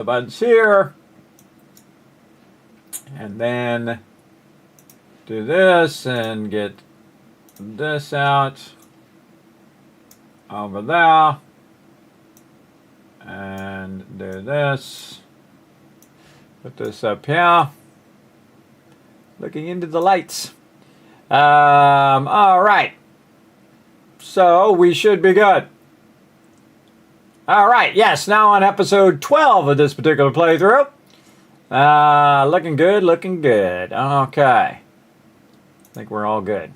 the buttons here, and then do this and get this out over there, and do this, put this up here, looking into the lights. All right, so we should be good. All right, yes, now on episode 12 of this particular playthrough. Looking good, looking good. Okay. I think we're all good.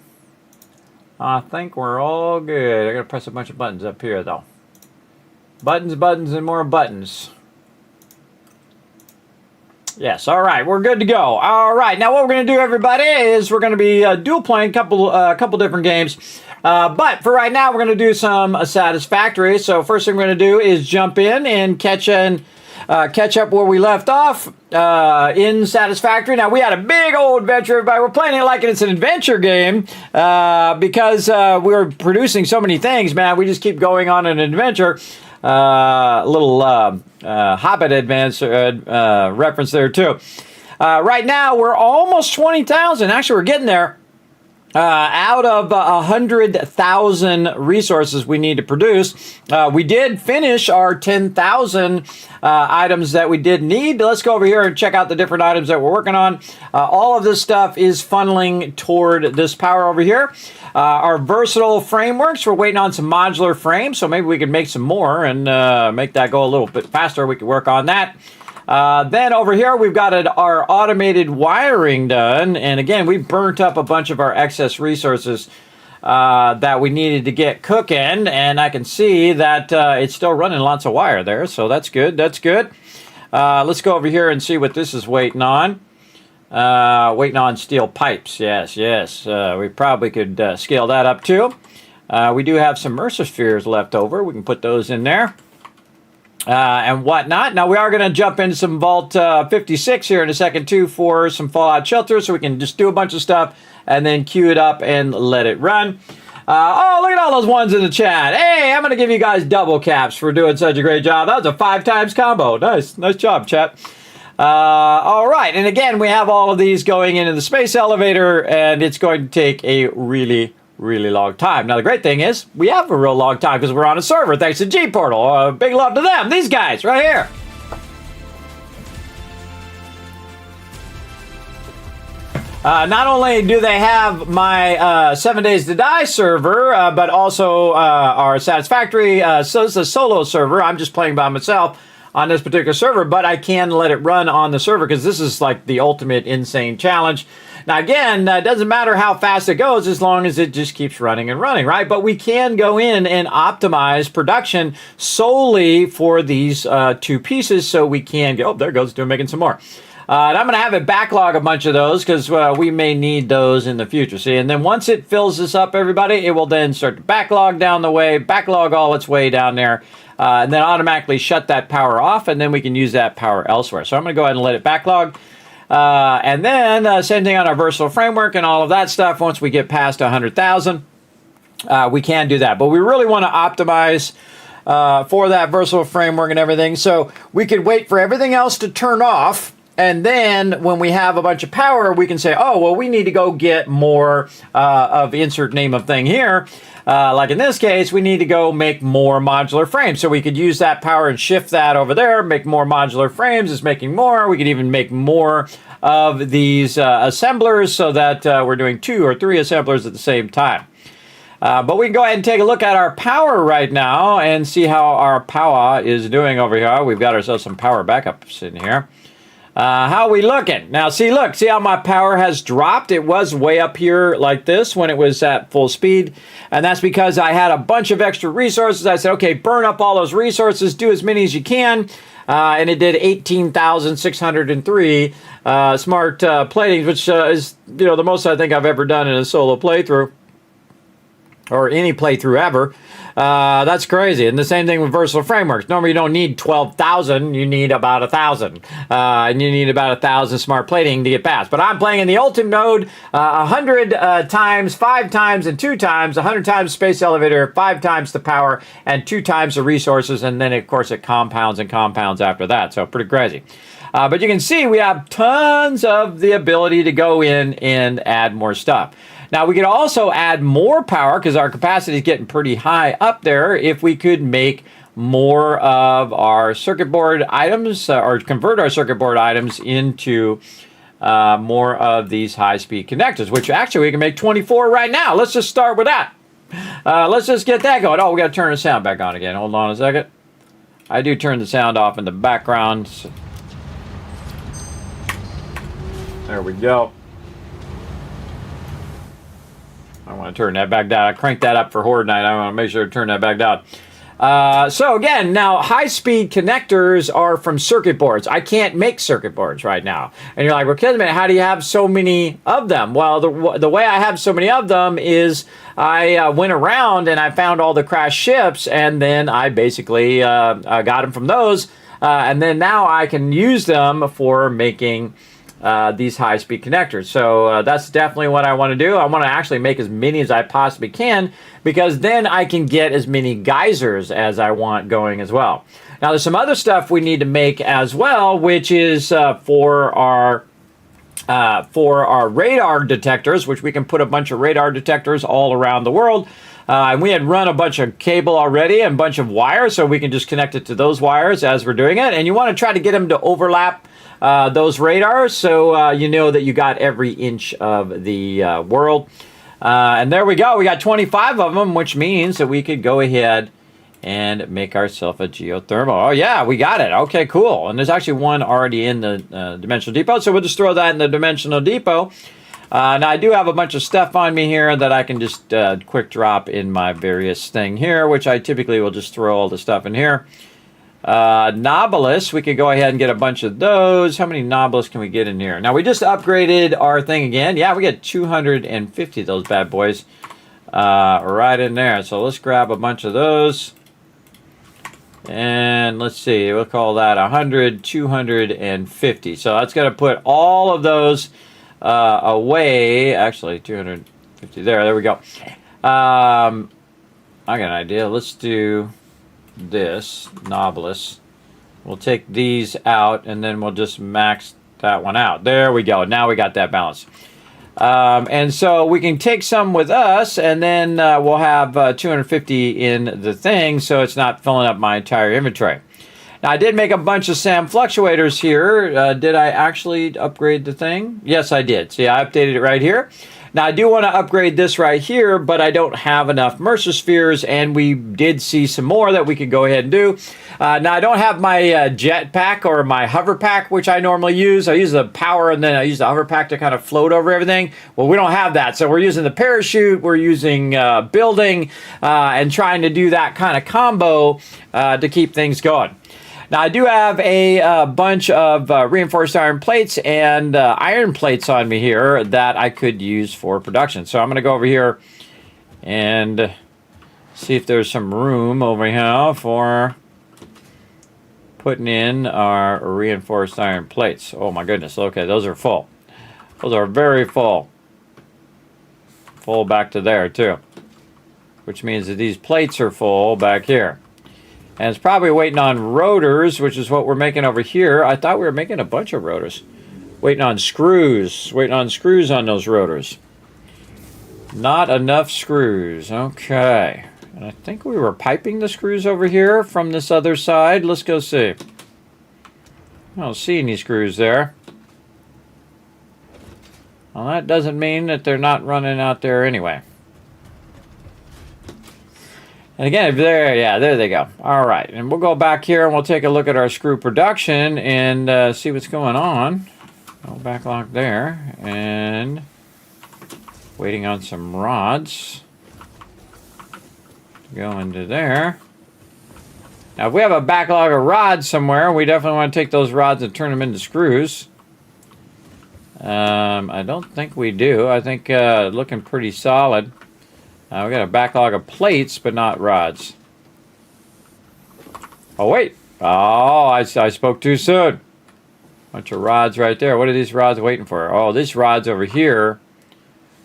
I think we're all good. I gotta press a bunch of buttons up here, though. Buttons, buttons, and more buttons. Yes, all right, we're good to go. All right, now what we're going to do, everybody, is we're going to be dual playing a couple different games. But for right now, we're going to do some Satisfactory. So first thing we're going to do is jump in and catch up where we left off in Satisfactory. Now, we had a big old adventure, everybody. We're playing it like it's an adventure game because we're producing so many things, man. We just keep going on an adventure. Little Hobbit advance reference there, too. Right now, we're almost 20,000. Actually, we're getting there. Out of 100,000 resources we need to produce. We did finish our 10,000 items that we did need. Let's go over here and check out the different items that we're working on. All of this stuff is funneling toward this power over here. Our versatile frameworks, we're waiting on some modular frames, so maybe we can make some more and make that go a little bit faster. We can work on that. Then over here, we've got our automated wiring done. And again, we burnt up a bunch of our excess resources that we needed to get cooking. And I can see that it's still running lots of wire there. So that's good. That's good. Let's go over here and see what this is waiting on. Waiting on steel pipes. Yes, yes. We probably could scale that up too. We do have some Mercer spheres left over. We can put those in there. And whatnot. Now, we are going to jump into some Vault 56 here in a second, too, for some Fallout Shelter, so we can just do a bunch of stuff and then queue it up and let it run. Oh, look at all those ones in the chat. Hey, I'm going to give you guys double caps for doing such a great job. That was a 5 times combo. Nice. Nice job, chat. All right. And again, we have all of these going into the space elevator, and it's going to take a really long time. Now, the great thing is we have a real long time because we're on a server thanks to G-Portal. Big love to them. These guys right here. Not only do they have my 7 Days to Die server, but also our Satisfactory. So it's a solo server. I'm just playing by myself on this particular server, but I can let it run on the server because this is like the ultimate insane challenge. Now, again, it doesn't matter how fast it goes as long as it just keeps running and running, right? But we can go in and optimize production solely for these two pieces so we can get... Oh, there it goes. They're making some more. And I'm going to have it backlog a bunch of those because we may need those in the future. See, and then once it fills this up, everybody, it will then start to backlog down the way, backlog all its way down there, and then automatically shut that power off, and then we can use that power elsewhere. So I'm going to go ahead and let it backlog. And then same thing on our versatile framework and all of that stuff. Once we get past 100,000, we can do that. But we really want to optimize for that versatile framework and everything. So we could wait for everything else to turn off. And then when we have a bunch of power, we can say, oh, well, we need to go get more of insert name of thing here. Like in this case, we need to go make more modular frames. So we could use that power and shift that over there, make more modular frames. It's making more. We could even make more of these assemblers so that we're doing 2 or 3 assemblers at the same time. But we can go ahead and take a look at our power right now and see how our power is doing over here. We've got ourselves some power backups in here. How are we looking? Now, see how my power has dropped? It was way up here like this when it was at full speed. And that's because I had a bunch of extra resources. I said, okay, burn up all those resources, do as many as you can. And it did 18,603 smart platings, which is the most I think I've ever done in a solo playthrough. or any playthrough ever. That's crazy. And the same thing with versatile frameworks. Normally you don't need 12,000, you need about 1,000. And you need about 1,000 smart plating to get past. But I'm playing in the ultimate mode, 100 times, 5 times, and 2 times, 100 times space elevator, 5 times the power, and 2 times the resources. And then, of course, it compounds and compounds after that. So pretty crazy. But you can see we have tons of the ability to go in and add more stuff. Now, we could also add more power because our capacity is getting pretty high up there if we could make more of our circuit board items or convert our circuit board items into more of these high-speed connectors, which actually we can make 24 right now. Let's just start with that. Let's just get that going. Oh, we got to turn the sound back on again. Hold on a second. I do turn the sound off in the background. There we go. I want to turn that back down. I cranked that up for Horde Night. I want to make sure to turn that back down. So again, now high-speed connectors are from circuit boards. I can't make circuit boards right now. And you're like, well, Kismet, how do you have so many of them? Well, the way I have so many of them is I went around and I found all the crashed ships, and then I basically got them from those. And then now I can use them for making these high-speed connectors. So that's definitely what I want to do. I want to actually make as many as I possibly can, because then I can get as many geysers as I want going as well. Now, there's some other stuff we need to make as well, which is for our radar detectors, which we can put a bunch of radar detectors all around the world. And we had run a bunch of cable already and a bunch of wires, so we can just connect it to those wires as we're doing it. And you want to try to get them to overlap those radars, so you know that you got every inch of the world. And there we go. We got 25 of them, which means that we could go ahead and make ourselves a geothermal. Oh, yeah, we got it. Okay, cool. And there's actually one already in the Dimensional Depot, so we'll just throw that in the Dimensional Depot. Now, I do have a bunch of stuff on me here that I can just quick drop in my various thing here, which I typically will just throw all the stuff in here. Nobilis, we could go ahead and get a bunch of those. How many Nobilis can we get in here? Now, we just upgraded our thing again. Yeah, we got 250 of those bad boys right in there. So let's grab a bunch of those. And let's see, we'll call that 100, 250. So that's going to put all of those away. Actually, 250 there we go. I got an idea. Let's do this Nobilis. We'll take these out and then we'll just max that one out. There we go. Now we got that balance. And so we can take some with us, and then we'll have 250 in the thing, so it's not filling up my entire inventory. Now, I did make a bunch of SAM fluctuators here. Did I actually upgrade the thing? Yes, I did. See, I updated it right here. Now, I do want to upgrade this right here, but I don't have enough Mercer spheres, and we did see some more that we could go ahead and do. Now, I don't have my jet pack or my hover pack, which I normally use. I use the power, and then I use the hover pack to kind of float over everything. Well, we don't have that, so we're using the parachute, we're using building, and trying to do that kind of combo to keep things going. Now, I do have a bunch of reinforced iron plates and iron plates on me here that I could use for production. So I'm going to go over here and see if there's some room over here for putting in our reinforced iron plates. Oh, my goodness. Okay, those are full. Those are very full. Full back to there, too. Which means that these plates are full back here. And it's probably waiting on rotors, which is what we're making over here. I thought we were making a bunch of rotors. Waiting on screws. Waiting on screws on those rotors. Not enough screws. Okay. And I think we were piping the screws over here from this other side. Let's go see. I don't see any screws there. Well, that doesn't mean that they're not running out there anyway. And again, there they go. All right, and we'll go back here and we'll take a look at our screw production and see what's going on. No backlog there, and waiting on some rods to go into there. Now, if we have a backlog of rods somewhere, we definitely want to take those rods and turn them into screws. I don't think we do. I think looking pretty solid. We got a backlog of plates, but not rods. Oh, wait. Oh, I spoke too soon. Bunch of rods right there. What are these rods waiting for? Oh, these rods over here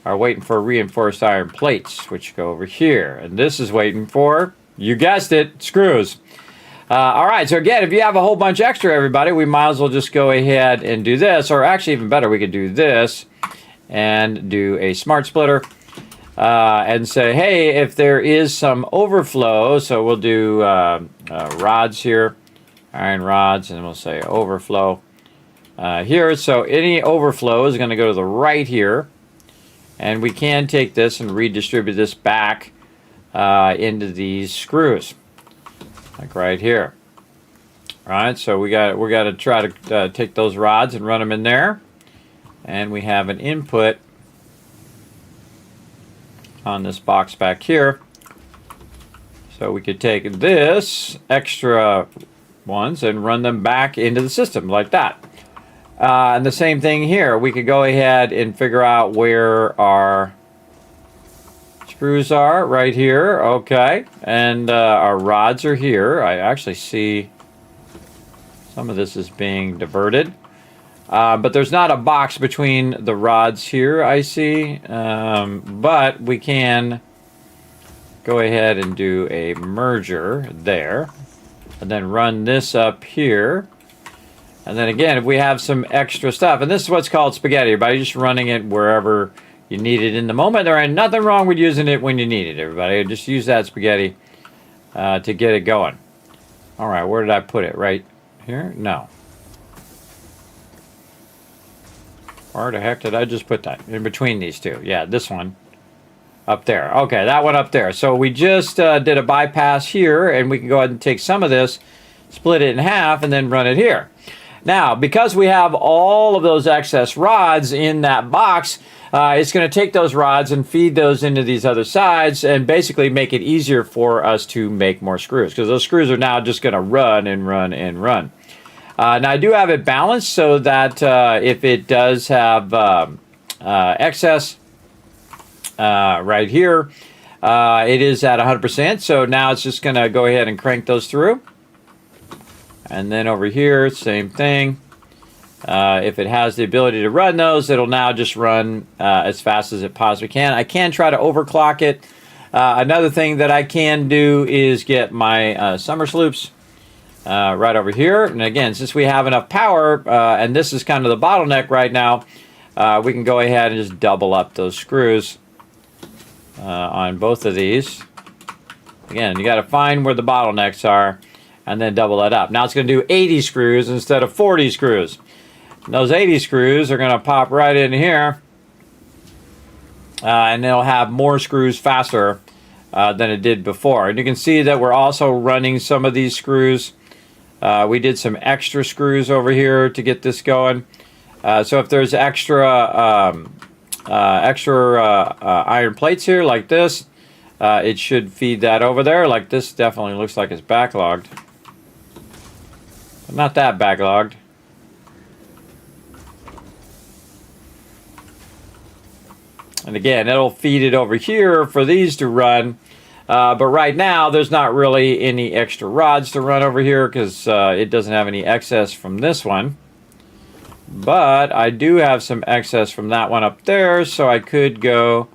are waiting for reinforced iron plates, which go over here. And this is waiting for, you guessed it, screws. All right, so again, if you have a whole bunch extra, everybody, we might as well just go ahead and do this. Or actually, even better, we could do this and do a smart splitter. And say, hey, if there is some overflow, so we'll do rods here, iron rods, and we'll say overflow here. So any overflow is going to go to the right here. And we can take this and redistribute this back into these screws, like right here. All right, so we got to try to take those rods and run them in there. And we have an input on this box back here. So we could take this extra ones and run them back into the system like that. And the same thing here. We could go ahead and figure out where our screws are right here. Okay. And our rods are here. I actually see some of this is being diverted. But there's not a box between the rods here, I see. But we can go ahead and do a merger there. And then run this up here. And then again, if we have some extra stuff, and this is what's called spaghetti, everybody, just running it wherever you need it in the moment. There ain't nothing wrong with using it when you need it, everybody. Just use that spaghetti to get it going. All right, where did I put it? Right here? No. Where the heck did I just put that? In between these two. Yeah, this one up there. Okay, that one up there. So we just did a bypass here, and we can go ahead and take some of this, split it in half, and then run it here. Now, because we have all of those excess rods in that box, it's going to take those rods and feed those into these other sides and basically make it easier for us to make more screws, because those screws are now just going to run and run and run. Now, I do have it balanced so that if it does have excess right here, it is at 100%. So now it's just going to go ahead and crank those through. And then over here, same thing. If it has the ability to run those, it'll now just run as fast as it possibly can. I can try to overclock it. Another thing that I can do is get my summer sloops right over here. And again, since we have enough power, and this is kind of the bottleneck right now, we can go ahead and just double up those screws on both of these. Again, you got to find where the bottlenecks are and then double that up. Now it's going to do 80 screws instead of 40 screws. And those 80 screws are going to pop right in here, and it'll have more screws faster than it did before. And you can see that we're also running some of these screws. We did some extra screws over here to get this going. So if there's extra iron plates here like this, it should feed that over there. Like this definitely looks like it's backlogged. But not that backlogged. And again, it'll feed it over here for these to run. But right now, there's not really any extra rods to run over here because it doesn't have any excess from this one. But I do have some excess from that one up there, so I could go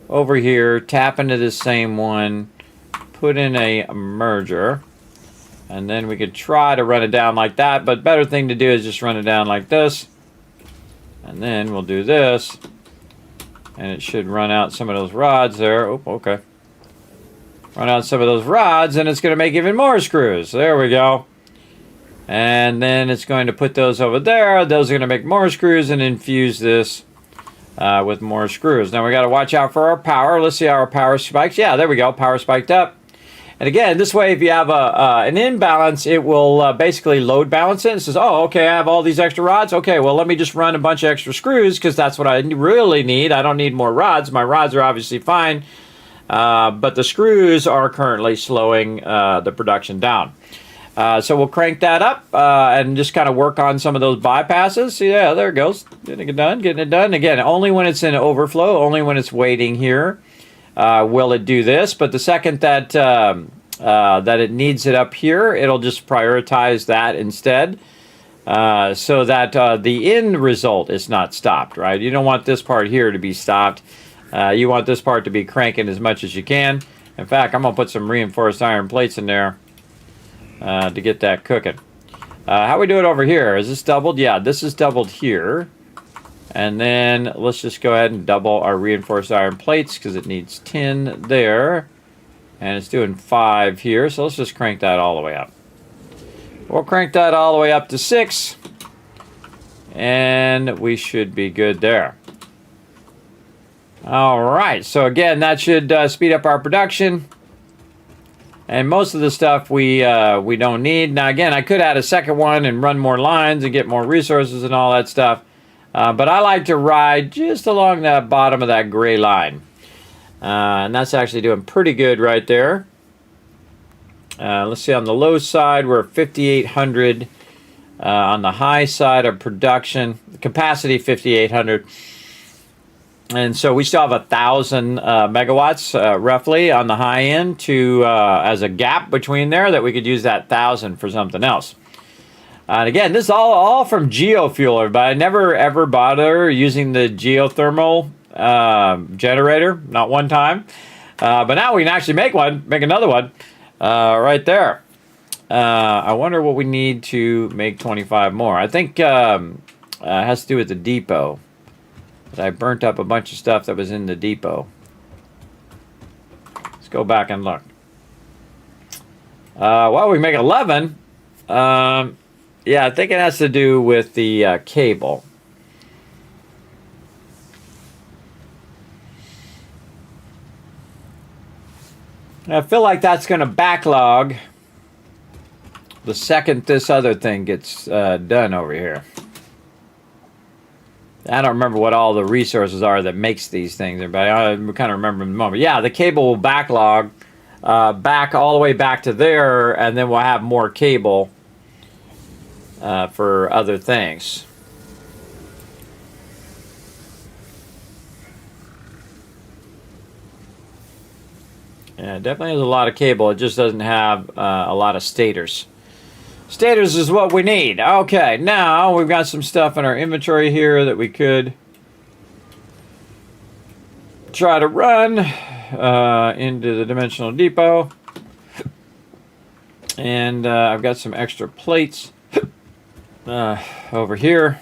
over here, tap into this same one, put in a merger, and then we could try to run it down like that. But better thing to do is just run it down like this. And then we'll do this. And it should run out some of those rods there. Oh, okay. Run out some of those rods, and it's going to make even more screws. There we go. And then it's going to put those over there. Those are going to make more screws and infuse this with more screws. Now we got to watch out for our power. Let's see how our power spikes. Yeah, there we go. Power spiked up. And again, this way, if you have an imbalance, it will basically load balance it. It says, oh, okay, I have all these extra rods. Okay, well, let me just run a bunch of extra screws because that's what I really need. I don't need more rods. My rods are obviously fine. But the screws are currently slowing the production down. So we'll crank that up and just kind of work on some of those bypasses. Yeah, there it goes. Getting it done, getting it done. Again, only when it's in overflow, only when it's waiting here will it do this. But the second that that it needs it up here, it'll just prioritize that instead, so that the end result is not stopped, right? You don't want this part here to be stopped. You want this part to be cranking as much as you can. In fact, I'm going to put some reinforced iron plates in there to get that cooking. How we do it over here? Is this doubled? Yeah, this is doubled here. And then let's just go ahead and double our reinforced iron plates because it needs 10 there. And it's doing 5 here, so let's just crank that all the way up. We'll crank that all the way up to 6. And we should be good there. All right, so again, that should speed up our production. And most of the stuff we don't need. Now again, I could add a second one and run more lines and get more resources and all that stuff. But I like to ride just along that bottom of that gray line. And that's actually doing pretty good right there. Let's see, on the low side, we're at 5,800. On the high side of production, capacity 5,800. And so we still have 1,000 megawatts roughly on the high end to as a gap between there that we could use that 1,000 for something else. And again, this is all from geofuel, everybody. I never ever bother using the geothermal generator, not one time. But now we can actually make another one right there. I wonder what we need to make 25 more. I think it has to do with the depot. I burnt up a bunch of stuff that was in the depot. Let's go back and look. Well, we make 11. Yeah, I think it has to do with the cable. I feel like that's going to backlog the second this other thing gets done over here. I don't remember what all the resources are that makes these things, but I kind of remember in the moment. Yeah, the cable will backlog back all the way back to there, and then we'll have more cable for other things. Yeah, it definitely has a lot of cable. It just doesn't have a lot of stators. Stators is what we need. Okay, now we've got some stuff in our inventory here that we could try to run into the dimensional depot. And I've got some extra plates over here.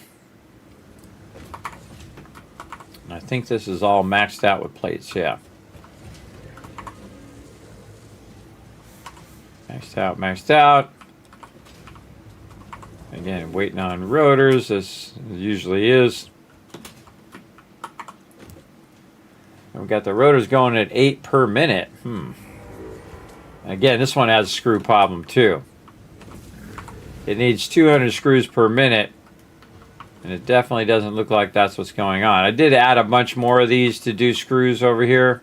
I think this is all maxed out with plates, yeah. Maxed out. Again, waiting on rotors, as it usually is. We've got the rotors going at 8 per minute. Again, this one has a screw problem too. It needs 200 screws per minute, and it definitely doesn't look like that's what's going on. I did add a bunch more of these to do screws over here,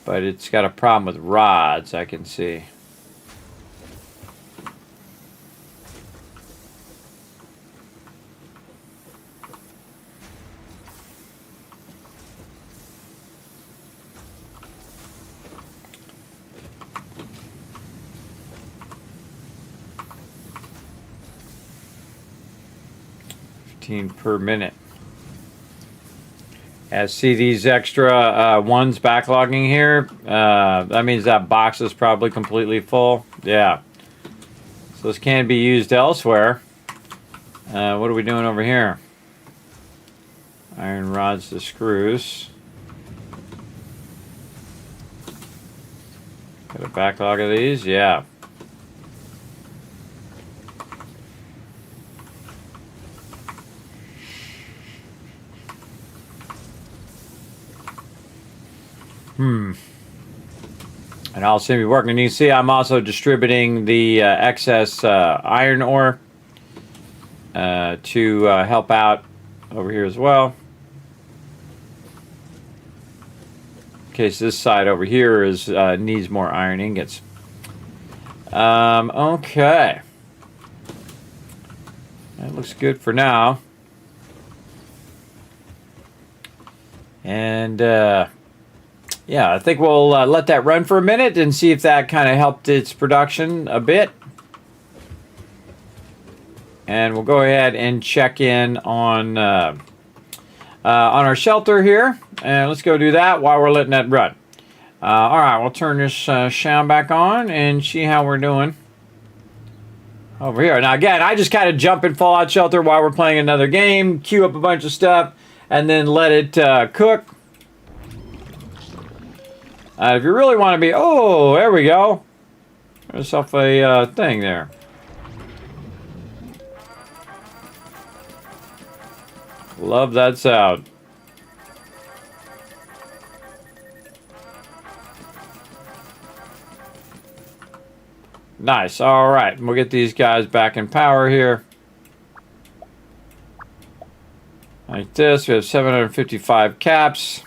but it's got a problem with rods, I can see. Per minute. See these extra ones backlogging here? That means that box is probably completely full. Yeah. So this can be used elsewhere. What are we doing over here? Iron rods to screws. Got a backlog of these? Yeah. And all seem to be working. And you can see I'm also distributing the excess iron ore to help out over here as well. In case this side over here is needs more iron ingots. Okay. That looks good for now. And yeah, I think we'll let that run for a minute and see if that kind of helped its production a bit. And we'll go ahead and check in on our shelter here. And let's go do that while we're letting that run. All right, we'll turn this sound back on and see how we're doing over here. Now, again, I just kind of jump in Fallout Shelter while we're playing another game, queue up a bunch of stuff, and then let it cook. If you really want to be... Oh, there we go. There's yourself a thing there. Love that sound. Nice. All right. We'll get these guys back in power here. Like this. We have 755 caps.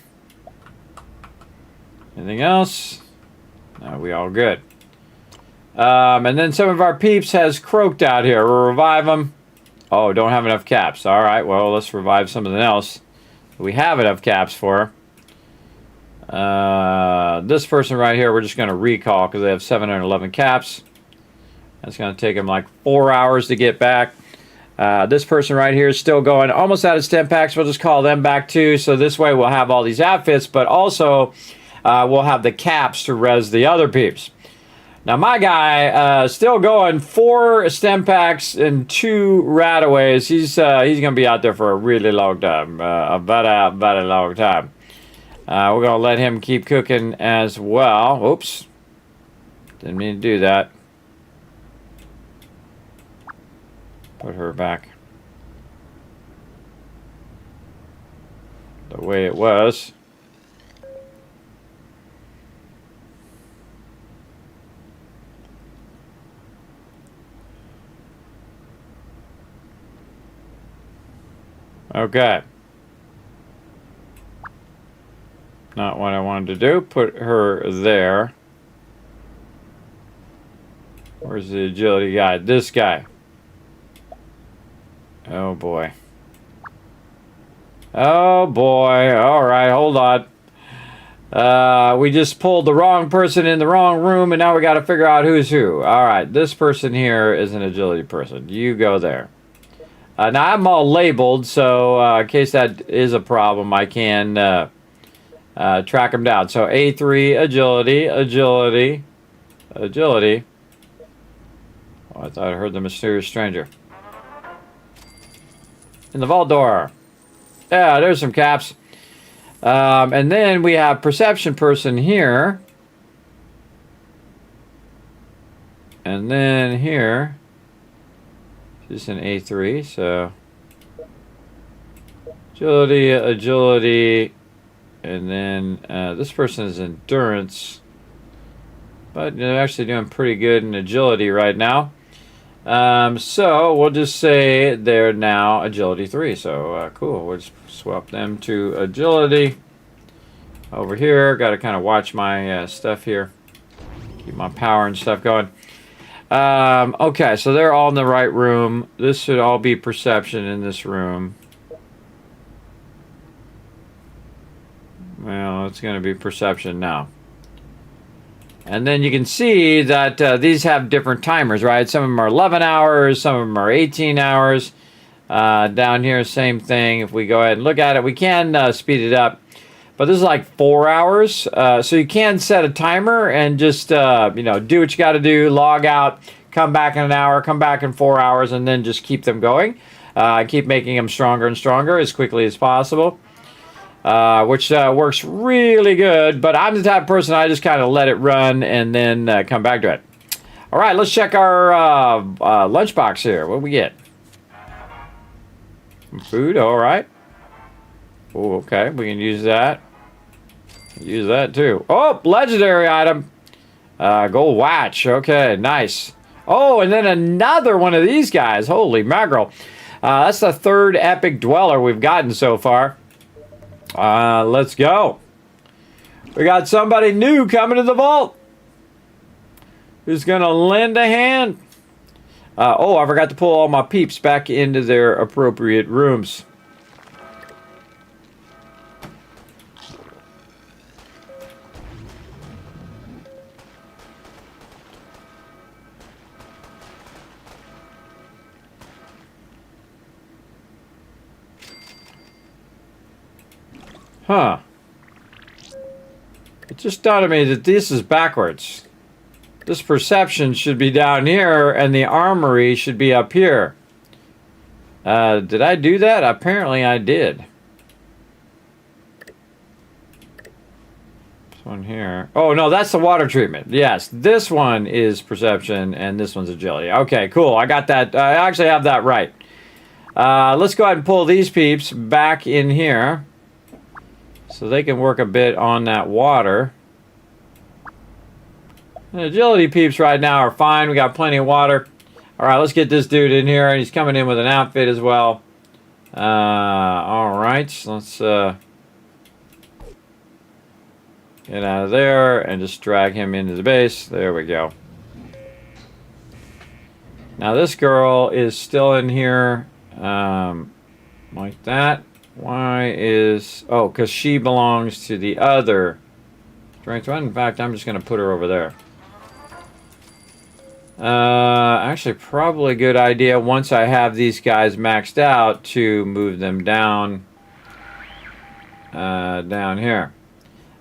Anything else? No, we all good. And then some of our peeps has croaked out here. We'll revive them. Oh, don't have enough caps. All right. Well, let's revive something else. We have enough caps for. This person right here, we're just going to recall because they have 711 caps. That's going to take them like 4 hours to get back. This person right here is still going almost out of stem packs. We'll just call them back too. So this way we'll have all these outfits, but also we'll have the caps to res the other peeps. Now my guy still going 4 stem packs and 2 rataways. He's going to be out there for a really long time, about a long time. We're going to let him keep cooking as well. Oops, didn't mean to do that. Put her back the way it was. Okay. Not what I wanted to do. Put her there. Where's the agility guy? This guy. Oh boy. Oh boy. All right, hold on. We just pulled the wrong person in the wrong room, and now we got to figure out who's who. All right, this person here is an agility person. You go there. Now I'm all labeled, so in case that is a problem, I can track them down. So A3, agility, agility, agility. Oh, I thought I heard the mysterious stranger. In the vault door. Yeah, there's some caps. And then we have perception person here. And then here. This is an A3, so. Agility, agility. And then this person is endurance. But they're actually doing pretty good in agility right now. So we'll just say they're now agility 3. So cool. We'll just swap them to agility. Over here, got to kind of watch my stuff here. Keep my power and stuff going. Okay, so they're all in the right room. This should all be perception in this room. Well, it's going to be perception now. And then you can see that these have different timers, right? Some of them are 11 hours, some of them are 18 hours. Down here, same thing. If we go ahead and look at it, we can speed it up. But this is like 4 hours. So you can set a timer and just, you know, do what you got to do, log out, come back in an hour, come back in 4 hours, and then just keep them going. Keep making them stronger and stronger as quickly as possible. Which works really good, but I'm the type of person I just kind of let it run and then come back to it. All right, let's check our lunchbox here. What do we get? Some food, all right. Oh, okay, we can use that. Use that too. Oh, legendary item. Gold watch. Okay, nice. Oh, and then another one of these guys. Holy mackerel. That's the 3rd epic dweller we've gotten so far. Let's go. We got somebody new coming to the vault. Who's going to lend a hand? Oh, I forgot to pull all my peeps back into their appropriate rooms. Huh. It just dawned on me that this is backwards. This perception should be down here, and the armory should be up here. Did I do that? Apparently I did. This one here. Oh, no, that's the water treatment. Yes, this one is perception, and this one's agility. Okay, cool. I got that. I actually have that right. Let's go ahead and pull these peeps back in here so they can work a bit on that water. The agility peeps right now are fine. We got plenty of water. All right, let's get this dude in here, and he's coming in with an outfit as well. All right, so let's get out of there and just drag him into the base. There we go. Now this girl is still in here like that. Why is... Oh, because she belongs to the other strength one. In fact, I'm just going to put her over there. Actually, probably a good idea once I have these guys maxed out to move them down here.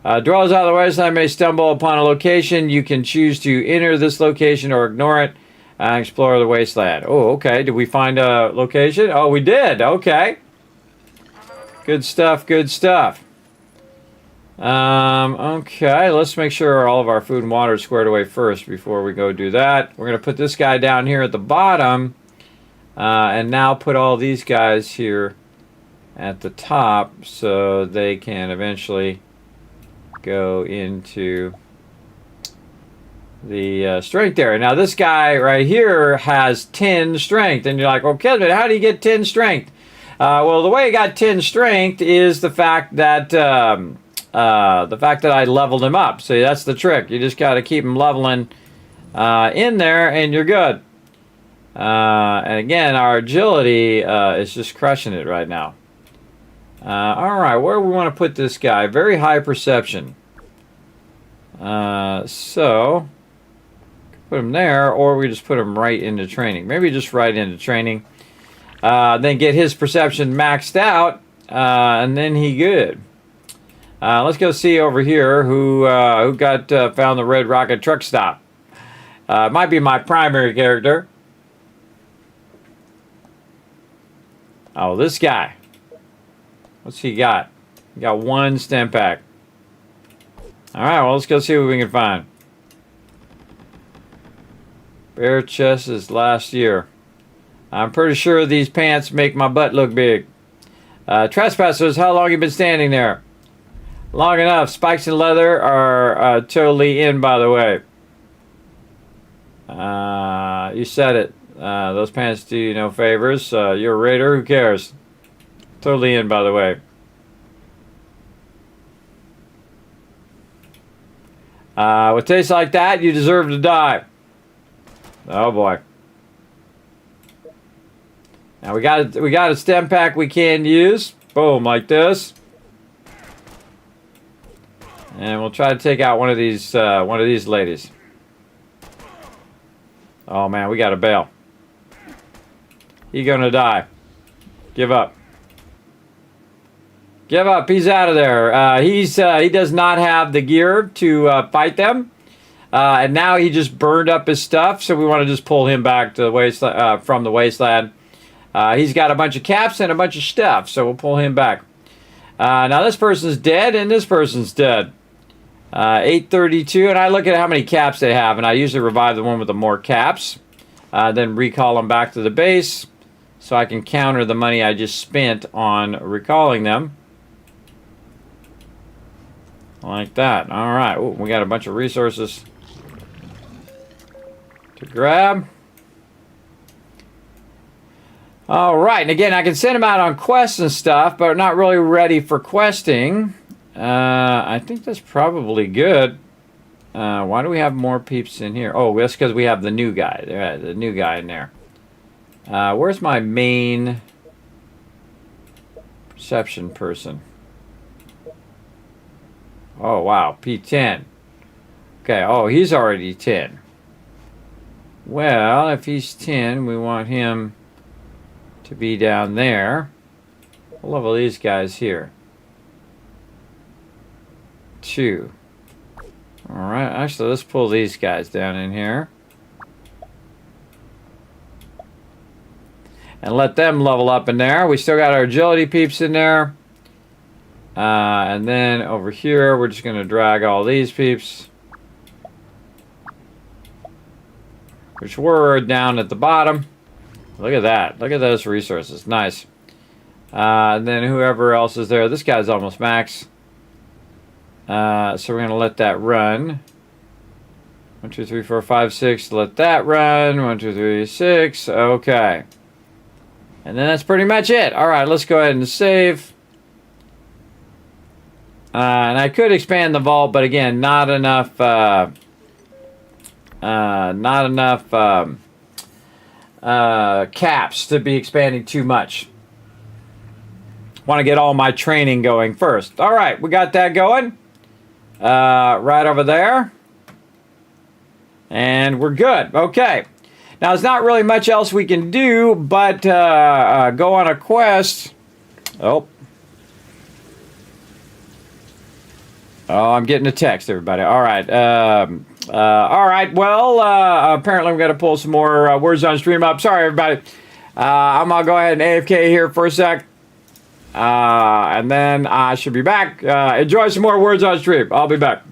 Dwellers out of the wasteland may stumble upon a location. You can choose to enter this location or ignore it and explore the wasteland. Oh, okay. Did we find a location? Oh, we did. Okay. Good stuff. Good stuff. Okay, let's make sure all of our food and water is squared away first before we go do that. We're going to put this guy down here at the bottom, and now put all these guys here at the top so they can eventually go into the strength area. Now this guy right here has 10 strength, and you're like, well, Kismet, how do you get 10 strength? Well, the way he got 10 strength is the fact that I leveled him up. See, that's the trick. You just got to keep him leveling in there, and you're good. And again, our agility is just crushing it right now. All right, where do we want to put this guy? Very high perception. So, put him there, or we just put him right into training. Maybe just right into training. Then get his perception maxed out, and then he good. Let's go see over here who got found the Red Rocket truck stop. Might be my primary character. Oh, this guy. What's he got? He got 1 stem pack. All right, well, let's go see what we can find. Bare chest is last year. I'm pretty sure these pants make my butt look big. Trespassers, how long you been standing there? Long enough. Spikes and leather are totally in, by the way. You said it. Those pants do you no favors. You're a raider. Who cares? Totally in, by the way. With tastes like that, you deserve to die. Oh boy. Now we got a stem pack we can use. Boom, like this. And we'll try to take out one of these ladies. Oh man, we got to bail. He's gonna die. Give up. Give up. He's out of there. He does not have the gear to fight them. And now he just burned up his stuff, so we want to just pull him back to the wasteland, from the wasteland. He's got a bunch of caps and a bunch of stuff, so we'll pull him back. Now this person's dead, and this person's dead. 832, and I look at how many caps they have, and I usually revive the one with the more caps. Then recall them back to the base, so I can counter the money I just spent on recalling them. Like that. All right. Ooh, we got a bunch of resources to grab. All right. And again, I can send them out on quests and stuff, but not really ready for questing. I think that's probably good. Why do we have more peeps in here? Oh, that's because we have the new guy. The new guy in there. Where's my main perception person? Oh, wow. P10. Okay. Oh, he's already 10. Well, if he's 10, we want him to be down there. We'll level these guys here. 2. All right, actually, let's pull these guys down in here. And let them level up in there. We still got our agility peeps in there. And then over here, we're just going to drag all these peeps, which were down at the bottom. Look at that. Look at those resources. Nice. And then whoever else is there. This guy's almost max. So we're going to let that run. 1, 2, 3, 4, 5, 6. Let that run. 1, 2, 3, 6. Okay. And then that's pretty much it. All right, let's go ahead and save. And I could expand the vault, but again, not enough. Caps to be expanding too much. Want to get all my training going first. All right, we got that going. Right over there. And we're good. Okay. Now, there's not really much else we can do, but go on a quest. Oh, I'm getting a text, everybody. All right. All right. Well, apparently I'm going to pull some more words on stream up. Sorry, everybody. I'm going to go ahead and AFK here for a sec. And then I should be back. Enjoy some more words on stream. I'll be back.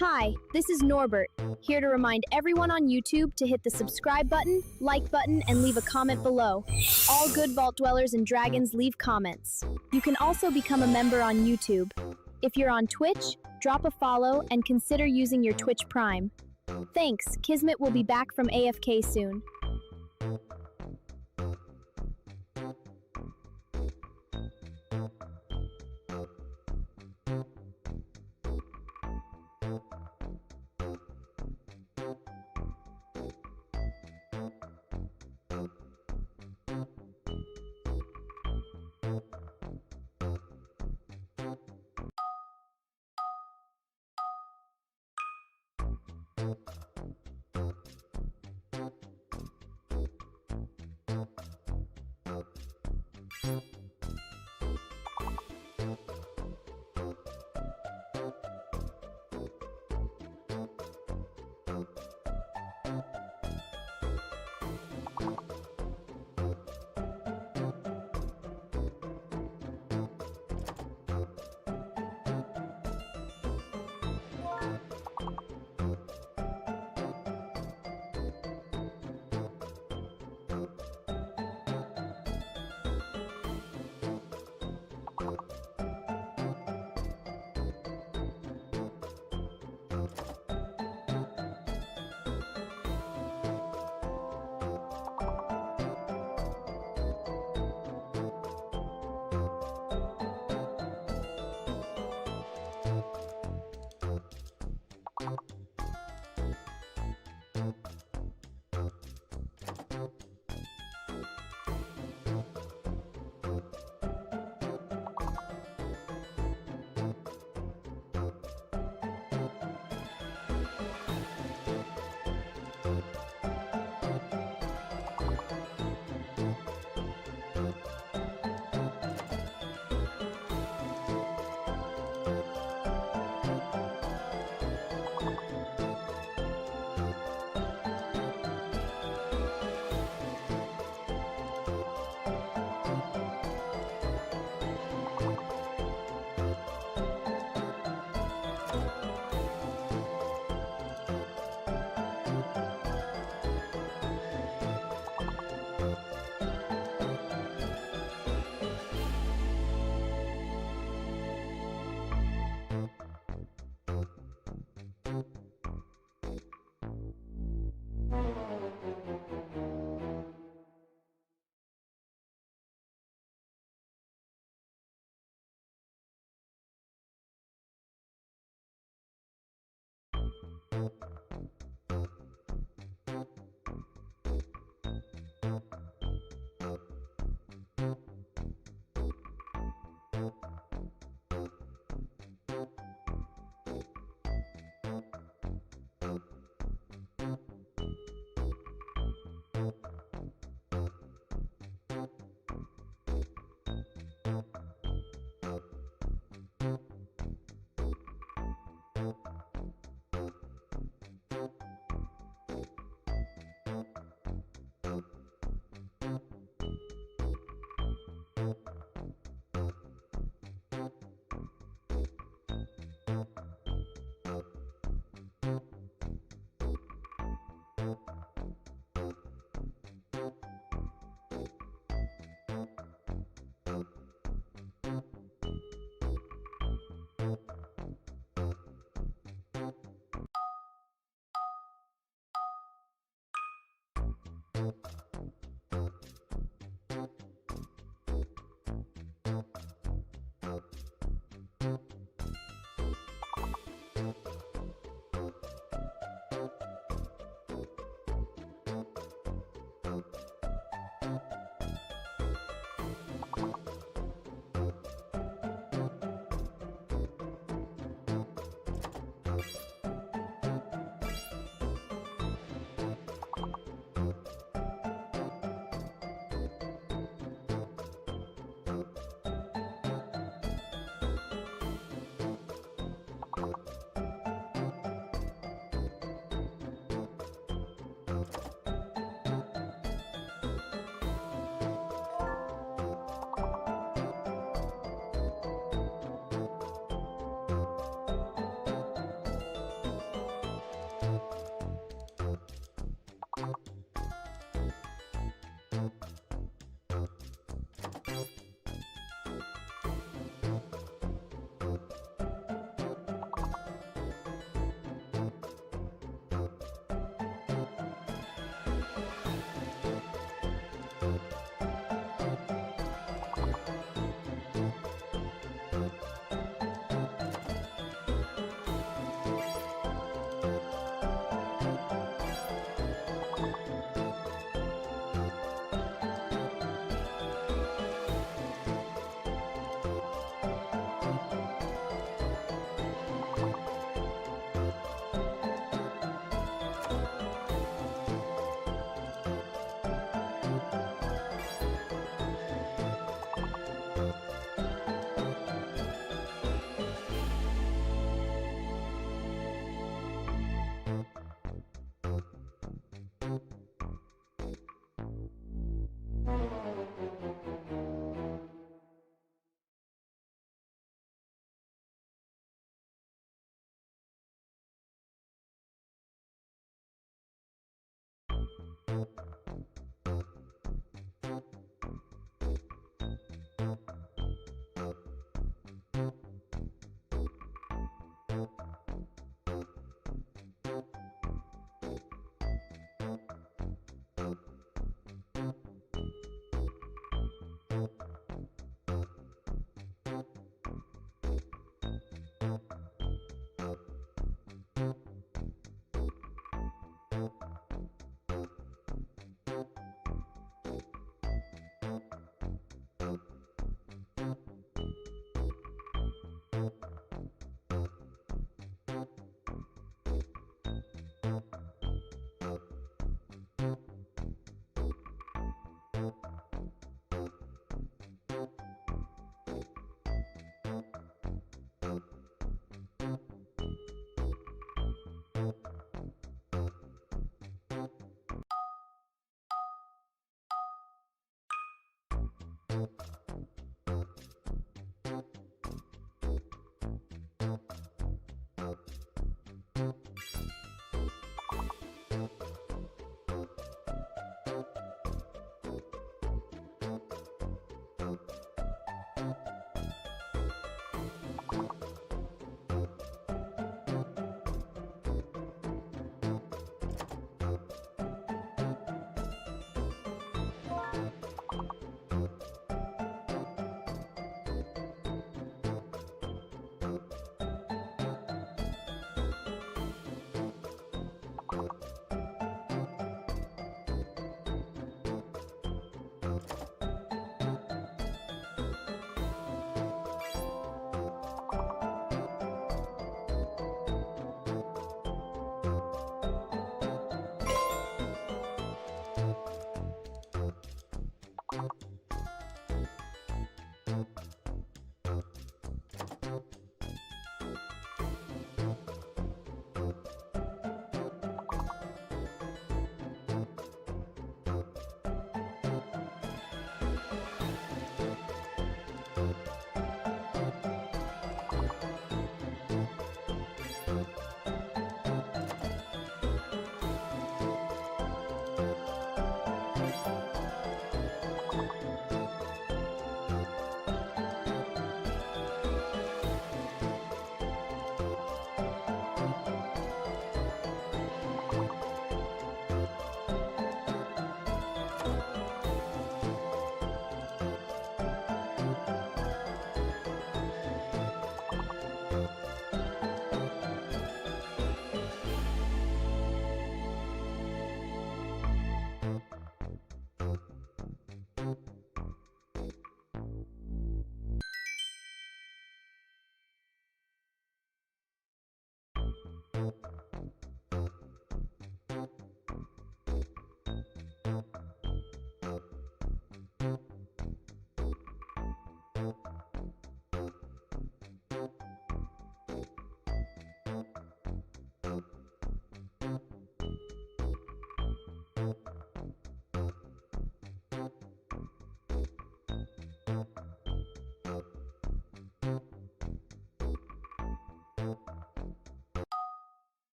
Hi, this is Norbert, here to remind everyone on YouTube to hit the subscribe button, like button, and leave a comment below. All good vault dwellers and dragons leave comments. You can also become a member on YouTube. If you're on Twitch, drop a follow and consider using your Twitch Prime. Thanks, Kismet will be back from AFK soon.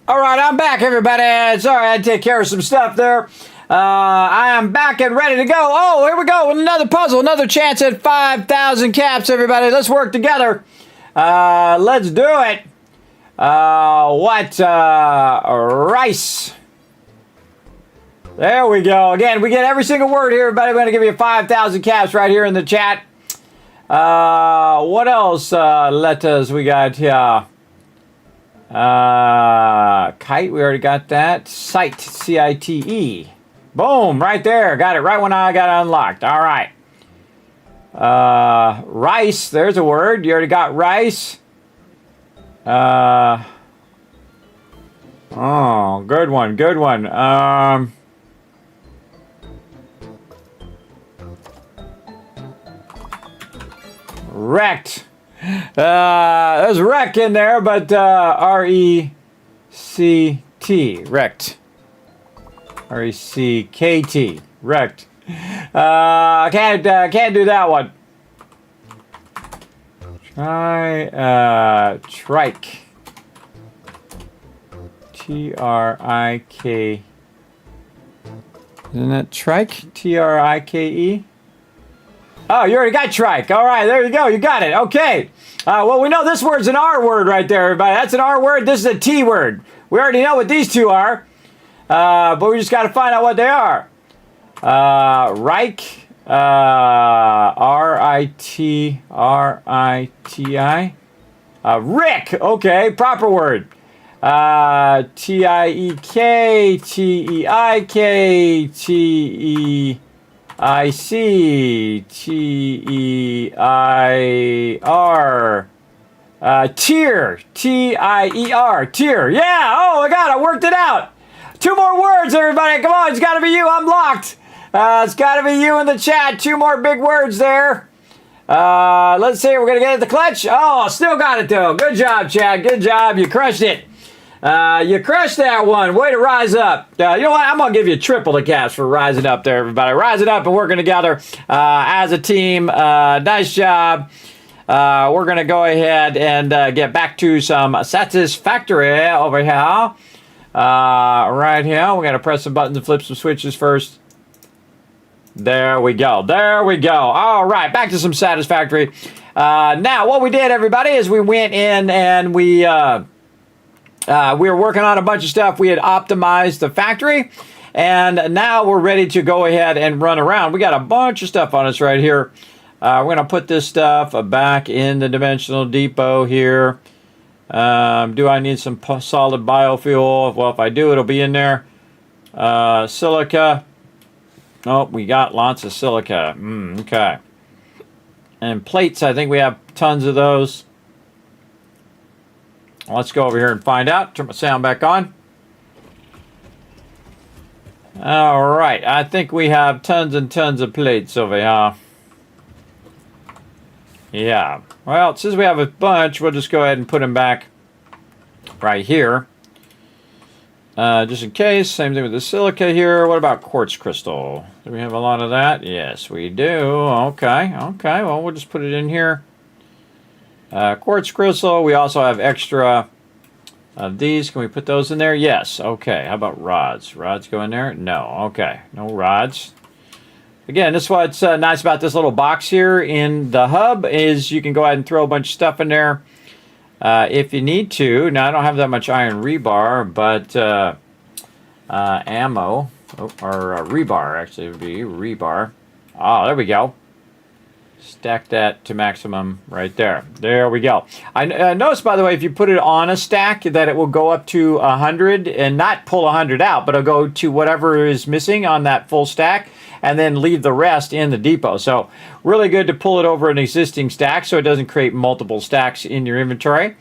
All right, I'm back, everybody. Sorry, I had to take care of some stuff there. I am back and ready to go. Oh, here we go with another puzzle, another chance at 5,000 caps, everybody. Let's work together. Let's do it. Rice. There we go. Again, we get every single word here, everybody. We're going to give you 5,000 caps right here in the chat. What else letters we got here? Kite, we already got that. Cite, C-I-T-E. Boom, right there. Got it right when I got it unlocked. All right. Rice, there's a word. You already got rice. Oh, good one, good one. Wrecked. There's wreck in there, but R-E-C-T. Wrecked. R-E-C-K-T. Wrecked. Can't do that one. Trike. T-R-I-K. Isn't that trike? T-R-I-K-E? Oh, you already got trike. All right, there you go. You got it. Okay. Well, we know this word's an R word right there, everybody. That's an R word. This is a T word. We already know what these two are, but we just got to find out what they are. Reich, R-I-T-R-I-T-I. Rick. Okay, proper word. T-I-E-K, T-E-I-K, T-E-I-C, T-E-I-R. Tier, T-I-E-R, tier. Yeah, oh my God, I worked it out. 2 more words, everybody. Come on, it's got to be you. I'm locked. It's got to be you in the chat. 2 more big words there. Let's see. We're going to get at the clutch. Oh, still got it, though. Good job, Chad. Good job. You crushed it. You crushed that one. Way to rise up. You know what? I'm going to give you triple the caps for rising up there, everybody. Rising up and working together as a team. Nice job. We're going to go ahead and get back to some satisfactory over here. Right here. We're going to press some buttons and flip some switches first. There we go. There we go. All right. Back to some satisfactory. Now, what we did, everybody, is we went in and we were working on a bunch of stuff. We had optimized the factory, and now we're ready to go ahead and run around. We got a bunch of stuff on us right here. We're going to put this stuff back in the dimensional depot here. Do I need some solid biofuel? Well, if I do, it'll be in there. Silica. Oh, we got lots of silica. Okay. And plates, I think we have tons of those. Let's go over here and find out. Turn my sound back on. All right. I think we have tons and tons of plates over here. Yeah. Well, since we have a bunch, we'll just go ahead and put them back right here. Just in case. Same thing with the silica here. What about quartz crystal? Do we have a lot of that? Yes, we do. Okay. Okay. Well, we'll just put it in here. Quartz crystal. We also have extra of these. Can we put those in there? Yes. Okay. How about rods? Rods go in there? No. Okay. No rods. Again, this is what's nice about this little box here in the hub is you can go ahead and throw a bunch of stuff in there if you need to. Now, I don't have that much iron rebar, but ammo, or rebar actually would be rebar. Oh, there we go. Stack that to maximum right there. There we go. I noticed, by the way, if you put it on a stack, that it will go up to 100 and not pull 100 out, but it'll go to whatever is missing on that full stack and then leave the rest in the depot. So really good to pull it over an existing stack so it doesn't create multiple stacks in your inventory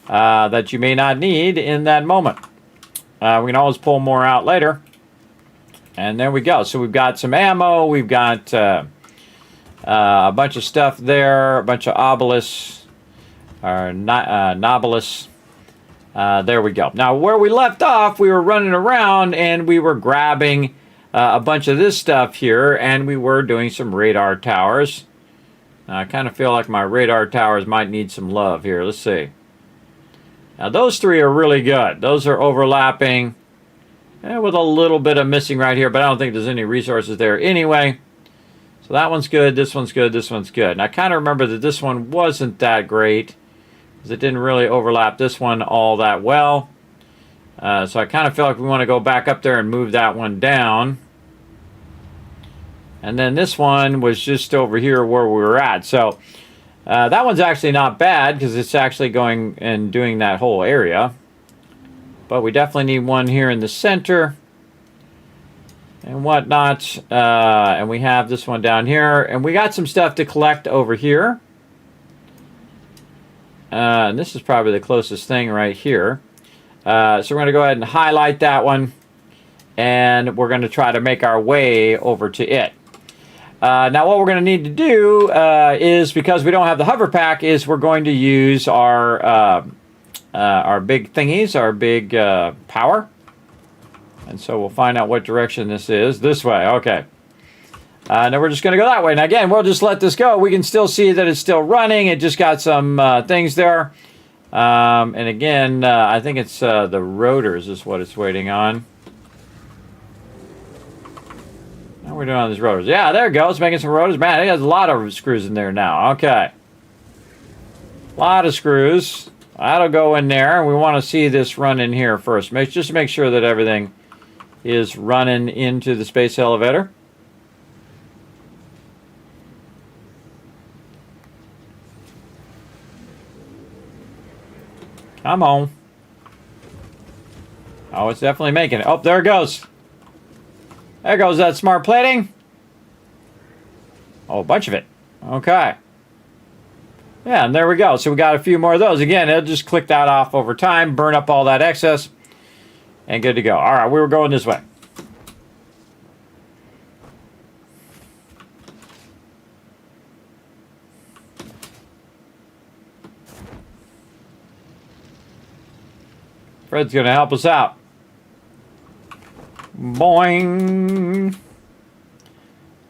that you may not need in that moment. We can always pull more out later. And there we go. So we've got some ammo. We've got a bunch of stuff there, a bunch of obelisks, or nobilis. There we go. Now, where we left off, we were running around and we were grabbing a bunch of this stuff here, and we were doing some radar towers. I kind of feel like my radar towers might need some love here. Let's see. Now those three are really good. Those are overlapping with a little bit of missing right here, but I don't think there's any resources there anyway. So that one's good, this one's good, this one's good. And I kind of remember that this one wasn't that great because it didn't really overlap this one all that well. So I kind of feel like we want to go back up there and move that one down. And then this one was just over here where we were at. So that one's actually not bad because it's actually going and doing that whole area. But we definitely need one here in the center and whatnot. And we have this one down here. And we got some stuff to collect over here. And this is probably the closest thing right here. So we're going to go ahead and highlight that one. And we're going to try to make our way over to it. Now what we're going to need to do is, because we don't have the hover pack, is we're going to use our big thingies, our big power. And so we'll find out what direction this is. This way, okay. Now we're just going to go that way. Now again, we'll just let this go. We can still see that it's still running. It just got some things there. And again, I think it's the rotors is what it's waiting on. How are we doing on these rotors? Yeah, there it goes. Making some rotors. Man, it has a lot of screws in there now. Okay. A lot of screws. That'll go in there. We want to see this run in here first. Just to make sure that everything is running into the space elevator. Come on. Oh, it's definitely making it. Oh, there it goes. There goes that smart plating. Oh, a bunch of it. Okay. Yeah, and there we go. So we got a few more of those. Again, it'll just click that off over time, burn up all that excess, and good to go. All right, we were going this way. Fred's going to help us out. Boing.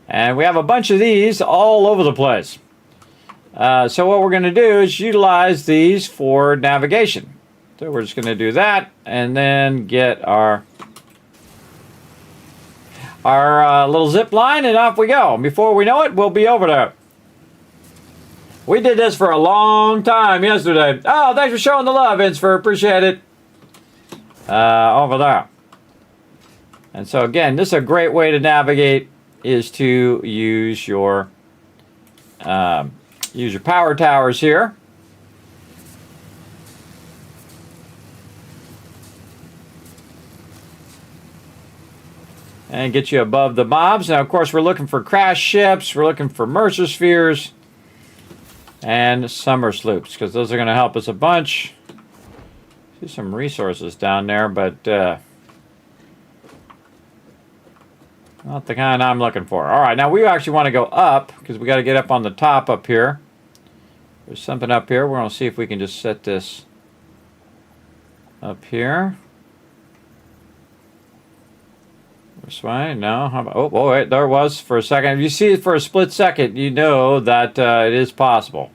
And we have a bunch of these all over the place. So what we're going to do is utilize these for navigation. So we're just going to do that and then get our little zip line, and off we go. Before we know it, we'll be over there. We did this for a long time yesterday. Oh, thanks for showing the love, Insfer. Appreciate it. Over there. And so again, this is a great way to navigate, is to use your power towers here. And get you above the mobs. Now, of course, we're looking for crash ships. We're looking for Mercer spheres and summer sloops, because those are going to help us a bunch. See some resources down there, but not the kind I'm looking for. All right, now we actually want to go up, because we got to get up on the top up here. There's something up here. We're going to see if we can just set this up here. This way? No? How about, oh, wait, there it was for a second. If you see it for a split second, you know that it is possible.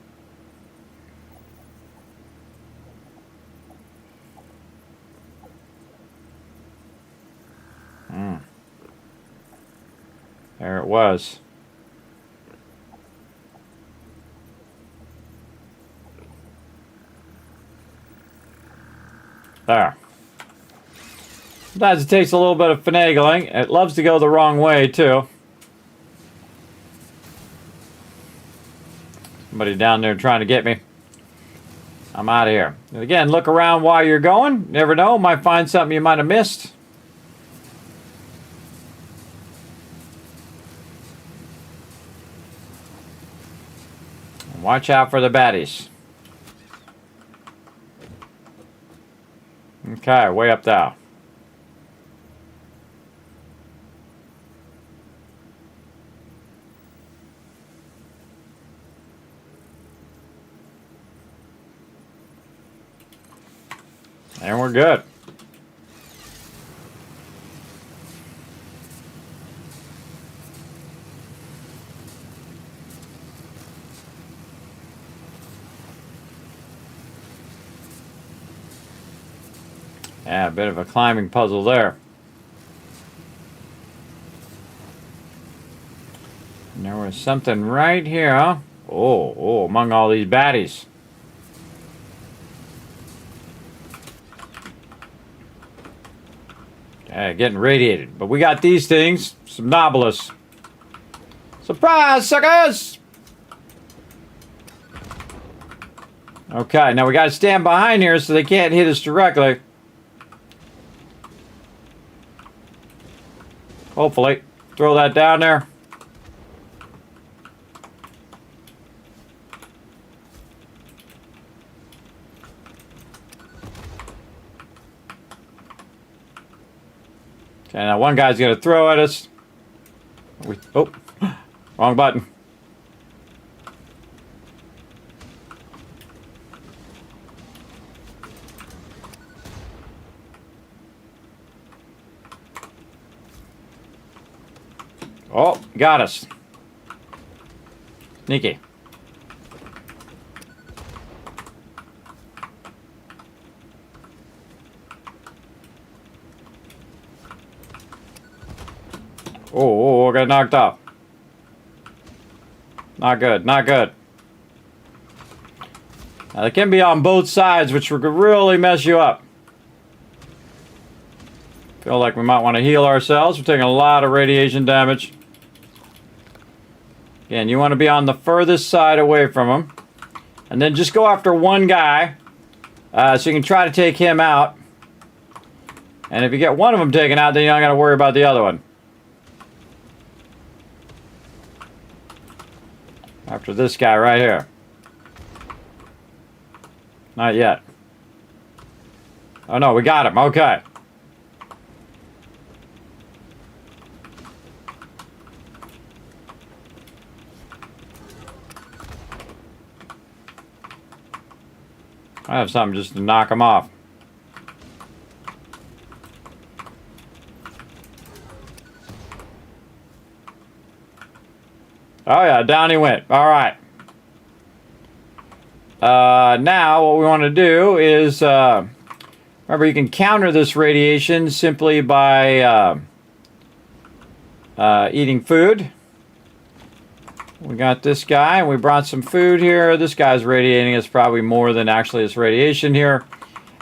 There it was. There. Sometimes it takes a little bit of finagling. It loves to go the wrong way, too. Somebody down there trying to get me. I'm out of here. And again, look around while you're going. Never know. Might find something you might have missed. Watch out for the baddies. Okay, way up there. And we're good. Yeah, a bit of a climbing puzzle there. And there was something right here, huh? Oh, among all these baddies. Yeah, getting radiated. But we got these things. Some Nobilis. Surprise, suckers! Okay, now we got to stand behind here so they can't hit us directly. Hopefully. Throw that down there. Okay, now one guy's going to throw at us. Oh, wrong button. Oh, got us. Sneaky. Oh, got knocked off. Not good, not good. Now, they can be on both sides, which could really mess you up. Feel like we might want to heal ourselves. We're taking a lot of radiation damage. Again, you want to be on the furthest side away from them. And then just go after one guy. So you can try to take him out. And if you get one of them taken out, then you're not going to worry about the other one. After this guy right here. Not yet. Oh no, we got him. Okay. I have something just to knock him off. Oh yeah, down he went. All right. Now what we want to do is, remember you can counter this radiation simply by eating food. We got this guy, and we brought some food here. This guy's radiating us probably more than actually this radiation here.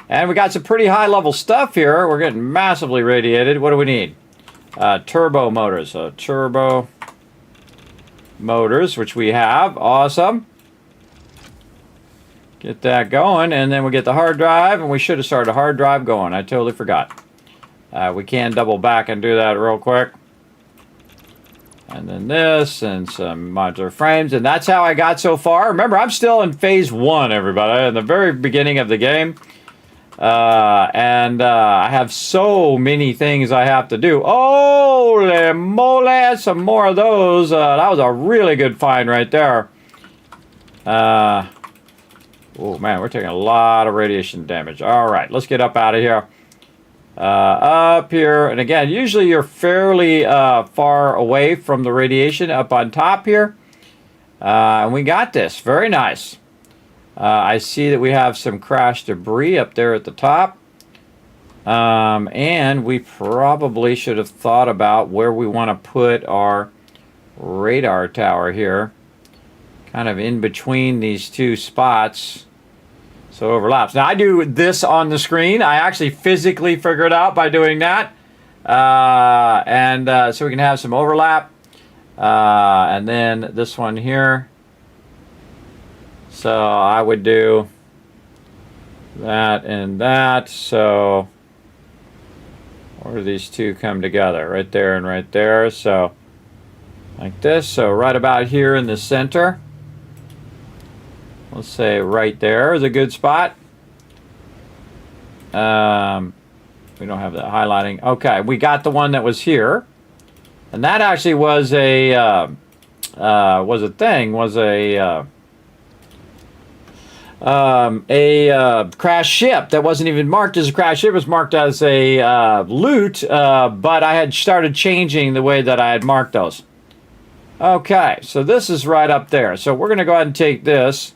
And we got some pretty high level stuff here. We're getting massively radiated. What do we need? Turbo motors. Turbo motors, which we have. Awesome. Get that going, and then we get the hard drive, and we should have started a hard drive going. I totally forgot. We can double back and do that real quick. And then this, and some modular frames, and that's how I got so far. Remember, I'm still in phase 1, everybody, in the very beginning of the game. I have so many things I have to do. Holy moly, some more of those. That was a really good find right there. Oh man, we're taking a lot of radiation damage. All right, let's get up out of here. Up here, and again, usually you're fairly far away from the radiation up on top here. And we got this. Very nice. I see that we have some crash debris up there at the top. And we probably should have thought about where we want to put our radar tower here. Kind of in between these two spots. So it overlaps. Now I do this on the screen. I actually physically figured out by doing that. So we can have some overlap. And then this one here. So I would do that and that. So where do these two come together? Right there and right there. So like this. So right about here in the center. Let's say right there is a good spot. We don't have that highlighting. Okay, we got the one that was here. And that actually was a crash ship that wasn't even marked as a crash ship. It was marked as a loot, but I had started changing the way that I had marked those. Okay, so this is right up there. So we're going to go ahead and take this.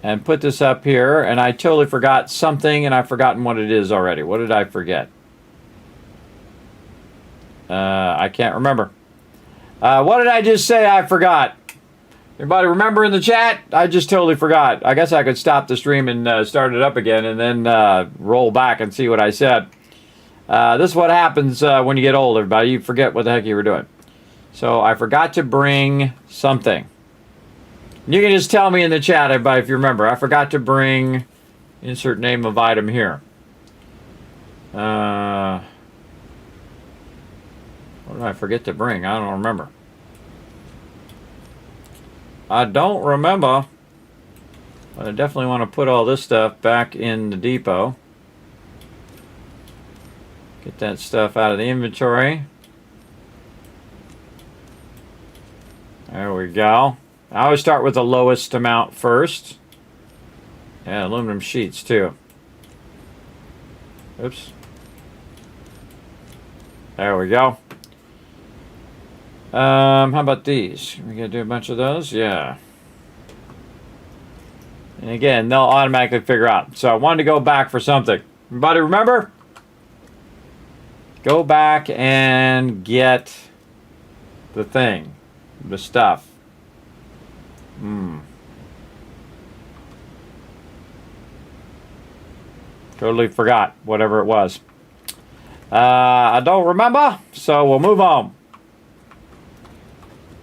and put this up here, and I totally forgot something, and I've forgotten what it is already. What did I forget? I can't remember. What did I just say I forgot? Everybody remember in the chat? I just totally forgot. I guess I could stop the stream and start it up again and then roll back and see what I said. This is what happens when you get old, everybody. You forget what the heck you were doing. So I forgot to bring something. You can just tell me in the chat, everybody, if you remember. I forgot to bring insert name of item here. What did I forget to bring? I don't remember. I don't remember. But I definitely want to put all this stuff back in the depot. Get that stuff out of the inventory. There we go. I always start with the lowest amount first. Yeah, aluminum sheets too. Oops. There we go. How about these? We gotta do a bunch of those? Yeah. And again, they'll automatically figure out. So I wanted to go back for something. Everybody remember? Go back and get the thing. The stuff. Totally forgot whatever it was. I don't remember, so we'll move on.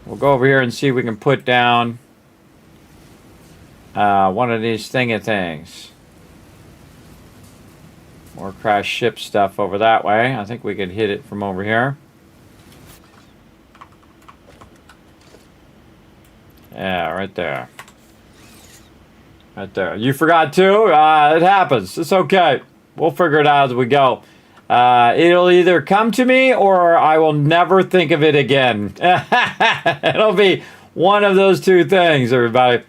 We'll go over here and see if we can put down one of these things. More crash ship stuff over that way. I think we could hit it from over here. Yeah, right there. Right there. You forgot too? It happens. It's okay. We'll figure it out as we go. It'll either come to me or I will never think of it again. It'll be one of those two things, everybody.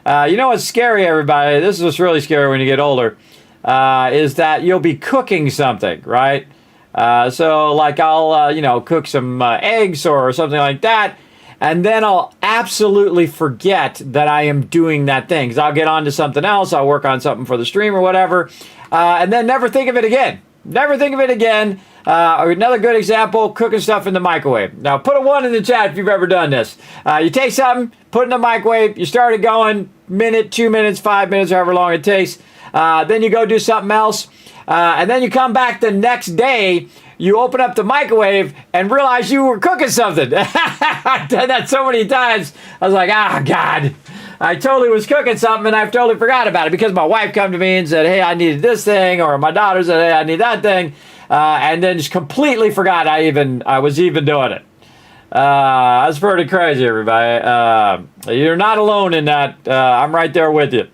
You know what's scary, everybody? This is what's really scary when you get older. Is that you'll be cooking something, right? So like I'll, cook some eggs or something like that. And then I'll absolutely forget that I am doing that thing. 'Cause I'll get on to something else. I'll work on something for the stream or whatever. And then never think of it again. Never think of it again. Another good example, cooking stuff in the microwave. Now, put a 1 in the chat if you've ever done this. You take something, put it in the microwave, you start it going, minute, 2 minutes, 5 minutes, however long it takes. Then you go do something else. And then you come back the next day, you open up the microwave and realize you were cooking something. I've done that so many times. I was like, God. I totally was cooking something and I've totally forgot about it because my wife come to me and said, hey, I needed this thing, or my daughter said, hey, I need that thing, and then just completely forgot I was even doing it. That's pretty crazy, everybody. You're not alone in that. I'm right there with you.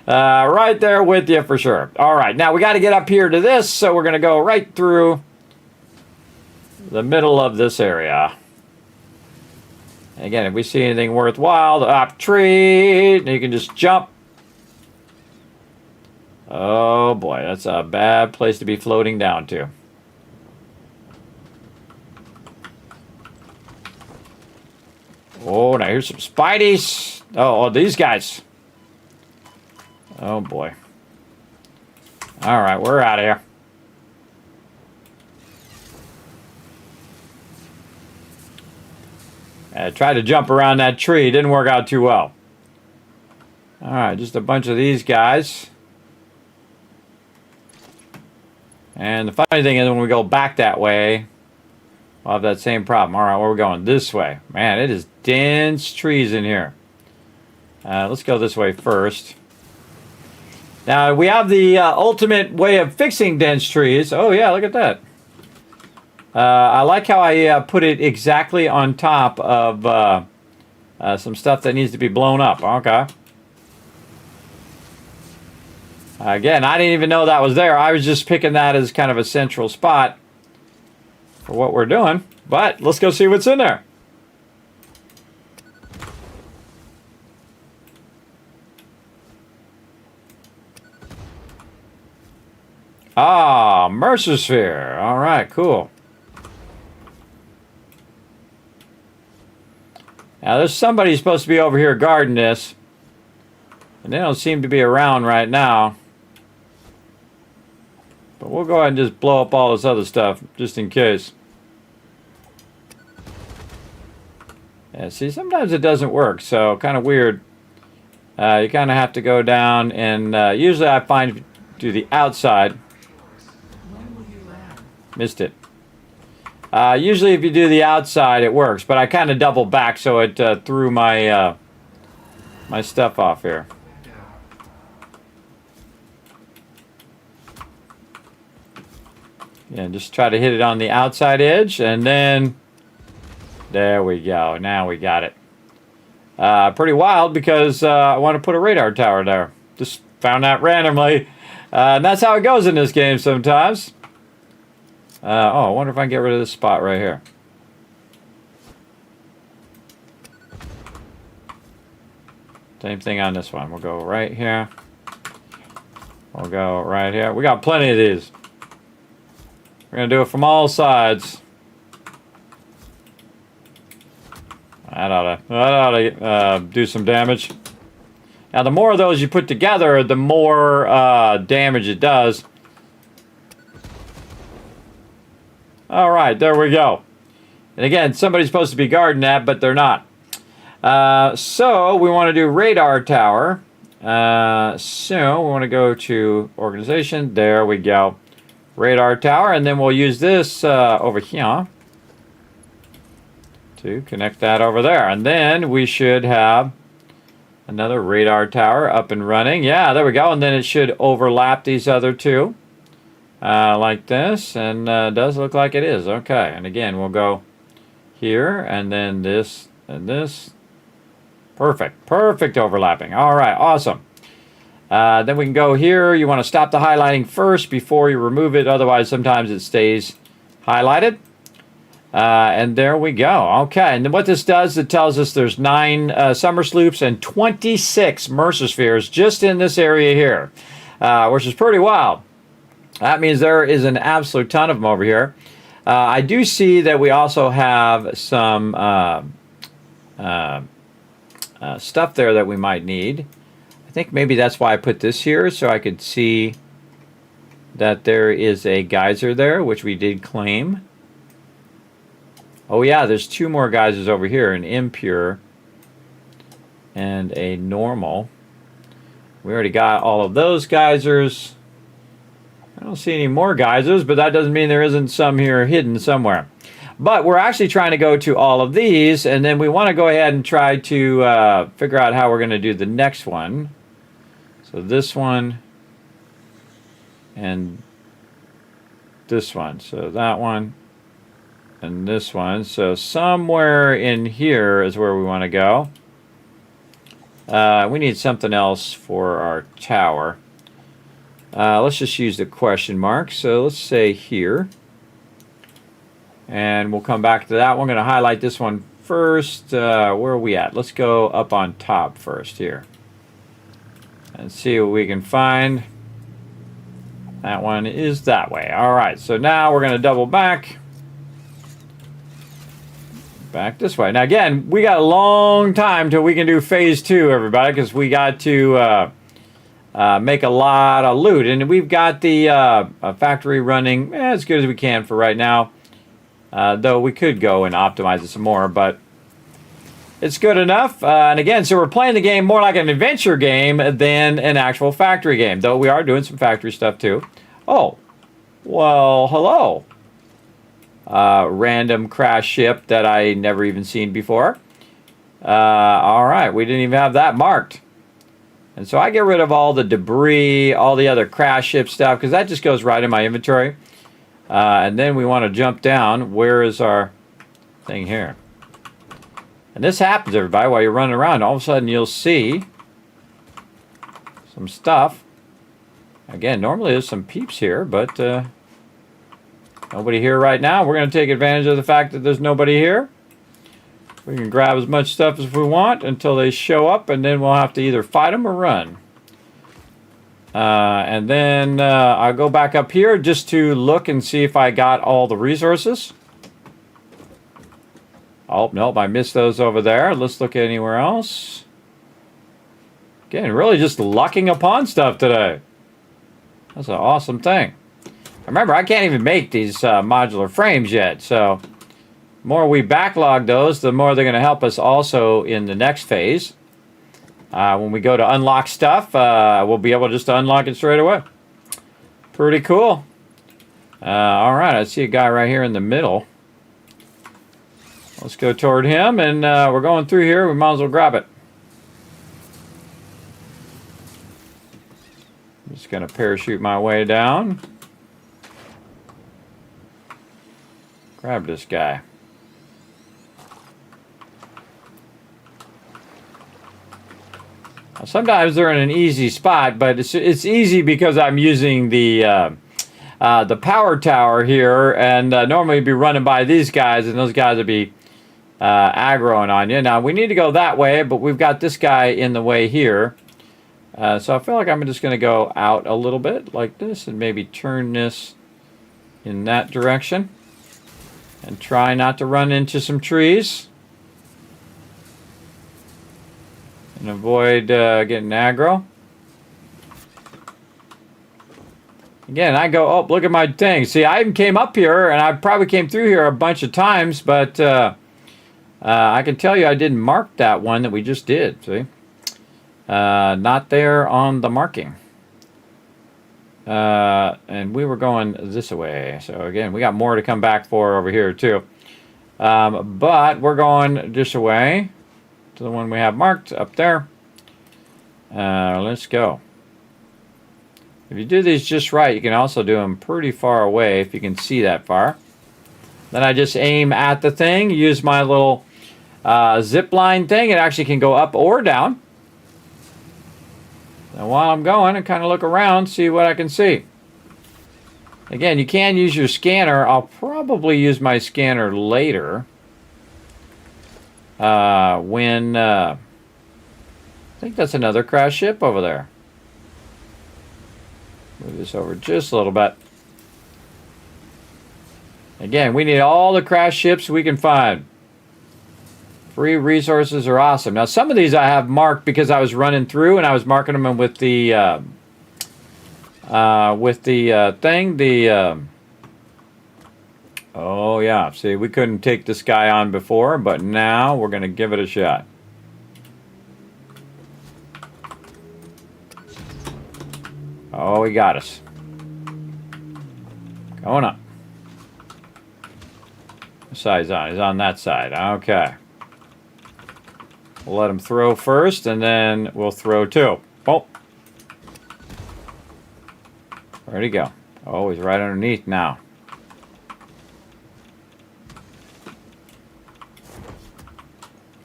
Right there with you for sure. All right, now we got to get up here to this, so we're going to go right through the middle of this area. Again, if we see anything worthwhile, the up tree, you can just jump. Oh boy, that's a bad place to be floating down to. Oh, now here's some spideys. Oh, these guys. Oh boy. All right, we're out of here. I tried to jump around that tree. Didn't work out too well. All right, just a bunch of these guys. And the funny thing is when we go back that way, we'll have that same problem. All right, where are we going? This way. Man, it is dense trees in here. Let's go this way first. Now, we have the ultimate way of fixing dense trees. Oh, yeah, look at that. I like how I put it exactly on top of some stuff that needs to be blown up. Okay. Again, I didn't even know that was there. I was just picking that as kind of a central spot for what we're doing. But let's go see what's in there. Ah, Mercer Sphere. All right, cool. Now, there's somebody supposed to be over here guarding this. And they don't seem to be around right now. But we'll go ahead and just blow up all this other stuff, just in case. Yeah, see, sometimes it doesn't work, so kind of weird. You kind of have to go down, and usually I find to the outside. Missed it. Usually if you do the outside, it works, but I kind of double back, so it threw my my stuff off here. Yeah, just try to hit it on the outside edge, and then there we go. Now we got it. Pretty wild because I want to put a radar tower there. Just found that randomly. And that's how it goes in this game sometimes. Oh, I wonder if I can get rid of this spot right here. Same thing on this one. We'll go right here. We'll go right here. We got plenty of these. We're going to do it from all sides. That ought to do some damage. Now, the more of those you put together, the more damage it does. All right, there we go. And again, somebody's supposed to be guarding that, but they're not. So we want to do radar tower. So we want to go to organization. There we go. Radar tower, and then we'll use this over here to connect that over there. And then we should have another radar tower up and running. Yeah, there we go. And then it should overlap these other two like this. And it does look like it is. Okay, and again, we'll go here, and then this and this. Perfect. Perfect overlapping. All right, awesome. Then we can go here. You want to stop the highlighting first before you remove it. Otherwise, sometimes it stays highlighted. And there we go. Okay, and then what this does, it tells us there's 9 summer sloops and 26 Mercer spheres just in this area here, which is pretty wild. That means there is an absolute ton of them over here. I do see that we also have some stuff there that we might need. I think maybe that's why I put this here, so I could see that there is a geyser there, which we did claim. Oh yeah, there's 2 more geysers over here, an impure and a normal. We already got all of those geysers. I don't see any more geysers, but that doesn't mean there isn't some here hidden somewhere. But we're actually trying to go to all of these, and then we want to go ahead and try to figure out how we're going to do the next one. So this one and this one. So that one and this one. So somewhere in here is where we want to go. We need something else for our tower. Let's just use the question mark. So let's say here. And we'll come back to that. We're going to highlight this one first. Where are we at? Let's go up on top first here. And see what we can find. That one is that way. All right, so now we're going to double back. Back this way. Now again, we got a long time till we can do phase 2, everybody, because we got to make a lot of loot. And we've got the factory running as good as we can for right now. Though we could go and optimize it some more, but it's good enough. And again, so we're playing the game more like an adventure game than an actual factory game, though we are doing some factory stuff too. Oh, well, hello. Random crash ship that I never even seen before. All right, we didn't even have that marked. And so I get rid of all the debris, all the other crash ship stuff, because that just goes right in my inventory. And then we want to jump down. Where is our thing here? And this happens, everybody, while you're running around. All of a sudden, you'll see some stuff. Again, normally there's some peeps here, but nobody here right now. We're going to take advantage of the fact that there's nobody here. We can grab as much stuff as we want until they show up, and then we'll have to either fight them or run. And then I'll go back up here just to look and see if I got all the resources. Oh, nope, I missed those over there. Let's look anywhere else. Again, really just lucking upon stuff today. That's an awesome thing. Remember, I can't even make these modular frames yet, so the more we backlog those, the more they're going to help us also in the next phase. When we go to unlock stuff, we'll be able just to unlock it straight away. Pretty cool. All right, I see a guy right here in the middle. Let's go toward him, and we're going through here. We might as well grab it. Just going to parachute my way down. Grab this guy. Sometimes they're in an easy spot, but it's easy because I'm using the power tower here, and normally be running by these guys, and those guys would be aggroing on you. Now, we need to go that way, but we've got this guy in the way here. So I feel like I'm just going to go out a little bit like this, and maybe turn this in that direction. And try not to run into some trees. And avoid getting aggro. Again, I go, oh, look at my thing. See, I even came up here, and I probably came through here a bunch of times, but I can tell you I didn't mark that one that we just did, see? Not there on the marking. And we were going this way. So again, we got more to come back for over here too. But we're going this way to the one we have marked up there. Let's go. If you do these just right, you can also do them pretty far away if you can see that far. Then I just aim at the thing, use my little zip line thing. It actually can go up or down. And while I'm going, I kind of look around, see what I can see. Again, you can use your scanner. I'll probably use my scanner later. When I think that's another crash ship over there. Move this over just a little bit. Again, we need all the crash ships we can find. Free resources are awesome. Now, some of these I have marked because I was running through and I was marking them with the thing. Oh yeah, see, we couldn't take this guy on before, but now we're going to give it a shot. Oh, he got us. Going up. What side is on? He's on that side. Okay. We'll let him throw first, and then we'll throw too. Oh. Where'd he go? Oh, he's right underneath now.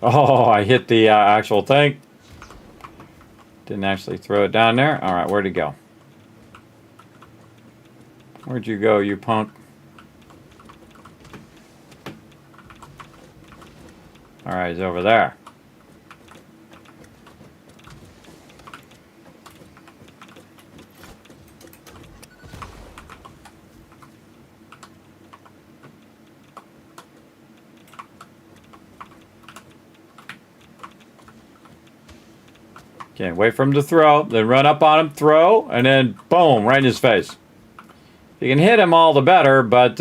Oh, I hit the actual thing. Didn't actually throw it down there. All right, where'd he go? Where'd you go, you punk? All right, he's over there. Okay, wait for him to throw, then run up on him, throw, and then boom, right in his face. If you can hit him, all the better, but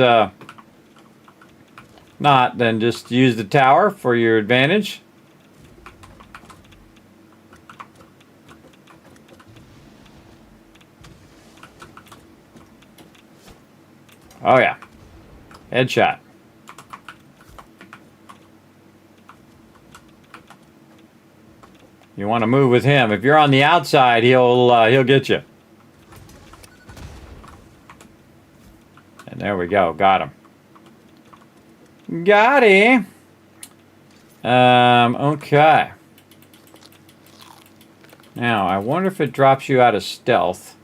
not, then just use the tower for your advantage. Oh yeah, headshot. You want to move with him. If you're on the outside, he'll get you. And there we go. Got him. Got him. Okay. Now, I wonder if it drops you out of stealth.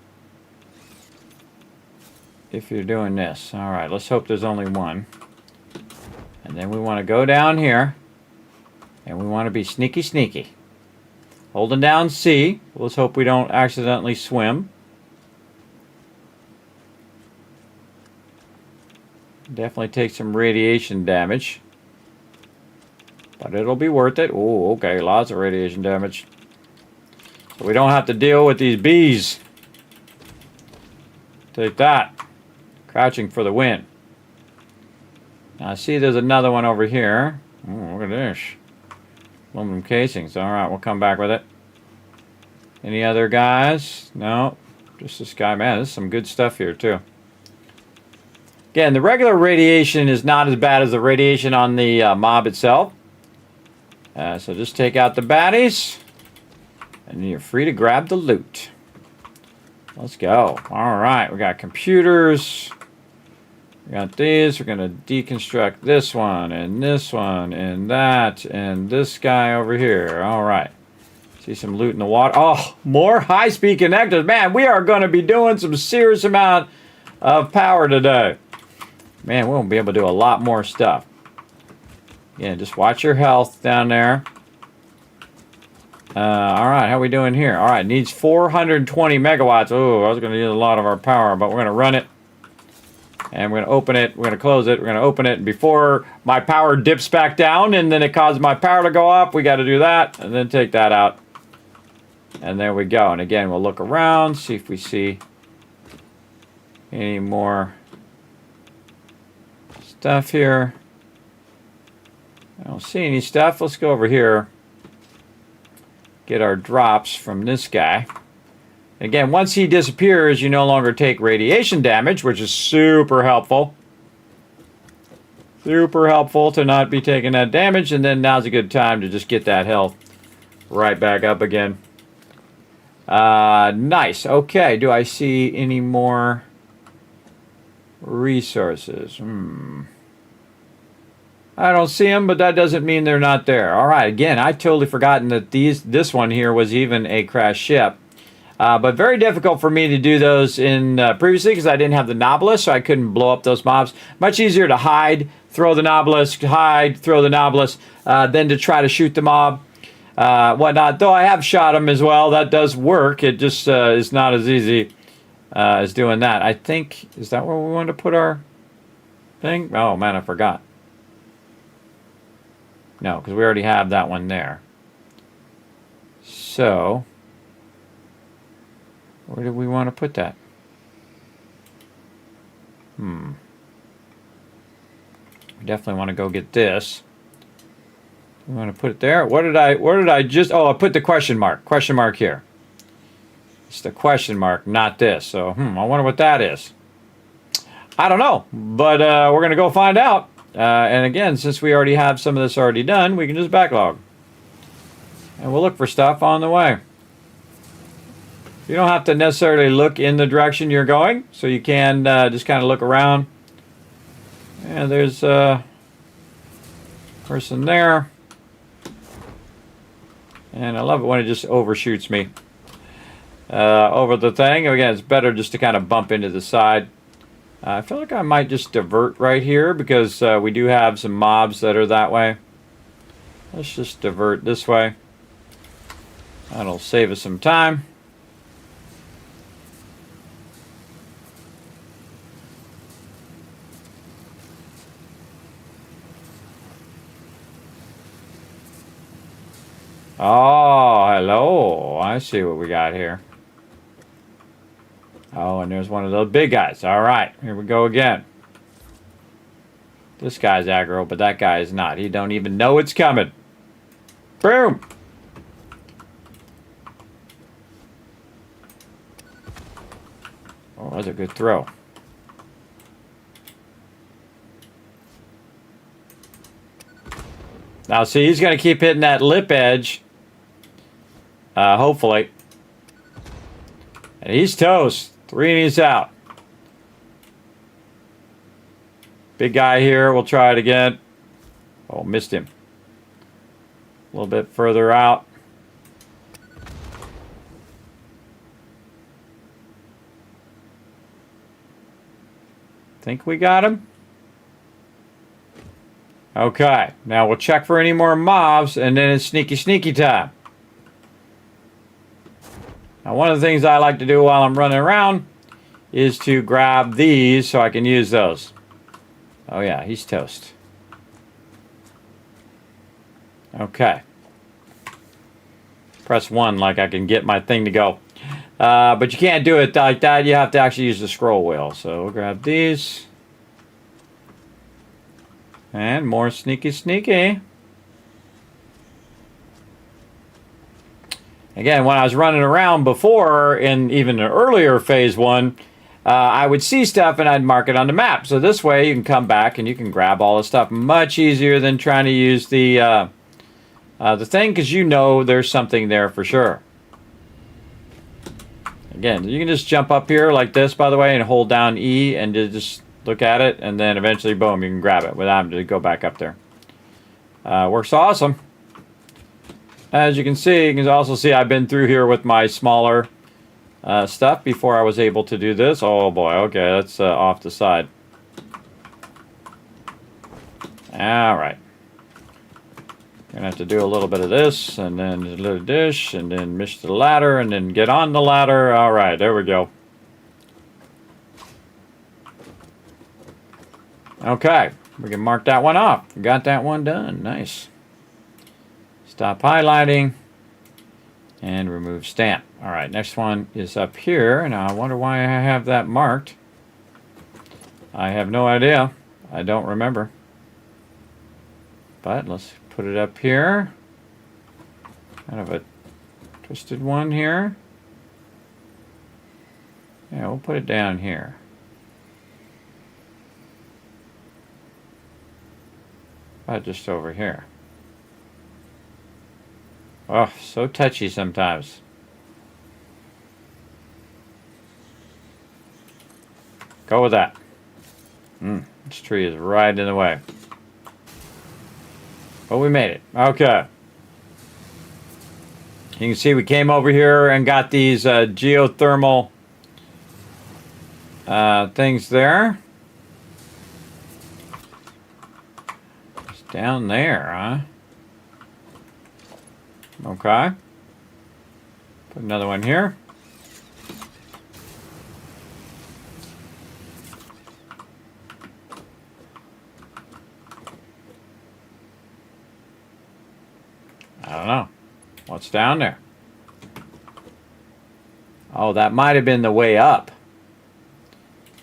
If you're doing this. All right, let's hope there's only one. And then we want to go down here. And we want to be sneaky, sneaky. Holding down C. Let's hope we don't accidentally swim. Definitely take some radiation damage. But it'll be worth it. Oh, okay. Lots of radiation damage. So we don't have to deal with these bees. Take that. Crouching for the win. Now I see there's another one over here. Oh, look at this. Aluminum casings. Alright, we'll come back with it. Any other guys? No. Just this guy. Man, there's some good stuff here too. Again, the regular radiation is not as bad as the radiation on the mob itself. So just take out the baddies. And you're free to grab the loot. Let's go. Alright, we got computers. We got these. We're going to deconstruct this one, and that, and this guy over here. Alright. See some loot in the water. Oh, more high-speed connectors. Man, we are going to be doing some serious amount of power today. Man, we'll be able to do a lot more stuff. Yeah, just watch your health down there. Alright, how are we doing here? Alright, needs 420 megawatts. Oh, I was going to use a lot of our power, but we're going to run it. And we're going to open it. We're going to close it. We're going to open it. And before my power dips back down and then it causes my power to go up, we got to do that. And then take that out. And there we go. And again, we'll look around, see if we see any more stuff here. I don't see any stuff. Let's go over here. Get our drops from this guy. Again, once he disappears, you no longer take radiation damage, which is super helpful. Super helpful to not be taking that damage. And then now's a good time to just get that health right back up again. Nice. Okay, do I see any more resources? I don't see them, but that doesn't mean they're not there. All right, again, I totally forgotten that this one here was even a crashed ship. But very difficult for me to do those in previously because I didn't have the Nautilus, so I couldn't blow up those mobs. Much easier to hide, throw the Nautilus, hide, throw the Nautilus, than to try to shoot the mob. Whatnot. Though I have shot them as well. That does work. It just is not as easy as doing that. I think, is that where we wanted to put our thing? Oh, man, I forgot. No, because we already have that one there. So, where do we want to put that? We definitely want to go get this. We want to put it there. Where did I just... Oh, I put the question mark. Question mark here. It's the question mark, not this. So, I wonder what that is. I don't know. But we're going to go find out. And again, since we already have some of this already done, we can just backlog. And we'll look for stuff on the way. You don't have to necessarily look in the direction you're going. So you can just kind of look around. And there's a person there. And I love it when it just overshoots me over the thing. Again, it's better just to kind of bump into the side. I feel like I might just divert right here because we do have some mobs that are that way. Let's just divert this way. That'll save us some time. Oh, hello. I see what we got here. Oh, and there's one of those big guys. All right, here we go again. This guy's aggro, but that guy is not. He don't even know it's coming. Boom! Oh, that's a good throw. Now, see, he's going to keep hitting that lip edge. Hopefully. And he's toast. 3 and he's out. Big guy here. We'll try it again. Oh, missed him. A little bit further out. Think we got him? Okay. Now we'll check for any more mobs and then it's sneaky time. Now, one of the things I like to do while I'm running around is to grab these so I can use those. Oh, yeah, he's toast. press 1 like I can get my thing to go. But you can't do it like that. You have to actually use the scroll wheel. So we'll grab these. And more sneaky sneaky. Again, when I was running around before, in even an earlier phase 1, I would see stuff and I'd mark it on the map. So this way you can come back and you can grab all the stuff much easier than trying to use the thing, because you know there's something there for sure. Again, you can just jump up here like this, by the way, and hold down E and just look at it, and then eventually, boom, you can grab it without having to go back up there. Works awesome. As you can also see I've been through here with my smaller stuff before I was able to do this. Oh boy, okay, that's off the side. Alright. Gonna have to do a little bit of this, and then a little dish, and then mish the ladder, and then get on the ladder. Alright, there we go. Okay, we can mark that one off. We got that one done. Nice. Stop highlighting and remove stamp. Alright, next one is up here. Now I wonder why I have that marked. I have no idea. I don't remember. But let's put it up here. Kind of a twisted one here. Yeah, we'll put it down here. About just over here. Oh, so touchy sometimes. Go with that. This tree is right in the way. But we made it. Okay. You can see we came over here and got these geothermal things there. It's down there, huh? Okay. Put another one here. I don't know. What's down there? Oh, that might have been the way up.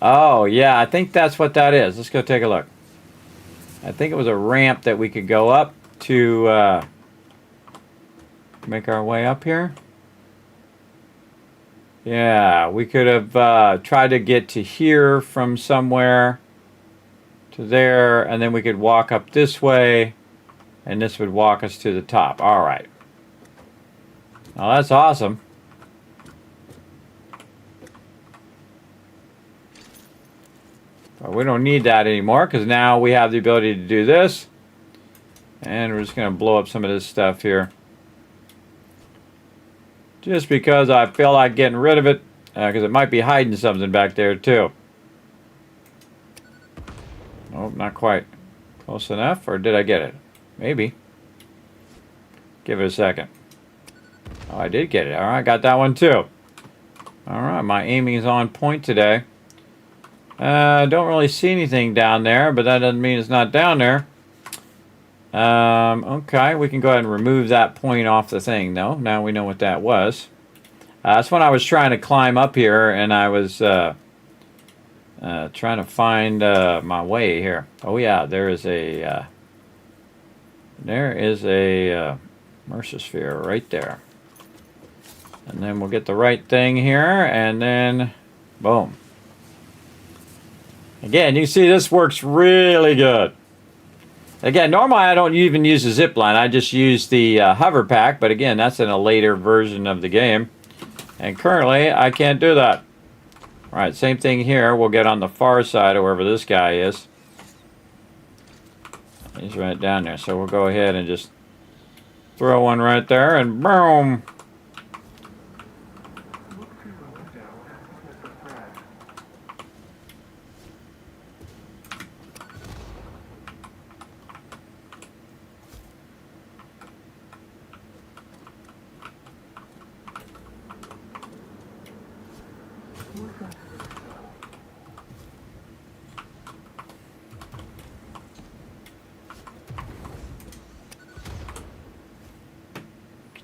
Oh, yeah, I think that's what that is. Let's go take a look. I think it was a ramp that we could go up to make our way up here. Yeah, we could have tried to get to here from somewhere to there, and then we could walk up this way, and this would walk us to the top. All right. Now that's awesome. But we don't need that anymore, because now we have the ability to do this. And we're just going to blow up some of this stuff here. Just because I feel like getting rid of it, because it might be hiding something back there too. Oh, not quite. Close enough, or did I get it? Maybe. Give it a second. Oh, I did get it. All right, got that one too. All right, my aiming is on point today. Don't really see anything down there, but that doesn't mean it's not down there. Okay, we can go ahead and remove that point off the thing, though. Now we know what that was. That's when I was trying to climb up here, and I was trying to find my way here. Oh yeah, there is a Mercer right there. And then we'll get the right thing here, and then boom. Again, you see this works really good. Again, normally I don't even use the zip line. I just use the hover pack, but again, that's in a later version of the game. And currently, I can't do that. All right, same thing here. We'll get on the far side of wherever this guy is. He's right down there. So we'll go ahead and just throw one right there, and boom.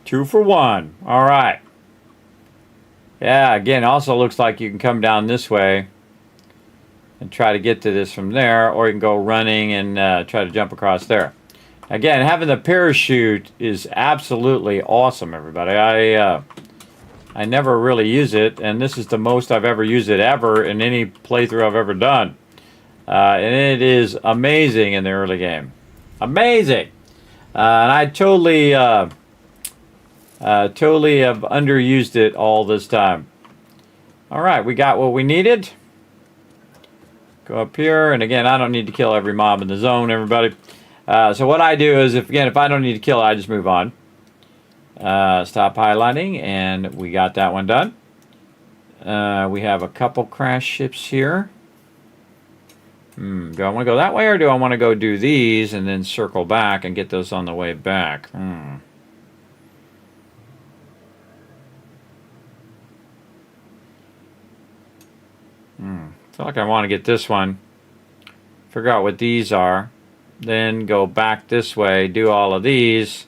2 for 1. All right. Yeah, again, also looks like you can come down this way and try to get to this from there, or you can go running and try to jump across there. Again, having the parachute is absolutely awesome, everybody. I never really use it, and this is the most I've ever used it ever in any playthrough I've ever done. And it is amazing in the early game. Amazing! And I totally have underused it all this time. All right, we got what we needed. Go up here, and again, I don't need to kill every mob in the zone, everybody. So what I do is, if I don't need to kill it, I just move on. Stop highlighting, and we got that one done. We have a couple crash ships here. Do I want to go that way, or do I want to go do these and then circle back and get those on the way back? I feel like I want to get this one, figure out what these are, then go back this way, do all of these,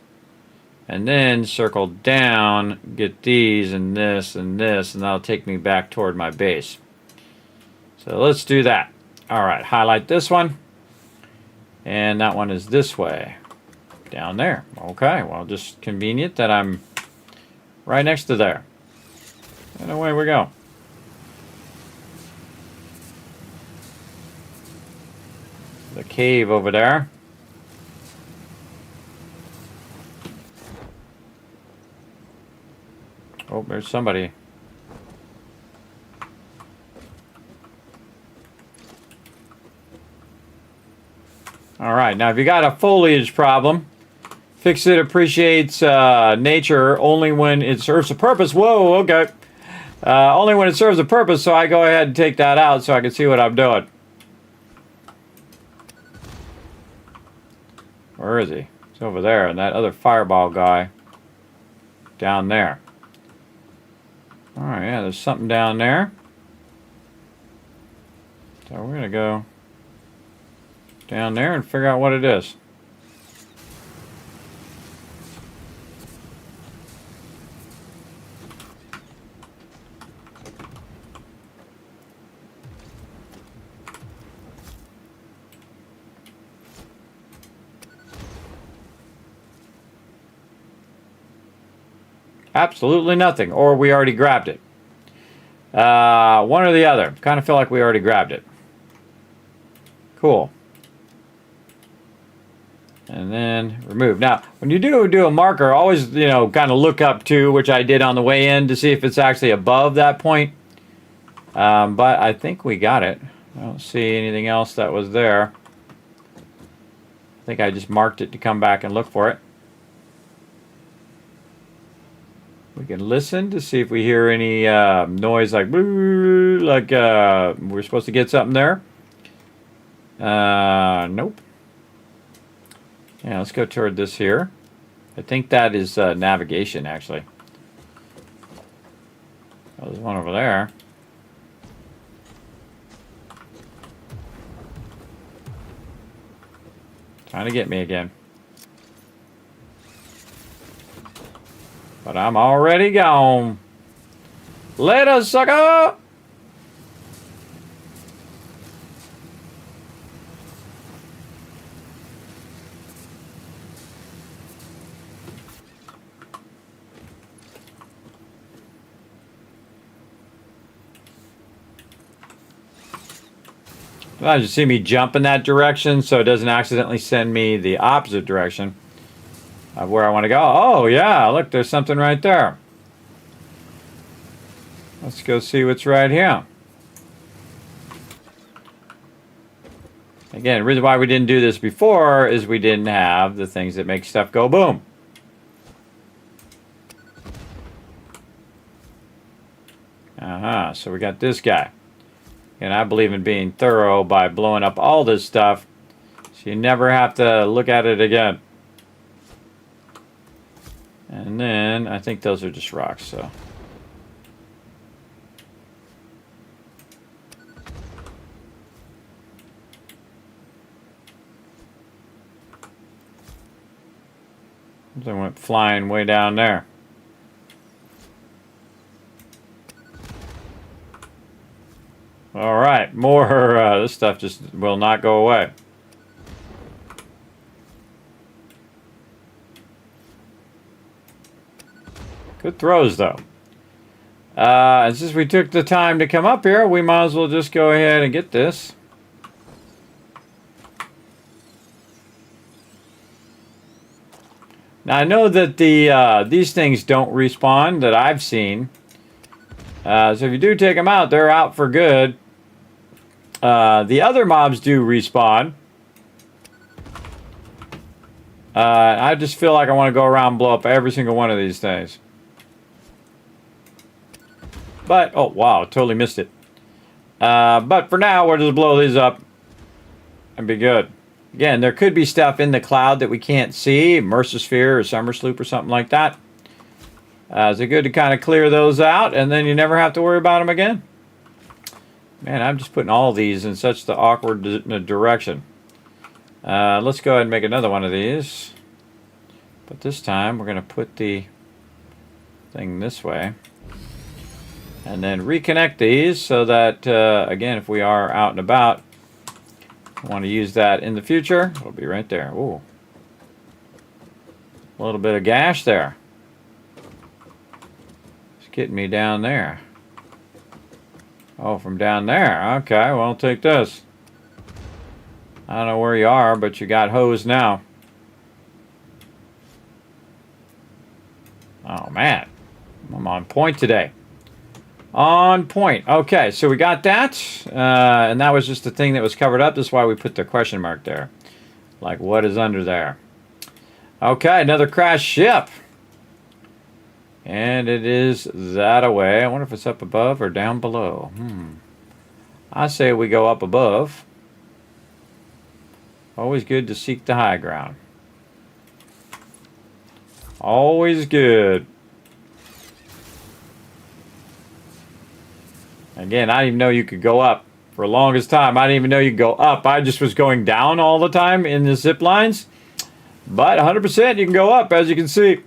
and then circle down, get these and this and this, and that'll take me back toward my base. So let's do that. All right, highlight this one, and that one is this way, down there. Okay, well, just convenient that I'm right next to there. And away we go. The cave over there. Oh, there's somebody. All right, now if you got a foliage problem, Fix-It appreciates nature only when it serves a purpose. Whoa, okay. Only when it serves a purpose, so I go ahead and take that out so I can see what I'm doing. Where is he? He's over there, and that other fireball guy down there. All right, yeah, there's something down there. So we're going to go down there and figure out what it is. Absolutely nothing, or we already grabbed it. One or the other. Kind of feel like we already grabbed it. Cool. And then remove. Now, when you do a marker, always, kind of look up to, which I did on the way in, to see if it's actually above that point. But I think we got it. I don't see anything else that was there. I think I just marked it to come back and look for it. We can listen to see if we hear any noise like we're supposed to get something there. Nope. Yeah, let's go toward this here. I think that is navigation, actually. Oh, there's one over there. Trying to get me again. But I'm already gone. Later, sucker! Well, you see me jump in that direction so it doesn't accidentally send me the opposite direction of where I want to go. Oh, yeah, look, there's something right there. Let's go see what's right here. Again, the reason why we didn't do this before is we didn't have the things that make stuff go boom. So we got this guy. And I believe in being thorough by blowing up all this stuff so you never have to look at it again. And then I think those are just rocks, so. They went flying way down there. All right, more. This stuff just will not go away. Good throws, though. And since we took the time to come up here, we might as well just go ahead and get this. Now, I know that these things don't respawn that I've seen. So if you do take them out, they're out for good. The other mobs do respawn. I just feel like I want to go around and blow up every single one of these things. But, oh wow, totally missed it. But for now, we'll just blow these up and be good. Again, there could be stuff in the cloud that we can't see, Mercer Sphere or Summer Sloop or something like that. So good to kind of clear those out, and then you never have to worry about them again. Man, I'm just putting all these in such the awkward direction. Let's go ahead and make another one of these. But this time, we're going to put the thing this way. And then reconnect these so that, again, if we are out and about, want to use that in the future, it'll be right there. Ooh. A little bit of gash there. It's getting me down there. Oh, from down there. Okay, well, I'll take this. I don't know where you are, but you got hosed now. Oh, man. I'm on point today. On point. Okay, so we got that. And that was just the thing that was covered up. That's why we put the question mark there. Like, what is under there? Okay, another crashed ship. And it is that away. I wonder if it's up above or down below. I say we go up above. Always good to seek the high ground. Always good. Again, I didn't even know you could go up. For the longest time, I didn't even know you could go up. I just was going down all the time in the zip lines. But 100% you can go up, as you can see.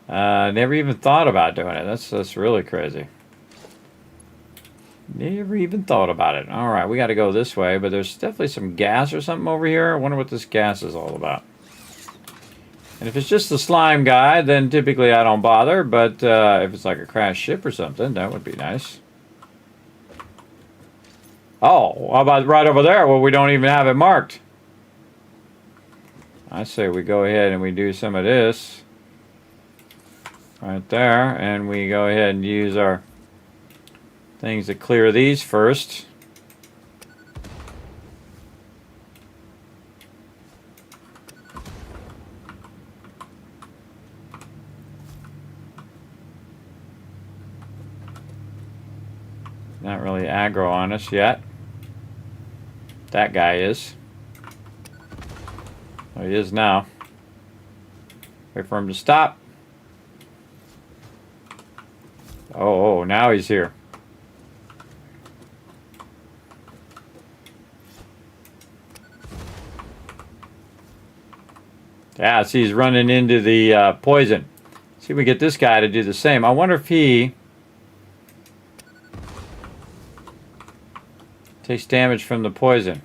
Never even thought about doing it. That's really crazy. Never even thought about it. All right, we got to go this way, but there's definitely some gas or something over here. I wonder what this gas is all about. And if it's just the slime guy, then typically I don't bother. But if it's like a crashed ship or something, that would be nice. Oh, how about right over there where we don't even have it marked? I say we go ahead and we do some of this. Right there. And we go ahead and use our things to clear these first. Not really aggro on us yet. That guy is. Oh, he is now. Wait for him to stop. Oh, now he's here. Yeah, see, he's running into the poison. See if we get this guy to do the same. I wonder if he takes damage from the poison.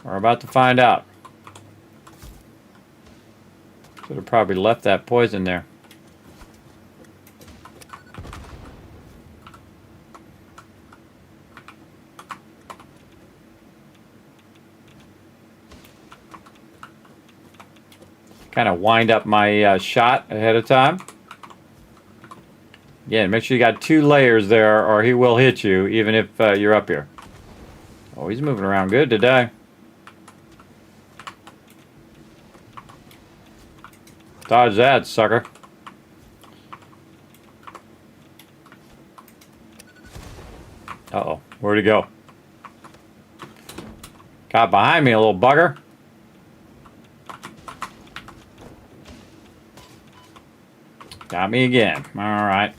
We're about to find out. Should have probably left that poison there. Kind of wind up my shot ahead of time. Yeah, make sure you got 2 layers there or he will hit you even if you're up here. Oh, he's moving around good today. Dodge that, sucker. Uh-oh, where'd he go? Got behind me, a little bugger. Got me again. All right.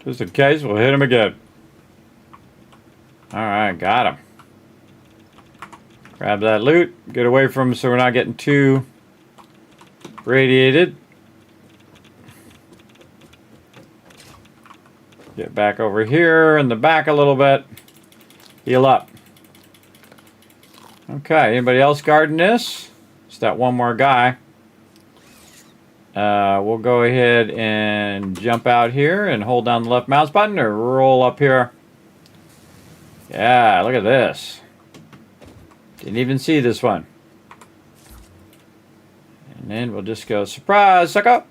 Just in case, we'll hit him again. Alright, got him. Grab that loot. Get away from him so we're not getting too radiated. Get back over here in the back a little bit. Heal up. Okay, anybody else guarding this? Just that one more guy. We'll go ahead and jump out here and hold down the left mouse button or roll up here. Yeah, look at this. Didn't even see this one. And then we'll just go, surprise, sucker.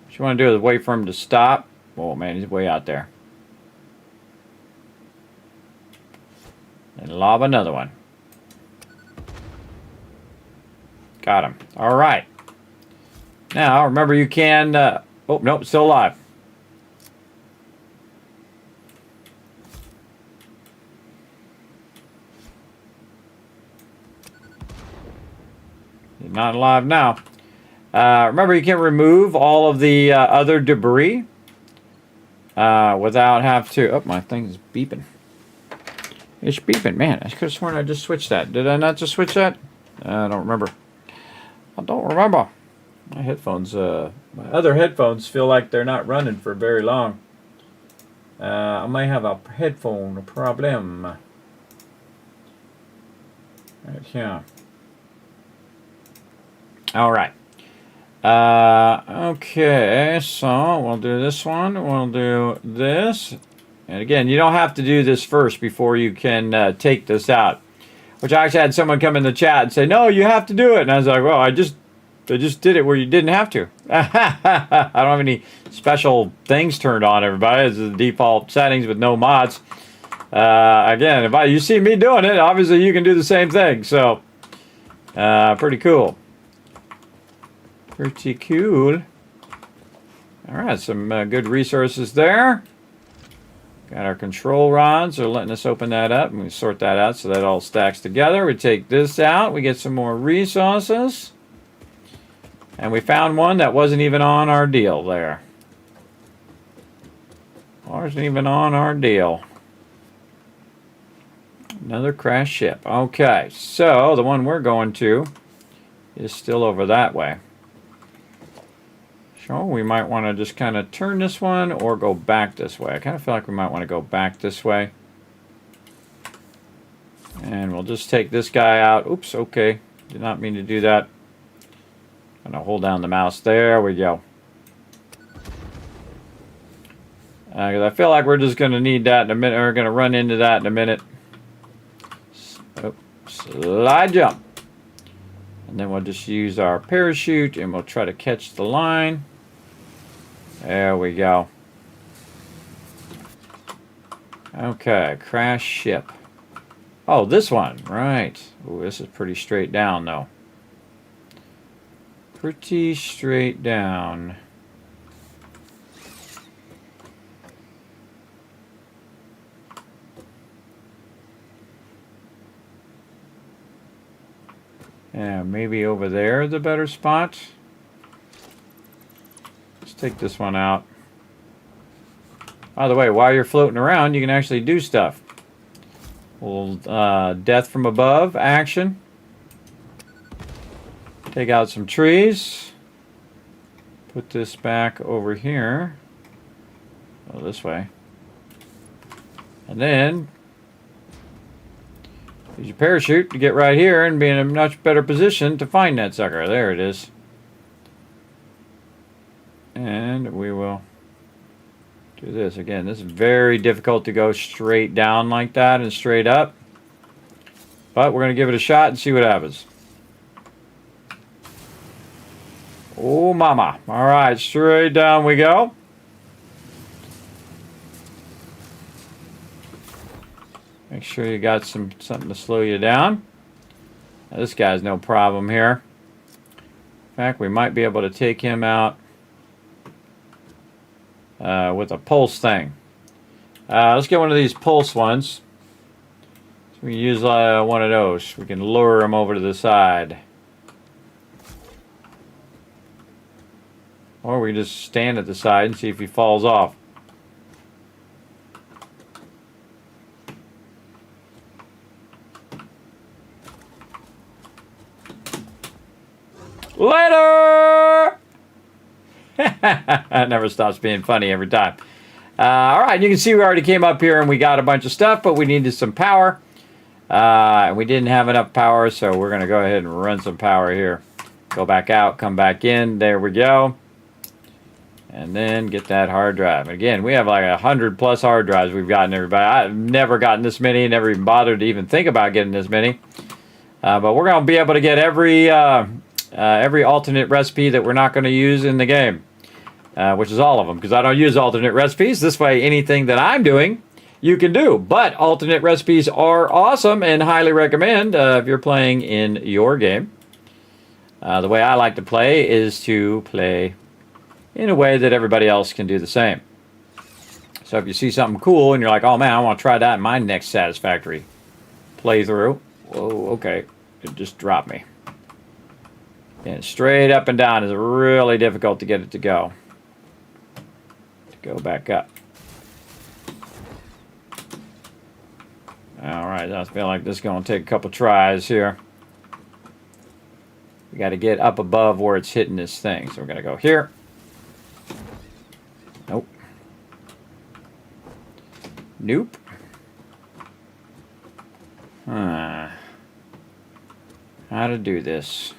What you want to do is wait for him to stop. Oh man, he's way out there. And lob another one. Got him. All right. Now, remember you can... oh, nope, still alive. He's not alive now. Remember you can remove all of the other debris without have to... Oh, my thing is beeping. It's beeping. Man, I could have sworn I just switched that. Did I not just switch that? I don't remember. I don't remember. My headphones, my other headphones feel like they're not running for very long. I may have a headphone problem. Right here. All right. Okay, so we'll do this one. We'll do this. And again, you don't have to do this first before you can take this out. Which I actually had someone come in the chat and say, no, you have to do it. And I was like, well, I just did it where you didn't have to. I don't have any special things turned on, everybody. This is the default settings with no mods. Again, if you see me doing it, obviously you can do the same thing. So, pretty cool. Pretty cool. All right, some good resources there. Got our control rods. They're letting us open that up. And we sort that out so that all stacks together. We take this out. We get some more resources. And we found one that wasn't even on our deal there. Wasn't even on our deal. Another crashed ship. Okay, so the one we're going to is still over that way. So we might want to just kind of turn this one or go back this way. I kind of feel like we might want to go back this way. And we'll just take this guy out. Oops, okay. Did not mean to do that. I'm going to hold down the mouse. There we go. Because I feel like we're just going to need that in a minute. We're going to run into that in a minute. Oh, slide jump. And then we'll just use our parachute and we'll try to catch the line. There we go. Okay, crash ship. Oh, this one, right. Ooh, this is pretty straight down, though. Pretty straight down. Yeah, maybe over there is a better spot. Let's take this one out. By the way, while you're floating around, you can actually do stuff. Little death from above action. Take out some trees. Put this back over here. Oh, this way. And then use your parachute to get right here and be in a much better position to find that sucker. There it is. And we will do this. Again, this is very difficult to go straight down like that and straight up. But we're going to give it a shot and see what happens. Oh, mama. All right, straight down we go. Make sure you got something to slow you down. Now, this guy's no problem here. In fact, we might be able to take him out with a pulse thing. Let's get one of these pulse ones. So we can use one of those. We can lure him over to the side. Or we just stand at the side and see if he falls off. Later! It never stops being funny every time. All right, you can see we already came up here and we got a bunch of stuff, but we needed some power. We didn't have enough power, so we're going to go ahead and run some power here. Go back out, come back in. There we go. And then get that hard drive. Again, we have like 100+ hard drives we've gotten, everybody. I've never gotten this many, never even bothered to even think about getting this many. But we're going to be able to get every alternate recipe that we're not going to use in the game. Which is all of them, because I don't use alternate recipes. This way, anything that I'm doing, you can do. But alternate recipes are awesome and highly recommend if you're playing in your game. The way I like to play is to play in a way that everybody else can do the same. So if you see something cool and you're like, oh man, I want to try that in my next Satisfactory playthrough. Whoa, okay. It just dropped me. And straight up and down is really difficult to get it to go. Go back up. Alright, I feel like this is going to take a couple tries here. We got to get up above where it's hitting this thing. So we're going to go here. Nope. Nope. How to do this?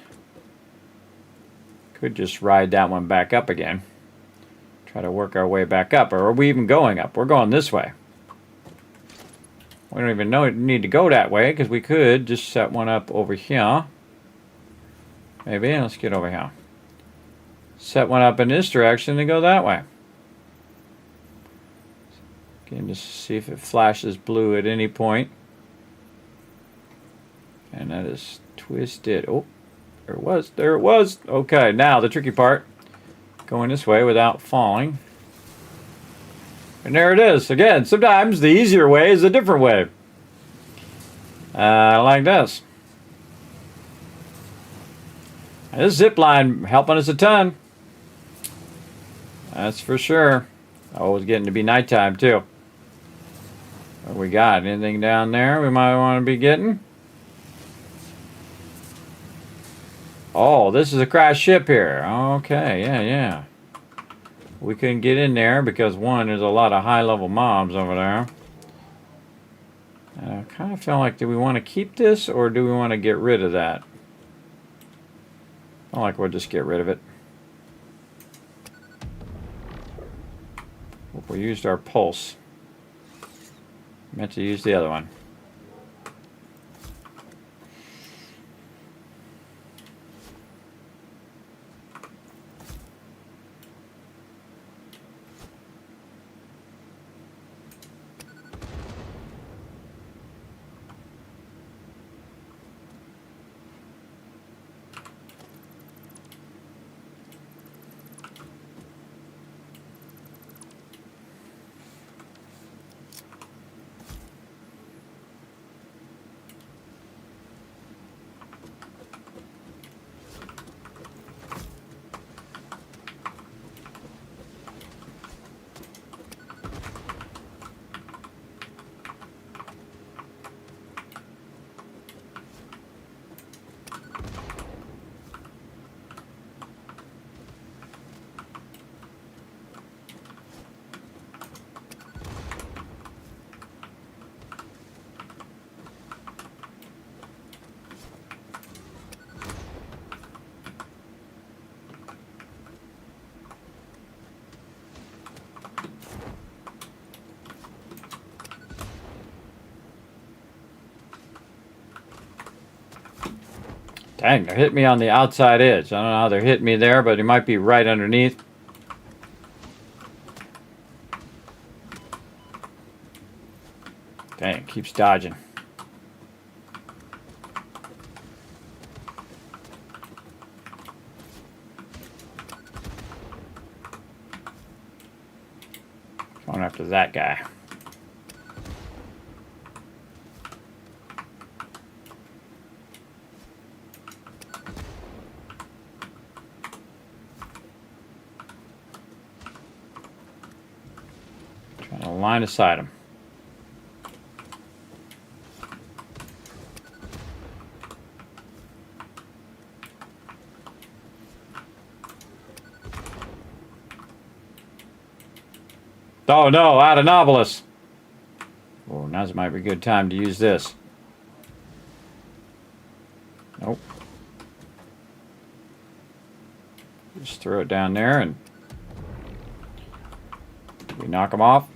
Could just ride that one back up again. Try to work our way back up. Or are we even going up? We're going this way. We don't even need to go that way, because we could just set one up over here. Maybe. Let's get over here. Set one up in this direction and go that way. Again, just see if it flashes blue at any point. And that is twisted. Oh, there it was. There it was. Okay, now the tricky part. Going this way without falling. And there it is. Again, sometimes the easier way is a different way. Like this. And this zip line helping us a ton. That's for sure. Oh, it's getting to be nighttime too. What we got? Anything down there we might want to be getting? Oh, this is a crashed ship here. Okay, yeah. We couldn't get in there because, one, there's a lot of high-level mobs over there. I kind of feel like, do we want to keep this or do we want to get rid of that? I feel like we'll just get rid of it. We used our pulse. Meant to use the other one. Dang, they're hitting me on the outside edge. I don't know how they're hitting me there, but it might be right underneath. Dang, keeps dodging. Going after that guy. line of sight them. Oh no, out of Novelist. Oh, now might be a good time to use this. Nope. Just throw it down there and we knock them off.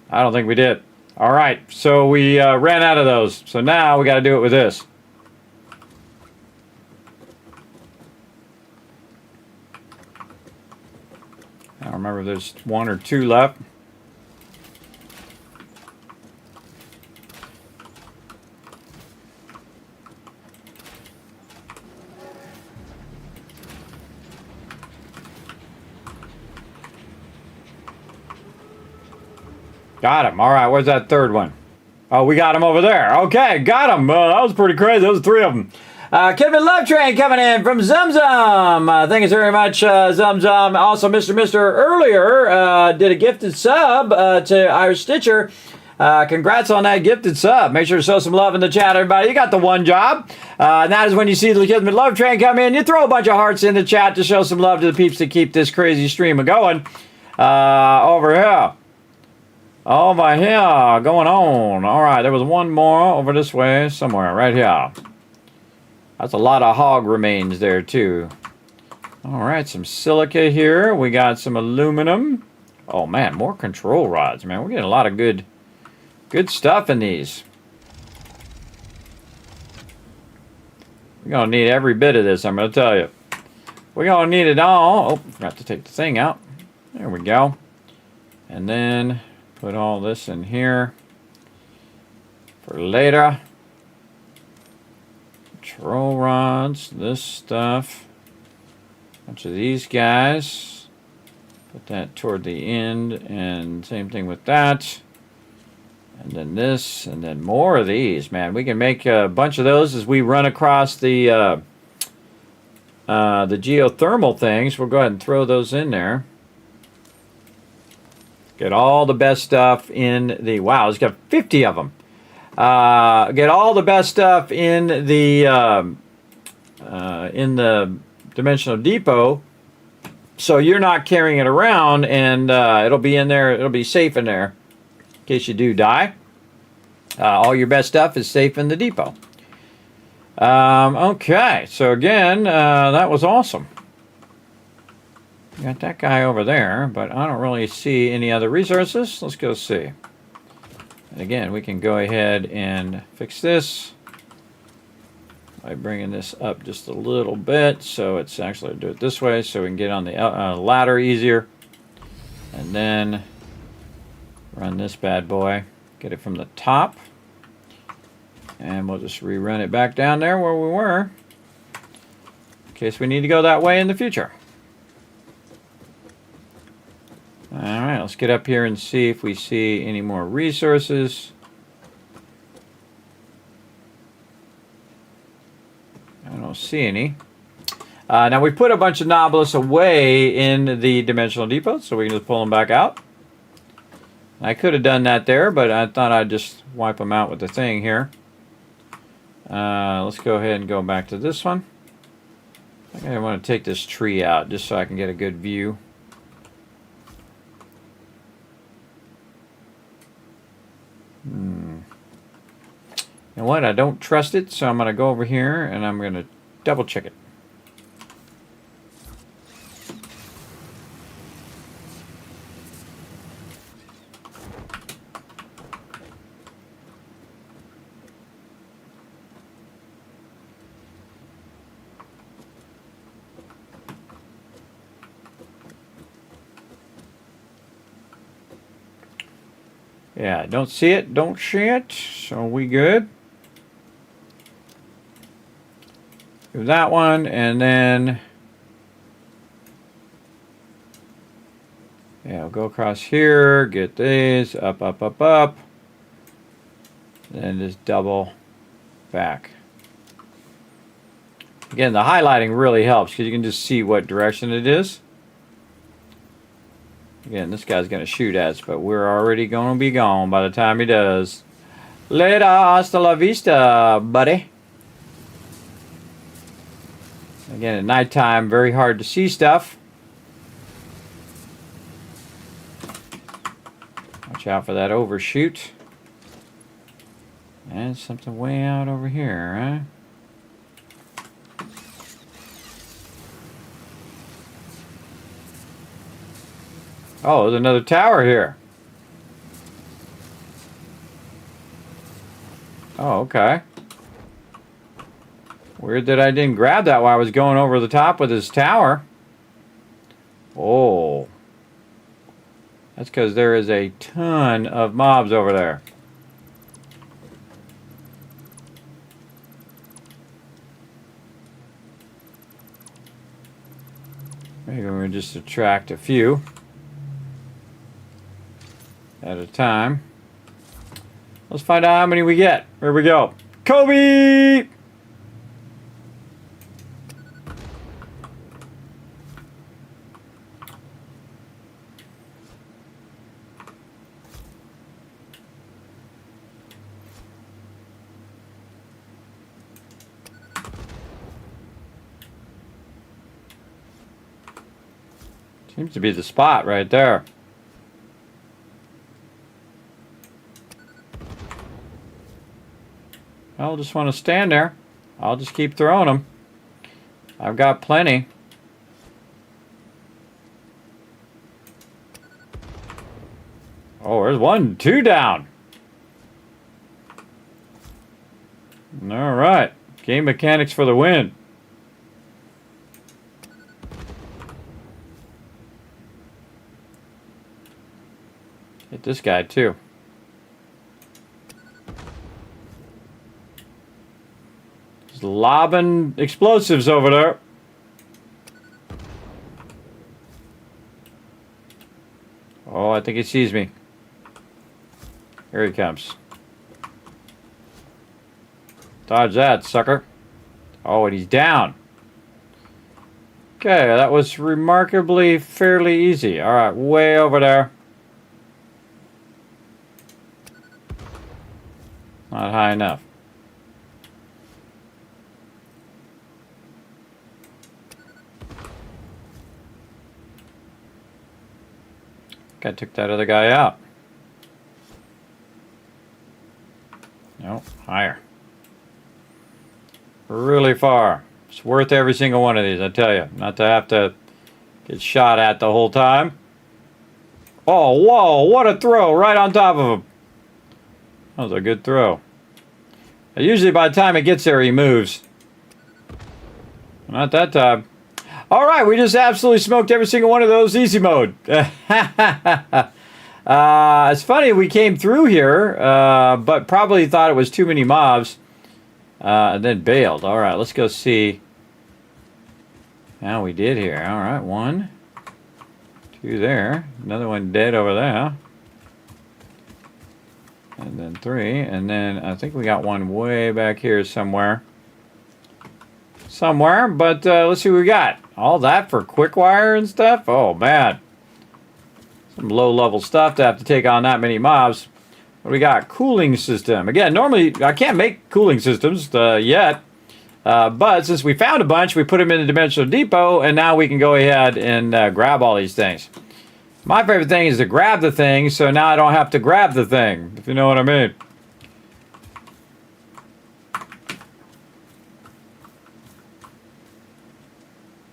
I don't think we did. All right, so we ran out of those. So now we got to do it with this. I don't remember if there's 1 or 2 left. Got him. All right, where's that third one? Oh, we got him over there. Okay, got him. That was pretty crazy. Those 3 of them. Kevin Love Train coming in from Zum Zum. Thank you very much, Zum Zum. Also, Mr. earlier did a gifted sub to Irish Stitcher. Congrats on that gifted sub. Make sure to show some love in the chat, everybody. You got the one job. And that is when you see the Kismet Love Train come in, you throw a bunch of hearts in the chat to show some love to the peeps that keep this crazy stream going. Over here. Over here. Going on. All right, there was one more over this way somewhere. Right here. That's a lot of hog remains there, too. All right, some silica here. We got some aluminum. Oh, man, more control rods, man. We're getting a lot of good stuff in these. We're going to need every bit of this, I'm going to tell you. We're going to need it all. Oh, forgot to take the thing out. There we go. And then put all this in here for later. Control rods, this stuff, a bunch of these guys, put that toward the end, and same thing with that, and then this, and then more of these, man. We can make a bunch of those as we run across the geothermal things. We'll go ahead and throw those in there. Get all the best stuff in the, wow, it's got 50 of them. Get all the best stuff in the dimensional depot, so you're not carrying it around, and it'll be in there. It'll be safe in there in case you do die. All your best stuff is safe in the depot. Okay, so again, that was awesome. Got that guy over there, but I don't really see any other resources. Let's go see. And again, we can go ahead and fix this by bringing this up just a little bit, so it's actually do it this way, so we can get on the ladder easier. And then run this bad boy, get it from the top, and we'll just rerun it back down there where we were, in case we need to go that way in the future. Alright, let's get up here and see if we see any more resources. I don't see any. Now we put a bunch of Novelist away in the dimensional depot, so we can just pull them back out. I could have done that there, but I thought I'd just wipe them out with the thing here. Let's go ahead and go back to this one. I think I want to take this tree out just so I can get a good view. You know what? I don't trust it, so I'm going to go over here and I'm going to double check it. Yeah, don't see it, don't see it, so we good. Do that one, and then yeah, we'll go across here, get these, up, up, up, up, then just double back. Again, the highlighting really helps because you can just see what direction it is. Again, this guy's going to shoot at us, but we're already going to be gone by the time he does. Later, hasta la vista, buddy. Again, at nighttime, very hard to see stuff. Watch out for that overshoot. And something way out over here, huh? Oh, there's another tower here. Oh, okay. Weird that I didn't grab that while I was going over the top with his tower. Oh. That's because there is a ton of mobs over there. Maybe we'll just attract a few at a time. Let's find out how many we get. Here we go. Kobe! Seems to be the spot right there. I'll just want to stand there. I'll just keep throwing them. I've got plenty. Oh, there's 1, 2 down. All right. Game mechanics for the win. Hit this guy too. Just lobbing explosives over there. Oh, I think he sees me. Here he comes. Dodge that, sucker. Oh, and he's down. Okay, that was remarkably fairly easy. All right, way over there. Not high enough. I took that other guy out. No, higher. Really far. It's worth every single one of these, I tell you. Not to have to get shot at the whole time. Oh, whoa, what a throw right on top of him. That was a good throw. Usually by the time it gets there, he moves. Not that time. All right, we just absolutely smoked every single one of those easy mode. It's funny, we came through here, but probably thought it was too many mobs, and then bailed. All right, let's go see how we did here. All right, 1, 2 there. Another one dead over there. And then 3, and then I think we got one way back here somewhere. But let's see what we got. All that for quick wire and stuff? Oh, man. Some low-level stuff to have to take on that many mobs. What do we got? Cooling system. Again, normally I can't make cooling systems yet. But since we found a bunch, we put them in the Dimensional Depot, and now we can go ahead and grab all these things. My favorite thing is to grab the thing, so now I don't have to grab the thing, if you know what I mean.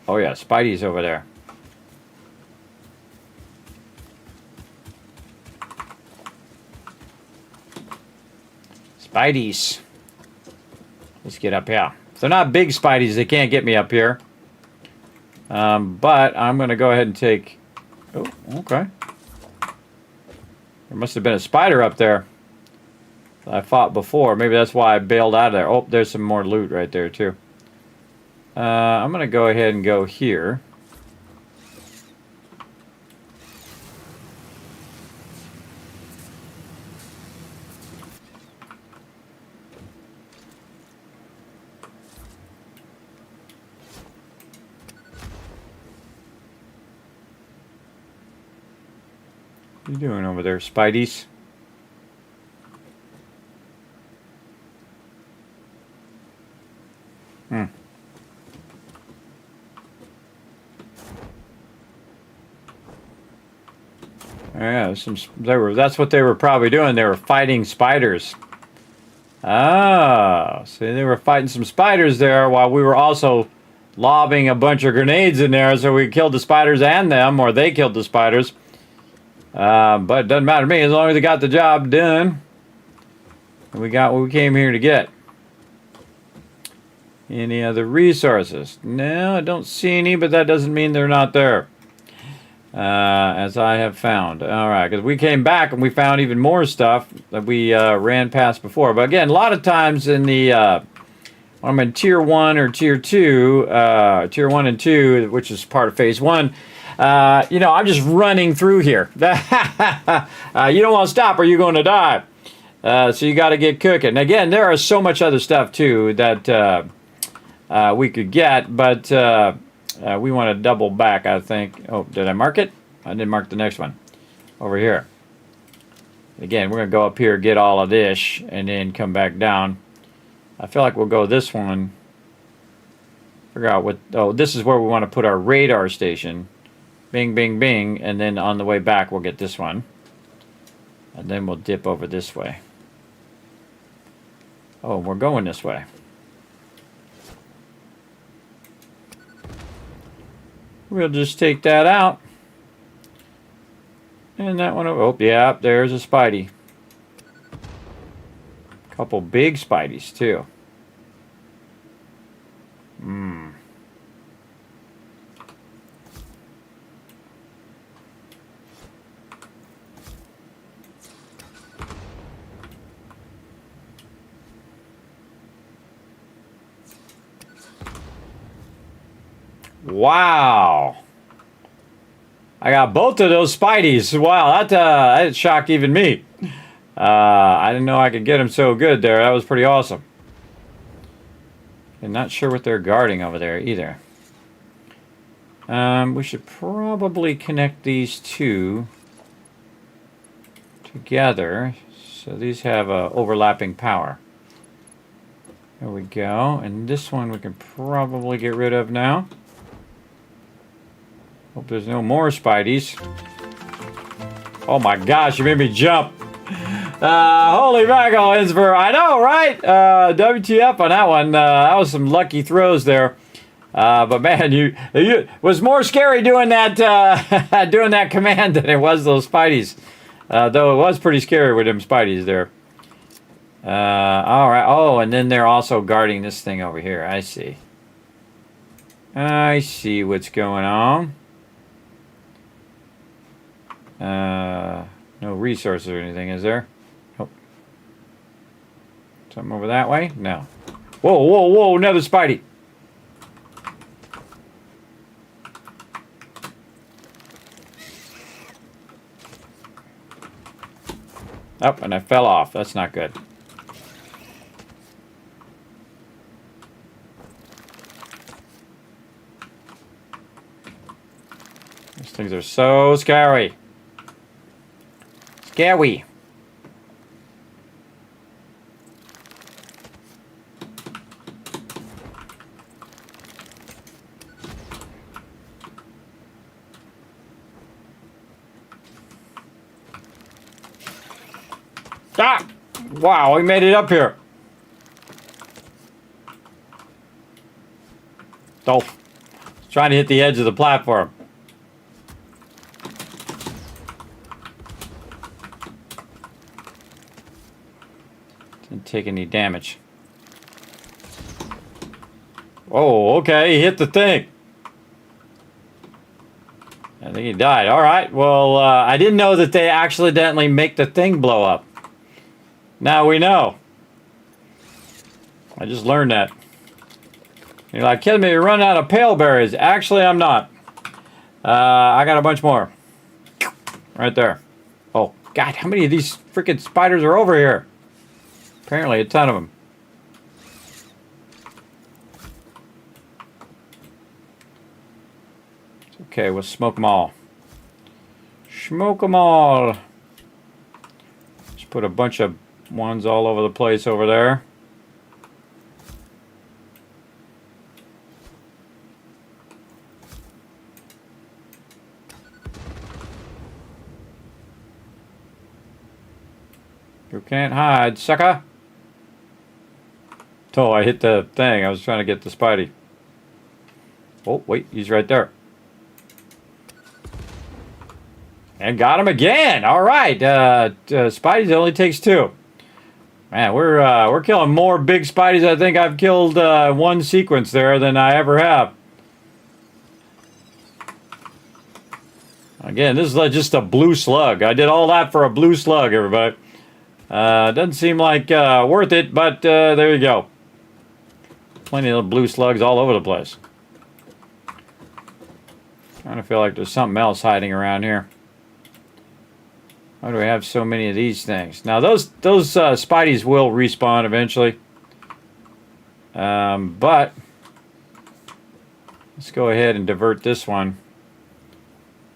Oh yeah, Spidey's over there. Spideys. Let's get up here. If they're not big Spideys, they can't get me up here. But I'm going to go ahead and take... Oh, okay. There must have been a spider up there that I fought before. Maybe that's why I bailed out of there. Oh, there's some more loot right there, too. I'm going to go ahead and go here. you doing over there, Spideys? Hmm. Yeah, that's what they were probably doing. They were fighting spiders. Ah, see, they were fighting some spiders there while we were also lobbing a bunch of grenades in there, so we killed the spiders and them, or they killed the spiders. But it doesn't matter to me as long as they got the job done. We got what we came here to get. Any other resources? No, I don't see any, but that doesn't mean they're not there. As I have found. Alright, because we came back and we found even more stuff that we ran past before. But again, a lot of times in the when I'm in Tier 1 or Tier 2, Tier 1 and 2, which is part of Phase 1, you know, I'm just running through here. You don't want to stop or you're going to die. So you got to get cooking. Again, there is so much other stuff too that we could get, but we want to double back, I think. Oh, did I mark it? I didn't mark the next one. Over here. Again, we're going to go up here, get all of this, and then come back down. I feel like we'll go this one. Figure out what... Oh, this is where we want to put our radar station. Bing, bing, bing. And then on the way back, we'll get this one. And then we'll dip over this way. Oh, we're going this way. We'll just take that out. And that one, oh yeah, there's a Spidey. Couple big Spideys too. Wow. I got both of those Spideys. Wow, that shocked even me. I didn't know I could get them so good there. That was pretty awesome. And not sure what they're guarding over there either. We should probably connect these two together. So these have overlapping power. There we go. And this one we can probably get rid of now. Hope there's no more Spideys. Oh my gosh, you made me jump. Holy mackerel, Insver. I know, right? WTF on that one. That was some lucky throws there. But man, you was more scary doing that doing that command than it was those Spideys. Though it was pretty scary with them Spideys there. All right. Oh, and then they're also guarding this thing over here. I see. I see what's going on. No resources or anything, is there? Nope. Something over that way? No. Whoa, whoa, whoa, another Spidey. Oh, and I fell off. That's not good. These things are so scary. Scary. Ah! Wow, we made it up here. Oh, trying to hit the edge of the platform. Didn't take any damage. Oh, okay, he hit the thing. I think he died. All right, well, I didn't know that they accidentally make the thing blow up. Now we know. I just learned that. You're like, kidding me, you're running out of pale berries. Actually, I'm not. I got a bunch more. Right there. Oh, God, how many of these freaking spiders are over here? Apparently, a ton of them. It's okay, we'll smoke them all. Smoke them all. Just put a bunch of ones all over the place over there. You can't hide, sucker. Oh, I hit the thing. I was trying to get the Spidey. Oh, wait, he's right there. And got him again. All right, Spidey only takes 2. Man, we're killing more big Spideys. I think I've killed one sequence there than I ever have. Again, this is just a blue slug. I did all that for a blue slug, everybody. Doesn't seem like worth it, but there you go. Plenty of blue slugs all over the place. Kind of feel like there's something else hiding around here. Why do we have so many of these things? Now those Spideys will respawn eventually. But let's go ahead and divert this one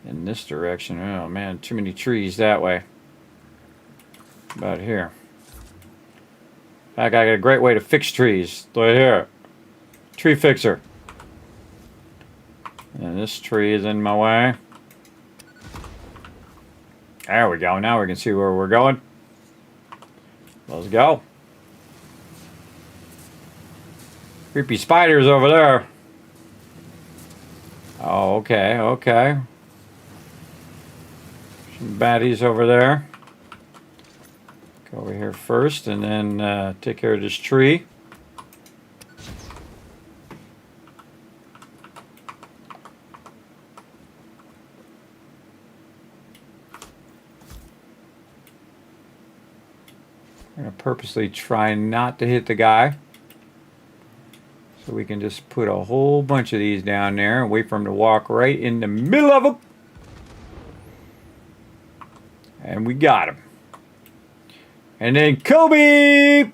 in this direction. Oh man, too many trees that way. About here. In fact, I got a great way to fix trees. Right here. Tree fixer. And this tree is in my way. There we go. Now we can see where we're going. Let's go. Creepy spiders over there. Oh, okay, okay. Some baddies over there. Go over here first and then take care of this tree. I'm going to purposely try not to hit the guy. So we can just put a whole bunch of these down there and wait for him to walk right in the middle of them. And we got him. And then Kobe!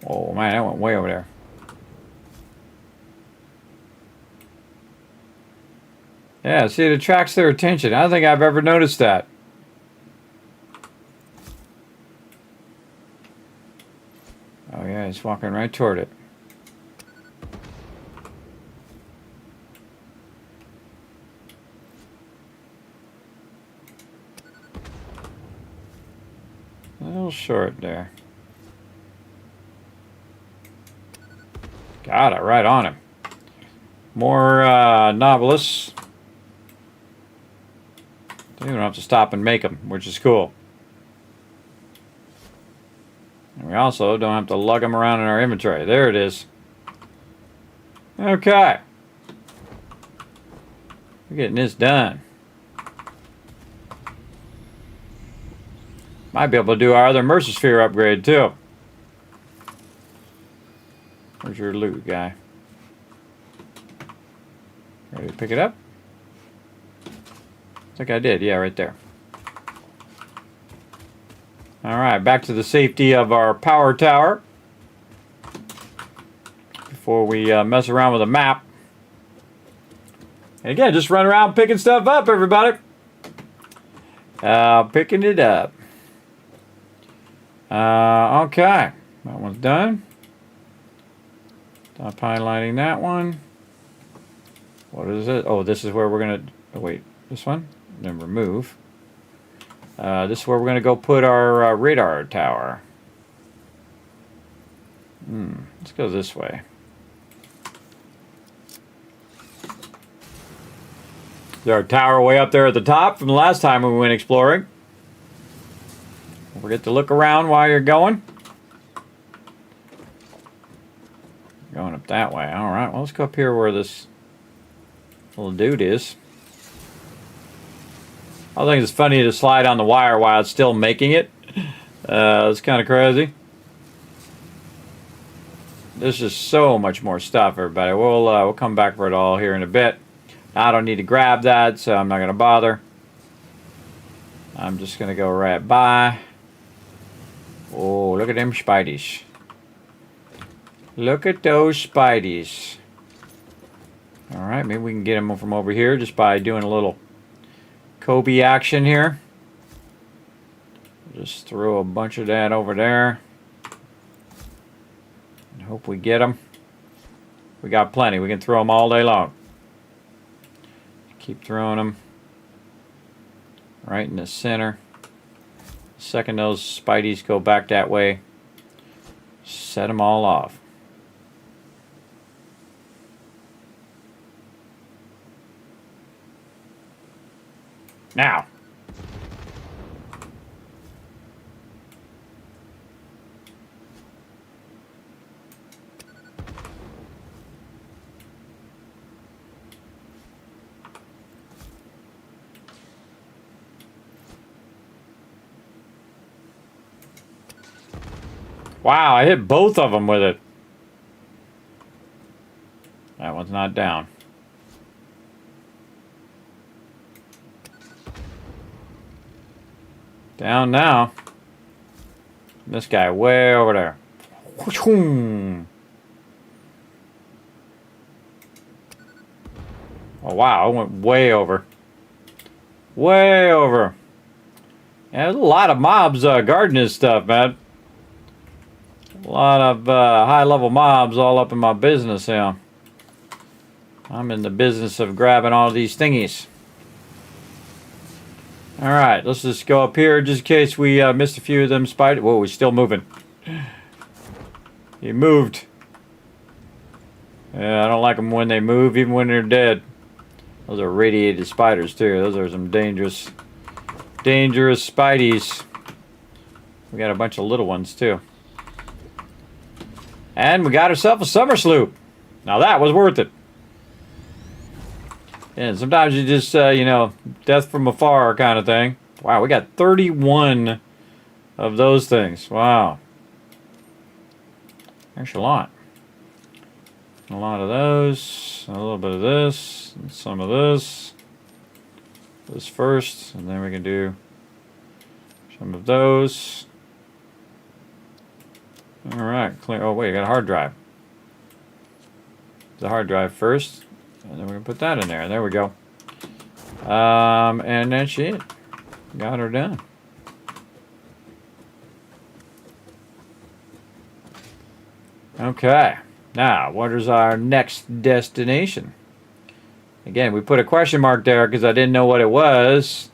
Oh man, that went way over there. Yeah, see, it attracts their attention. I don't think I've ever noticed that. Oh yeah, he's walking right toward it. A little short there. Got it, right on him. More novelists. You don't have to stop and make them, which is cool. And we also don't have to lug them around in our inventory. There it is. Okay. We're getting this done. Might be able to do our other Mercer Sphere upgrade too. Where's your loot guy? Ready to pick it up? I think I did. Yeah, right there. Alright, back to the safety of our power tower. Before we mess around with the map. And again, just run around picking stuff up, everybody. Picking it up. Okay. That one's done. Stop highlighting that one. What is it? Oh, this is where we're going to... Oh, wait. This one? Then remove. This is where we're going to go put our radar tower. Let's go this way. There's our tower way up there at the top from the last time we went exploring. Don't forget to look around while you're going. Going up that way. Alright, well, let's go up here where this little dude is. I think it's funny to slide on the wire while it's still making it. It's kind of crazy. There's just so much more stuff, everybody. We'll come back for it all here in a bit. I don't need to grab that, so I'm not going to bother. I'm just going to go right by. Oh, look at them Spideys. Look at those Spideys. Alright, maybe we can get him from over here just by doing a little Kobe action here. Just throw a bunch of that over there. And hope we get them. We got plenty. We can throw them all day long. Keep throwing them. Right in the center. The second those Spideys go back that way, set them all off. Now. Wow, I hit both of them with it. That one's not down. Down now. This guy way over there. Oh wow, I went way over. Way over. Yeah, there's a lot of mobs guarding this stuff, man. A lot of high-level mobs all up in my business here. I'm in the business of grabbing all these thingies. Alright, let's just go up here just in case we missed a few of them spiders. Whoa, he's still moving. He moved. Yeah, I don't like them when they move, even when they're dead. Those are radiated spiders, too. Those are some dangerous spideys. We got a bunch of little ones, too. And we got ourselves a summer sloop. Now that was worth it. And sometimes you just, you know, death from afar kind of thing. Wow, we got 31 of those things. Wow. There's a lot. A lot of those. A little bit of this. And some of this. This first. And then we can do some of those. Alright, clear. Oh, wait, I got a hard drive. The hard drive first. And then we can put that in there. There we go. And that's it. Got her done. Okay. Now, what is our next destination? Again, we put a question mark there because I didn't know what it was.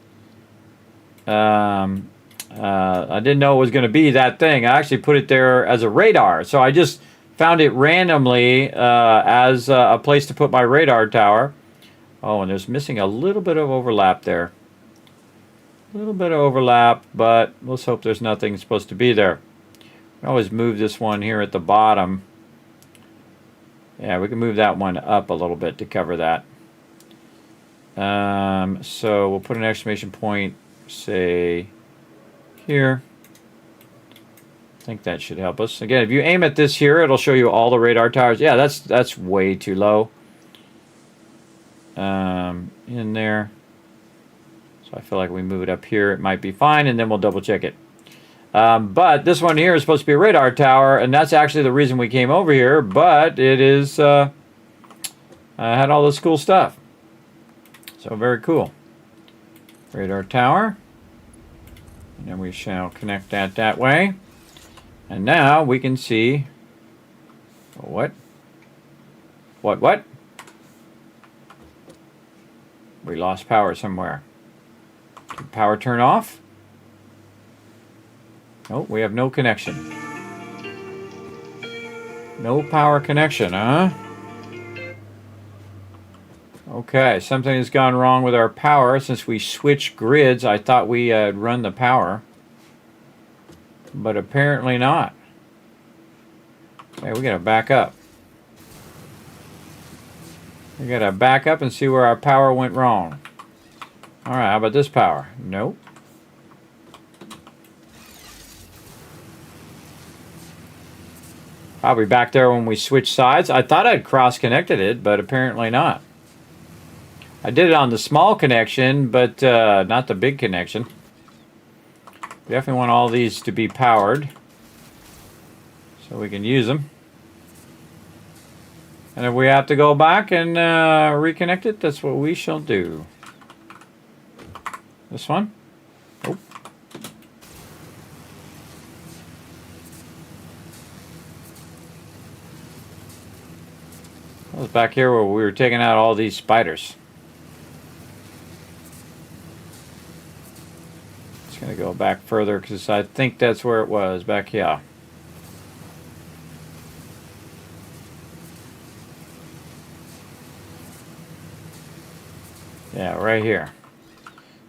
I didn't know it was going to be that thing. I actually put it there as a radar. So I just found it randomly as a place to put my radar tower. Oh, and there's missing a little bit of overlap there. A little bit of overlap, but let's hope there's nothing supposed to be there. I always move this one here at the bottom. Yeah, we can move that one up a little bit to cover that. So we'll put an exclamation point, say, here. I think that should help us. Again, if you aim at this here, it'll show you all the radar towers. Yeah, that's way too low. In there. So I feel like we move it up here, it might be fine, and then we'll double check it. But this one here is supposed to be a radar tower, and that's actually the reason we came over here, but it is had all this cool stuff. So very cool. Radar tower. And then we shall connect that way. And now we can see what? We lost power somewhere. Did power turn off? Oh, we have no connection. No power connection, huh? Okay, something has gone wrong with our power. Since we switched grids, I thought we had run the power. But apparently not. Okay, we gotta back up. We gotta back up and see where our power went wrong. Alright, how about this power? Nope. Probably back there when we switched sides. I thought I'd cross-connected it, but apparently not. I did it on the small connection, but not the big connection. We definitely want all these to be powered so we can use them. And if we have to go back and reconnect it, that's what we shall do. This one? Oh. That was back here where we were taking out all these spiders. Just going to go back further because I think that's where it was, back here. Yeah, right here.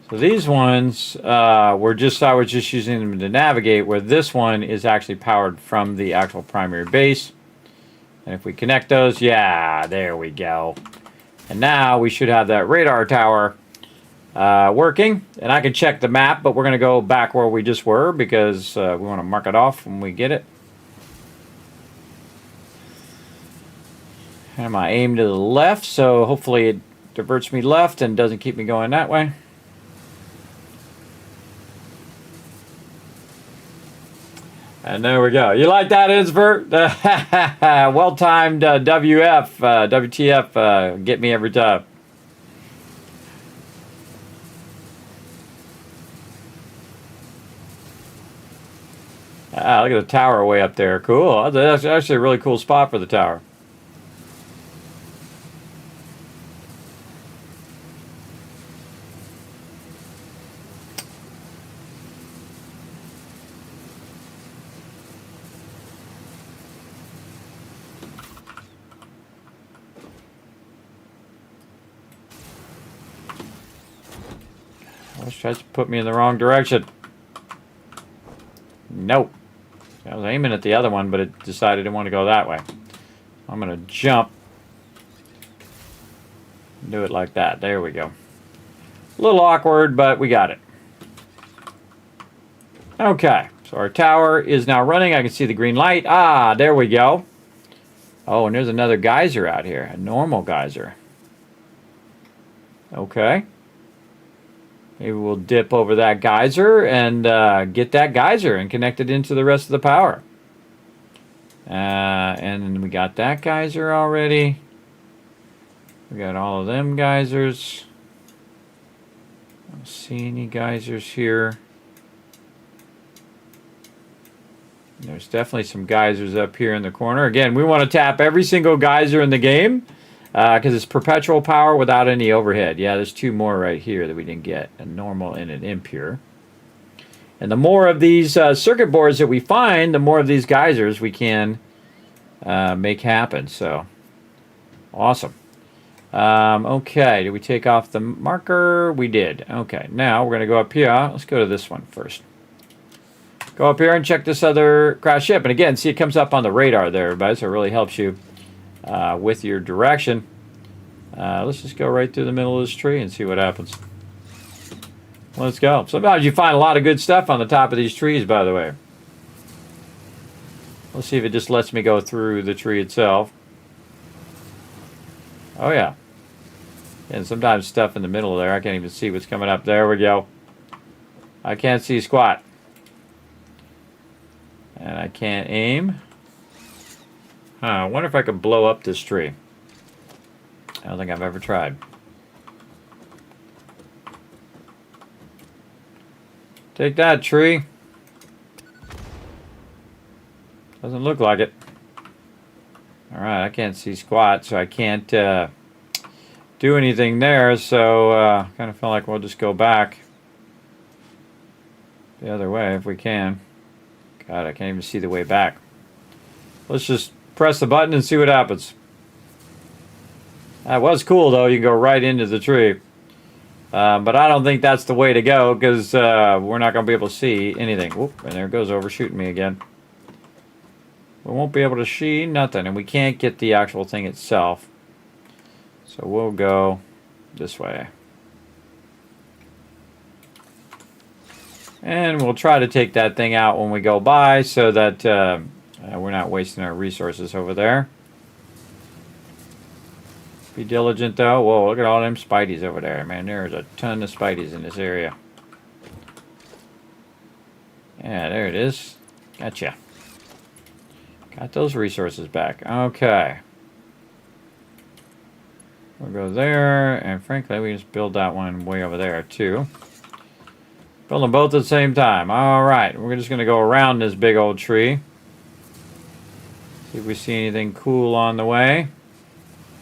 So these ones I was just using them to navigate, where this one is actually powered from the actual primary base. And if we connect those, yeah, there we go. And now we should have that radar tower working. And I can check the map, but we're going to go back where we just were because we want to mark it off when we get it. And my aim to the left, so hopefully it diverts me left and doesn't keep me going that way. And there we go. You like that, Insvert? Well-timed WTF, get me every time. Ah, look at the tower way up there. Cool. That's actually a really cool spot for the tower. Always tries to put me in the wrong direction. Nope. I was aiming at the other one, but it decided it didn't want to go that way. I'm going to jump. Do it like that. There we go. A little awkward, but we got it. Okay. So our tower is now running. I can see the green light. Ah, there we go. Oh, and there's another geyser out here. A normal geyser. Okay. Maybe we'll dip over that geyser and get that geyser and connect it into the rest of the power. And we got that geyser already. We got all of them geysers. I don't see any geysers here. There's definitely some geysers up here in the corner. Again, we want to tap every single geyser in the game. Because it's perpetual power without any overhead. Yeah, there's two more right here that we didn't get. A normal and an impure. And the more of these circuit boards that we find, the more of these geysers we can make happen. So, awesome. Okay, did we take off the marker? We did. Okay, now we're going to go up here. Let's go to this one first. Go up here and check this other crash ship. And again, see it comes up on the radar there, everybody. So it really helps you. With your direction. Let's just go right through the middle of this tree and see what happens. Let's go. Sometimes you find a lot of good stuff on the top of these trees, by the way. Let's see if it just lets me go through the tree itself. Oh, yeah. And sometimes stuff in the middle there, I can't even see what's coming up. There we go. I can't see squat. And I can't aim. I wonder if I could blow up this tree. I don't think I've ever tried. Take that, tree. Doesn't look like it. Alright, I can't see squat, so I can't do anything there, so kind of feel like we'll just go back the other way if we can. God, I can't even see the way back. Let's just press the button and see what happens. That was cool, though. You can go right into the tree. But I don't think that's the way to go, because we're not going to be able to see anything. Whoop, and there it goes, overshooting me again. We won't be able to see nothing, and we can't get the actual thing itself. So we'll go this way. And we'll try to take that thing out when we go by, so that we're not wasting our resources over there. Be diligent, though. Whoa, look at all them spideys over there. Man, there's a ton of spideys in this area. Yeah, there it is. Gotcha. Got those resources back. Okay. We'll go there, and frankly, we just build that one way over there, too. Build them both at the same time. Alright, we're just going to go around this big old tree. See if we see anything cool on the way.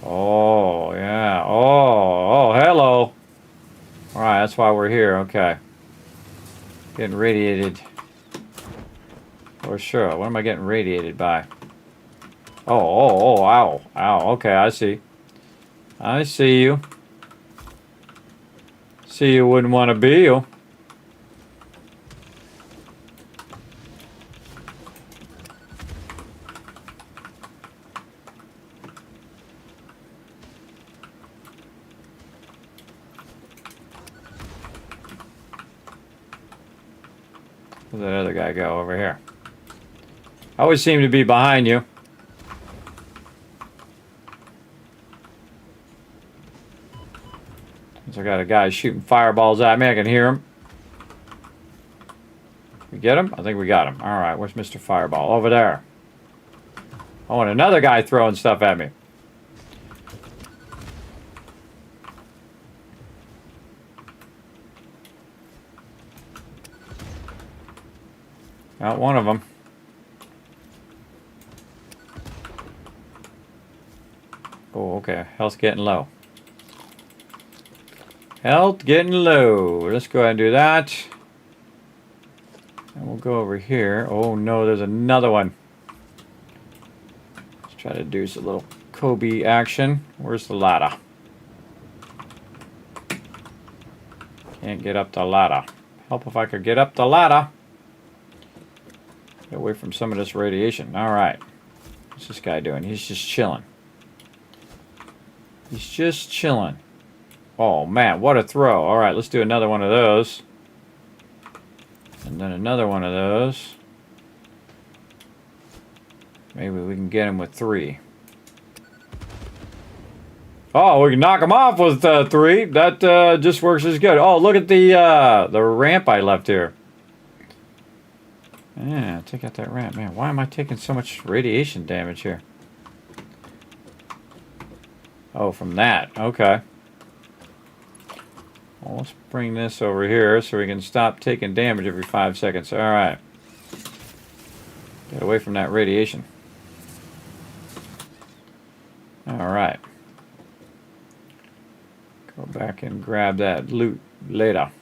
Oh, yeah. Oh, hello. Alright, that's why we're here. Okay. Getting radiated. For sure. What am I getting radiated by? Oh, ow. Ow. Okay, I see. I see you. See you wouldn't want to be you. Where'd that other guy go over here? I always seem to be behind you. I got a guy shooting fireballs at me. I can hear him. We get him? I think we got him. Alright, where's Mr. Fireball? Over there. Oh, and another guy throwing stuff at me. Got one of them. Oh, okay. Health's getting low. Health getting low. Let's go ahead and do that. And we'll go over here. Oh no, there's another one. Let's try to do some little Kobe action. Where's the ladder? Can't get up the ladder. Help if I could get up the ladder. Get away from some of this radiation. Alright. What's this guy doing? He's just chilling. He's just chilling. Oh man, what a throw. Alright, let's do another one of those. And then another one of those. Maybe we can get him with 3. Oh, we can knock him off with 3. That just works as good. Oh, look at the ramp I left here. Yeah, take out that ramp. Man, why am I taking so much radiation damage here? Oh, from that. Okay. Well, let's bring this over here so we can stop taking damage every 5 seconds. Alright. Get away from that radiation. Alright. Go back and grab that loot later.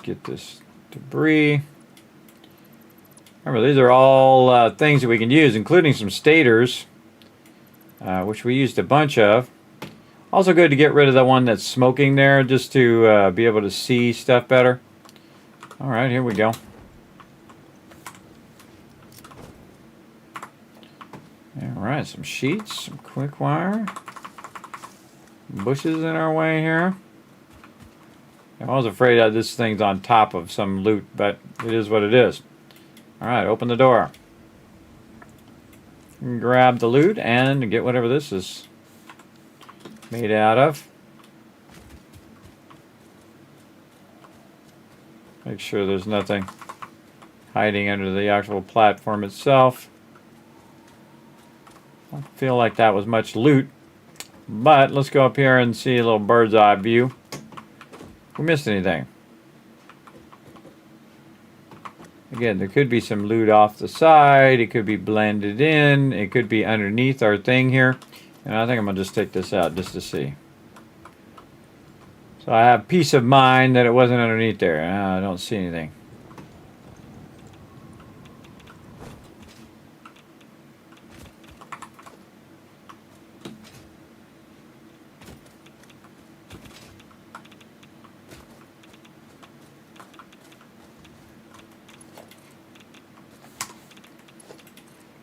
Get this debris. Remember, these are all things that we can use, including some stators, which we used a bunch of. Also good to get rid of the one that's smoking there, just to be able to see stuff better. Alright, here we go. Alright, some sheets, some quick wire. Bushes in our way here. I was afraid that this thing's on top of some loot, but it is what it is. Alright, open the door. Grab the loot and get whatever this is made out of. Make sure there's nothing hiding under the actual platform itself. I don't feel like that was much loot, but let's go up here and see a little bird's eye view. If we missed anything. Again, there could be some loot off the side. It could be blended in. It could be underneath our thing here. And I think I'm going to just take this out just to see. So I have peace of mind that it wasn't underneath there. I don't see anything.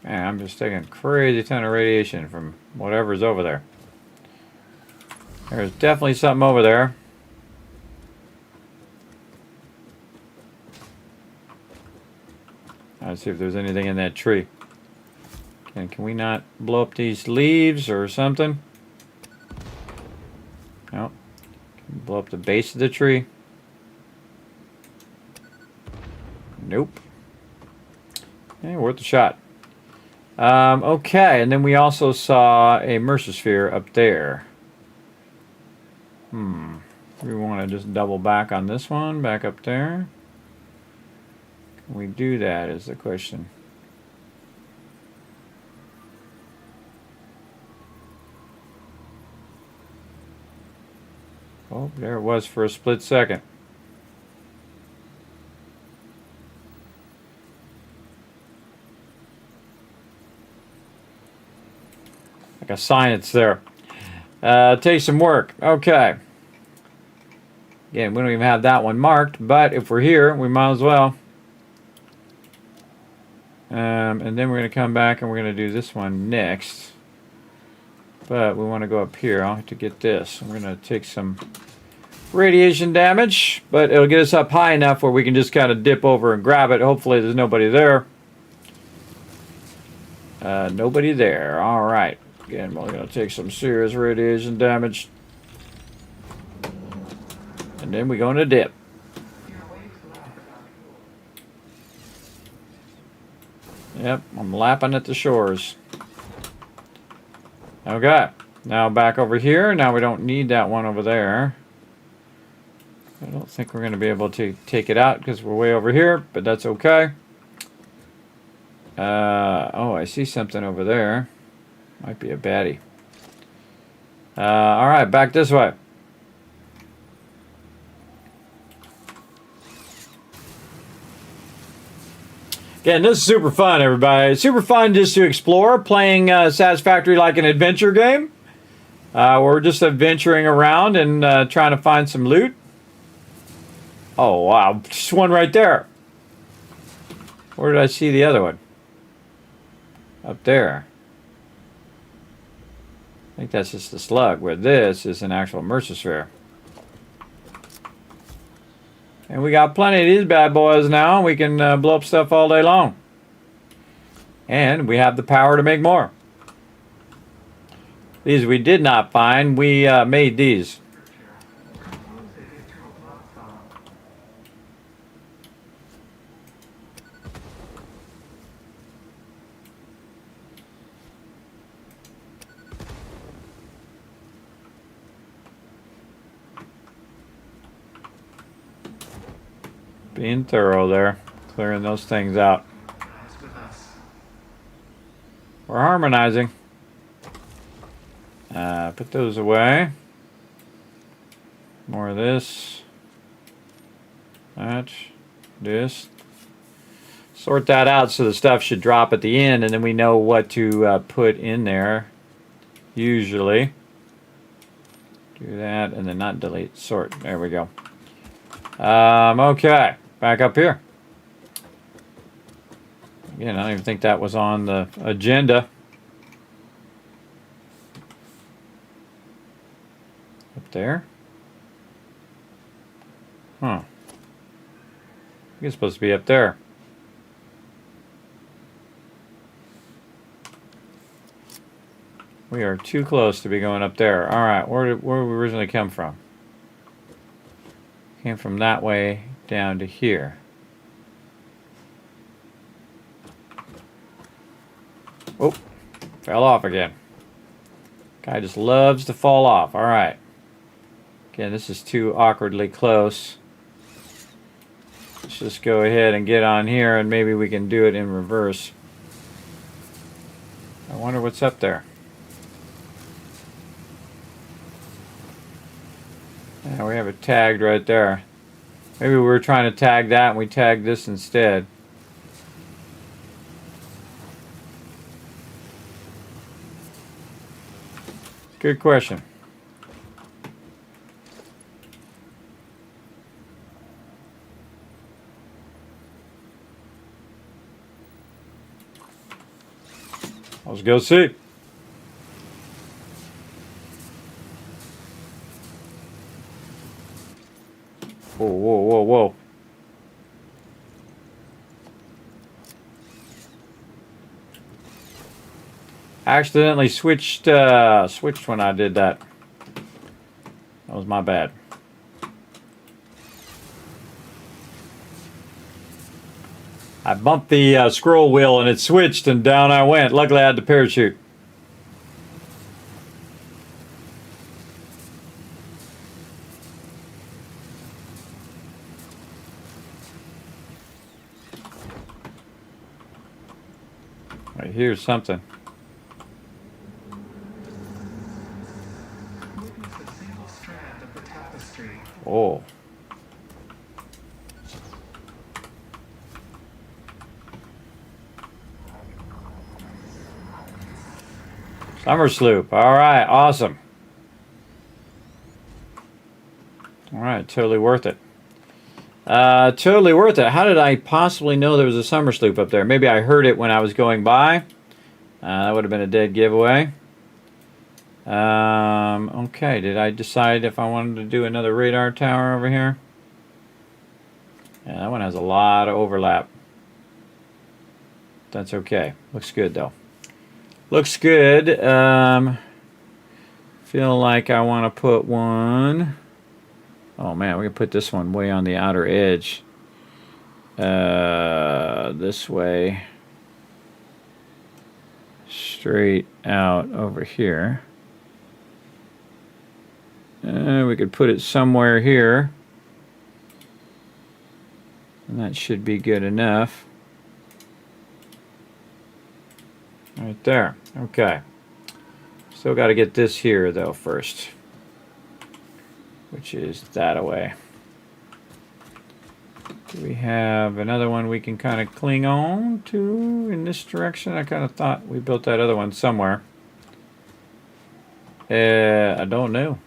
Man, I'm just taking a crazy ton of radiation from whatever's over there. There's definitely something over there. Let's see if there's anything in that tree. And can we not blow up these leaves or something? Up the base of the tree. Nope. Hey, worth a shot. Okay, and then we also saw a Mercer sphere up there. We want to just double back on this one, back up there. Can we do that is the question. Oh, there it was for a split second. Like a sign it's there. Takes some work. Okay. Again, we don't even have that one marked, but if we're here, we might as well. And then we're going to come back and we're going to do this one next. But we want to go up here. I'll have to get this. We're going to take some radiation damage, but it'll get us up high enough where we can just kind of dip over and grab it. Hopefully there's nobody there. Nobody there. All right. Again, we're going to take some serious radiation damage. And then we're going to dip. Yep, I'm lapping at the shores. Okay, now back over here. Now we don't need that one over there. I don't think we're going to be able to take it out because we're way over here, but that's okay. Oh, I see something over there. Might be a baddie. All right, back this way. Again, this is super fun, everybody. It's super fun just to explore, playing Satisfactory like an adventure game. We're just adventuring around and trying to find some loot. Oh, wow. Just one right there. Where did I see the other one? Up there. I think that's just a slug, where this is an actual Mercer sphere. And we got plenty of these bad boys now. We can blow up stuff all day long. And we have the power to make more. These we did not find. We made these. Being thorough there, clearing those things out. We're harmonizing. Put those away. More of this. That. This. Sort that out so the stuff should drop at the end, and then we know what to put in there. Usually. Do that, and then not delete. Sort. There we go. Okay. Back up here. Again, I don't even think that was on the agenda. Up there. Huh. I think it's supposed to be up there. We are too close to be going up there. Alright, where did we originally come from? Came from that way down to here. Oh, fell off again. Guy just loves to fall off. All right. Again, this is too awkwardly close. Let's just go ahead and get on here, and maybe we can do it in reverse. I wonder what's up there. Yeah, we have it tagged right there. Maybe we were trying to tag that and we tagged this instead. Good question. Let's go see. Whoa, whoa, whoa, whoa. Accidentally switched when I did that. That was my bad. I bumped the scroll wheel and it switched and down I went. Luckily I had the parachute. I hear something. Oh. Summer sloop. All right, awesome. All right, totally worth it. Totally worth it. How did I possibly know there was a summer sloop up there? Maybe I heard it when I was going by. That would have been a dead giveaway. Okay, did I decide if I wanted to do another radar tower over here? Yeah, that one has a lot of overlap. That's okay. Looks good, though. Looks good. Feel like I want to put one. Oh man, we can put this one way on the outer edge. This way. Straight out over here. We could put it somewhere here. And that should be good enough. Right there. Okay. Still got to get this here though first, which is that away. Do we have another one we can kind of cling on to in this direction? I kind of thought we built that other one somewhere. I don't know.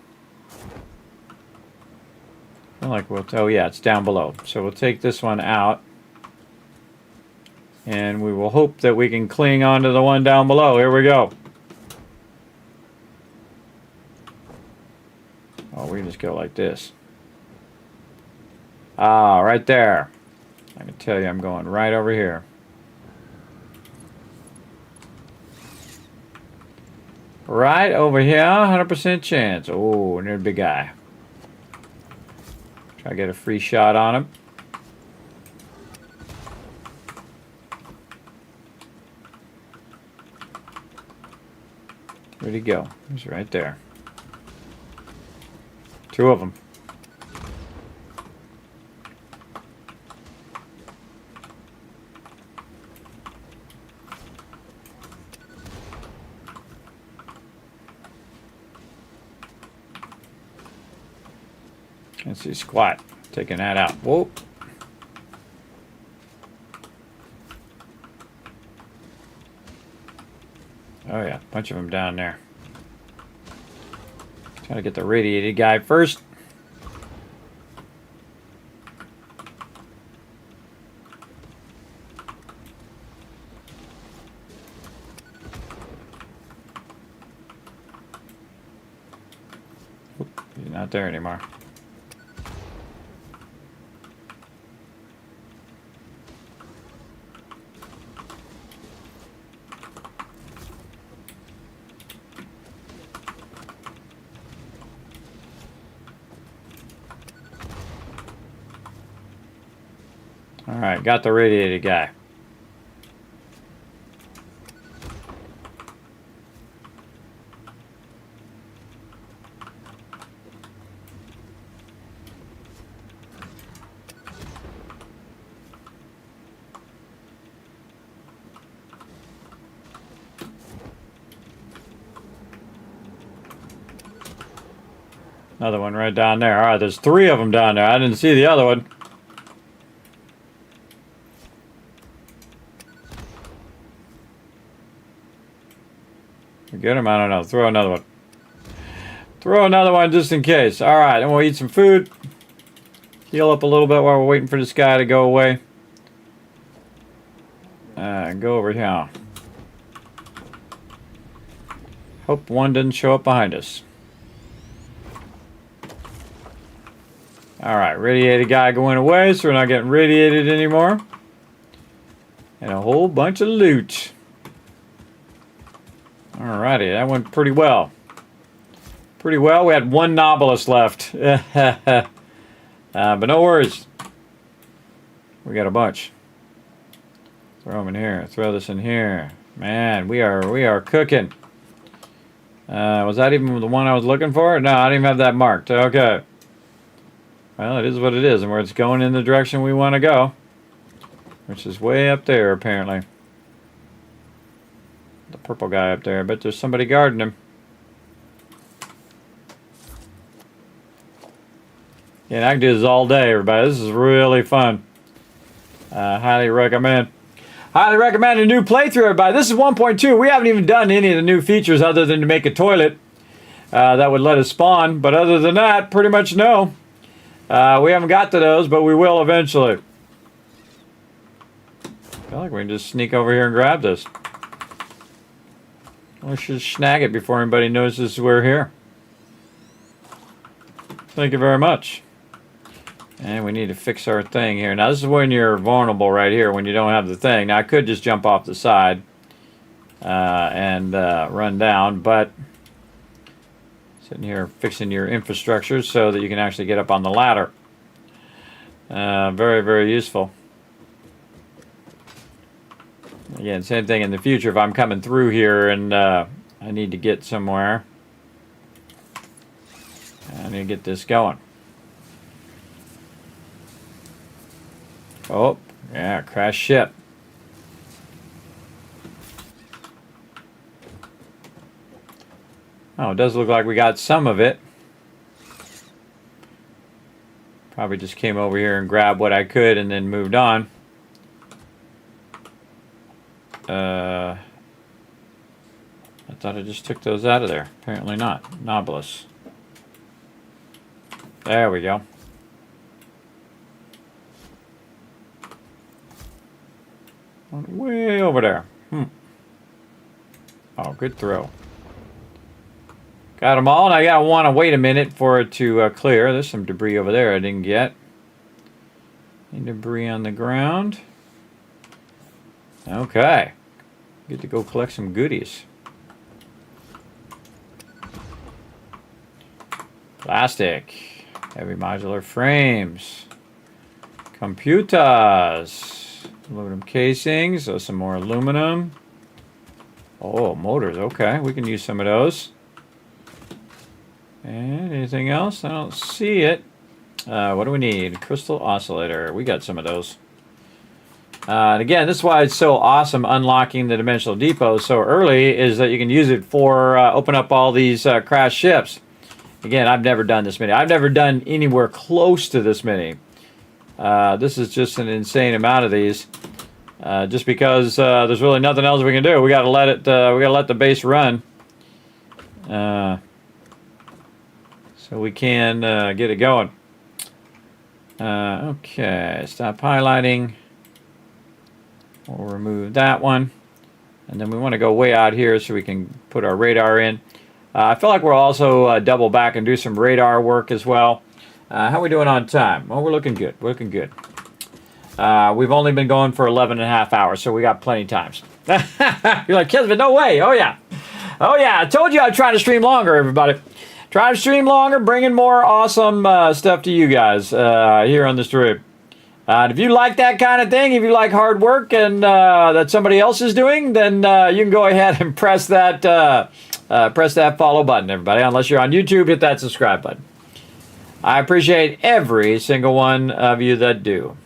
I feel like we'll, oh yeah, it's down below. So we'll take this one out. And we will hope that we can cling on to the one down below. Here we go. Oh, we can just go like this. Ah, right there. I can tell you I'm going right over here. Right over here, 100% chance. Oh, and there's a big guy. Try to get a free shot on him. Where'd he go? He's right there. Two of them. Can't see squat. Taking that out. Whoa. Oh yeah, bunch of them down there. Try to get the radiated guy first. Oop, he's not there anymore. Alright, got the radiated guy. Another one right down there. Alright, there's three of them down there. I didn't see the other one. Get him? I don't know. Throw another one. Throw another one just in case. Alright, and we'll eat some food. Heal up a little bit while we're waiting for this guy to go away. Go over here. Hope one didn't show up behind us. Alright, radiated guy going away, so we're not getting radiated anymore. And a whole bunch of loot. Alrighty, that went pretty well. Pretty well. We had one Nautilus left. But no worries. We got a bunch. Throw them in here. Throw this in here. Man, we are cooking. Was that even the one I was looking for? No, I didn't even have that marked. Okay. Well, it is what it is, and where it's going in the direction we want to go, which is way up there, apparently. The purple guy up there. I bet there's somebody guarding him. Yeah, and I can do this all day, everybody. This is really fun. Highly recommend. Highly recommend a new playthrough, everybody. This is 1.2. We haven't even done any of the new features other than to make a toilet that would let us spawn. But other than that, pretty much no. We haven't got to those, but we will eventually. I feel like we can just sneak over here and grab this. We should snag it before anybody notices we're here. Thank you very much. And we need to fix our thing here. Now, this is when you're vulnerable right here, when you don't have the thing. Now, I could just jump off the side and run down, but sitting here fixing your infrastructure so that you can actually get up on the ladder. Very, very useful. Again, same thing in the future. If I'm coming through here and I need to get somewhere, I need to get this going. Oh, yeah, crash ship. Oh, it does look like we got some of it. Probably just came over here and grabbed what I could and then moved on. I thought I just took those out of there. Apparently not. Nobilis. There we go. Way over there. Oh, good throw. Got them all, and I gotta want to wait a minute for it to clear. There's some debris over there I didn't get. Any debris on the ground? Okay. Get to go collect some goodies. Plastic. Heavy modular frames. Computers. Aluminum casings. So some more aluminum. Oh, motors. Okay, we can use some of those. And anything else? I don't see it. What do we need? Crystal oscillator. We got some of those. And again, this is why it's so awesome unlocking the Dimensional Depot so early, is that you can use it for open up all these crashed ships. Again, I've never done this many. I've never done anywhere close to this many. This is just an insane amount of these. Just because there's really nothing else we can do. We gotta let it. We gotta let the base run. So we can get it going. Okay, stop highlighting. We'll remove that one. And then we want to go way out here so we can put our radar in. I feel like we'll also double back and do some radar work as well. How are we doing on time? Well, we're looking good. We're looking good. We've only been going for 11 and a half hours, so we got plenty of times. You're like, Kismet, no way. Oh, yeah. Oh, yeah. I told you I'd try to stream longer, everybody. Try to stream longer, bringing more awesome stuff to you guys here on the stream. If you like that kind of thing, if you like hard work and that somebody else is doing, then you can go ahead and press that follow button, everybody. Unless you're on YouTube, hit that subscribe button. I appreciate every single one of you that do.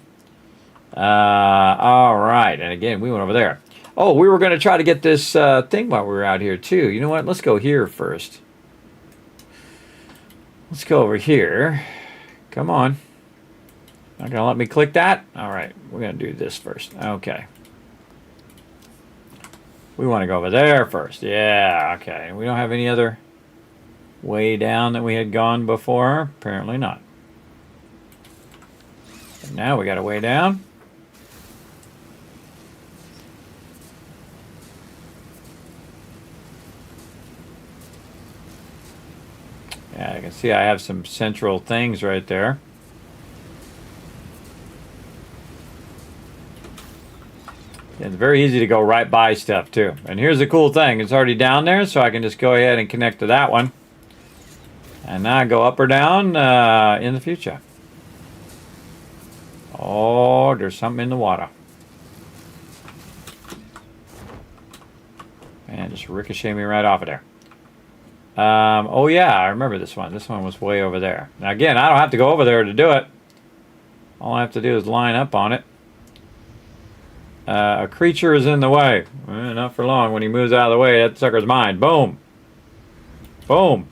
All right, and again, we went over there. Oh, we were going to try to get this thing while we were out here too. You know what? Let's go here first. Let's go over here. Come on. Not going to let me click that? All right, we're going to do this first. Okay. We want to go over there first. Yeah, okay. We don't have any other way down that we had gone before? Apparently not. And now we got a way down. Yeah, I can see I have some central things right there. It's very easy to go right by stuff too. And here's the cool thing. It's already down there, so I can just go ahead and connect to that one. And now go up or down in the future. Oh, there's something in the water. Man, just ricochet me right off of there. Oh yeah, I remember this one. This one was way over there. Now again, I don't have to go over there to do it. All I have to do is line up on it. A creature is in the way. Not for long. When he moves out of the way, that sucker's mine. Boom. Boom.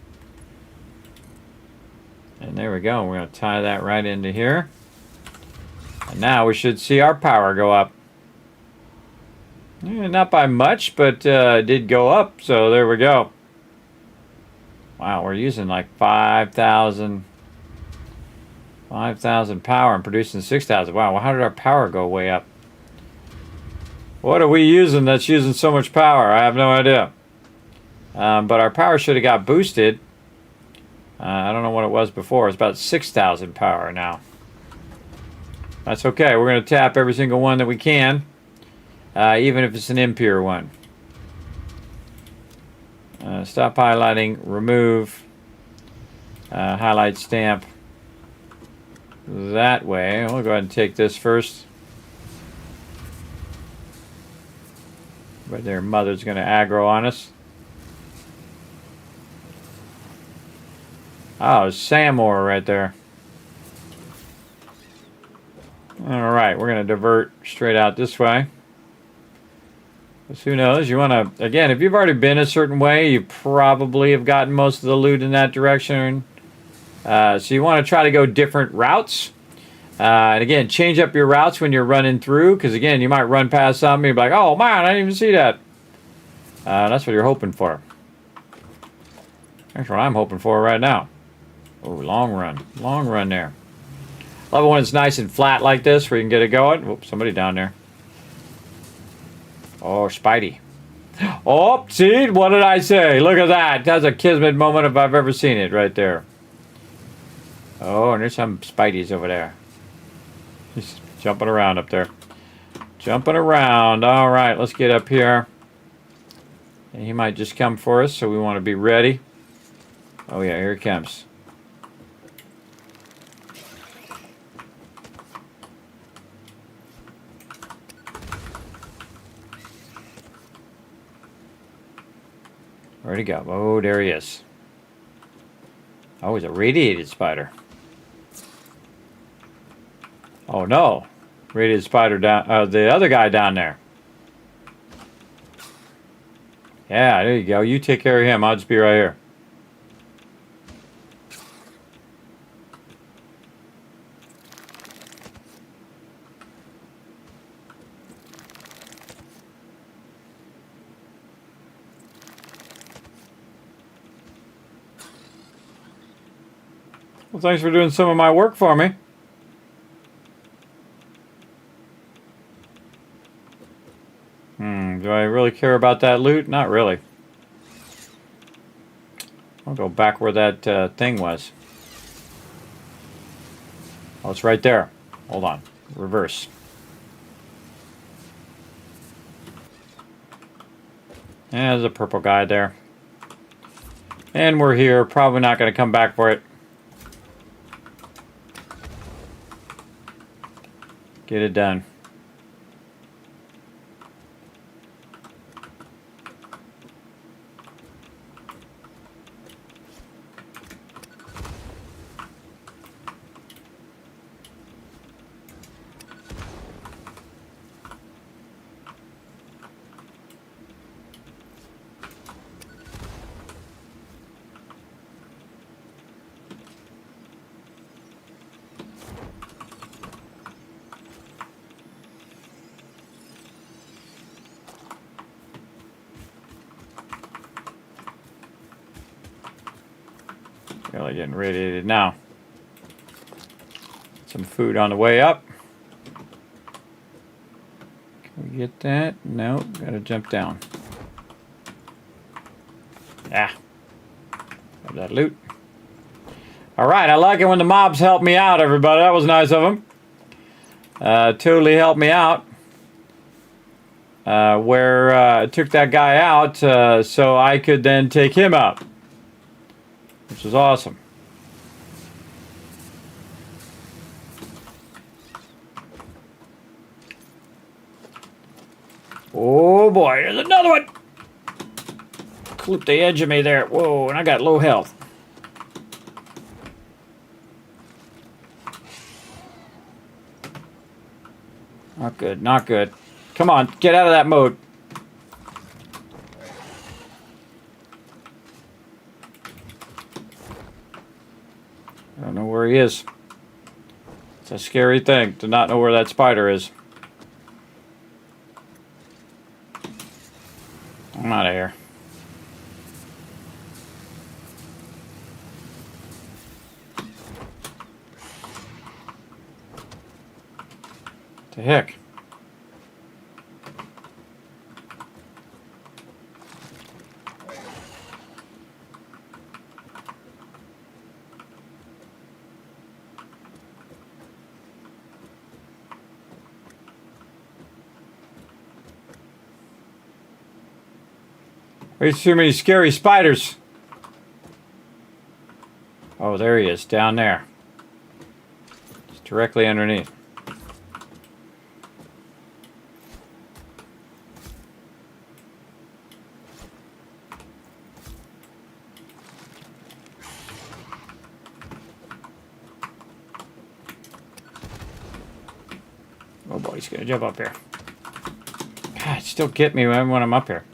And there we go. We're going to tie that right into here. And now we should see our power go up. Not by much, but it did go up. So there we go. Wow, we're using like 5,000 power and producing 6,000. Wow, well, how did our power go way up? What are we using that's using so much power? I have no idea. But our power should have got boosted. I don't know what it was before. It's about 6,000 power now. That's okay. We're going to tap every single one that we can, even if it's an impure one. Stop highlighting, remove, highlight stamp that way. We'll go ahead and take this first. But their mother's going to aggro on us. Oh, Samor right there. Alright, we're going to divert straight out this way. Because who knows, you want to, again, if you've already been a certain way, you probably have gotten most of the loot in that direction. So you want to try to go different routes. And again, change up your routes when you're running through. Because again, you might run past something and be like, oh man, I didn't even see that. That's what you're hoping for. That's what I'm hoping for right now. Oh, long run. Long run there. Love it when it's nice and flat like this where you can get it going. Oops, somebody down there. Oh, Spidey. Oh, see? What did I say? Look at that. That's a Kismet moment if I've ever seen it right there. Oh, and there's some Spideys over there. He's jumping around up there. Jumping around. All right, let's get up here. And he might just come for us, so we want to be ready. Oh, yeah, here he comes. Where'd he go? Oh, there he is. Oh, he's a radiated spider. Oh, no. Radiated spider down, the other guy down there. Yeah, there you go. You take care of him. I'll just be right here. Well, thanks for doing some of my work for me. Do I really care about that loot? Not really. I'll go back where that thing was. Oh, it's right there. Hold on. Reverse. Yeah, there's a purple guy there. And we're here. Probably not going to come back for it. Get it done. Really getting radiated now. Some food on the way up. Can we get that? No, gotta jump down. Yeah. Have that loot. Alright, I like it when the mobs help me out, everybody. That was nice of them. Totally helped me out. I took that guy out so I could then take him out. Which is awesome. Oh boy, there's another one! clip the edge of me there. Whoa, and I got low health. Not good, not good. Come on, get out of that mode. I don't know where he is. It's a scary thing to not know where that spider is. I'm out of here. What the heck? There's too many scary spiders. Oh, there he is, down there. It's directly underneath. Oh boy, he's gonna jump up here. God, still get me when I'm up here.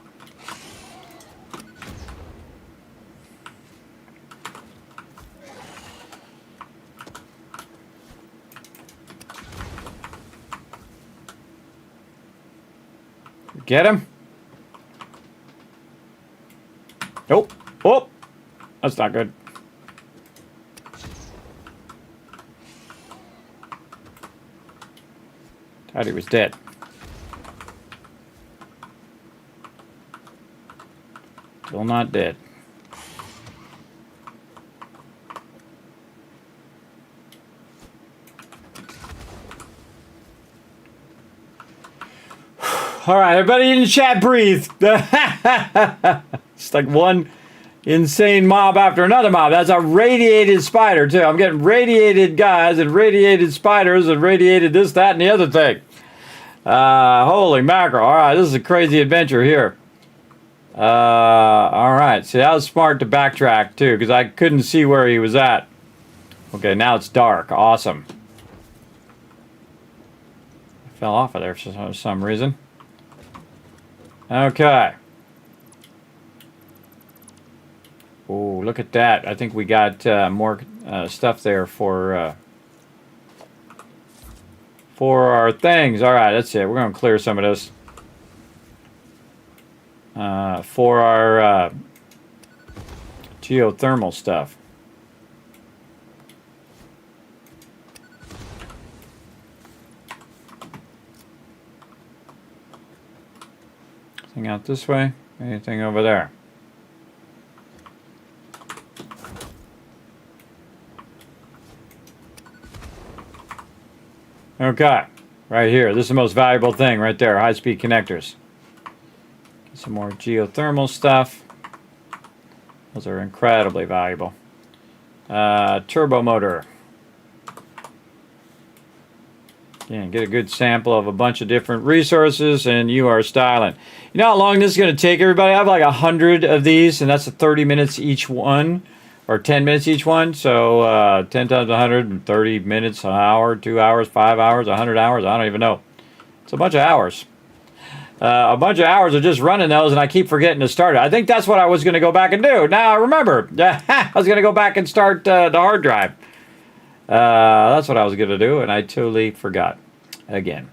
Get him. Nope. Oh, that's not good. Thought he was dead. Still not dead. All right, everybody in the chat, breathe. It's like one insane mob after another mob. That's a radiated spider, too. I'm getting radiated guys and radiated spiders and radiated this, that, and the other thing. Holy mackerel. All right, this is a crazy adventure here. All right, see, that was smart to backtrack, too, because I couldn't see where he was at. Okay, now it's dark. Awesome. I fell off of there for some reason. Okay. Oh, look at that. I think we got more stuff there for our things. All right, that's it. We're going to clear some of this. For our geothermal stuff. Anything out this way? Anything over there? Okay, right here. This is the most valuable thing right there, high-speed connectors. Some more geothermal stuff. Those are incredibly valuable. Turbo motor. Again, get a good sample of a bunch of different resources, and you are styling. You know how long this is going to take, everybody? I have like 100 of these, and that's 30 minutes each one, or 10 minutes each one. So 10 times 100, 30 minutes, an hour, 2 hours, 5 hours, 100 hours. I don't even know. It's a bunch of hours. A bunch of hours of just running those, and I keep forgetting to start it. I think that's what I was going to go back and do. Now I remember. I was going to go back and start the hard drive. That's what I was going to do, and I totally forgot again.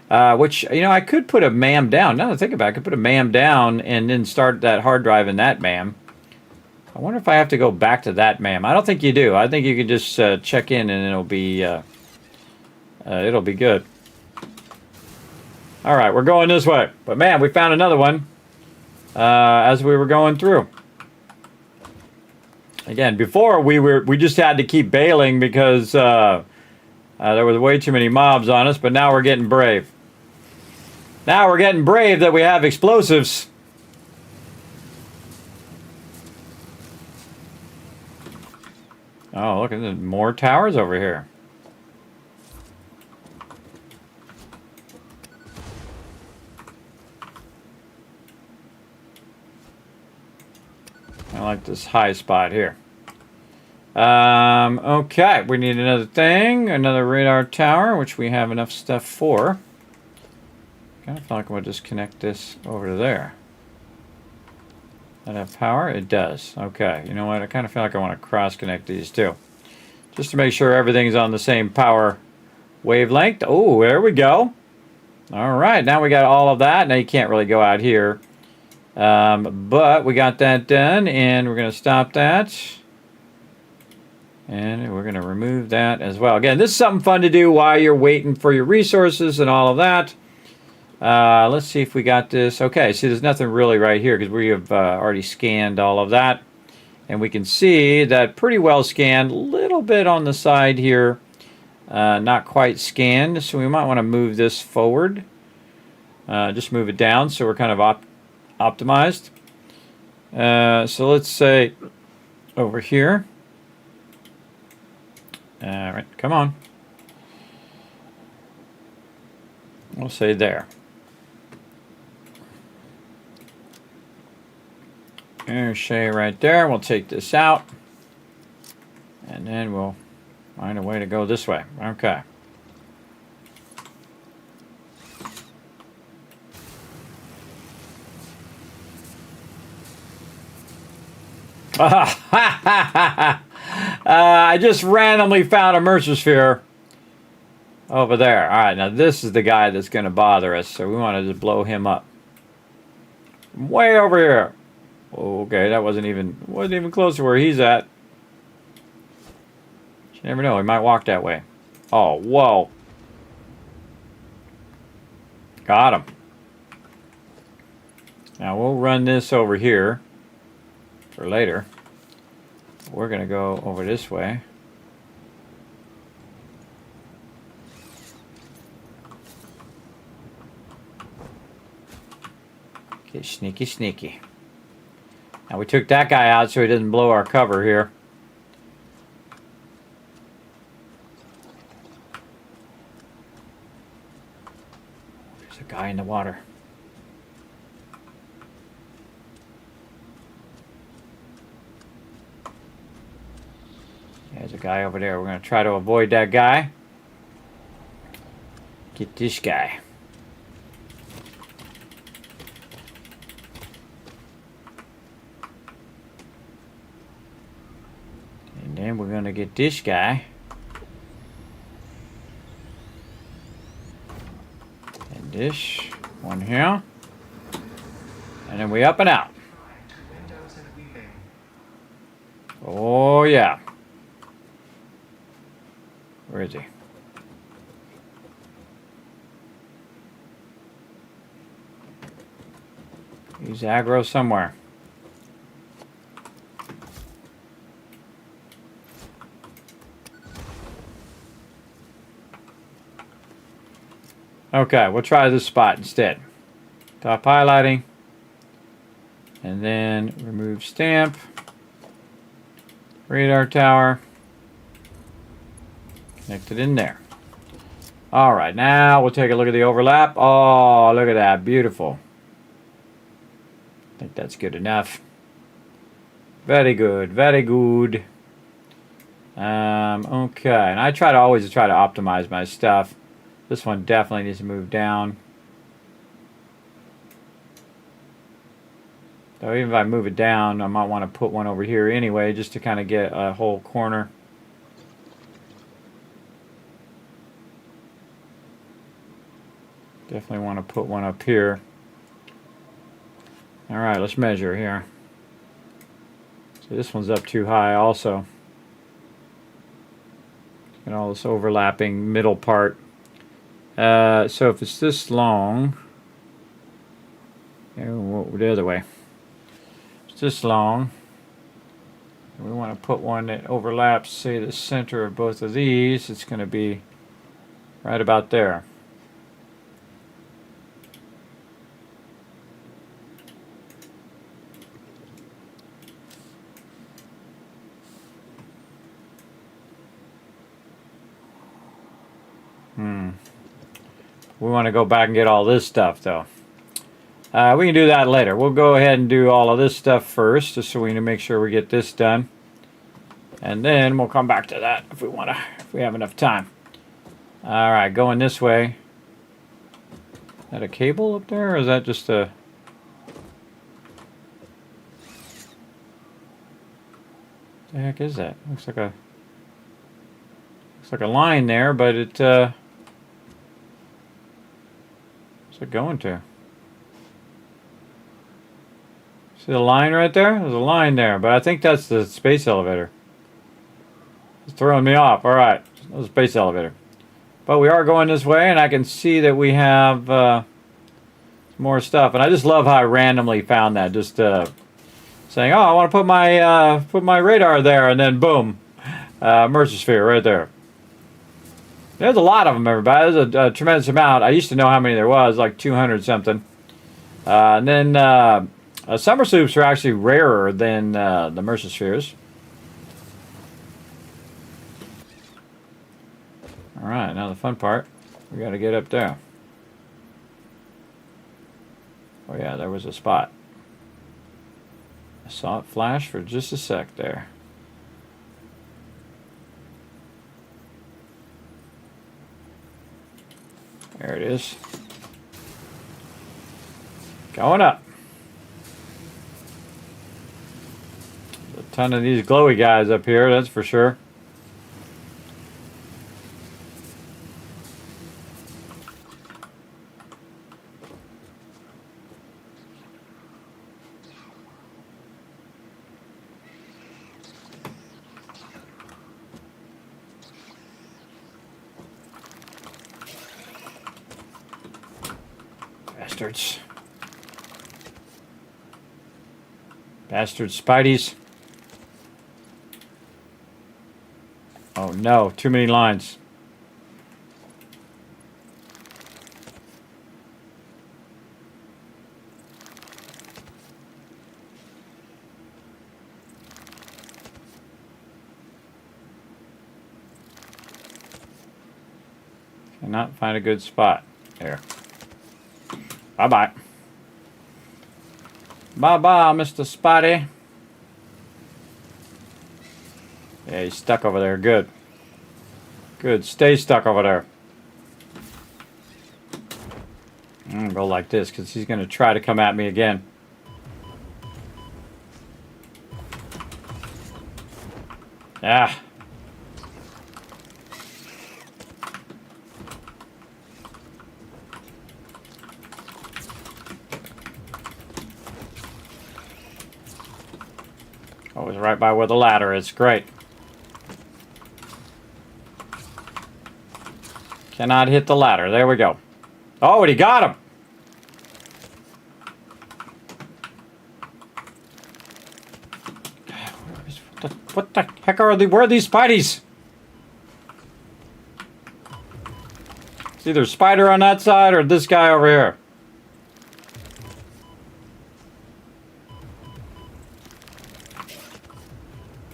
Which, you know, I could put a MAM down. Now that I think about it, I could put a MAM down and then start that hard drive in that MAM. I wonder if I have to go back to that MAM. I don't think you do. I think you can just check in and it'll be good. All right, we're going this way. But man, we found another one as we were going through. Again, before we just had to keep bailing because there was way too many mobs on us, but now we're getting brave. Now we're getting brave that we have explosives. Oh, look, there's more towers over here. like this high spot here. Okay, we need another thing, another radar tower, which we have enough stuff for. Kind of feel like we'll just connect this over to there. That have power? It does. Okay, you know what? I kind of feel like I want to cross-connect these two. Just to make sure everything's on the same power wavelength. Oh, there we go. All right, now we got all of that. Now you can't really go out here. But we got that done, and we're going to stop that. And we're going to remove that as well. Again, this is something fun to do while you're waiting for your resources and all of that. Let's see if we got this. Okay, see, there's nothing really right here because we have already scanned all of that. And we can see that pretty well scanned. A little bit on the side here. Not quite scanned. So we might want to move this forward. Just move it down so we're kind of optimized. So let's say over here. All right, come on. We'll say there. There's Shay right there. We'll take this out. And then we'll find a way to go this way. Okay. I just randomly found a Mercer sphere over there. All right, now this is the guy that's going to bother us, so we want to just blow him up. Way over here. Okay, that wasn't even close to where he's at. You never know, he might walk that way. Oh, whoa. Got him. Now we'll run this over here for later. We're going to go over this way. Okay, sneaky, sneaky. Now we took that guy out so he doesn't blow our cover here. There's a guy in the water. There's a guy over there. We're going to try to avoid that guy. Get this guy. And then we're going to get this guy. And this one here. And then we up and out. Oh, yeah. Where is he? He's aggro somewhere. Okay, we'll try this spot instead. Top highlighting. And then remove stamp. Radar tower. Connected in there. All right, now we'll take a look at the overlap. Oh, look at that. Beautiful. I think that's good enough. Very good. Very good. Okay, and I always try to optimize my stuff. This one definitely needs to move down. So even if I move it down, I might want to put one over here anyway, just to kind of get a whole corner. Definitely want to put one up here. All right, let's measure here. So this one's up too high also. And all this overlapping middle part. So if it's this long, the other way. If it's this long, we want to put one that overlaps, say, the center of both of these. It's going to be right about there. We want to go back and get all this stuff, though. We can do that later. We'll go ahead and do all of this stuff first, just so we can make sure we get this done. And then we'll come back to that if we have enough time. All right, going this way. Is that a cable up there, or is that just a... What the heck is that? Looks like a line there, but it what's it going to? See the line right there? There's a line there, but I think that's the space elevator. It's throwing me off. All right, that's the space elevator. But we are going this way, and I can see that we have more stuff. And I just love how I randomly found that. Just saying, oh, I want to put my radar there, and then boom, Mercersphere right there. There's a lot of them, everybody. There's a tremendous amount. I used to know how many there was, like 200 something. And then summer soups are actually rarer than the Mercerspheres. All right, now the fun part. We got to get up there. Oh yeah, there was a spot. I saw it flash for just a sec there. There it is. Going up. There's a ton of these glowy guys up here, that's for sure. Bastards. Bastard Spideys. Oh no, too many lines. Cannot find a good spot. There. Bye-bye. Bye-bye, Mr. Spotty. Yeah, he's stuck over there. Good. Good. Stay stuck over there. I'm going to go like this because he's going to try to come at me again. Ah. Always right by where the ladder is. Great. Cannot hit the ladder. There we go. Oh, and he got him. What the heck are where are these Spideys? It's either Spider on that side or this guy over here.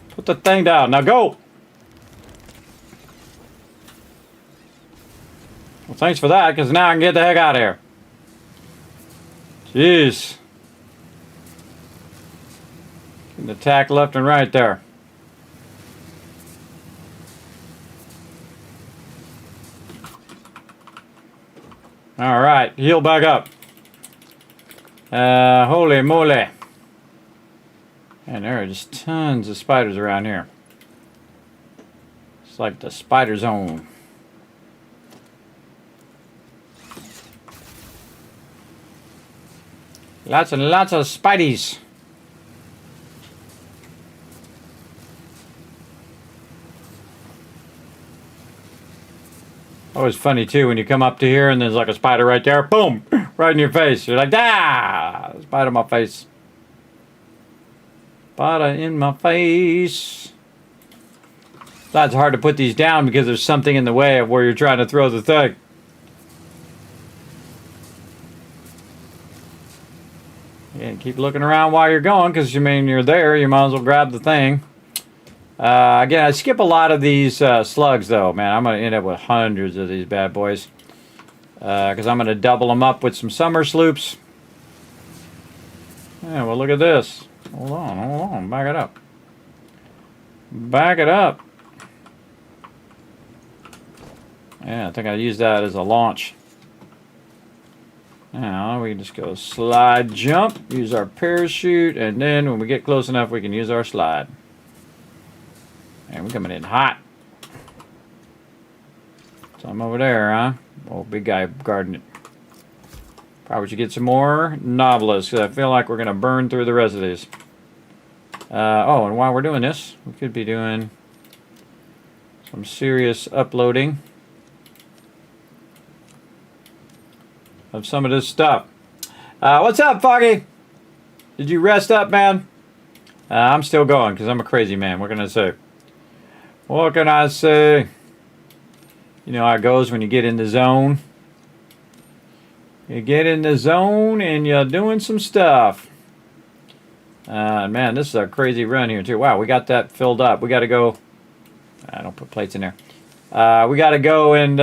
Put the thing down. Now go! Well, thanks for that, because now I can get the heck out of here. Jeez. Getting attacked left and right there. Alright, heal back up. Holy moly. And there are just tons of spiders around here. It's like the spider zone. Lots and lots of spideys. Always funny too when you come up to here and there's like a spider right there. Boom! Right in your face. You're like, ah! Spider in my face. Spider in my face. That's hard to put these down because there's something in the way of where you're trying to throw the thing. And keep looking around while you're going, because you mean you're there, you might as well grab the thing. Again, I skip a lot of these slugs though, man. I'm going to end up with hundreds of these bad boys. Because I'm going to double them up with some summer sloops. Yeah, well, look at this. Hold on. Back it up. Back it up. Yeah, I think I used that as a launch. Now we can just go slide jump, use our parachute, and then when we get close enough, we can use our slide. And we're coming in hot. Some over there, huh? Oh, big guy guarding it. Probably should get some more novelists, because I feel like we're going to burn through the rest of these. Oh, and while we're doing this, we could be doing some serious uploading of some of this stuff. What's up, Foggy? Did you rest up, man? I'm still going because I'm a crazy man. What can I say? What can I say? You know how it goes when you get in the zone. You get in the zone and you're doing some stuff. Man, this is a crazy run here too. Wow, we got that filled up. We got to go. I don't put plates in there. We got to go and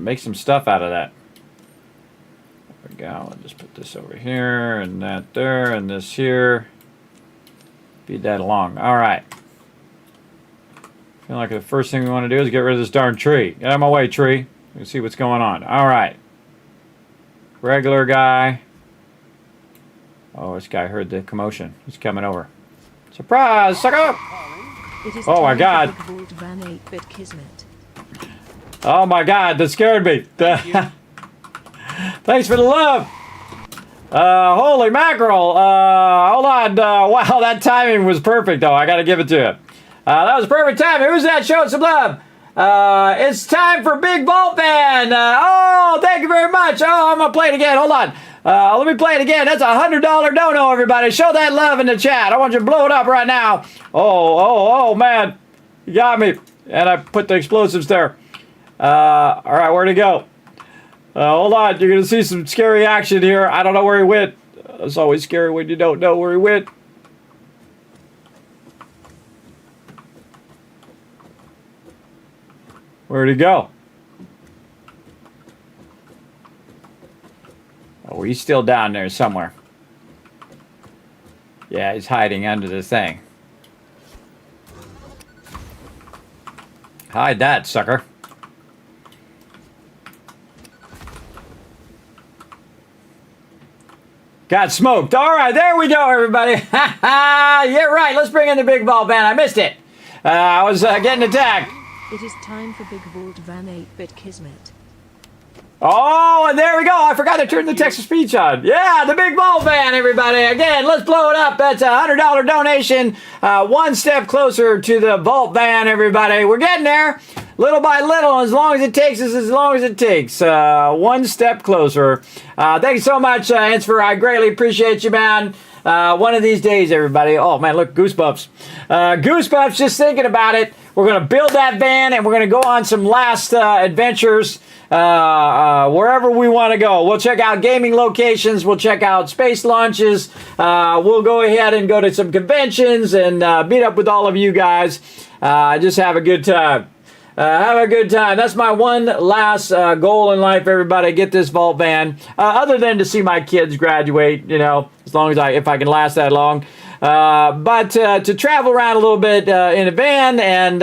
make some stuff out of that. There we go. I'll just put this over here and that there and this here. Feed that along. All right. I feel like the first thing we want to do is get rid of this darn tree. Get out of my way, tree. Let's see what's going on. All right. Regular guy. Oh, this guy heard the commotion. He's coming over. Surprise, sucker! Oh my God. Oh my God, that scared me. Thanks for the love. Holy mackerel. Hold on. Wow, that timing was perfect, though. I got to give it to you. That was perfect timing. Who's that showing some love? It's time for Big Vault Van. Oh, thank you very much. Oh, I'm going to play it again. Hold on. Let me play it again. That's a $100 dono, everybody. Show that love in the chat. I want you to blow it up right now. Oh, man. You got me. And I put the explosives there. All right, where'd he go? Hold on. You're going to see some scary action here. I don't know where he went. It's always scary when you don't know where he went. Where'd he go? Oh, he's still down there somewhere. Yeah, he's hiding under the thing. Hide that, sucker. Got smoked. All right, there we go, everybody. Yeah, right. Let's bring in the Big Vault Van. I missed it. I was getting attacked. It is time for Big Vault Van 8-bit Kismet. Oh, and there we go. I forgot to turn the text to speech on. Yeah, the Big Vault Van, everybody. Again, let's blow it up. That's a $100 donation. One step closer to the Vault Van, everybody. We're getting there. Little by little, as long as it takes us, as long as it takes. One step closer. Thank you so much, Ansfer. I greatly appreciate you, man. One of these days, everybody. Oh, man, look, goosebumps. Goosebumps just thinking about it. We're going to build that van, and we're going to go on some last adventures wherever we want to go. We'll check out gaming locations. We'll check out space launches. We'll go ahead and go to some conventions and meet up with all of you guys. Just have a good time. Have a good time. That's my one last goal in life, everybody. Get this Vault Van. Other than to see my kids graduate, you know, as long as if I can last that long. But to travel around a little bit in a van, and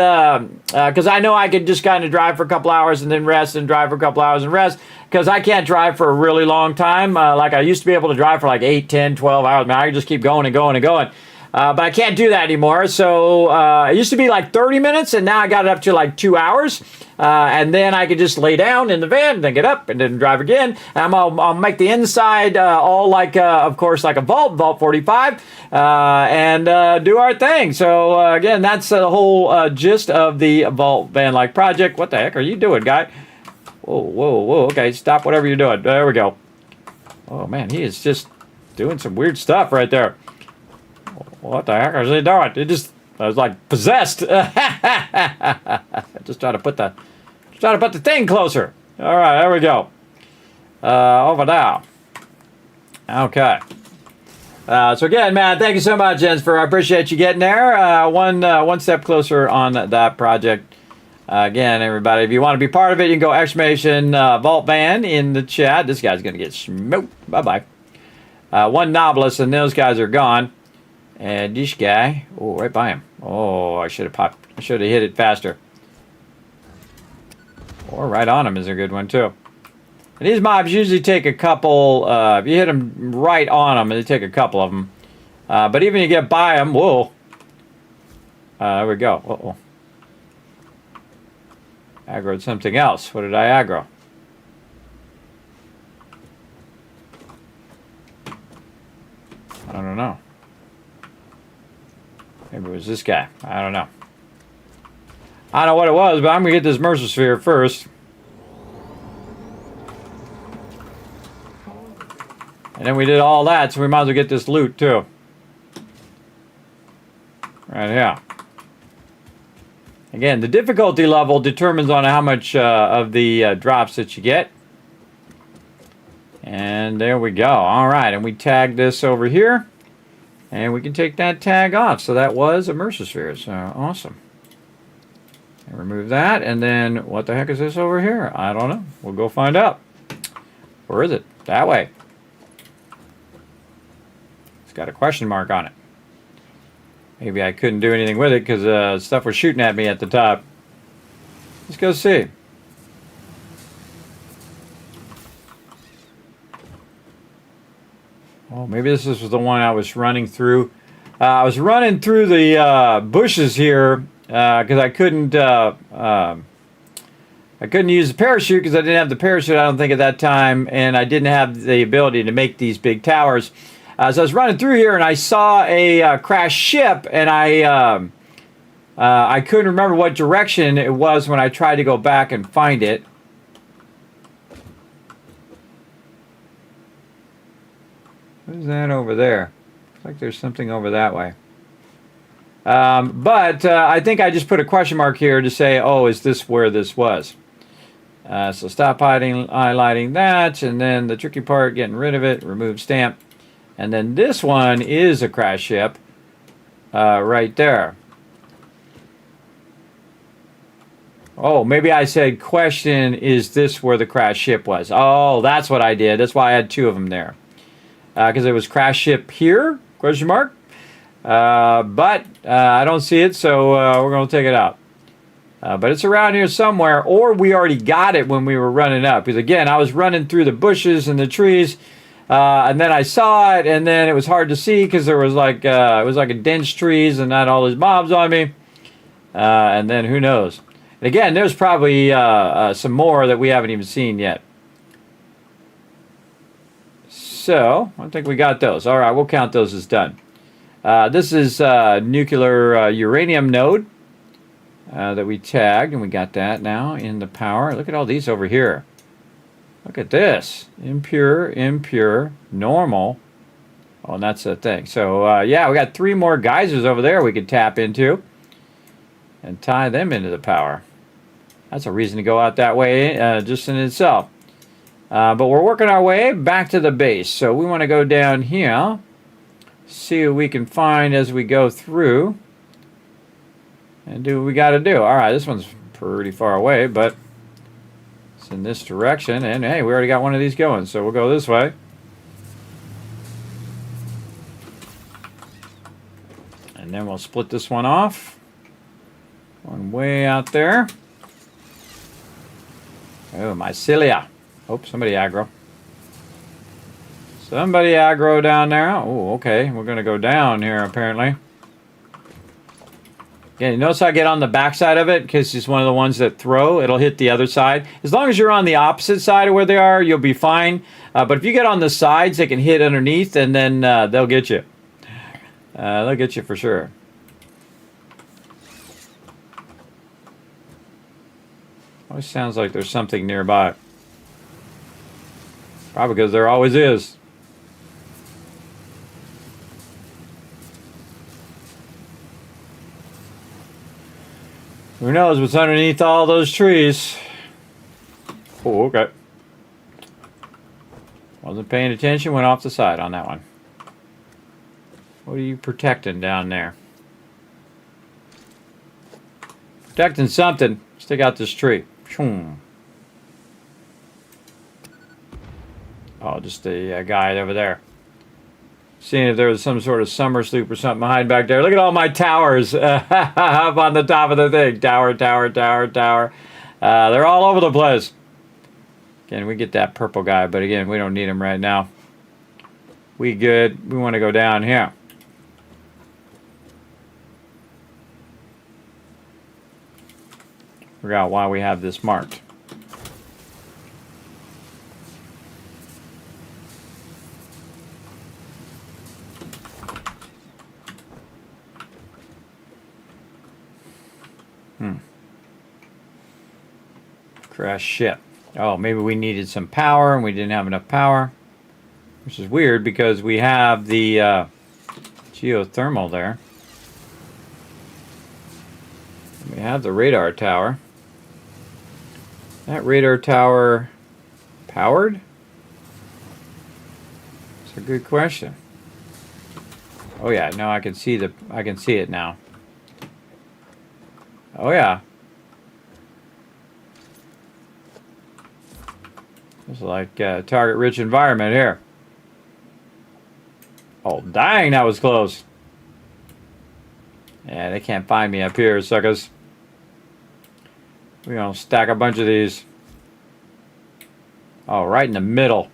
because I know I could just kind of drive for a couple hours and then rest, and drive for a couple hours and rest, because I can't drive for a really long time. Like I used to be able to drive for like 8, 10, 12 hours. Man, I can just keep going and going and going. But I can't do that anymore. So it used to be like 30 minutes, and now I got it up to like 2 hours. And then I could just lay down in the van, and then get up, and then drive again. And I'll make the inside all like, of course, like a Vault 45, and do our thing. So again, that's the whole gist of the Vault Van-like project. What the heck are you doing, guy? Whoa. Okay, stop whatever you're doing. There we go. Oh, man, he is just doing some weird stuff right there. What the heck is he doing? I was like possessed. Just trying to put the thing closer. All right, there we go. Over now. Okay. So again, man, thank you so much, Jens, I appreciate you getting there. One step closer on that project. Again, everybody, if you want to be part of it, you can go exclamation vault ban in the chat. This guy's going to get smoked. Bye-bye. One novelist, and those guys are gone. And this guy, oh, right by him. Oh, I should have popped. I should have hit it faster. Or right on him is a good one, too. And these mobs usually take a couple, if you hit them right on them, they take a couple of them. But even if you get by them, whoa. There we go. Uh-oh. Aggroed something else. What did I aggro? I don't know. Maybe it was this guy. I don't know. I don't know what it was, but I'm going to get this Mercer Sphere first. And then we did all that, so we might as well get this loot, too. Right here. Again, the difficulty level determines on how much of the drops that you get. And there we go. All right, and we tag this over here. And we can take that tag off. So that was a Mercer Sphere. So awesome. And remove that. And then what the heck is this over here? I don't know. We'll go find out. Where is it? That way. It's got a question mark on it. Maybe I couldn't do anything with it because stuff was shooting at me at the top. Let's go see. Oh, maybe this was the one I was running through. I was running through the bushes here because I couldn't use the parachute because I didn't have the parachute, I don't think, at that time, and I didn't have the ability to make these big towers. So I was running through here and I saw a crashed ship, and I couldn't remember what direction it was when I tried to go back and find it. What is that over there? Looks like there's something over that way. But I think I just put a question mark here to say, oh, is this where this was? So stop highlighting that, and then the tricky part, getting rid of it, remove stamp. And then this one is a crash ship right there. Oh, maybe I said question, is this where the crash ship was? Oh, that's what I did. That's why I had two of them there. Because it was crash ship here, question mark. But I don't see it, so we're going to take it out. But it's around here somewhere, or we already got it when we were running up. Because again, I was running through the bushes and the trees, and then I saw it, and then it was hard to see because there was like it was like a dense trees and not all these mobs on me. And then who knows? And again, there's probably some more that we haven't even seen yet. So I think we got those. All right, we'll count those as done. This is nuclear uranium node that we tagged, and we got that now in the power. Look at all these over here. Look at this. Impure, impure, normal. Oh, and that's the thing. So, yeah, we got 3 more geysers over there we could tap into and tie them into the power. That's a reason to go out that way just in itself. But we're working our way back to the base. So we want to go down here, see what we can find as we go through, and do what we got to do. All right, this one's pretty far away, but it's in this direction. And hey, we already got one of these going, so we'll go this way. And then we'll split this one off. One way out there. Oh, mycelia. Oh, somebody aggro. Somebody aggro down there. Oh, okay. We're going to go down here, apparently. Yeah, you notice I get on the back side of it because it's one of the ones that throw. It'll hit the other side. As long as you're on the opposite side of where they are, you'll be fine. But if you get on the sides, they can hit underneath, and then they'll get you. They'll get you for sure. Always sounds like there's something nearby. Probably because there always is. Who knows what's underneath all those trees? Oh, okay. Wasn't paying attention, went off the side on that one. What are you protecting down there? Protecting something. Let's take out this tree. Oh, just a guy over there. Seeing if there was some sort of summer sloop or something behind back there. Look at all my towers up on the top of the thing. Tower, tower, tower, tower. They're all over the place. Again, we get that purple guy, but again, we don't need him right now. We good. We want to go down here. Figure out why we have this marked. Crash ship. Oh, maybe we needed some power and we didn't have enough power. Which is weird because we have the geothermal there. We have the radar tower. That radar tower powered? It's a good question. Oh yeah, no, I can see it now. Oh yeah. It's like a target-rich environment here. Oh, dang, that was close. Yeah, they can't find me up here, suckers. We're gonna stack a bunch of these. Oh, right in the middle.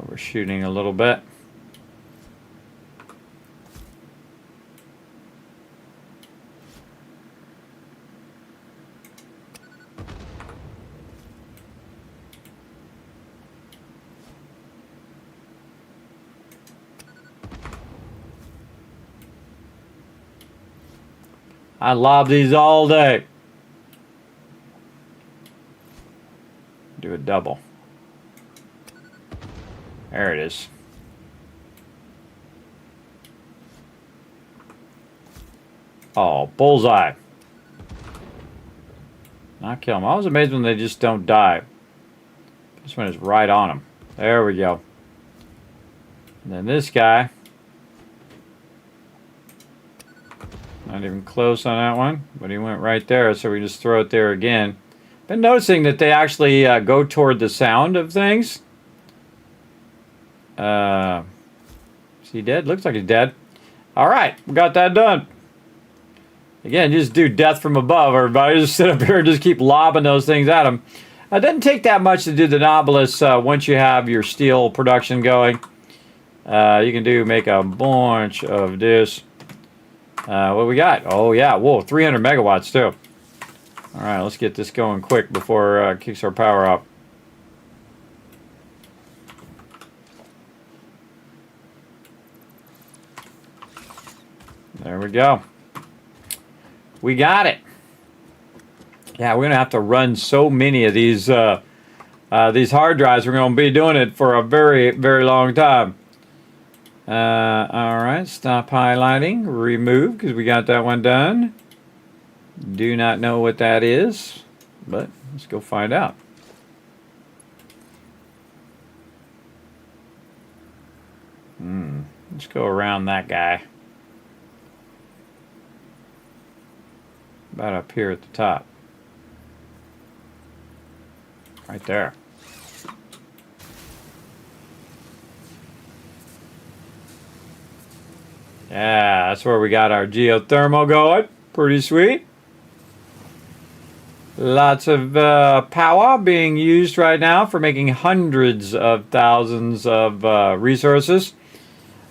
Overshooting a little bit. I lob these all day. Do a double. There it is. Oh, bullseye. Not kill them. I was amazed when they just don't die. This one is right on them. There we go. And then this guy. Not even close on that one, but he went right there, so we just throw it there again. Been noticing that they actually go toward the sound of things. Is he dead? Looks like he's dead. All right, we got that done. Again, just do death from above, everybody. Just sit up here and just keep lobbing those things at them. It doesn't take that much to do the Nautilus once you have your steel production going. You can make a bunch of this. What we got? Oh, yeah. Whoa, 300 megawatts, too. All right, let's get this going quick before it kicks our power up. There we go. We got it. Yeah, we're going to have to run so many of these hard drives. We're going to be doing it for a very, very long time. All right, stop highlighting, remove, because we got that one done. Do not know what that is, but let's go find out. Let's go around that guy. About up here at the top. Right there. Yeah, that's where we got our geothermal going. Pretty sweet. Lots of power being used right now for making hundreds of thousands of resources.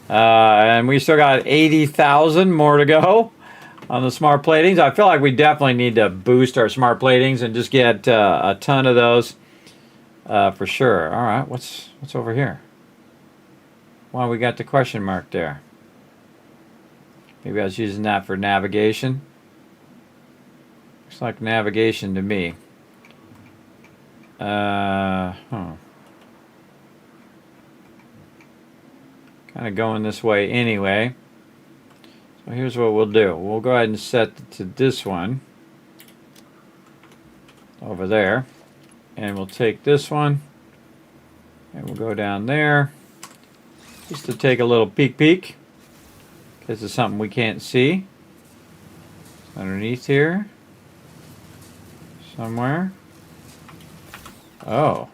And we still got 80,000 more to go on the smart platings. I feel like we definitely need to boost our smart platings and just get a ton of those for sure. All right, what's over here? Why we got the question mark there? Maybe I was using that for navigation. Looks like navigation to me. Kind of going this way anyway. So here's what we'll do. We'll go ahead and set it to this one over there. And we'll take this one and we'll go down there just to take a little peek because it's something we can't see. It's underneath here somewhere. Oh,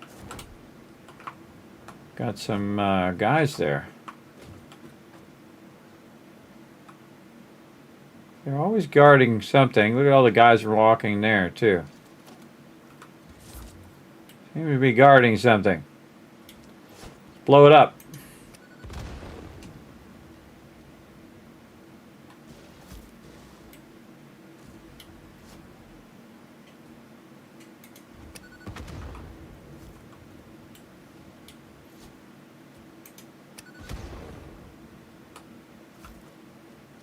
got some guys there. They're always guarding something. Look at all the guys walking there too. Seem to be guarding something. Blow it up.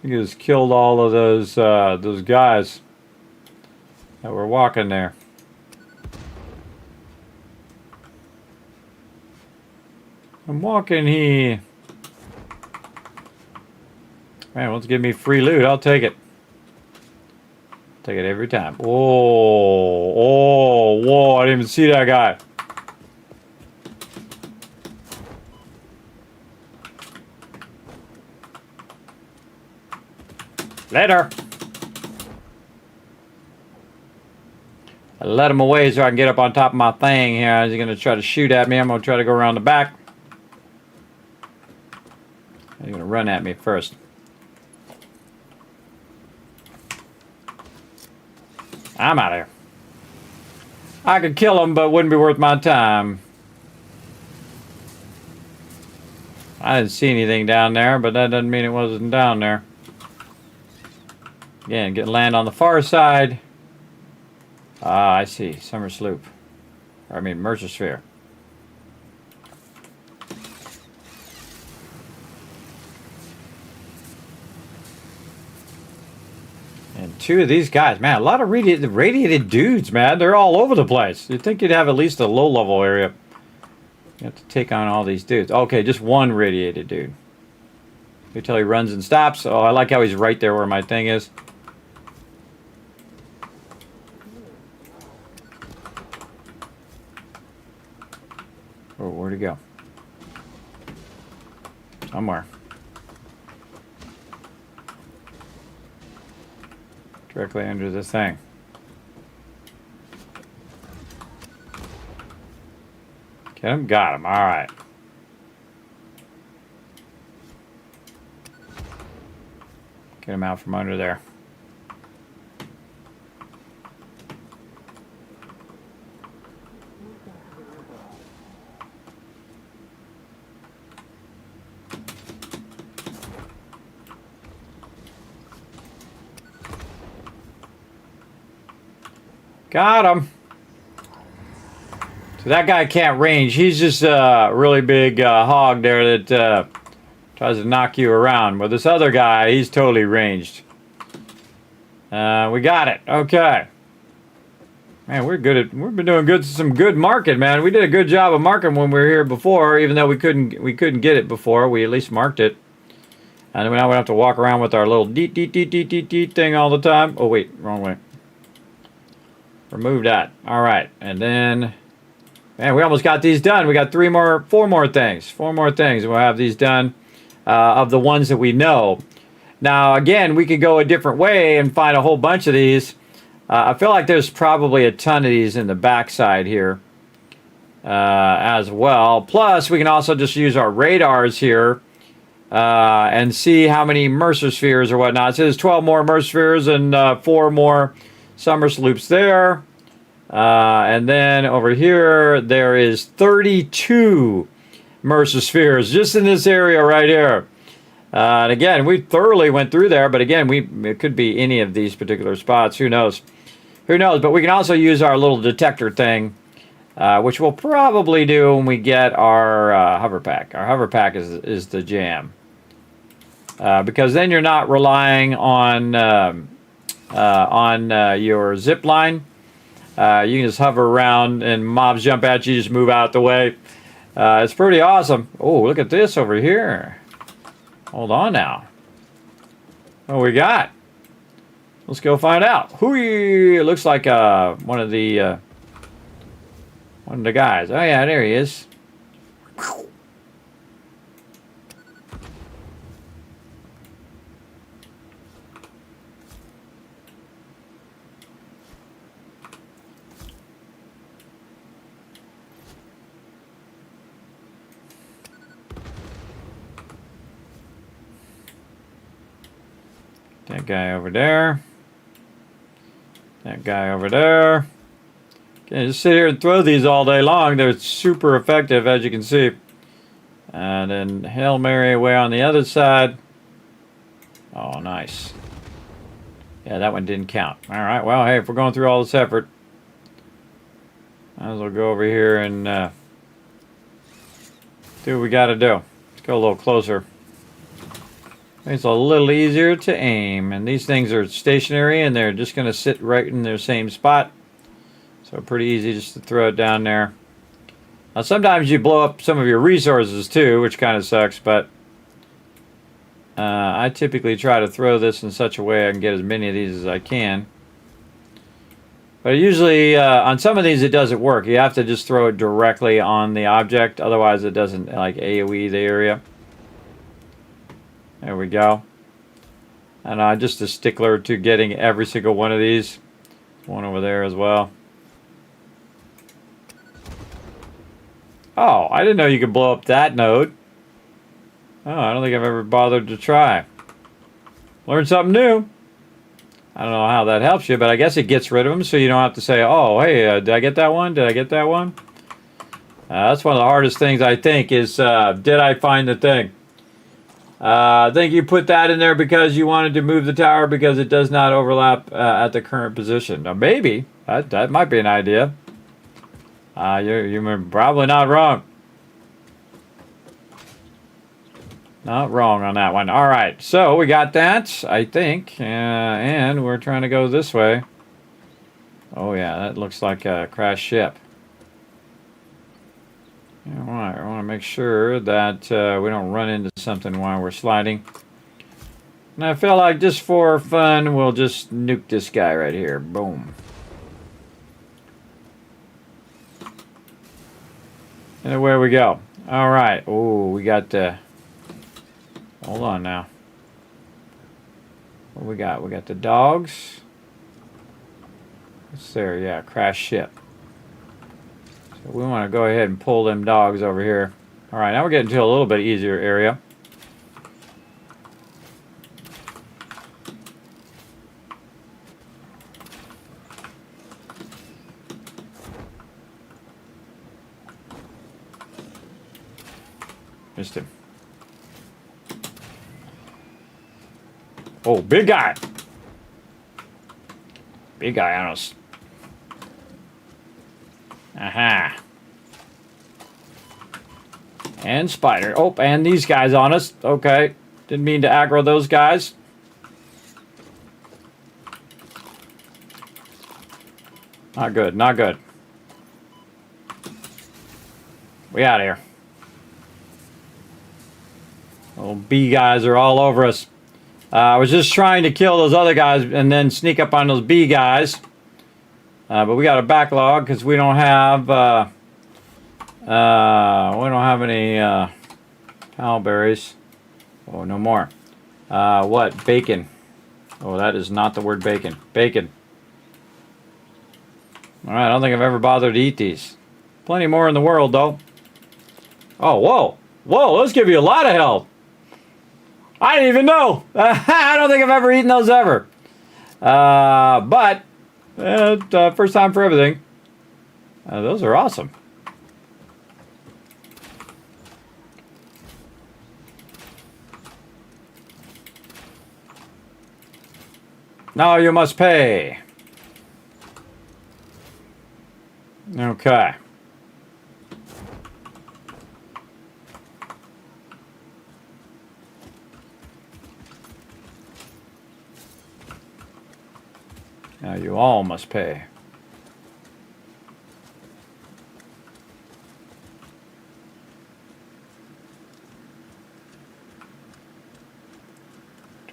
He just killed all of those guys that were walking there. I'm walking here. Man, wants to give me free loot. I'll take it. Take it every time. Whoa, I didn't even see that guy. Later. I let him away so I can get up on top of my thing here. He's going to try to shoot at me. I'm going to try to go around the back. He's going to run at me first. I'm out of here. I could kill him, but it wouldn't be worth my time. I didn't see anything down there, but that doesn't mean it wasn't down there. Again, get land on the far side. Ah, I see. Summer sloop. Or, I mean, Mercer sphere. And two of these guys, man, a lot of radiated dudes, man. They're all over the place. You'd think you'd have at least a low-level area. You have to take on all these dudes. Okay, just one radiated dude. Until he runs and stops. Oh, I like how he's right there where my thing is. Oh, where'd he go? Somewhere. Directly under the thing. Get him? Got him. All right. Get him out from under there. Got him. So that guy can't range. He's just a really big hog there that tries to knock you around. But this other guy, he's totally ranged. We got it. Okay. Man, we've been doing good. Some good marking, man. We did a good job of marking when we were here before, even though we couldn't get it before. We at least marked it. And now we don't have to walk around with our little deet thing all the time. Oh wait, wrong way. Remove that. All right, and then, man, we almost got these done. We got four more things. We'll have these done of the ones that we know. Now, again, we could go a different way and find a whole bunch of these. I feel like there's probably a ton of these in the backside here as well. Plus, we can also just use our radars here and see how many Mercer spheres or whatnot. So there's 12 more Mercer spheres and 4 more summer sloops there. And then over here, there is 32 Mercer spheres just in this area right here. And again, we thoroughly went through there, but again, it could be any of these particular spots. Who knows? Who knows? But we can also use our little detector thing, which we'll probably do when we get our hover pack. Our hover pack is the jam. Because then you're not relying on your zip line. You can just hover around and mobs jump at you, just move out the way. It's pretty awesome. Oh, look at this over here. Hold on now. What we got? Let's go find out. Hooey! It looks like one of the guys. Oh yeah, there he is. That guy over there. That guy over there. Okay, just sit here and throw these all day long. They're super effective, as you can see. And then Hail Mary away on the other side. Oh, nice. Yeah, that one didn't count. All right, well, hey, if we're going through all this effort, might as well go over here and do what we got to do. Let's go a little closer. It's a little easier to aim, and these things are stationary and they're just going to sit right in their same spot, so pretty easy just to throw it down there. Now sometimes you blow up some of your resources too, which kind of sucks, but I typically try to throw this in such a way I can get as many of these as I can. But usually on some of these it doesn't work. You have to just throw it directly on the object, otherwise it doesn't like AoE the area. There we go. And just a stickler to getting every single one of these. One over there as well. Oh, I didn't know you could blow up that node. Oh, I don't think I've ever bothered to try. Learn something new. I don't know how that helps you, but I guess it gets rid of them so you don't have to say, oh, hey, did I get that one? Did I get that one? That's one of the hardest things, I think, is did I find the thing? I think you put that in there because you wanted to move the tower because it does not overlap at the current position. Now, maybe. That might be an idea. You're probably not wrong. Not wrong on that one. All right, so we got that, I think, and we're trying to go this way. Oh yeah, that looks like a crashed ship. All right, I want to make sure that we don't run into something while we're sliding. And I feel like just for fun, we'll just nuke this guy right here. Boom. And away we go. All right. Oh, we got the... Hold on now. What we got? We got the dogs. What's there? Yeah, crash ship. So we want to go ahead and pull them dogs over here. All right, now we're getting to a little bit easier area. Missed him. Oh, big guy. Big guy on us. Aha. And spider. Oh, and these guys on us. Okay. Didn't mean to aggro those guys. Not good. Not good. We out of here. Little bee guys are all over us. I was just trying to kill those other guys and then sneak up on those bee guys. But we got a backlog because we don't have any pallberries. Oh, no more. What? Bacon. Oh, that is not the word bacon. Bacon. All right, I don't think I've ever bothered to eat these. Plenty more in the world, though. Oh, whoa. Whoa, those give you a lot of health. I didn't even know. I don't think I've ever eaten those ever. But first time for everything. Those are awesome. Now you must pay. Okay. Now you all must pay.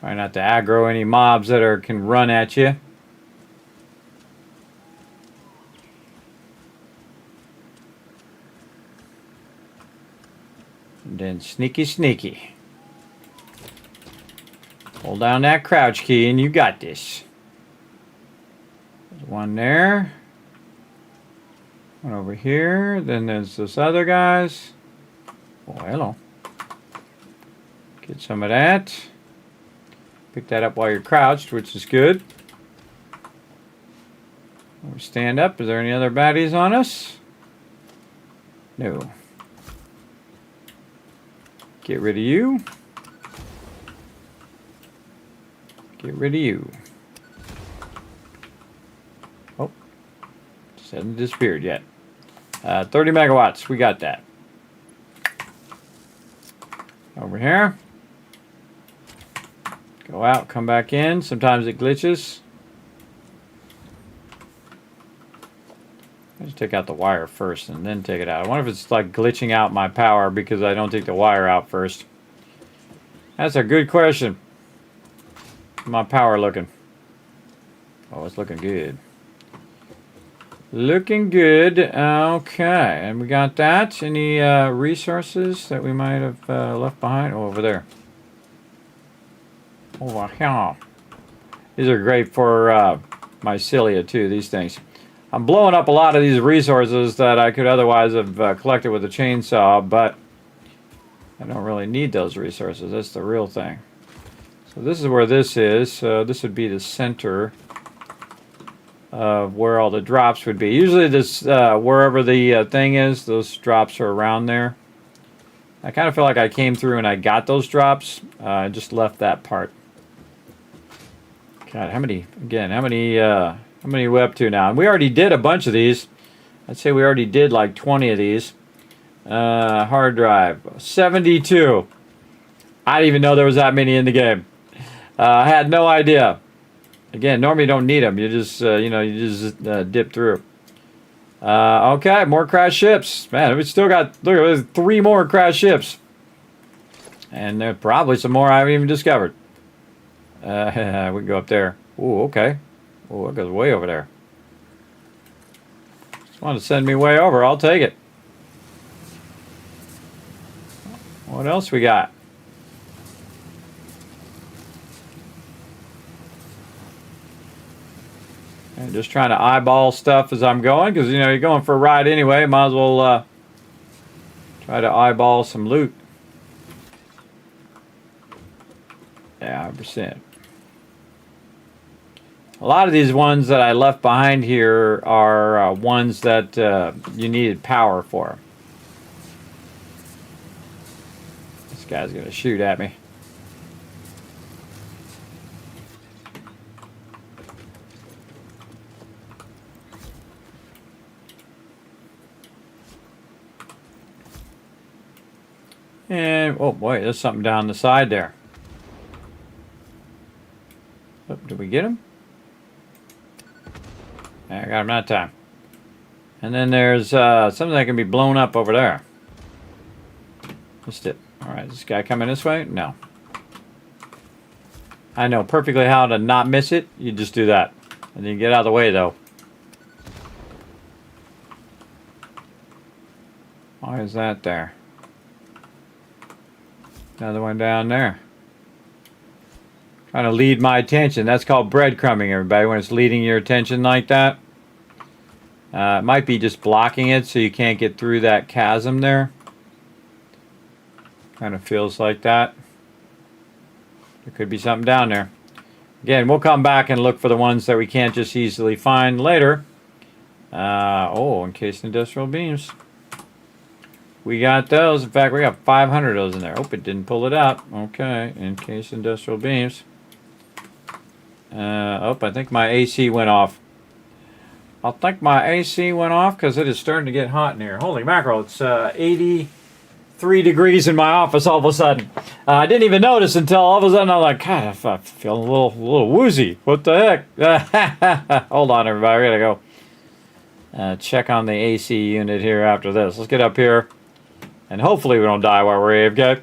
Try not to aggro any mobs that can run at you. And then sneaky, sneaky. Hold down that crouch key and you got this. There's one there. One over here. Then there's this other guys. Oh, hello. Get some of that. Pick that up while you're crouched, which is good. We stand up. Is there any other baddies on us? No. Get rid of you. Get rid of you. Oh. Just hasn't disappeared yet. 30 megawatts. We got that. Over here. Go out, come back in. Sometimes it glitches. Let's take out the wire first and then take it out. I wonder if it's like glitching out my power because I don't take the wire out first. That's a good question. How's my power looking? Oh, it's looking good. Looking good. Okay, and we got that. Any resources that we might have left behind? Oh, over there. Over here. These are great for mycelia too, these things. I'm blowing up a lot of these resources that I could otherwise have collected with a chainsaw, but I don't really need those resources. That's the real thing. So this is where this is. So this would be the center of where all the drops would be. Usually this, wherever the thing is, those drops are around there. I kind of feel like I came through and I got those drops. I just left that part. God, how many are we up to now? And we already did a bunch of these. I'd say we already did like 20 of these. Hard drive, 72. I didn't even know there was that many in the game. I had no idea. Again, normally you don't need them. You just, dip through. Okay, more crashed ships. Man, we still got, look, there's 3 more crashed ships. And there's probably some more I haven't even discovered. We can go up there. Ooh, okay. Oh, it goes way over there. Just want to send me way over. I'll take it. What else we got? And just trying to eyeball stuff as I'm going, because you're going for a ride anyway. Might as well try to eyeball some loot. Yeah, 100%. A lot of these ones that I left behind here are ones that you needed power for. This guy's going to shoot at me. And, oh boy, there's something down the side there. Oh, did we get him? I got him that time. And then there's something that can be blown up over there. Missed it. Alright, is this guy coming this way? No. I know perfectly how to not miss it. You just do that. And then you get out of the way, though. Why is that there? Another one down there. Trying to lead my attention. That's called breadcrumbing, everybody, when it's leading your attention like that. It might be just blocking it so you can't get through that chasm there. Kind of feels like that. There could be something down there. Again, we'll come back and look for the ones that we can't just easily find later. Encased industrial beams. We got those. In fact, we got 500 of those in there. Oh, it didn't pull it out. Okay, encased industrial beams. I think my AC went off. I think my AC went off because it is starting to get hot in here. Holy mackerel, it's 83 degrees in my office all of a sudden. I didn't even notice until all of a sudden I'm like, God, I feel a little woozy. What the heck? Hold on, everybody. I gotta go check on the AC unit here after this. Let's get up here. And hopefully we don't die while we're AFK.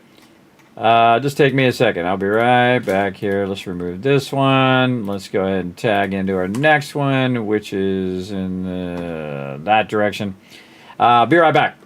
Just take me a second. I'll be right back here. Let's remove this one. Let's go ahead and tag into our next one, which is in that direction. Be right back.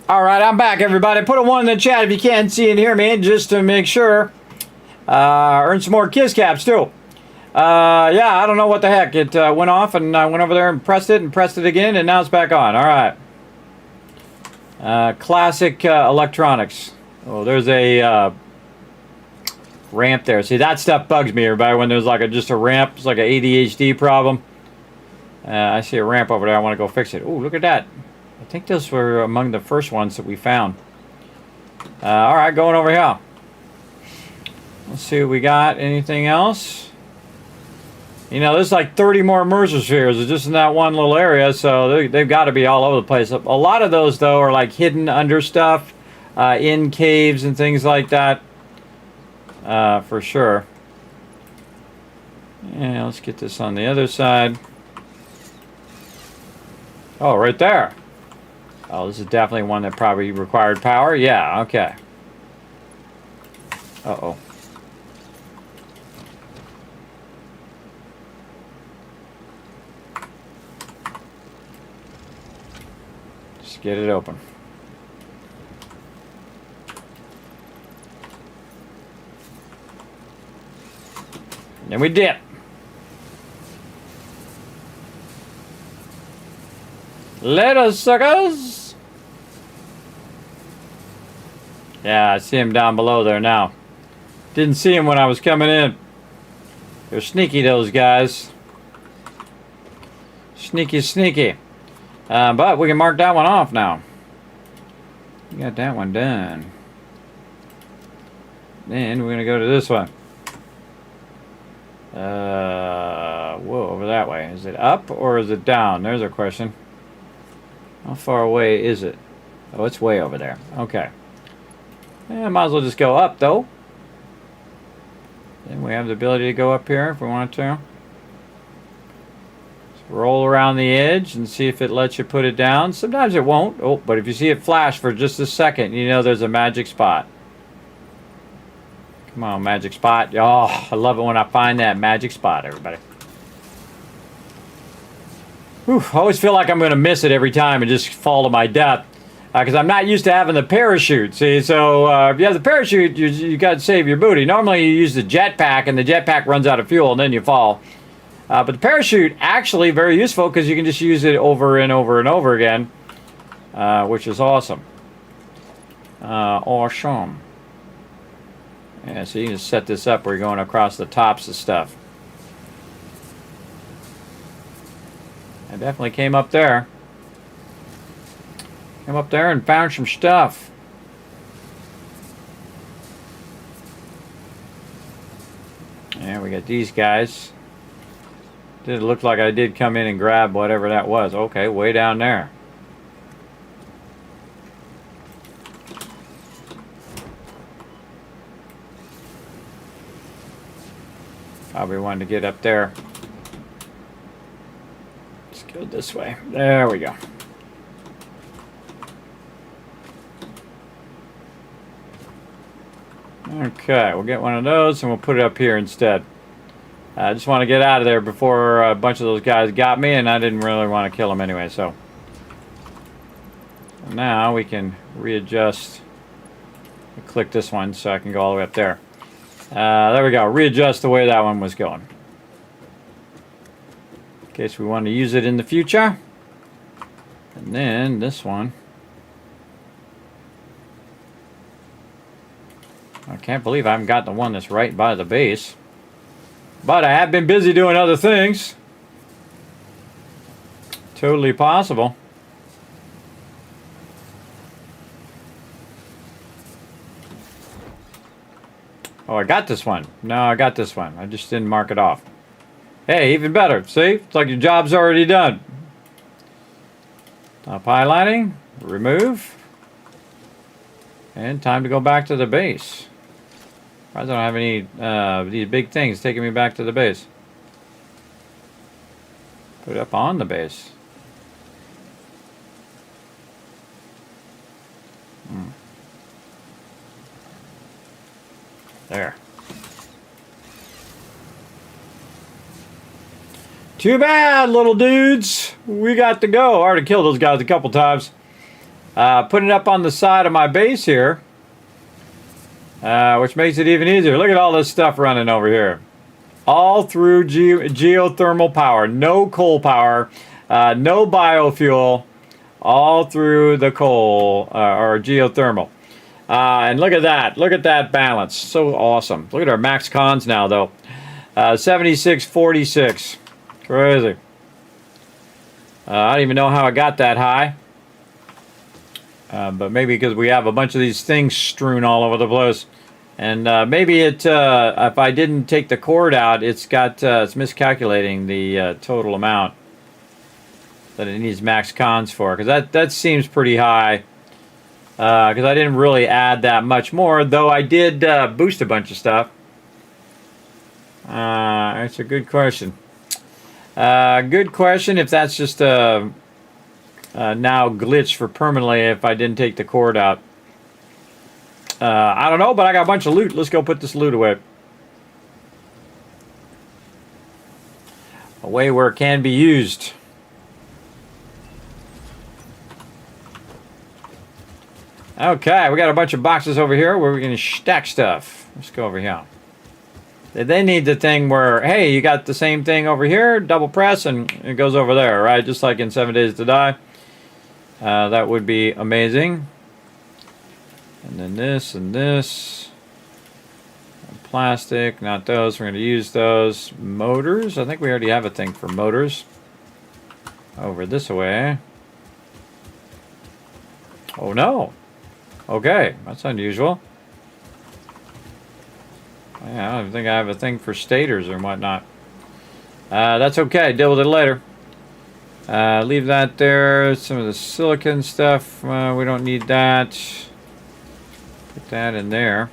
All right, I'm back, everybody. Put a 1 in the chat if you can't see and hear me, just to make sure. Earn some more Kiss Caps, too. Yeah, I don't know what the heck. It went off, and I went over there and pressed it again, and now it's back on. All right. Classic electronics. Oh, there's a ramp there. See, that stuff bugs me, everybody, when there's like just a ramp. It's like an ADHD problem. I see a ramp over there. I want to go fix it. Oh, look at that. I think those were among the first ones that we found. All right, going over here. Let's see what we got. Anything else? You know, there's like 30 more immersion spheres just in that one little area, so they've got to be all over the place. A lot of those, though, are like hidden under stuff, in caves and things like that, for sure. Yeah, let's get this on the other side. Oh, right there. Oh, this is definitely one that probably required power. Yeah, okay. Uh-oh. Just get it open. Then we dip. Later, suckers! Yeah, I see him down below there now. Didn't see him when I was coming in. They're sneaky, those guys. Sneaky, sneaky. But we can mark that one off now. We got that one done. Then we're going to go to this one. Whoa, over that way. Is it up or is it down? There's a question. How far away is it? Oh, it's way over there. Okay. Yeah, might as well just go up, though. Then we have the ability to go up here if we want to. Just roll around the edge and see if it lets you put it down. Sometimes it won't. Oh, but if you see it flash for just a second, you know there's a magic spot. Come on, magic spot. Oh, I love it when I find that magic spot, everybody. Whew, I always feel like I'm going to miss it every time and just fall to my death. Because I'm not used to having the parachute. See, so if you have the parachute, you got to save your booty. Normally you use the jetpack, and the jetpack runs out of fuel, and then you fall. But the parachute, actually very useful, because you can just use it over and over and over again. Which is awesome. Awesome. Yeah, so you can just set this up where you're going across the tops of stuff. I definitely came up there. Came up there and found some stuff. Yeah, we got these guys. Did look like I did come in and grab whatever that was. Okay, way down there. Probably wanted to get up there. Let's go this way. There we go. Okay, we'll get one of those and we'll put it up here instead. I just want to get out of there before a bunch of those guys got me, and I didn't really want to kill them anyway, so. Now we can readjust. Click this one so I can go all the way up there. There we go. Readjust the way that one was going. In case we want to use it in the future. And then this one. I can't believe I haven't got the one that's right by the base. But I have been busy doing other things. Totally possible. Oh, I got this one. No, I got this one. I just didn't mark it off. Hey, even better. See? It's like your job's already done. Top highlighting. Remove. And time to go back to the base. I don't have any these big things taking me back to the base. Put it up on the base. There. Too bad, little dudes. We got to go. I already killed those guys a couple times. Putting it up on the side of my base here. Which makes it even easier. Look at all this stuff running over here. All through geothermal power. No coal power. No biofuel. All through the coal or geothermal. And look at that. Look at that balance. So awesome. Look at our max cons now, though. 76-46. Crazy. I don't even know how I got that high. But maybe because we have a bunch of these things strewn all over the place. And maybe it, if I didn't take the cord out, it's miscalculating the total amount that it needs max cons for. Because that seems pretty high. Because I didn't really add that much more, though I did boost a bunch of stuff. That's a good question. Good question if that's just now glitched for permanently if I didn't take the cord out. I don't know, but I got a bunch of loot. Let's go put this loot away. Away where it can be used. Okay, we got a bunch of boxes over here where we can stack stuff. Let's go over here. They need the thing where, hey, you got the same thing over here, double press, and it goes over there, right? Just like in 7 Days to Die. That would be amazing. And then this and this. And plastic, not those. We're going to use those. Motors. I think we already have a thing for motors. Over this way. Oh, no. Okay, that's unusual. Yeah, I don't think I have a thing for stators or whatnot. That's okay. Deal with it later. Leave that there. Some of the silicon stuff, we don't need that. Put that in there.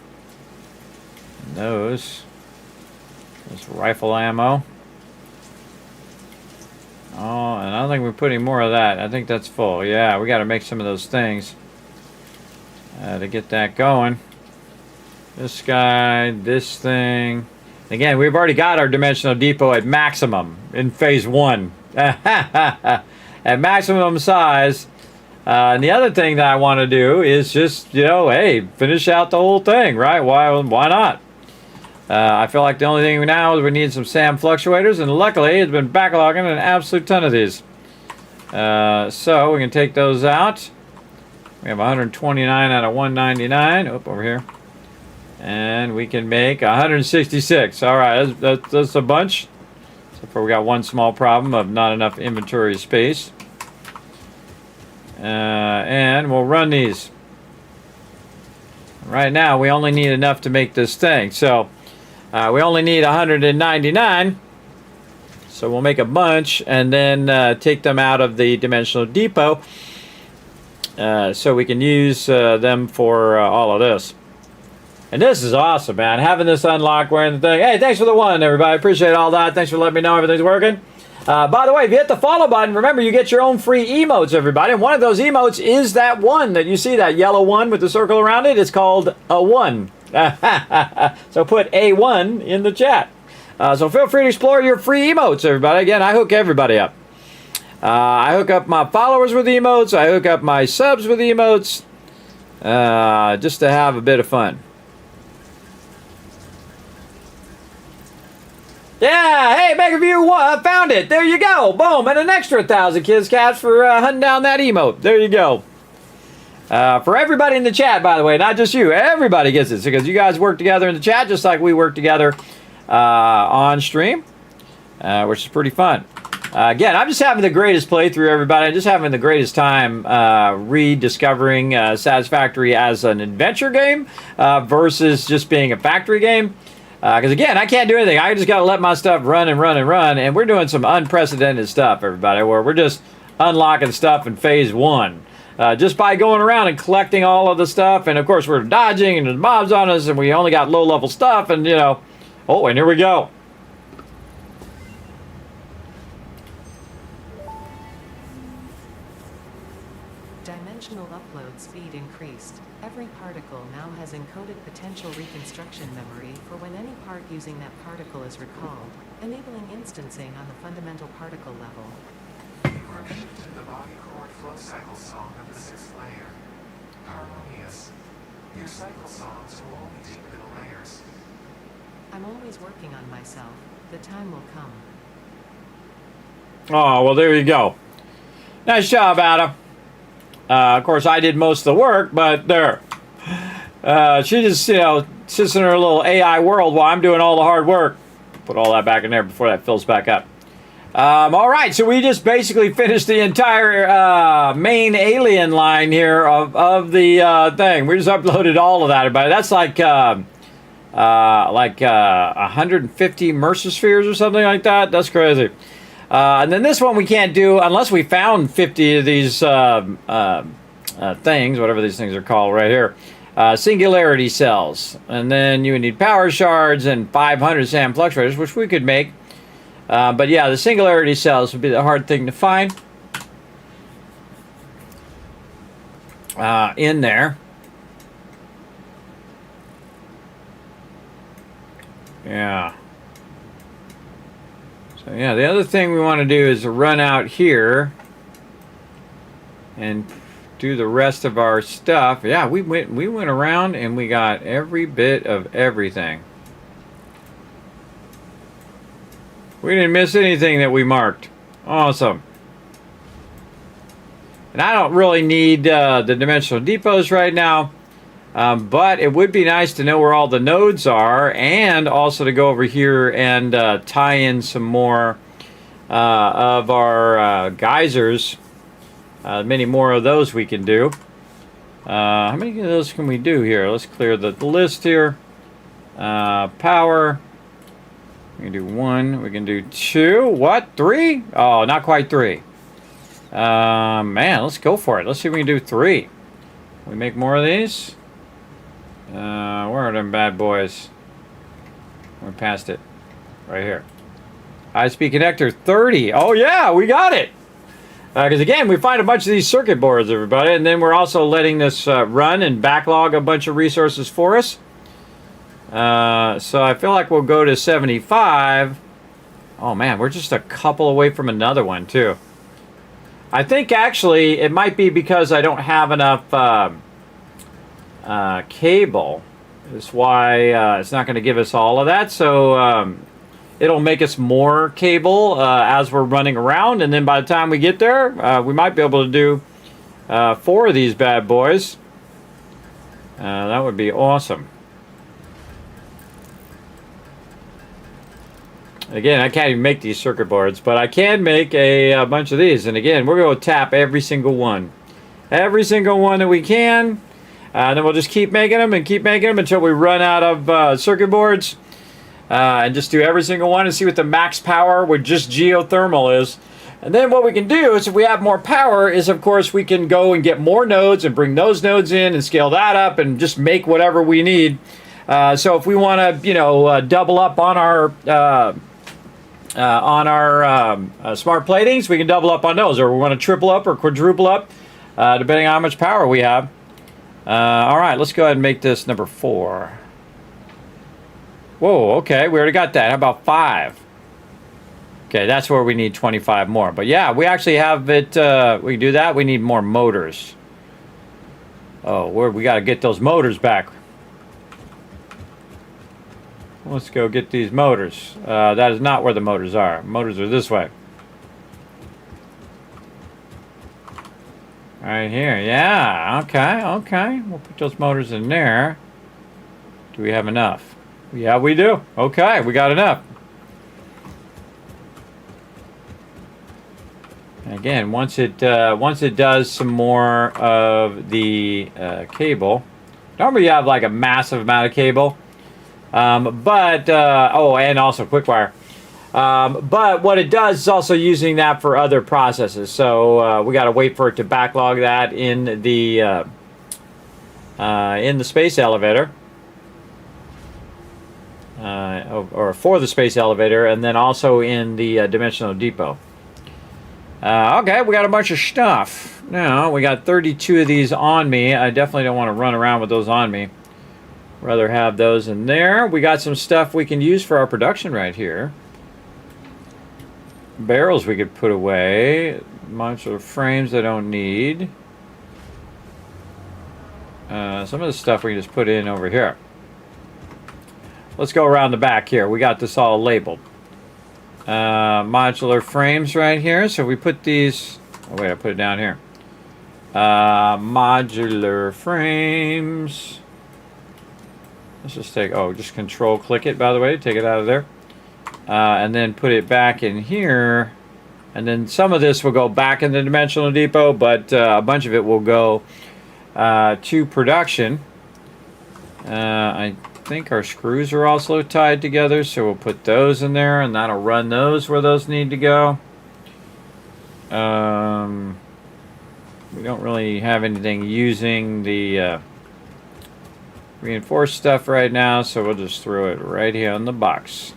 And those. This rifle ammo. Oh, and I don't think we're putting more of that. I think that's full. Yeah, we got to make some of those things to get that going. This guy, this thing. Again, we've already got our dimensional depot at maximum in phase 1. At maximum size. And the other thing that I want to do is just, you know, hey, finish out the whole thing, right? Why not? I feel like the only thing now is we need some SAM fluctuators, and luckily it's been backlogging an absolute ton of these. So we can take those out. We have 129 out of 199. Oh, over here. And we can make 166. All right, that's a bunch. Except for we got one small problem of not enough inventory space. And we'll run these. Right now, we only need enough to make this thing. So we only need 199. So we'll make a bunch and then take them out of the dimensional depot. So we can use them for all of this. And this is awesome, man. Having this unlocked, wearing the thing. Hey, thanks for the one, everybody. Appreciate all that. Thanks for letting me know everything's working. By the way, if you hit the follow button, remember you get your own free emotes, everybody. And one of those emotes is that one that you see, that yellow one with the circle around it. It's called a 1. So put A1 in the chat. So feel free to explore your free emotes, everybody. Again, I hook everybody up. I hook up my followers with emotes. I hook up my subs with emotes. Just to have a bit of fun. Yeah, hey, MegaView found it. There you go. Boom. And an extra 1,000 kids cats for hunting down that emote. There you go. For everybody in the chat, by the way, not just you. Everybody gets it because you guys work together in the chat just like we work together on stream, which is pretty fun. Again, I'm just having the greatest playthrough, everybody. I'm just having the greatest time rediscovering Satisfactory as an adventure game versus just being a factory game. Because, again, I can't do anything. I just got to let my stuff run and run and run. And we're doing some unprecedented stuff, everybody, where we're just unlocking stuff in phase 1. Just by going around and collecting all of the stuff. And, of course, we're dodging and there's mobs on us and we only got low-level stuff. And, you know, oh, and here we go. Dimensional upload speed increased. Every particle now has encoded potential reconstruction memory for when any part using that particle is recalled, enabling instancing on the fundamental particle level. You are shifted the body chord flow cycle song of the 6th layer. Harmonious. Your cycle songs will only deepen the layers. I'm always working on myself. The time will come. Oh, well, there you go. Nice job, Adam. Of course, I did most of the work, but there. She just, you know, sits in her little AI world while I'm doing all the hard work. Put all that back in there before that fills back up. All right, so we just basically finished the entire main alien line here of the thing. We just uploaded all of that, everybody. That's like 150 Mercer-spheres or something like that. That's crazy. And then this one we can't do unless we found 50 of these things, whatever these things are called right here. Singularity cells. And then you would need power shards and 500 SAM fluctuators, which we could make. But yeah, the singularity cells would be the hard thing to find in there. Yeah. So yeah, the other thing we want to do is run out here and do the rest of our stuff. Yeah, we went around and we got every bit of everything. We didn't miss anything that we marked. Awesome. And I don't really need the dimensional depots right now. But it would be nice to know where all the nodes are, and also to go over here and tie in some more of our geysers. Many more of those we can do. How many of those can we do here? Let's clear the list here. Power. We can do 1. We can do 2. What? 3? Oh, not quite 3. Man, let's go for it. Let's see if we can do 3. Can we make more of these? Where are them bad boys? We're past it. Right here. High-speed connector 30. Oh, yeah, we got it. Because, again, we find a bunch of these circuit boards, everybody. And then we're also letting this run and backlog a bunch of resources for us. So I feel like we'll go to 75. Oh, man, we're just a couple away from another one, too. I think, actually, it might be because I don't have enough cable. That's why it's not going to give us all of that. So it'll make us more cable as we're running around. And then by the time we get there, we might be able to do 4 of these bad boys. That would be awesome. Again, I can't even make these circuit boards, but I can make a bunch of these. And again, we're going to tap every single one. Every single one that we can. And then we'll just keep making them and keep making them until we run out of circuit boards. And just do every single one and see what the max power with just geothermal is. And then what we can do is, if we have more power, is of course we can go and get more nodes and bring those nodes in and scale that up and just make whatever we need. So if we want to, you know, double up on our smart platings, we can double up on those, or we want to triple up or quadruple up, depending on how much power we have. All right, let's go ahead and make this number 4. Whoa, okay, we already got that. How about 5? Okay, that's where we need 25 more. But yeah, we actually have it. We can do that. We need more motors. Oh, we got to get those motors back. Let's go get these motors. That is not where the motors are. Motors are this way. Right here. Yeah. Okay. Okay. We'll put those motors in there. Do we have enough? Yeah, we do. Okay. We got enough. again, once it does some more of the cable, normally you have like a massive amount of cable, oh, and also quick wire. But what it does is also using that for other processes. So we got to wait for it to backlog that in the space elevator, or for the space elevator, and then also in the dimensional depot. Okay, we got a bunch of stuff. Now we got 32 of these on me. I definitely don't want to run around with those on me. Rather have those in there. We got some stuff we can use for our production right here. Barrels we could put away. Modular frames I don't need. Some of the stuff we can just put in over here. Let's go around the back here. We got this all labeled. Modular frames right here. So we put these... Oh, wait, I put it down here. Modular frames. Let's just take... Oh, just control click it, by the way. Take it out of there. And then put it back in here. And then some of this will go back in the dimensional depot, but a bunch of it will go to production. I think our screws are also tied together, so we'll put those in there, and that'll run those where those need to go. We don't really have anything using the reinforced stuff right now, so we'll just throw it right here in the box.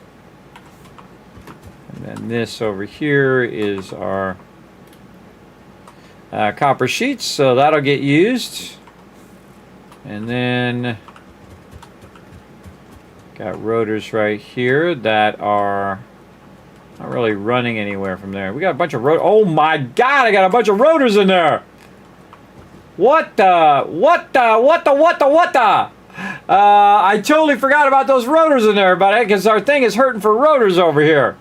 And then this over here is our copper sheets, so that'll get used. And then got rotors right here that are not really running anywhere from there. We got a bunch of rotors. Oh my god, I got a bunch of rotors in there! What the? What the? What the? What the? What the? I totally forgot about those rotors in there, buddy, because our thing is hurting for rotors over here.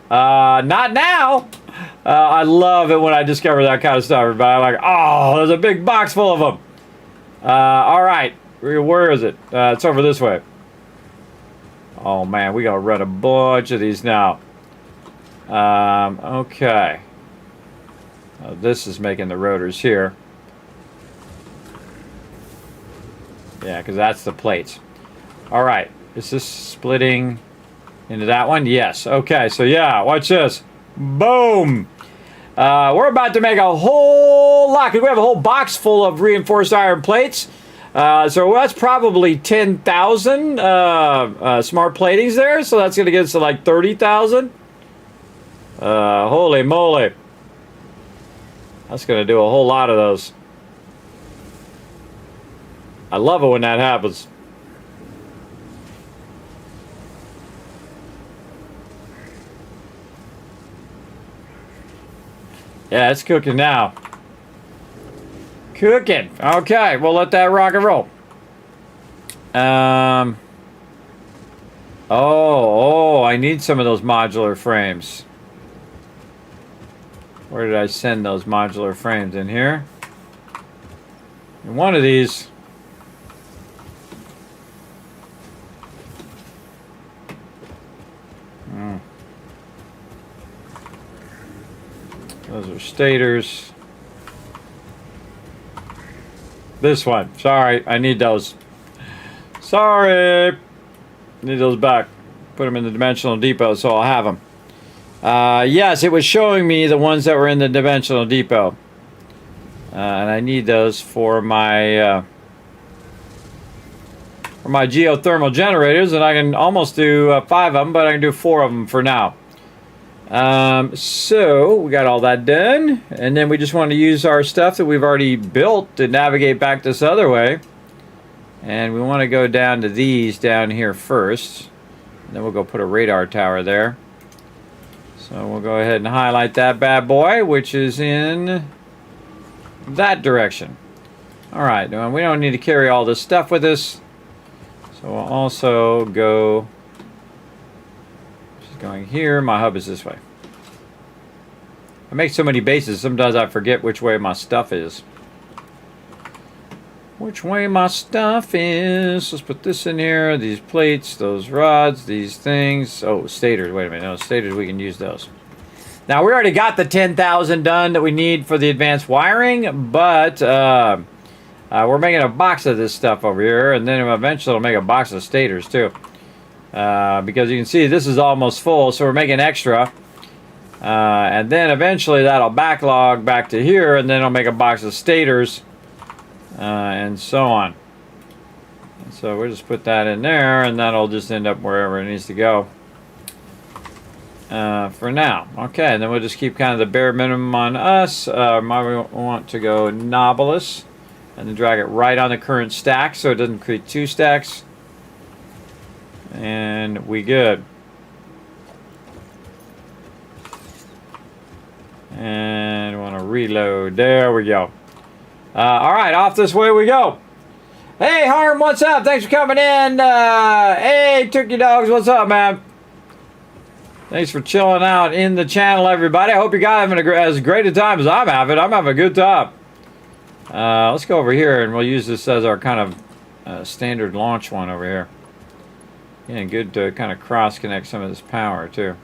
Not now. I love it when I discover that kind of stuff, everybody. I'm like, oh, there's a big box full of them. Alright. Where is it? It's over this way. Oh, man. We gotta run a bunch of these now. Okay. This is making the rotors here. Yeah, because that's the plates. Alright. Is this splitting into that one? Yes. Okay, so yeah, watch this. Boom! We're about to make a whole lot, because we have a whole box full of reinforced iron plates. So that's probably 10,000 smart platings there, so that's going to get us to like 30,000. Holy moly. That's going to do a whole lot of those. I love it when that happens. Yeah, it's cooking now. Cooking. Okay, we'll let that rock and roll. Oh, I need some of those modular frames. Where did I send those modular frames? In here? And one of these. Those are stators. This one. Sorry, I need those. Sorry. Need those back. Put them in the dimensional depot so I'll have them. Yes, it was showing me the ones that were in the dimensional depot. And I need those for my geothermal generators, and I can almost do 5 of them, but I can do 4 of them for now. So we got all that done, and then we just want to use our stuff that we've already built to navigate back this other way. And we want to go down to these down here first. And then we'll go put a radar tower there. So we'll go ahead and highlight that bad boy, which is in that direction. Alright, we don't need to carry all this stuff with us. So we'll also go... Going here, my hub is this way. I make so many bases, sometimes I forget which way my stuff is. Which way my stuff is. Let's put this in here, these plates, those rods, these things. Oh, stators, wait a minute, no, stators, we can use those. Now, we already got the 10,000 done that we need for the advanced wiring, but we're making a box of this stuff over here, and then eventually we'll make a box of stators, too. Because you can see this is almost full, so we're making extra. And then eventually that'll backlog back to here, and then I'll make a box of stators, and so on. So we'll just put that in there, and that'll just end up wherever it needs to go. For now. Okay, and then we'll just keep kind of the bare minimum on us. We want to go Novelous, and then drag it right on the current stack so it doesn't create two stacks. And we good. And we want to reload. There we go. Alright, off this way we go. Hey, Harm, what's up? Thanks for coming in. Hey, Turkey Dogs, what's up, man? Thanks for chilling out in the channel, everybody. I hope you guys are having as great a time as I'm having. I'm having a good time. Let's go over here, and we'll use this as our kind of standard launch one over here. Yeah, good to kind of cross-connect some of this power, too.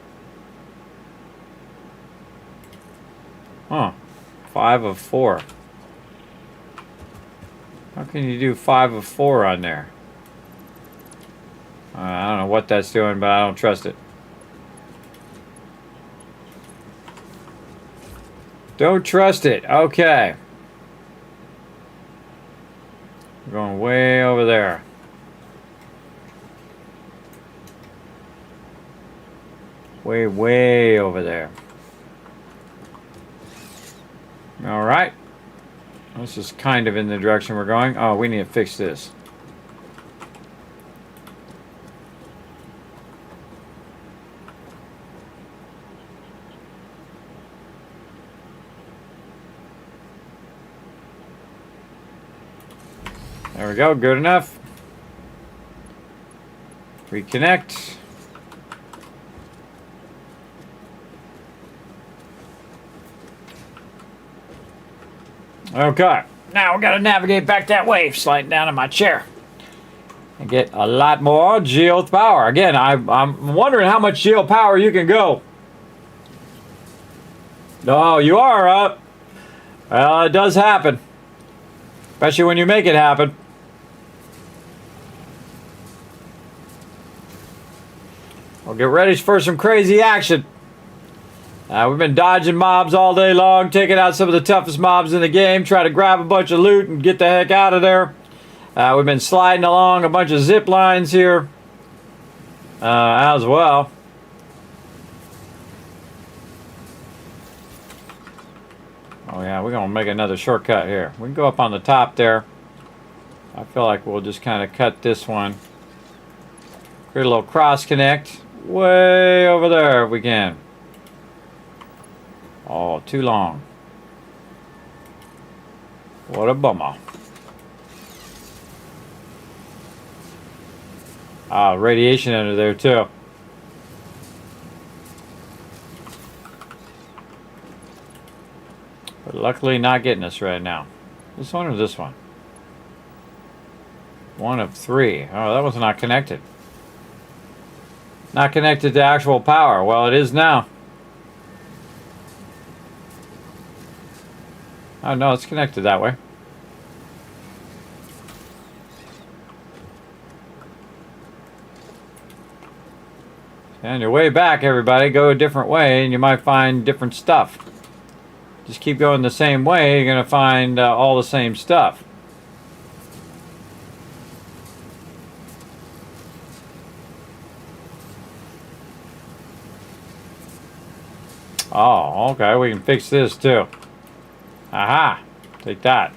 Huh. 5 of 4. How can you do 5 of 4 on there? I don't know what that's doing, but I don't trust it. Don't trust it. Okay. We're going way over there. Way over there. All right. This is kind of in the direction we're going. Oh, we need to fix this. There we go. Good enough. Reconnect. Okay, now we got to navigate back that way, sliding down in my chair, and get a lot more geo power. Again, I'm wondering how much geo power you can go. Oh, you are up. Well, it does happen, especially when you make it happen. We'll get ready for some crazy action. We've been dodging mobs all day long, taking out some of the toughest mobs in the game, trying to grab a bunch of loot and get the heck out of there. We've been sliding along a bunch of zip lines here as well. Oh yeah, we're going to make another shortcut here. We can go up on the top there. I feel like we'll just kind of cut this one. Create a little cross connect way over there if we can. Oh, too long. What a bummer. Ah, radiation under there too. But luckily not getting us right now. This one or this one? One of 3. Oh, that was not connected. Not connected to actual power. Well, it is now. Oh no, it's connected that way. And your way back, everybody, go a different way and you might find different stuff. Just keep going the same way, you're going to find all the same stuff. Oh, okay, we can fix this too. Aha! Take that.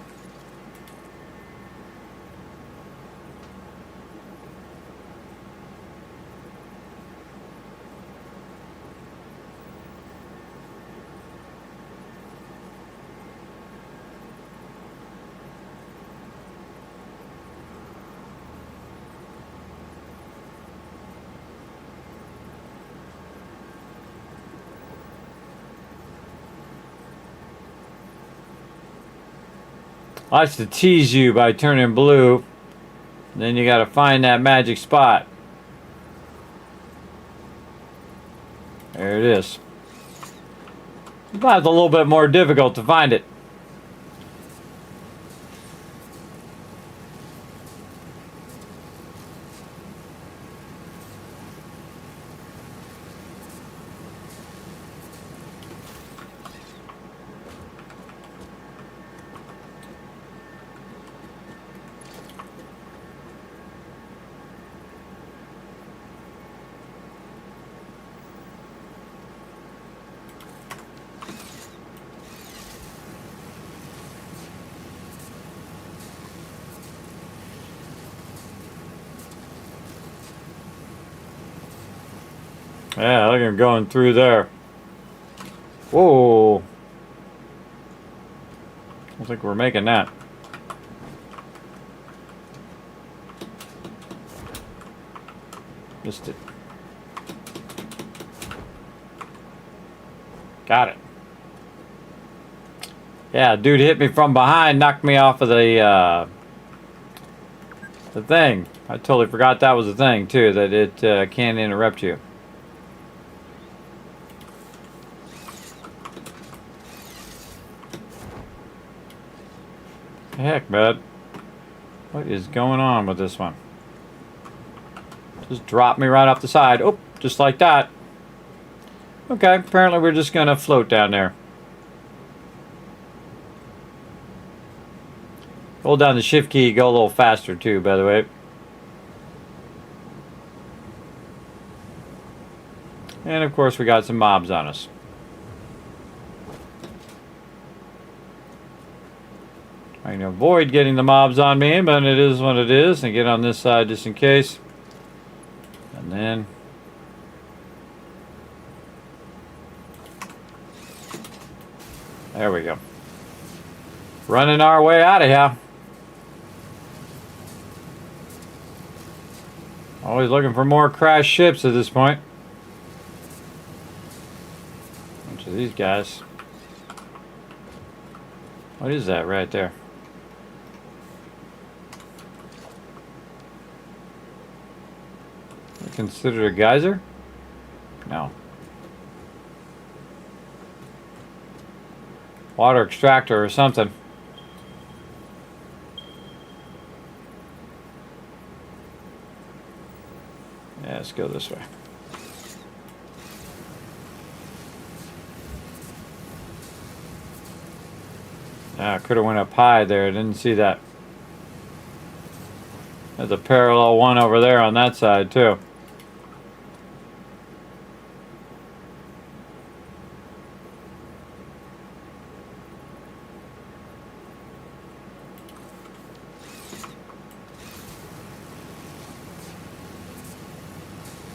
Likes to tease you by turning blue. Then you got to find that magic spot. There it is. Sometimes a little bit more difficult to find it. Yeah, look at him going through there. Whoa. I don't think we're making that. Missed it. Got it. Yeah, dude hit me from behind, knocked me off of the thing. I totally forgot that was a thing, too, that it can't interrupt you. Heck, bud. What is going on with this one? Just dropped me right off the side. Oh, just like that. Okay, apparently we're just gonna float down there. Hold down the shift key, go a little faster too, by the way. And of course we got some mobs on us. I can avoid getting the mobs on me, but it is what it is. And get on this side just in case. And then... there we go. Running our way out of here. Always looking for more crashed ships at this point. Bunch of these guys. What is that right there? Considered a geyser? No. Water extractor or something. Yeah, let's go this way. Yeah, I could have went up high there. I didn't see that. There's a parallel one over there on that side too.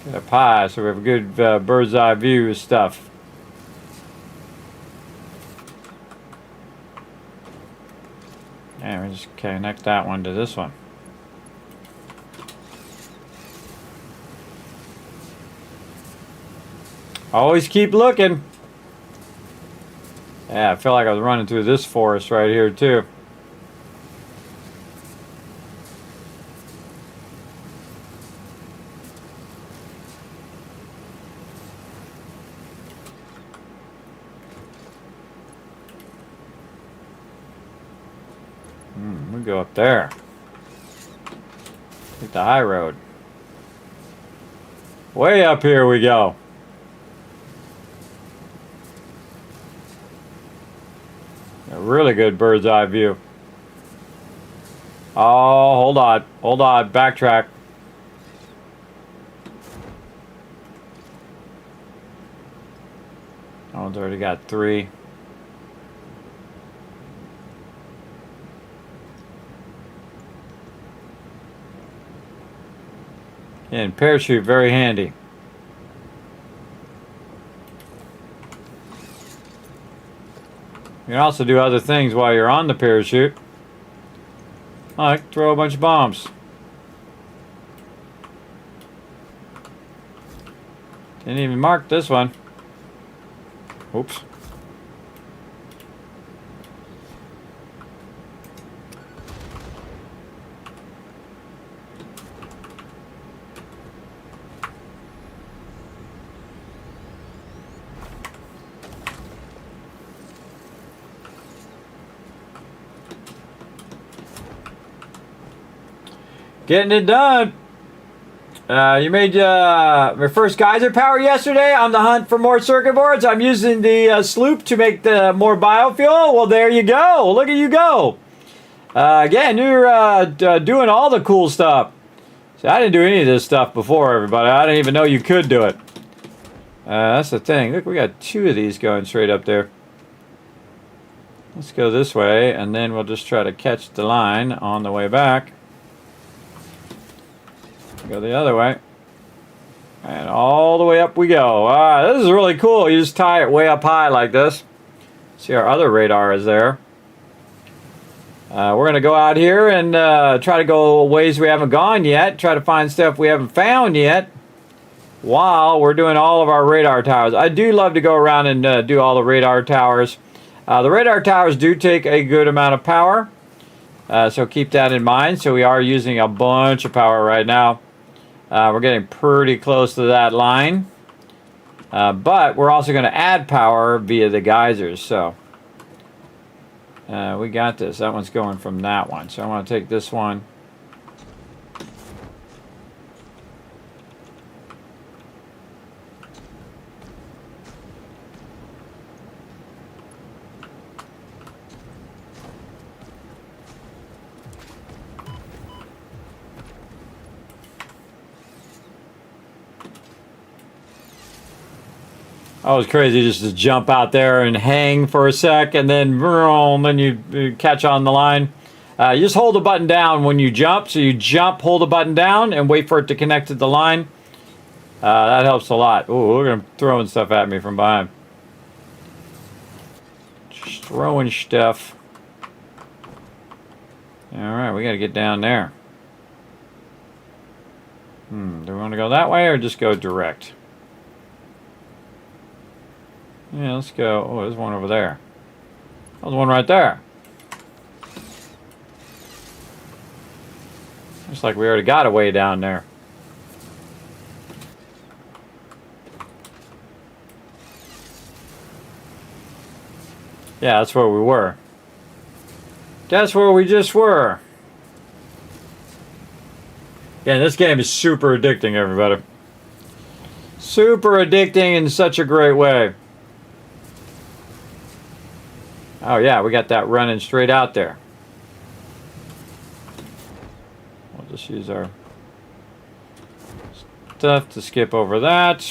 Get up high so we have a good bird's eye view of stuff. And we just connect that one to this one. Always keep looking. Yeah, I feel like I was running through this forest right here too. We go up there. Take the high road. Way up here we go. A really good bird's eye view. Oh, hold on. Hold on. Backtrack. That one's already got 3. And parachute, very handy. You can also do other things while you're on the parachute. Like throw a bunch of bombs. Didn't even mark this one. Oops. Getting it done. You made your first geyser power yesterday. On the hunt for more circuit boards. I'm using the sloop to make the more biofuel. Well, there you go. Look at you go. Again, you're doing all the cool stuff. See, I didn't do any of this stuff before, everybody. I didn't even know you could do it. That's the thing. Look, we got 2 of these going straight up there. Let's go this way, and then we'll just try to catch the line on the way back. Go the other way. And all the way up we go. This is really cool. You just tie it way up high like this. See, our other radar is there. We're going to go out here and try to go ways we haven't gone yet. Try to find stuff we haven't found yet while we're doing all of our radar towers. I do love to go around and do all the radar towers. The radar towers do take a good amount of power. So keep that in mind. So we are using a bunch of power right now. We're getting pretty close to that line. But we're also going to add power via the geysers. So we got this. That one's going from that one. So I want to take this one. Oh, it's crazy just to jump out there and hang for a sec and then vroom, and you catch on the line. You just hold the button down when you jump. So you jump, hold the button down, and wait for it to connect to the line. That helps a lot. Ooh, look at him throwing stuff at me from behind. Just throwing stuff. All right, we got to get down there. Do we want to go that way or just go direct? Yeah, let's go. Oh, there's one over there. There's one right there. Looks like we already got a way down there. Yeah, that's where we were. That's where we just were. Yeah, this game is super addicting, everybody. Super addicting in such a great way. Oh yeah, we got that running straight out there. We'll just use our stuff to skip over that.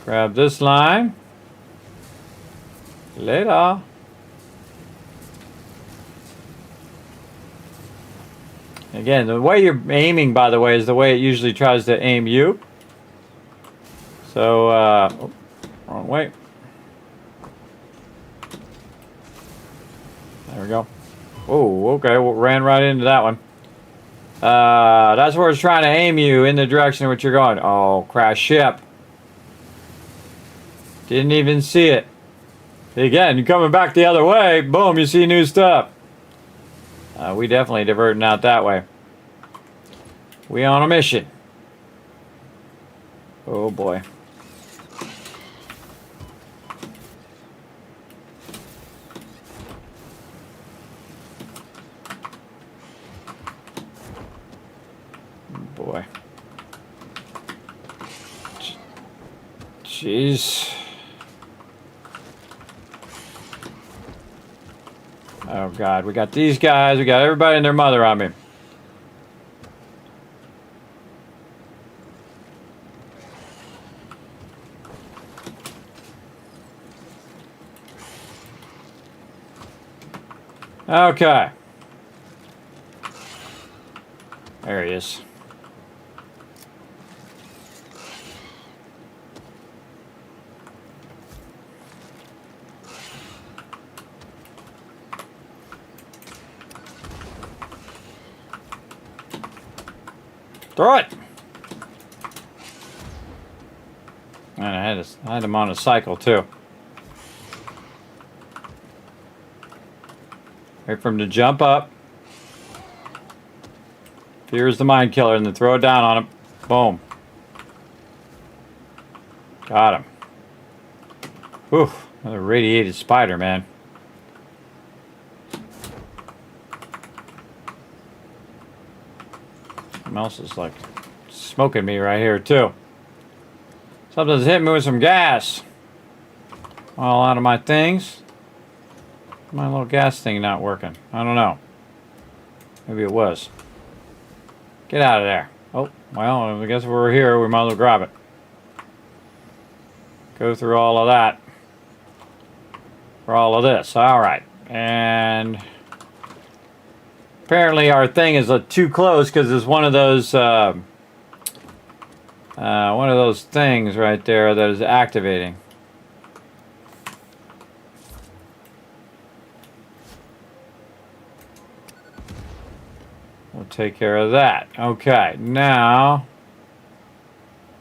Grab this line. Later. Again, the way you're aiming, by the way, is the way it usually tries to aim you. So, oh, wrong way. There we go. Oh, okay. Well, ran right into that one. That's where it's trying to aim you in the direction in which you're going. Oh, crash ship. Didn't even see it. Again, you're coming back the other way. Boom, you see new stuff. We definitely diverting out that way. We on a mission. Oh, boy. Boy. Jeez. Oh God, we got these guys, we got everybody and their mother on me. Okay. There he is. Throw it! And I had him on a cycle too. Wait for him to jump up. Here's the mine killer, and then throw it down on him. Boom. Got him. Whew, another radiated spider, man. else is like smoking me right here too. Something's hitting me with some gas. All out of my things. My little gas thing not working. I don't know. Maybe it was. Get out of there. Oh, well, I guess we're here. We might as well grab it. Go through all of that. For all of this. All right. And apparently our thing is too close because it's one of those things right there that is activating. We'll take care of that. Okay, now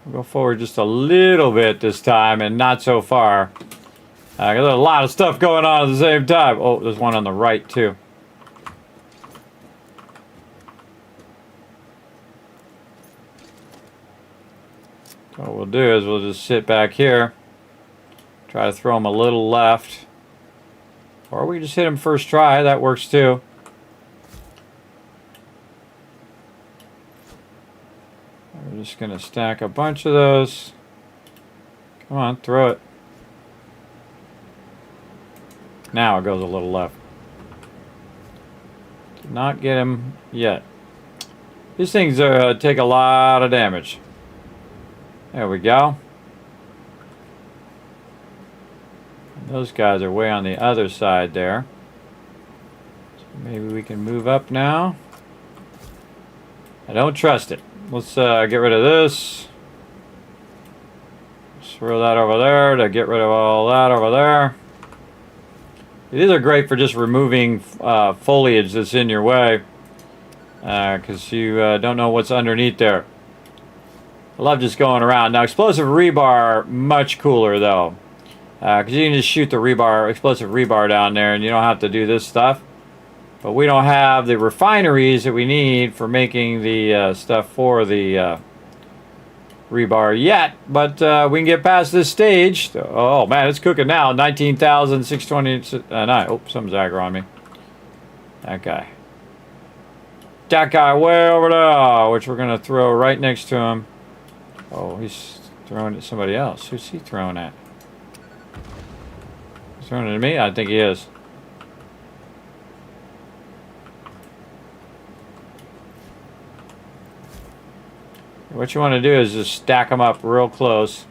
we'll go forward just a little bit this time and not so far. There's a lot of stuff going on at the same time. Oh, there's one on the right too. So what we'll do is we'll just sit back here, try to throw him a little left, or we just hit him first try. That works too. We're just going to stack a bunch of those. Come on, throw it. Now it goes a little left. Did not get him yet. These things take a lot of damage. There we go. And those guys are way on the other side there. So maybe we can move up now. I don't trust it. Let's get rid of this. Just throw that over there to get rid of all that over there. These are great for just removing foliage that's in your way. Because you don't know what's underneath there. I love just going around. Now, explosive rebar, much cooler though. Because you can just shoot the rebar, explosive rebar down there and you don't have to do this stuff. But we don't have the refineries that we need for making the stuff for the rebar yet. But we can get past this stage. Oh man, it's cooking now. 19,629. Oh, something's aggro on me. That guy. That guy way over there, which we're going to throw right next to him. Oh, he's throwing it at somebody else. Who's he throwing at? He's throwing it at me? I think he is. What you want to do is just stack them up real close.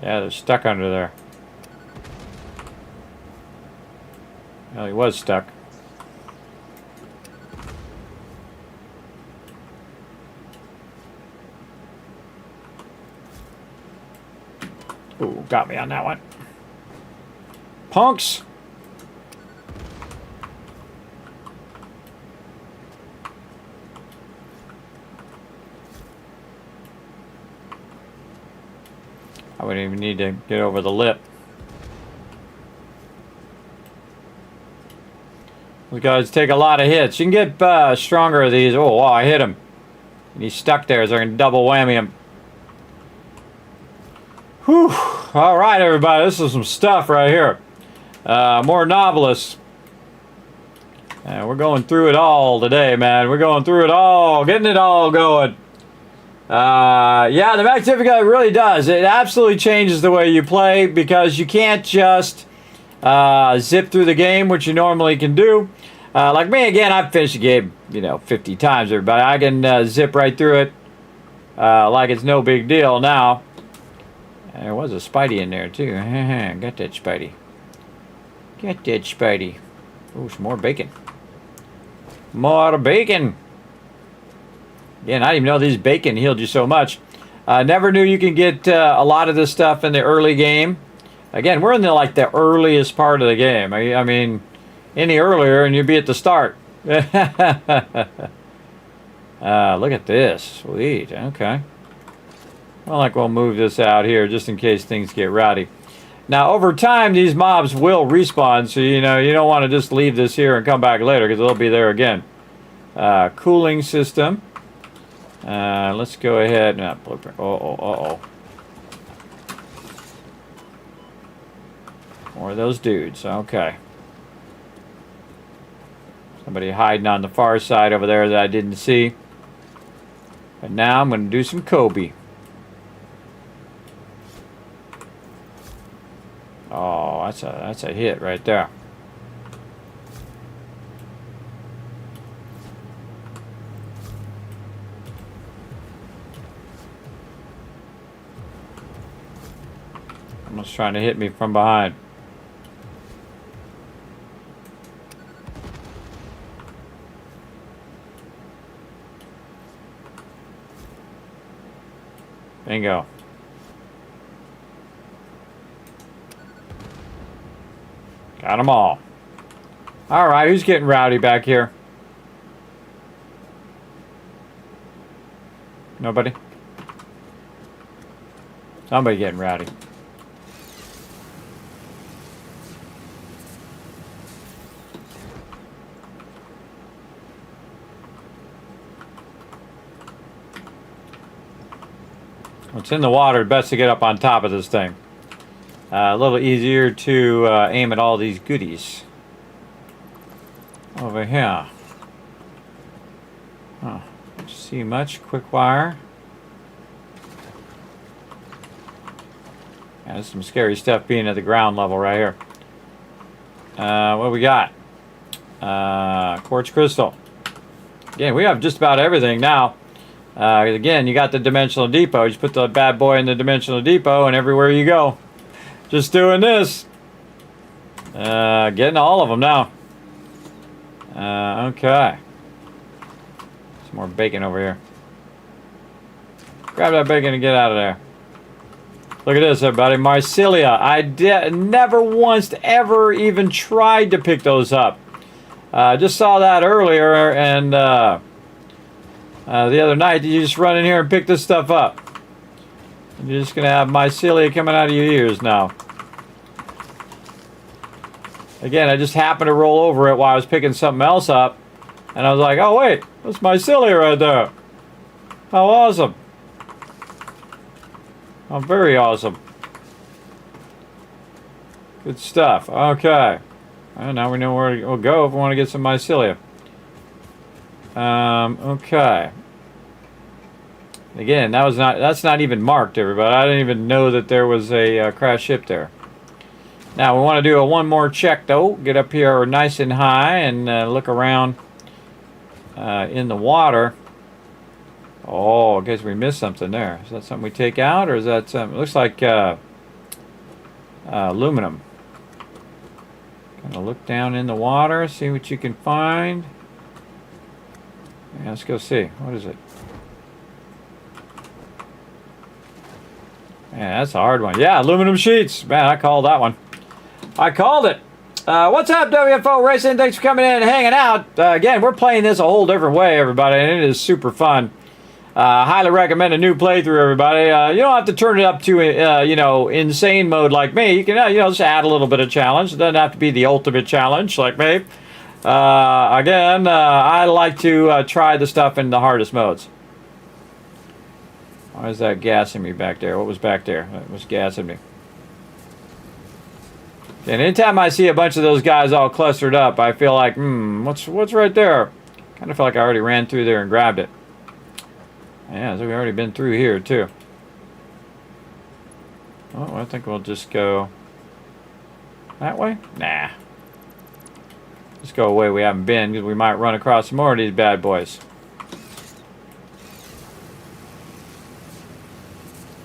Yeah, they're stuck under there. Well, he was stuck. Ooh, got me on that one. Punks! I wouldn't even need to get over the lip. Those guys take a lot of hits. You can get stronger of these. Oh, wow, I hit him. And he's stuck there, so I can double whammy him. Whew. All right, everybody. This is some stuff right here. More novelists. We're going through it all today, man. We're going through it all. Getting it all going. Yeah, the Magnificat really does. It absolutely changes the way you play because you can't just zip through the game, which you normally can do. Like me, again, I've finished the game, 50 times, everybody. I can zip right through it like it's no big deal now. There was a Spidey in there, too. Got that Spidey. Get that Spidey. Oh, some more bacon. More bacon. Again, I didn't even know these bacon healed you so much. Never knew you can get a lot of this stuff in the early game. Again, we're in the earliest part of the game. I mean, any earlier and you'd be at the start. Look at this. Sweet. Okay. Well, we'll move this out here just in case things get rowdy. Now, over time, these mobs will respawn, so you don't want to just leave this here and come back later because they'll be there again. Cooling system. Let's go ahead. No, blueprint. More of those dudes. Okay. Somebody hiding on the far side over there that I didn't see. But now I'm going to do some Kobe. Oh, that's a hit right there. Almost trying to hit me from behind. Bingo. Got them all. All right, who's getting rowdy back here? Nobody? Somebody getting rowdy. It's in the water, best to get up on top of this thing. A little easier to aim at all these goodies. Over here. Huh. Don't see much. Quick wire. Yeah, there's some scary stuff being at the ground level right here. What we got? Quartz crystal. Again, we have just about everything now. Again, you got the dimensional depot. You just put the bad boy in the dimensional depot and everywhere you go. Just doing this. Getting all of them now. Okay. Some more bacon over here. Grab that bacon and get out of there. Look at this, everybody. Marsilia. I never once ever even tried to pick those up. Just saw that earlier, and the other night, you just run in here and pick this stuff up. And you're just going to have mycelia coming out of your ears now. Again, I just happened to roll over it while I was picking something else up. And I was like, oh wait, that's mycelia right there. How awesome. Oh, very awesome. Good stuff. Okay. Well, now we know where we'll go if we want to get some mycelia. Okay. Again, that's not even marked, everybody. I didn't even know that there was a crash ship there. Now we want to do one more check though. Get up here nice and high and look around in the water. Oh, I guess we missed something there. Is that something we take out, or is that something? It looks like aluminum. Kind of look down in the water, see what you can find. Yeah, let's go see. What is it? Yeah, that's a hard one. Yeah, aluminum sheets. Man, I called that one. I called it. What's up, WFO Racing? Thanks for coming in and hanging out. Again, we're playing this a whole different way, everybody, and it is super fun. Highly recommend a new playthrough, everybody. You don't have to turn it up to, insane mode like me. You can, just add a little bit of challenge. It doesn't have to be the ultimate challenge like me. Again, I like to try the stuff in the hardest modes. Why is that gassing me back there? What was back there? That was gassing me. And anytime I see a bunch of those guys all clustered up, I feel like, what's right there? Kind of feel like I already ran through there and grabbed it. Yeah, so we've already been through here too. Oh, I think we'll just go that way? Nah. Let's go away we haven't been, because we might run across some more of these bad boys.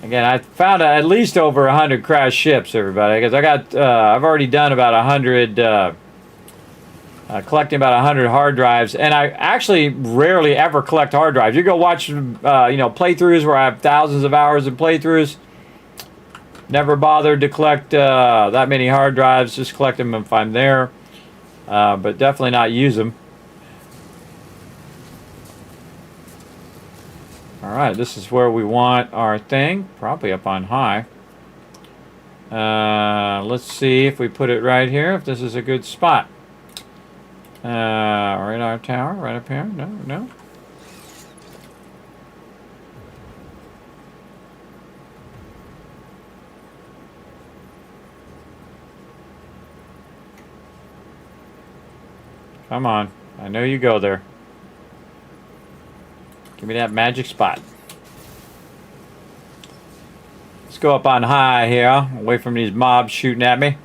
Again, I found at least over 100 crashed ships, everybody, because I've already done about 100, collecting about 100 hard drives, and I actually rarely ever collect hard drives. You go watch, playthroughs where I have thousands of hours of playthroughs. Never bothered to collect that many hard drives. Just collect them if I'm there, but definitely not use them. All right, this is where we want our thing, probably up on high. Let's see if we put it right here, if this is a good spot. Radar tower, right up here. No. Come on. I know you go there. Give me that magic spot. Let's go up on high here, away from these mobs shooting at me.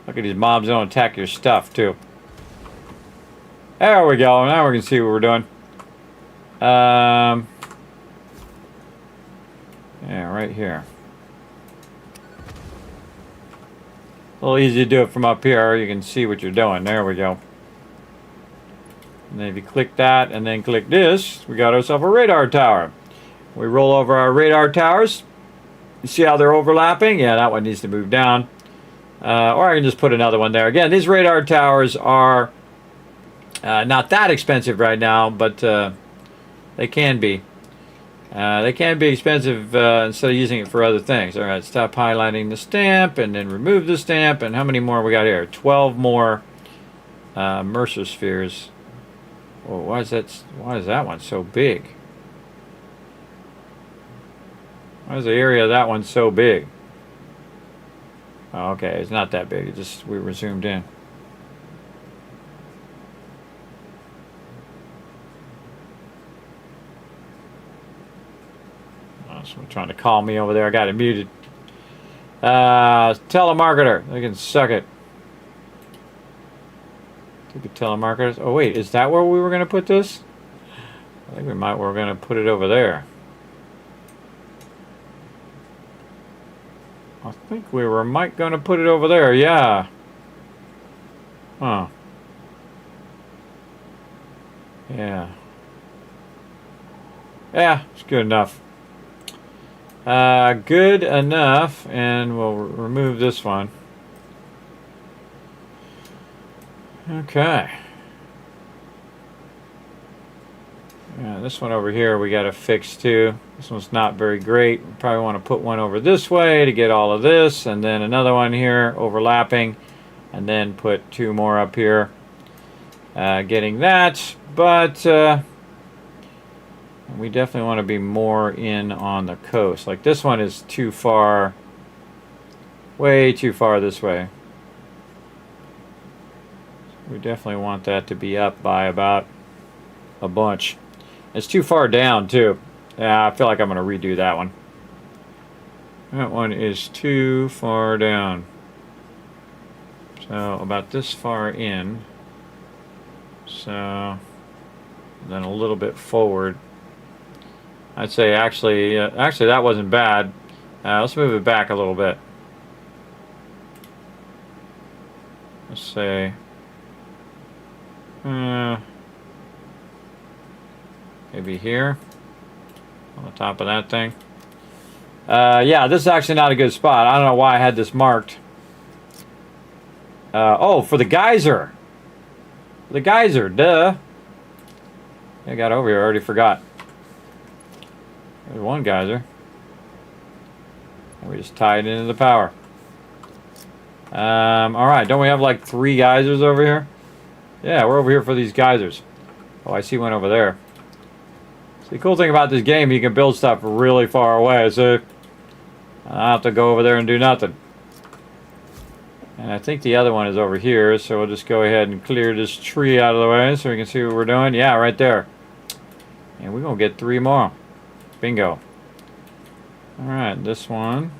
Look at these mobs, don't attack your stuff too. There we go. Now we can see what we're doing. Yeah, right here. A little easy to do it from up here. You can see what you're doing. There we go. And then if you click that and then click this, we got ourselves a radar tower. We roll over our radar towers. You see how they're overlapping? Yeah, that one needs to move down. Or I can just put another one there. Again, these radar towers are not that expensive right now, but they can be. They can be expensive instead of using it for other things. All right, stop highlighting the stamp and then remove the stamp. And how many more we got here? 12 more Mercer spheres. Oh, why is that one so big? Why is the area of that one so big? Oh, okay, it's not that big. It just we were zoomed in. Someone trying to call me over there. I got it muted. Telemarketer. They can suck it. Stupid telemarketers. Oh wait, is that where we were going to put this? I think we're going to put it over there. I think we might going to put it over there. Yeah. Huh. Yeah. Yeah, it's good enough. Good enough, and we'll remove this one. Okay. Yeah, this one over here we got to fix too. This one's not very great. We probably want to put one over this way to get all of this, and then another one here overlapping, and then put two more up here. Getting that, but we definitely want to be more in on the coast. Like this one is too far, way too far this way. We definitely want that to be up by about a bunch. It's too far down too. Yeah, I feel like I'm going to redo that one. That one is too far down. So about this far in. So then a little bit forward. I'd say actually that wasn't bad. Let's move it back a little bit. Let's say maybe here on the top of that thing. Yeah, this is actually not a good spot. I don't know why I had this marked. Oh, for the geyser. The geyser, duh. I got over here, I already forgot. There's one geyser. And we just tie it into the power. Alright, don't we have like 3 geysers over here? Yeah, we're over here for these geysers. Oh, I see one over there. So the cool thing about this game, you can build stuff really far away, so I don't have to go over there and do nothing. And I think the other one is over here, so we'll just go ahead and clear this tree out of the way so we can see what we're doing. Yeah, right there. And we're going to get 3 more. Bingo. Alright, this one.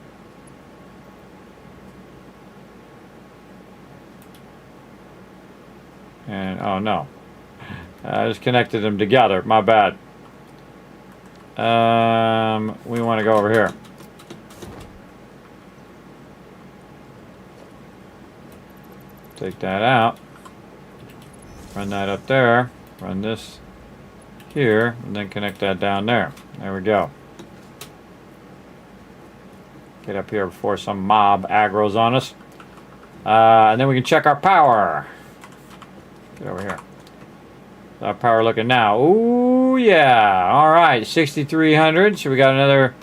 And, oh no. I just connected them together. My bad. We want to go over here. Take that out. Run that up there. Run this here. And then connect that down there. There we go. Get up here before some mob aggro's on us. And then we can check our power. Get over here. How's our power looking now? Ooh, yeah. All right, 6,300. So we got another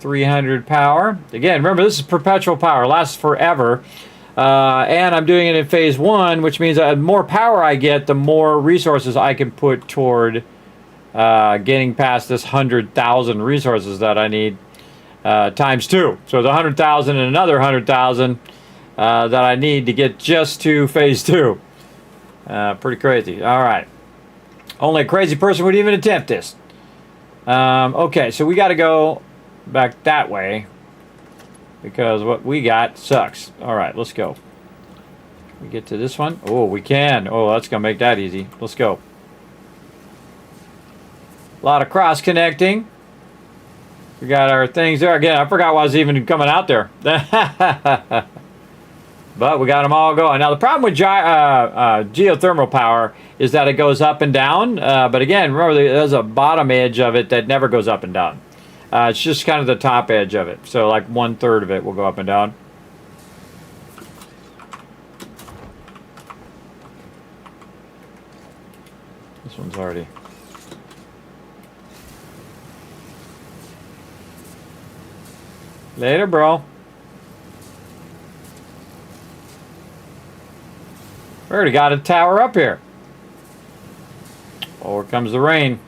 300 power. Again, remember, this is perpetual power. It lasts forever. And I'm doing it in phase 1, which means the more power I get, the more resources I can put toward getting past this 100,000 resources that I need. times 2. So the 100,000 and another 100,000 that I need to get just to phase 2. Pretty crazy. All right. Only a crazy person would even attempt this. Okay, so we got to go back that way because what we got sucks. All right, let's go. Can we get to this one? Oh, we can. Oh, that's going to make that easy. Let's go. A lot of cross connecting. We got our things there. Again, I forgot why I was even coming out there. But we got them all going. Now, the problem with geothermal power is that it goes up and down. But again, remember, there's a bottom edge of it that never goes up and down. It's just kind of the top edge of it. So like 1/3 of it will go up and down. This one's already... Later, bro. We already got a tower up here. Oh, here comes the rain.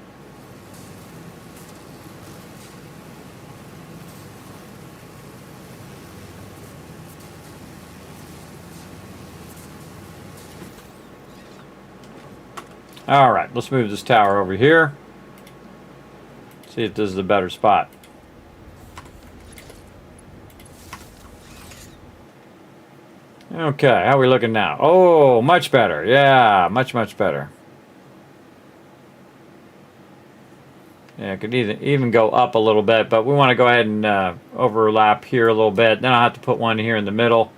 All right, let's move this tower over here. See if this is a better spot. Okay, how are we looking now? Oh, much better. Yeah, much better. Yeah, it could even go up a little bit, but we want to go ahead and overlap here a little bit. Then I'll have to put one here in the middle.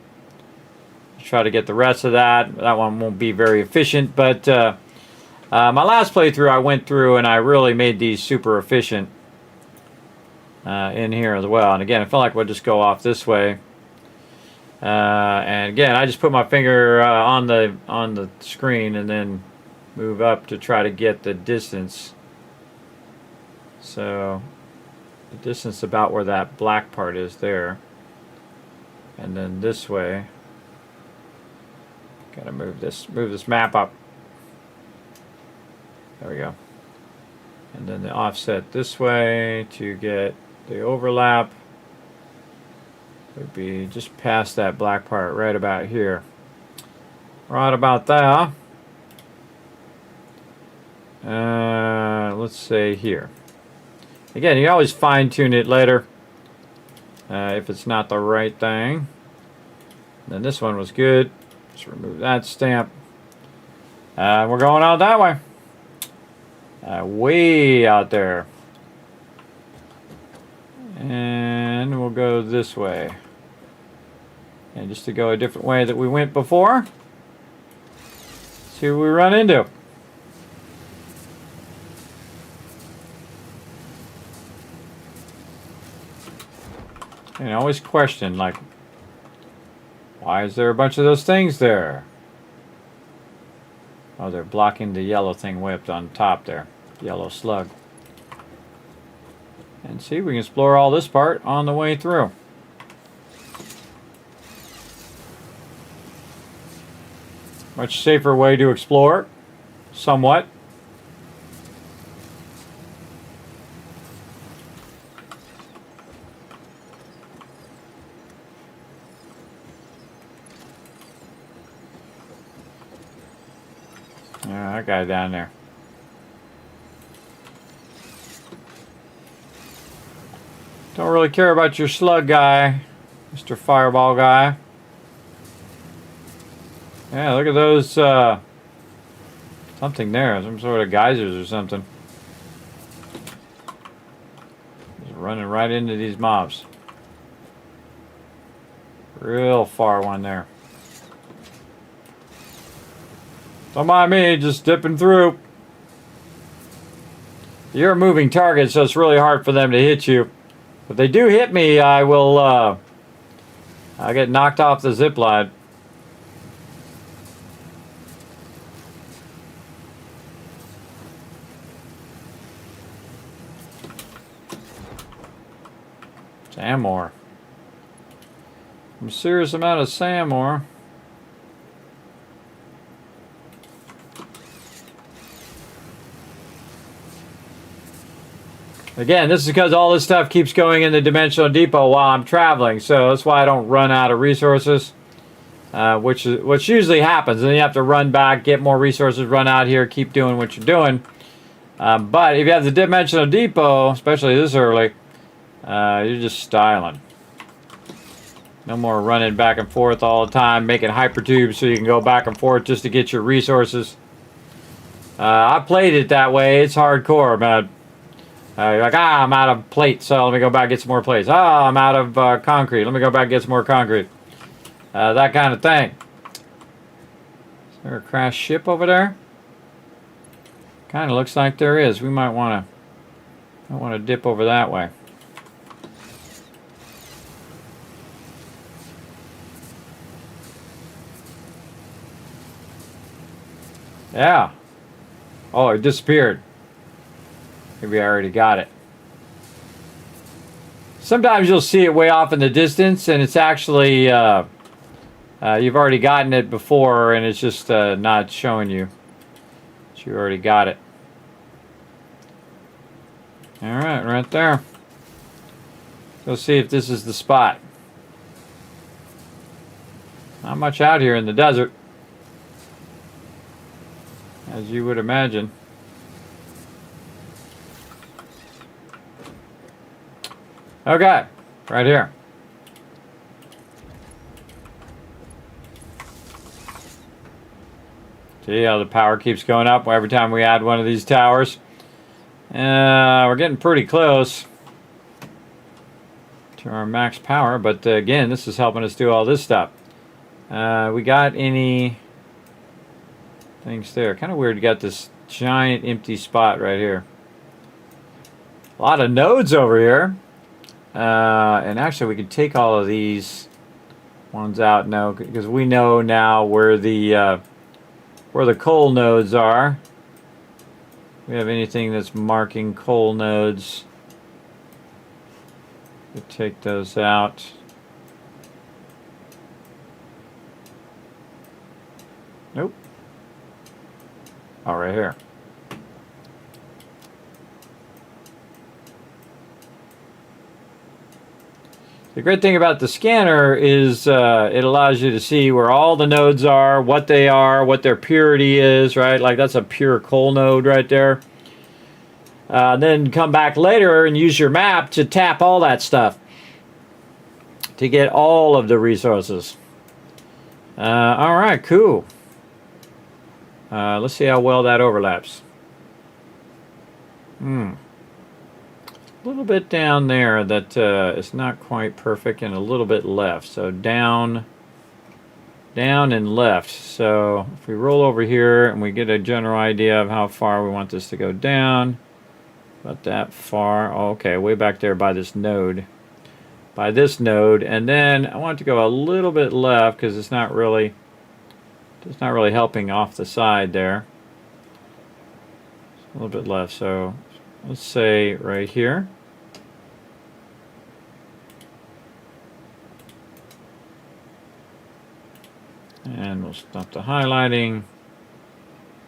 Try to get the rest of that. That one won't be very efficient, but my last playthrough I went through and I really made these super efficient in here as well. And again, I feel like we'll just go off this way. And again, I just put my finger on the screen and then move up to try to get the distance. So the distance about where that black part is there. And then this way. Gotta move this map up. There we go. And then the offset this way to get the overlap. Would be just past that black part right about here. Right about there. Let's say here. Again, you always fine tune it later if it's not the right thing. And then this one was good. Just remove that stamp. We're going out that way. Way out there. And we'll go this way. And just to go a different way that we went before. See what we run into. And I always question, like, why is there a bunch of those things there? Oh, they're blocking the yellow thing way up on top there. Yellow slug. And see, we can explore all this part on the way through. Much safer way to explore, somewhat. Yeah, that guy down there. Don't really care about your slug guy, Mr. Fireball guy. Yeah, look at those, something there, some sort of geysers or something. Just running right into these mobs. Real far one there. Don't mind me, just dipping through. You're a moving target, so it's really hard for them to hit you. If they do hit me, I will, I'll get knocked off the zip line. Sand ore. A serious amount of sand ore. Again, this is because all this stuff keeps going in the dimensional depot while I'm traveling, so that's why I don't run out of resources, which usually happens. And then you have to run back, get more resources, run out here, keep doing what you're doing. But if you have the dimensional depot, especially this early, you're just styling. No more running back and forth all the time, making hypertubes so you can go back and forth just to get your resources. I played it that way. It's hardcore, man. You're like, I'm out of plates, so let me go back and get some more plates. I'm out of concrete. Let me go back and get some more concrete. That kind of thing. Is there a crashed ship over there? Kind of looks like there is. We might want to dip over that way. Yeah. Oh, it disappeared. Maybe I already got it. Sometimes you'll see it way off in the distance, and it's actually you've already gotten it before, and it's just not showing you. You already got it. All right there. Let's see if this is the spot. Not much out here in the desert, as you would imagine. Okay, right here. See how the power keeps going up every time we add one of these towers. We're getting pretty close to our max power, but again, this is helping us do all this stuff. We got any things there? Kind of weird, you got this giant empty spot right here. A lot of nodes over here. And actually, we could take all of these ones out now because we know now where the coal nodes are. We have anything that's marking coal nodes. We take those out. Nope. Oh, right here. The great thing about the scanner is it allows you to see where all the nodes are, what they are, what their purity is, right? Like that's a pure coal node right there. Then come back later and use your map to tap all that stuff to get all of the resources. All right, cool. Let's see how well that overlaps. A little bit down there that is not quite perfect, and a little bit left. So down and left. So if we roll over here and we get a general idea of how far we want this to go down, about that far. Oh, okay, way back there by this node. And then I want it to go a little bit left because it's not really helping off the side there. A little bit left. So let's say right here. And we'll stop the highlighting.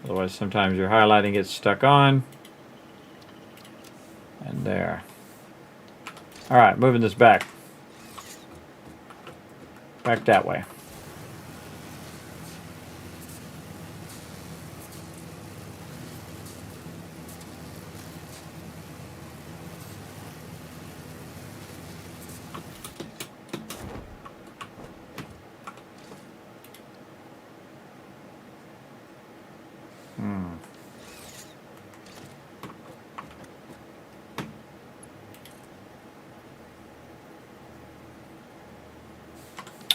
Otherwise, sometimes your highlighting gets stuck on. And there. All right, moving this back. Back that way.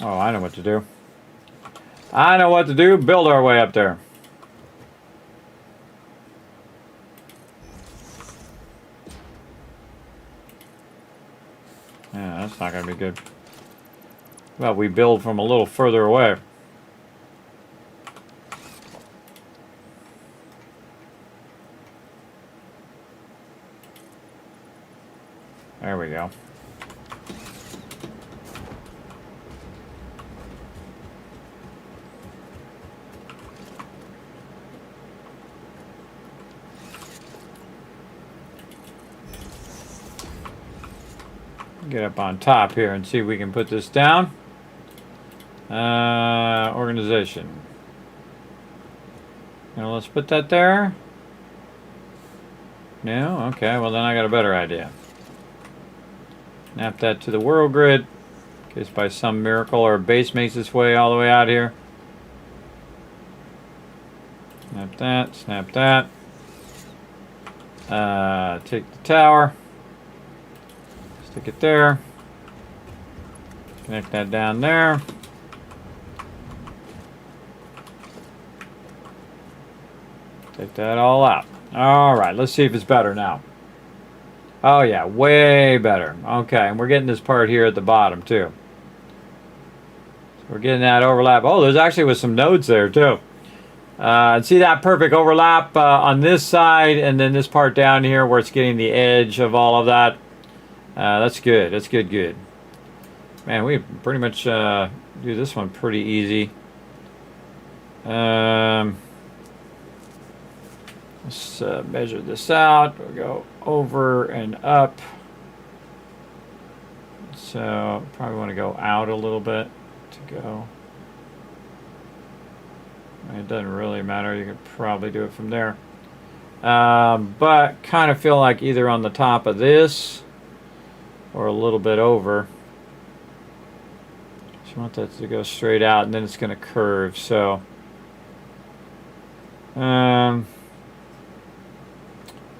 Oh, I know what to do. I know what to do. Build our way up there. Yeah, that's not going to be good. Well, we build from a little further away. There we go. Get up on top here and see if we can put this down. Organization. Now let's put that there. No? Okay, well then I got a better idea. Snap that to the world grid. In case by some miracle our base makes its way all the way out here. Snap that, snap that. Take the tower. Stick it there. Connect that down there. Take that all out. Alright, let's see if it's better now. Oh yeah, way better. Okay, and we're getting this part here at the bottom too. So we're getting that overlap. Oh, there's actually with some nodes there too. See that perfect overlap on this side, and then this part down here where it's getting the edge of all of that. That's good. That's good, good. Man, we pretty much do this one pretty easy. Let's measure this out. We'll go over and up. So probably want to go out a little bit to go. It doesn't really matter. You could probably do it from there. But kind of feel like either on the top of this or a little bit over. So you want that to go straight out, and then it's going to curve. So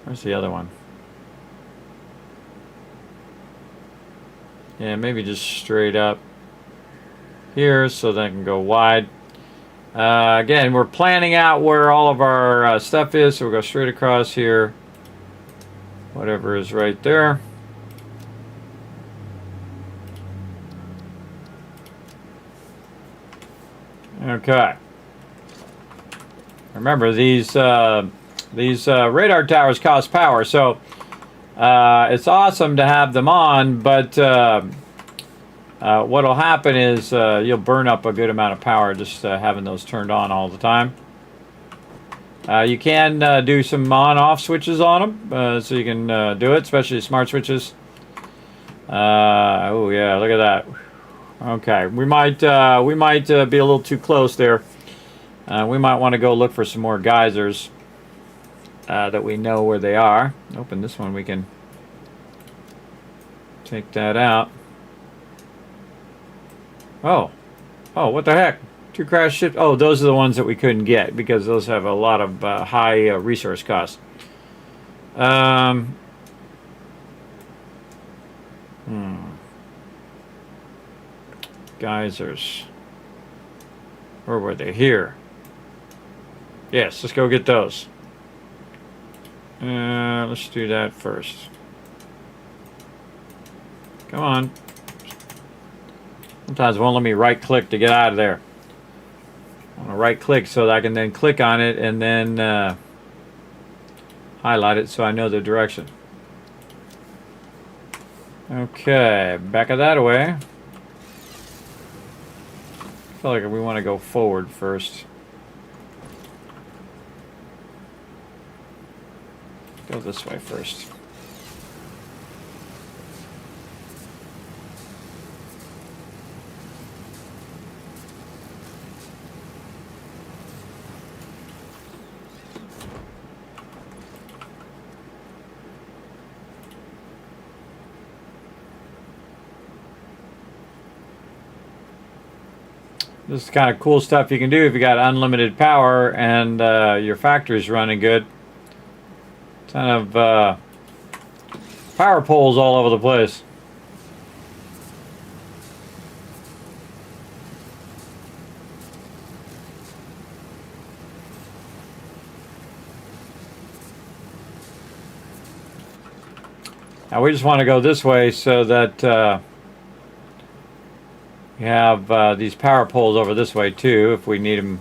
where's the other one? Yeah, maybe just straight up here so that I can go wide. Again, we're planning out where all of our stuff is, so we'll go straight across here. Whatever is right there. Okay. Remember, these radar towers cost power, so it's awesome to have them on, but what'll happen is you'll burn up a good amount of power just having those turned on all the time. You can do some on-off switches on them, so you can do it, especially smart switches. Oh yeah, look at that. Okay, we might be a little too close there. We might want to go look for some more geysers that we know where they are. Open this one, we can take that out. Oh, what the heck? 2 crash ships. Oh, those are the ones that we couldn't get because those have a lot of high resource costs. Geysers. Where were they? Here. Yes, let's go get those. Let's do that first. Come on. Sometimes it won't let me right click to get out of there. I want to right click so that I can then click on it and then highlight it so I know the direction. Okay, back of that away. I feel like we want to go forward first. Go this way first. This is kind of cool stuff you can do if you got unlimited power and your factory's running good. Ton of power poles all over the place. Now we just want to go this way so that we have these power poles over this way too if we need them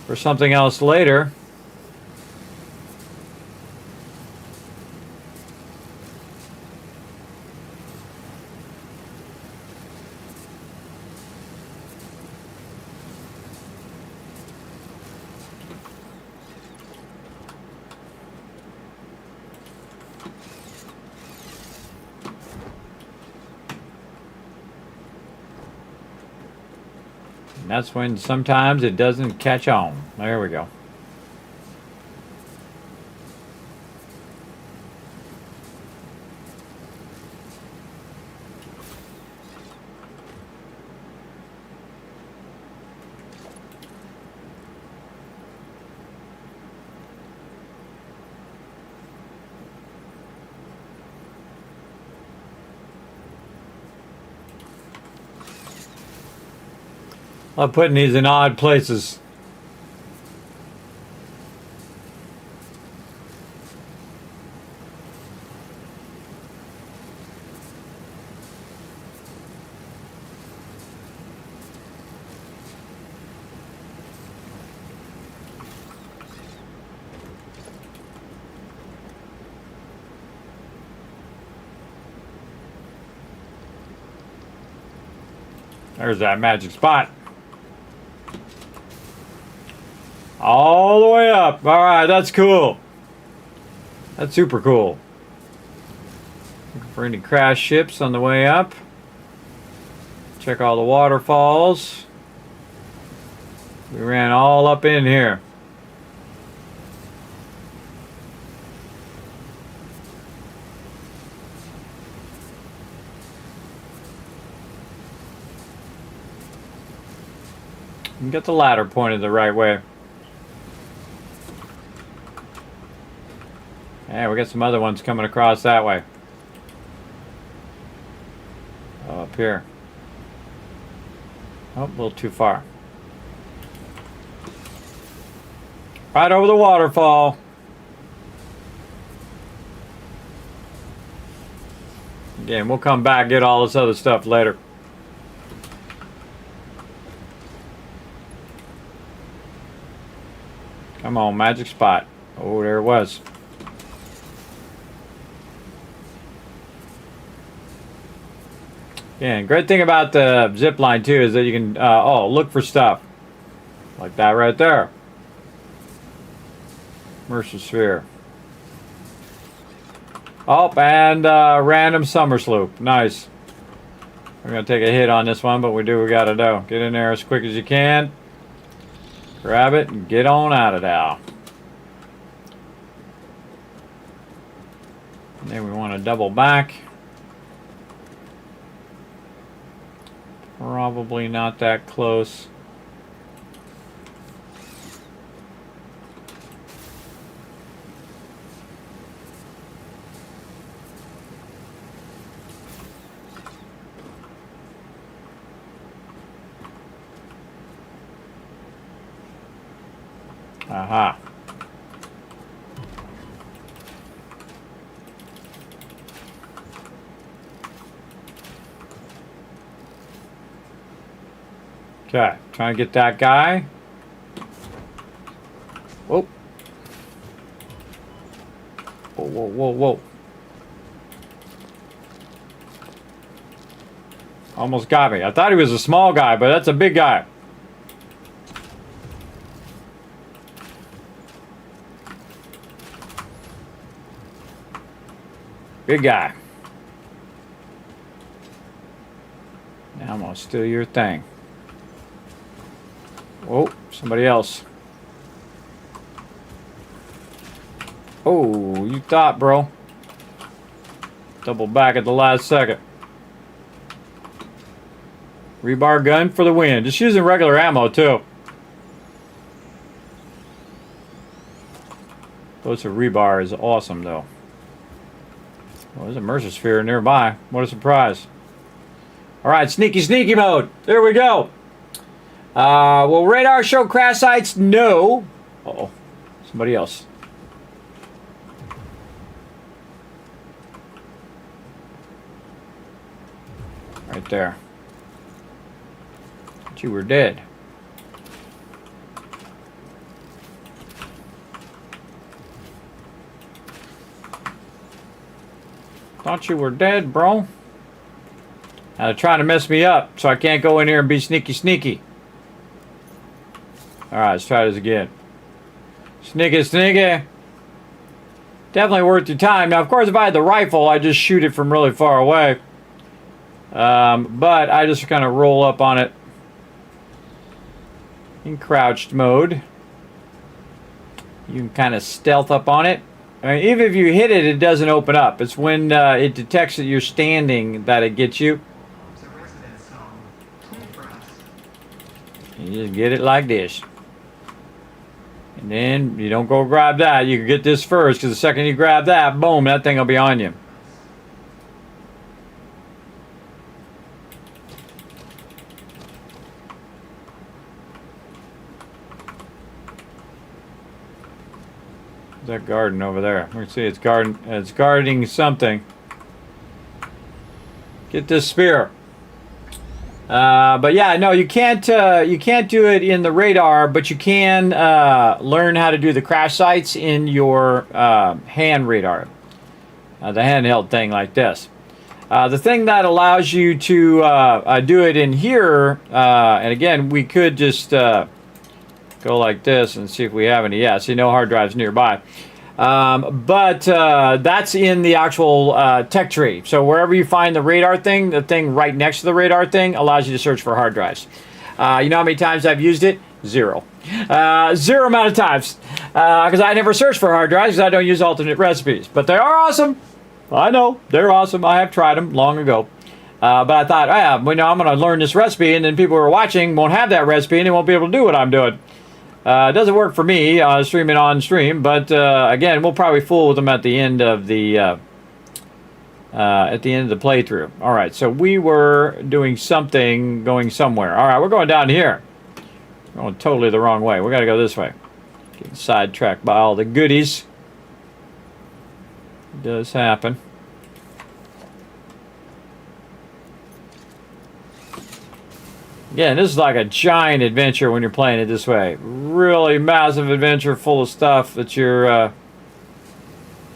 for something else later. And that's when sometimes it doesn't catch on. There we go. I'm putting these in odd places. There's that magic spot. All the way up. All right, that's cool. That's super cool. Looking for any crash ships on the way up. Check all the waterfalls. We ran all up in here. And get the ladder pointed the right way. Yeah, we got some other ones coming across that way. Oh, up here. Oh, a little too far. Right over the waterfall. Again, we'll come back and get all this other stuff later. Come on, magic spot. Oh, there it was. Yeah, great thing about the zip line too is that you can look for stuff like that right there. Mercer sphere. Oh, and random summer sloop. Nice. We're gonna take a hit on this one, but we do what we gotta do. Get in there as quick as you can. Grab it and get on out of there. And then we want to double back. Probably not that close. Aha. Okay, trying to get that guy. Whoa. Whoa, whoa, whoa, whoa. Almost got me. I thought he was a small guy, but that's a big guy. Big guy. Now I'm gonna steal your thing. Oh, somebody else. Oh, you thought, bro. Double back at the last second. Rebar gun for the win. Just using regular ammo, too. Those are rebar is awesome, though. Well, there's a Mercer sphere nearby. What a surprise. All right, sneaky, sneaky mode. There we go. Will radar show crash sites? No. Uh-oh. Somebody else. Right there. But you were dead. Thought you were dead, bro. Now they're trying to mess me up, so I can't go in here and be sneaky, sneaky. Alright, let's try this again. Sneaky, sneaky. Definitely worth your time. Now, of course, if I had the rifle, I'd just shoot it from really far away. But I just kind of roll up on it. in crouched mode. You can kind of stealth up on it. I mean, even if you hit it, it doesn't open up. It's when it detects that you're standing that it gets you. The resident song. Cool brass. You just get it like this. And then you don't go grab that. You can get this first, because the second you grab that, boom, that thing will be on you. That garden over there. We can see it's guarding something. Get this spear. But yeah, no, you can't do it in the radar, but you can learn how to do the crash sites in your hand radar, the handheld thing like this. The thing that allows you to do it in here, and again, we could just go like this and see if we have any. Yeah, see, no hard drives nearby. But that's in the actual tech tree. So wherever you find the radar thing, the thing right next to the radar thing allows you to search for hard drives. You know how many times I've used it? Zero. Zero amount of times. Because I never search for hard drives because I don't use alternate recipes. But they are awesome. I know. They're awesome. I have tried them long ago. But I thought, I'm going to learn this recipe, and then people who are watching won't have that recipe, and they won't be able to do what I'm doing. It doesn't work for me, streaming on stream, but again, we'll probably fool with them at the end of the playthrough. All right, so we were doing something, going somewhere. All right, we're going down here. We're going totally the wrong way. We got to go this way. Getting sidetracked by all the goodies. It does happen. Yeah, this is like a giant adventure when you're playing it this way. Really massive adventure full of stuff that you're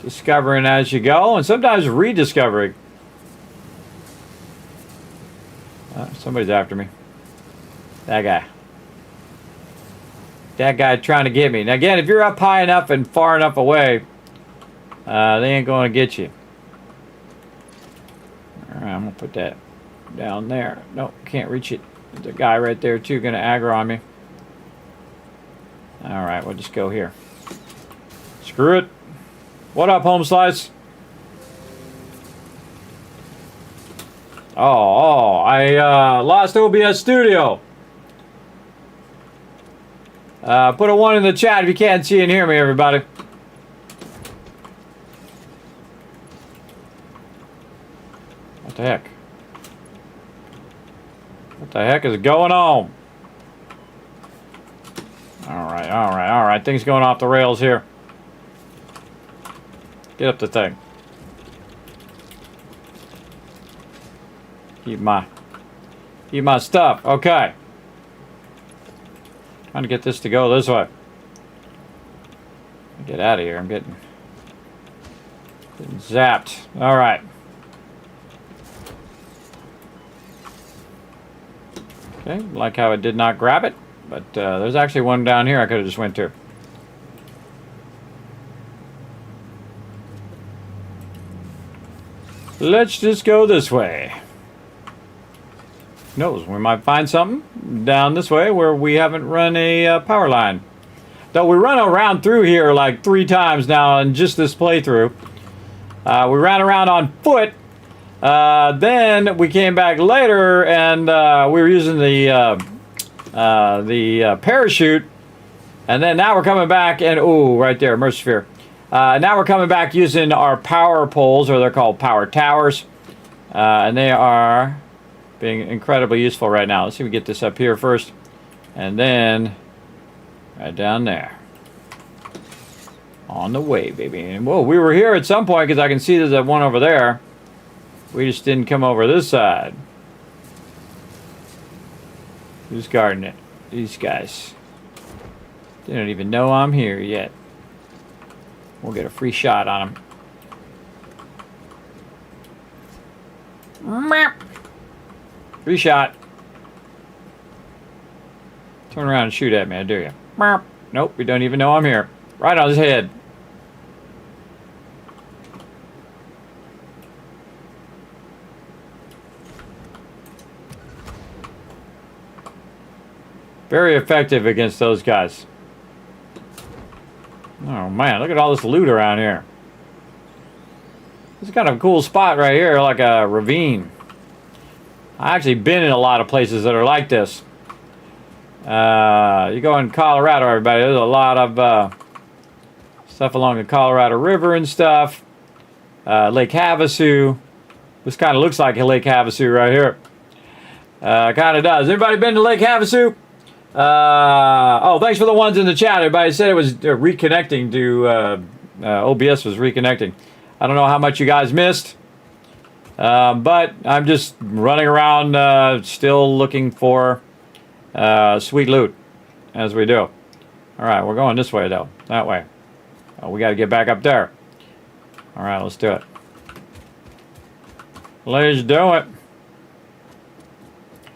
discovering as you go, and sometimes rediscovering. Somebody's after me. That guy. That guy trying to get me. Now again, if you're up high enough and far enough away, they ain't going to get you. Alright, I'm going to put that down there. Nope, can't reach it. There's a guy right there too, gonna aggro on me. Alright, we'll just go here. Screw it. What up, home slice? Oh, I lost OBS Studio. Put a 1 in the chat if you can't see and hear me, everybody. What the heck? What the heck is going on? Alright. Things going off the rails here. Get up the thing. Keep my stuff. Okay. Trying to get this to go this way. Get out of here. I'm getting zapped. Alright. Okay, like how it did not grab it, but there's actually one down here I could have just went to. Let's just go this way. Who knows, we might find something down this way where we haven't run a power line. Though we run around through here like 3 times now in just this playthrough. We ran around on foot. Then we came back later and we were using the parachute, and then now we're coming back and right there, Mercisphere. Now we're coming back using our power poles, or they're called power towers, and they are being incredibly useful right now. Let's see if we get this up here first, and then right down there. On the way, baby. And whoa, we were here at some point because I can see there's that one over there. We just didn't come over this side. Who's guarding it? These guys. They don't even know I'm here yet. We'll get a free shot on them. Free shot. Turn around and shoot at me, I dare you. Nope, we don't even know I'm here. Right on his head. Very effective against those guys. Oh man, look at all this loot around here. This is kind of a cool spot right here, like a ravine. I've actually been in a lot of places that are like this. You go in Colorado, everybody, there's a lot of stuff along the Colorado River and stuff. Lake Havasu. This kind of looks like a Lake Havasu right here. Kind of does. Everybody been to Lake Havasu? Oh, thanks for the ones in the chat. Everybody said it was reconnecting to OBS was reconnecting. I don't know how much you guys missed, but I'm just running around still looking for sweet loot as we do. All right, we're going this way though. That way. Oh, we got to get back up there. All right, let's do it. Let's do it.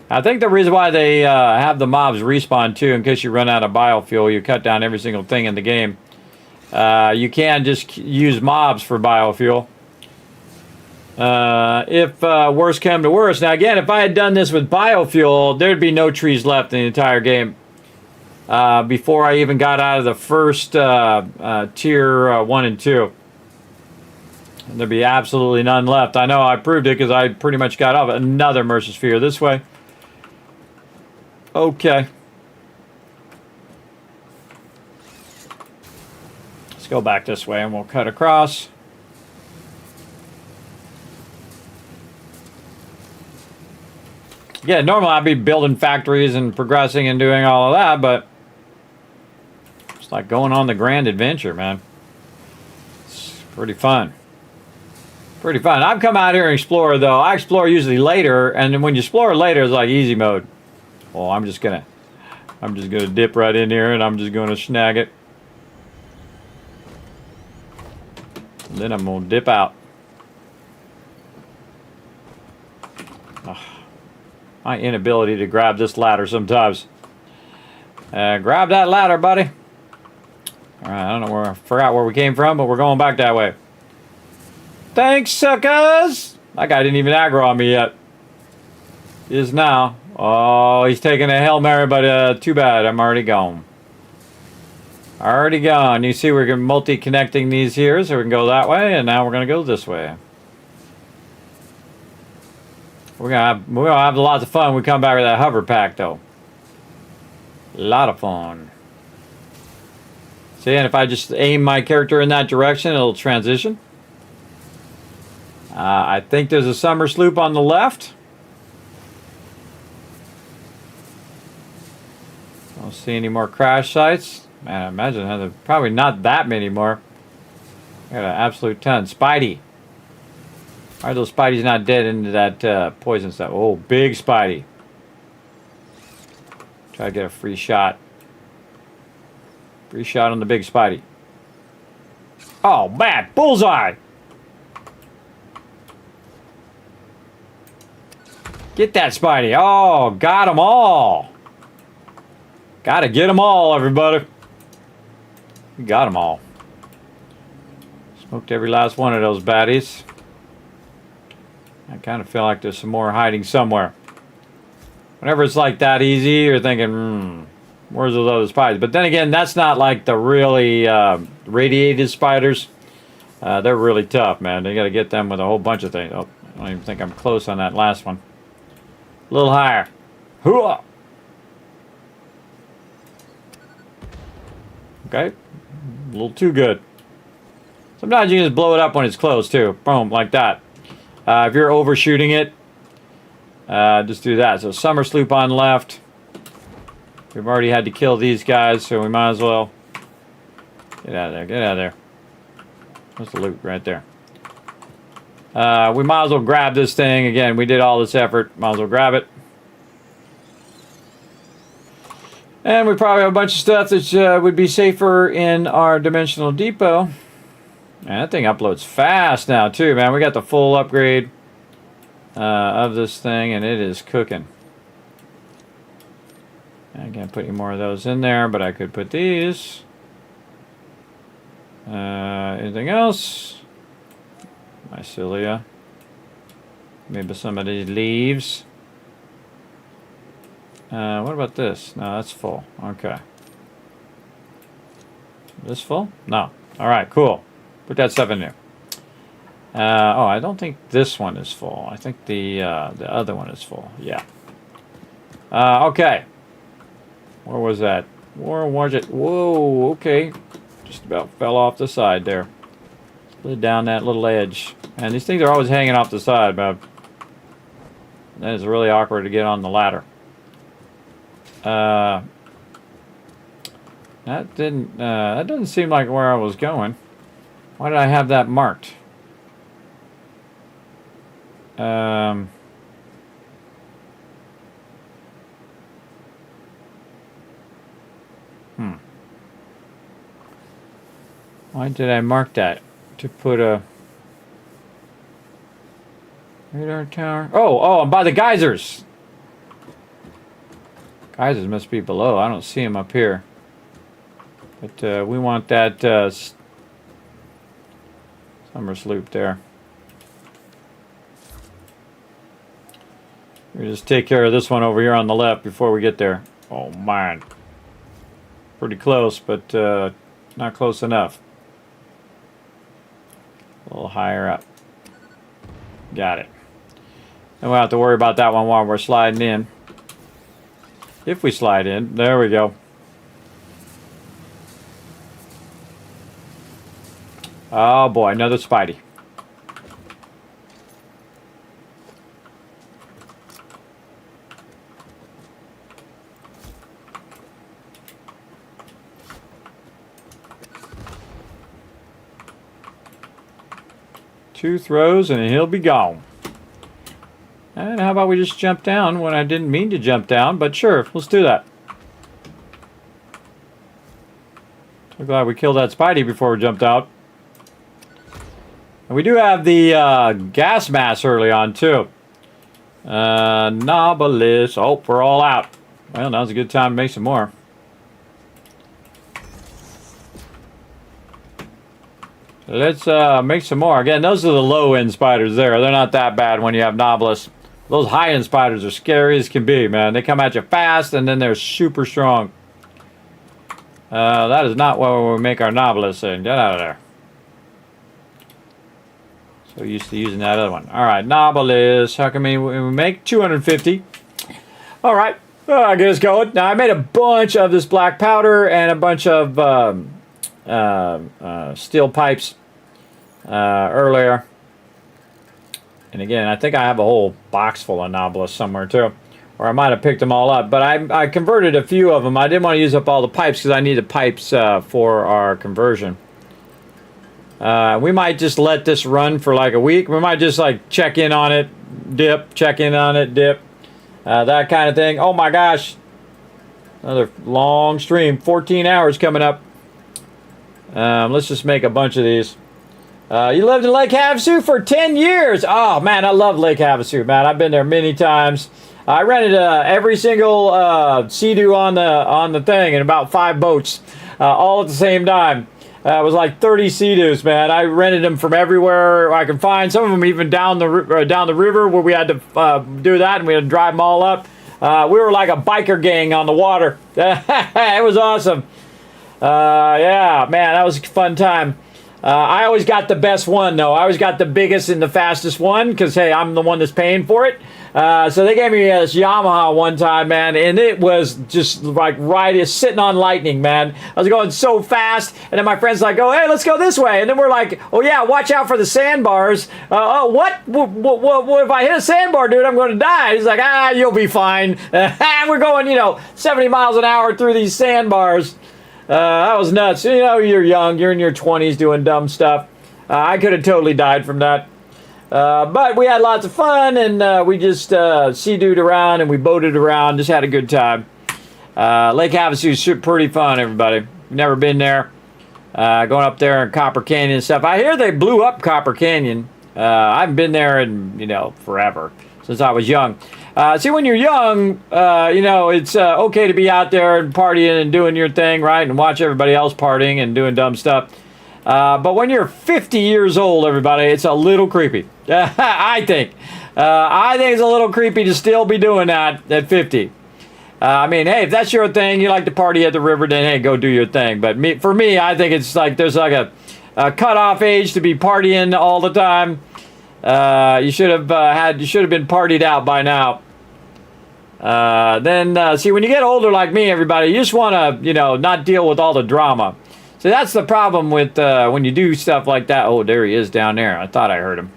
I think the reason why they have the mobs respawn too, in case you run out of biofuel, you cut down every single thing in the game. You can just use mobs for biofuel. If worse came to worse. Now again, if I had done this with biofuel, there'd be no trees left in the entire game. Before I even got out of the first tier 1 and 2. There'd be absolutely none left. I know I proved it because I pretty much got off another Mercer Sphere this way. Okay. Let's go back this way and we'll cut across. Yeah, normally I'd be building factories and progressing and doing all of that, but it's like going on the grand adventure, man. It's pretty fun. Pretty fun. I've come out here and explore though. I explore usually later, and then when you explore later, it's like easy mode. Well, I'm just gonna dip right in here and I'm just gonna snag it. And then I'm gonna dip out. Oh, my inability to grab this ladder sometimes. Grab that ladder, buddy. All right, I don't know where I forgot where we came from, but we're going back that way. Thanks, suckers! That guy didn't even aggro on me yet. He is now. Oh, he's taking a Hail Mary, but too bad. I'm already gone. Already gone. You see we're multi-connecting these here, so we can go that way, and now we're going to go this way. We're gonna have lots of fun when we come back with that hover pack, though. A lot of fun. See, and if I just aim my character in that direction, it'll transition. I think there's a summer sloop on the left. Don't see any more crash sites. Man, I imagine there's probably not that many more. Got an absolute ton. Spidey. Why are those Spideys not dead into that poison stuff? Oh, big Spidey. Try to get a free shot. Free shot on the big Spidey. Oh, man. Bullseye. Get that Spidey. Oh, got them all. Gotta get them all, everybody. We got them all. Smoked every last one of those baddies. I kind of feel like there's some more hiding somewhere. Whenever it's like that easy, you're thinking, where's those other spiders? But then again, that's not like the really radiated spiders. They're really tough, man. They got to get them with a whole bunch of things. Oh, I don't even think I'm close on that last one. A little higher. Hooah! Okay. A little too good. Sometimes you can just blow it up when it's close, too. Boom, like that. If you're overshooting it, just do that. So summer sloop on left. We've already had to kill these guys, so we might as well get out of there. Get out of there. What's the loot right there? We might as well grab this thing. Again, we did all this effort. Might as well grab it. And we probably have a bunch of stuff that would be safer in our dimensional depot. Man, that thing uploads fast now, too, man. We got the full upgrade of this thing, and it is cooking. I can't put any more of those in there, but I could put these. Anything else? Mycelia. Maybe some of these leaves. What about this? No, that's full. Okay. This full? No. All right, cool. Put that stuff in there. Oh, I don't think this one is full. I think the other one is full. Yeah. Okay. Where was that? Where was it? Whoa, okay. Just about fell off the side there. Slid down that little edge. And these things are always hanging off the side, but that is really awkward to get on the ladder. That doesn't seem like where I was going. Why did I have that marked? Why did I mark that? To put a radar tower? Oh, I'm by the geysers. Geysers must be below. I don't see them up here. But we want that summer sloop there. We just take care of this one over here on the left before we get there. Oh man, pretty close, but not close enough. A little higher up. Got it. And we'll have to worry about that one while we're sliding in. If we slide in, there we go. Oh boy, another Spidey. Two throws and he'll be gone. And how about we just jump down when I didn't mean to jump down, but sure, let's do that. So glad we killed that Spidey before we jumped out. And we do have the gas mask early on too. Nobilis. Oh, we're all out. Well, now's a good time to make some more. Let's make some more. Again, those are the low-end spiders there. They're not that bad when you have Nobilis. Those high-end spiders are scary as can be, man. They come at you fast, and then they're super strong. That is not what we make our Nobilis in. Get out of there. So used to using that other one. All right, Nobilis. How come we make 250? All right, I guess going. Now, I made a bunch of this black powder and a bunch of steel pipes earlier. And again, I think I have a whole box full of Nobilis somewhere too. Or I might have picked them all up. But I converted a few of them. I didn't want to use up all the pipes because I need the pipes for our conversion. We might just let this run for like a week. We might just like check in on it, dip, check in on it, dip. That kind of thing. Oh my gosh. Another long stream. 14 hours coming up. Let's just make a bunch of these. You lived in Lake Havasu for 10 years. Oh, man, I love Lake Havasu, man. I've been there many times. I rented every single Sea-Doo on the thing and about 5 boats all at the same time. It was like 30 Sea-Doos, man. I rented them from everywhere I could find. Some of them even down the river where we had to do that, and we had to drive them all up. We were like a biker gang on the water. It was awesome. Yeah, man, that was a fun time. I always got the best one, though. I always got the biggest and the fastest one because, hey, I'm the one that's paying for it. So they gave me this Yamaha one time, man, and it was just like sitting on lightning, man. I was going so fast, and then my friend's like, oh, hey, let's go this way. And then we're like, oh, yeah, watch out for the sandbars. Oh, what if I hit a sandbar, dude? I'm going to die. He's like, you'll be fine. We're going, 70 miles an hour through these sandbars. That was nuts. You're young. You're in your 20s doing dumb stuff. I could have totally died from that. But we had lots of fun, and we just sea-dooed around, and we boated around. Just had a good time. Lake Havasu is pretty fun, everybody. Never been there. Going up there in Copper Canyon and stuff. I hear they blew up Copper Canyon. I haven't been there in, forever, since I was young. See, when you're young, it's okay to be out there and partying and doing your thing, right? And watch everybody else partying and doing dumb stuff. But when you're 50 years old, everybody, it's a little creepy. I think. I think it's a little creepy to still be doing that at 50. I mean, hey, if that's your thing, you like to party at the river, then hey, go do your thing. But for me, I think it's like there's like a cutoff age to be partying all the time. You should have been partied out by now. See, when you get older like me, everybody, you just want to, not deal with all the drama. So that's the problem with when you do stuff like that. Oh, there he is down there. I thought I heard him.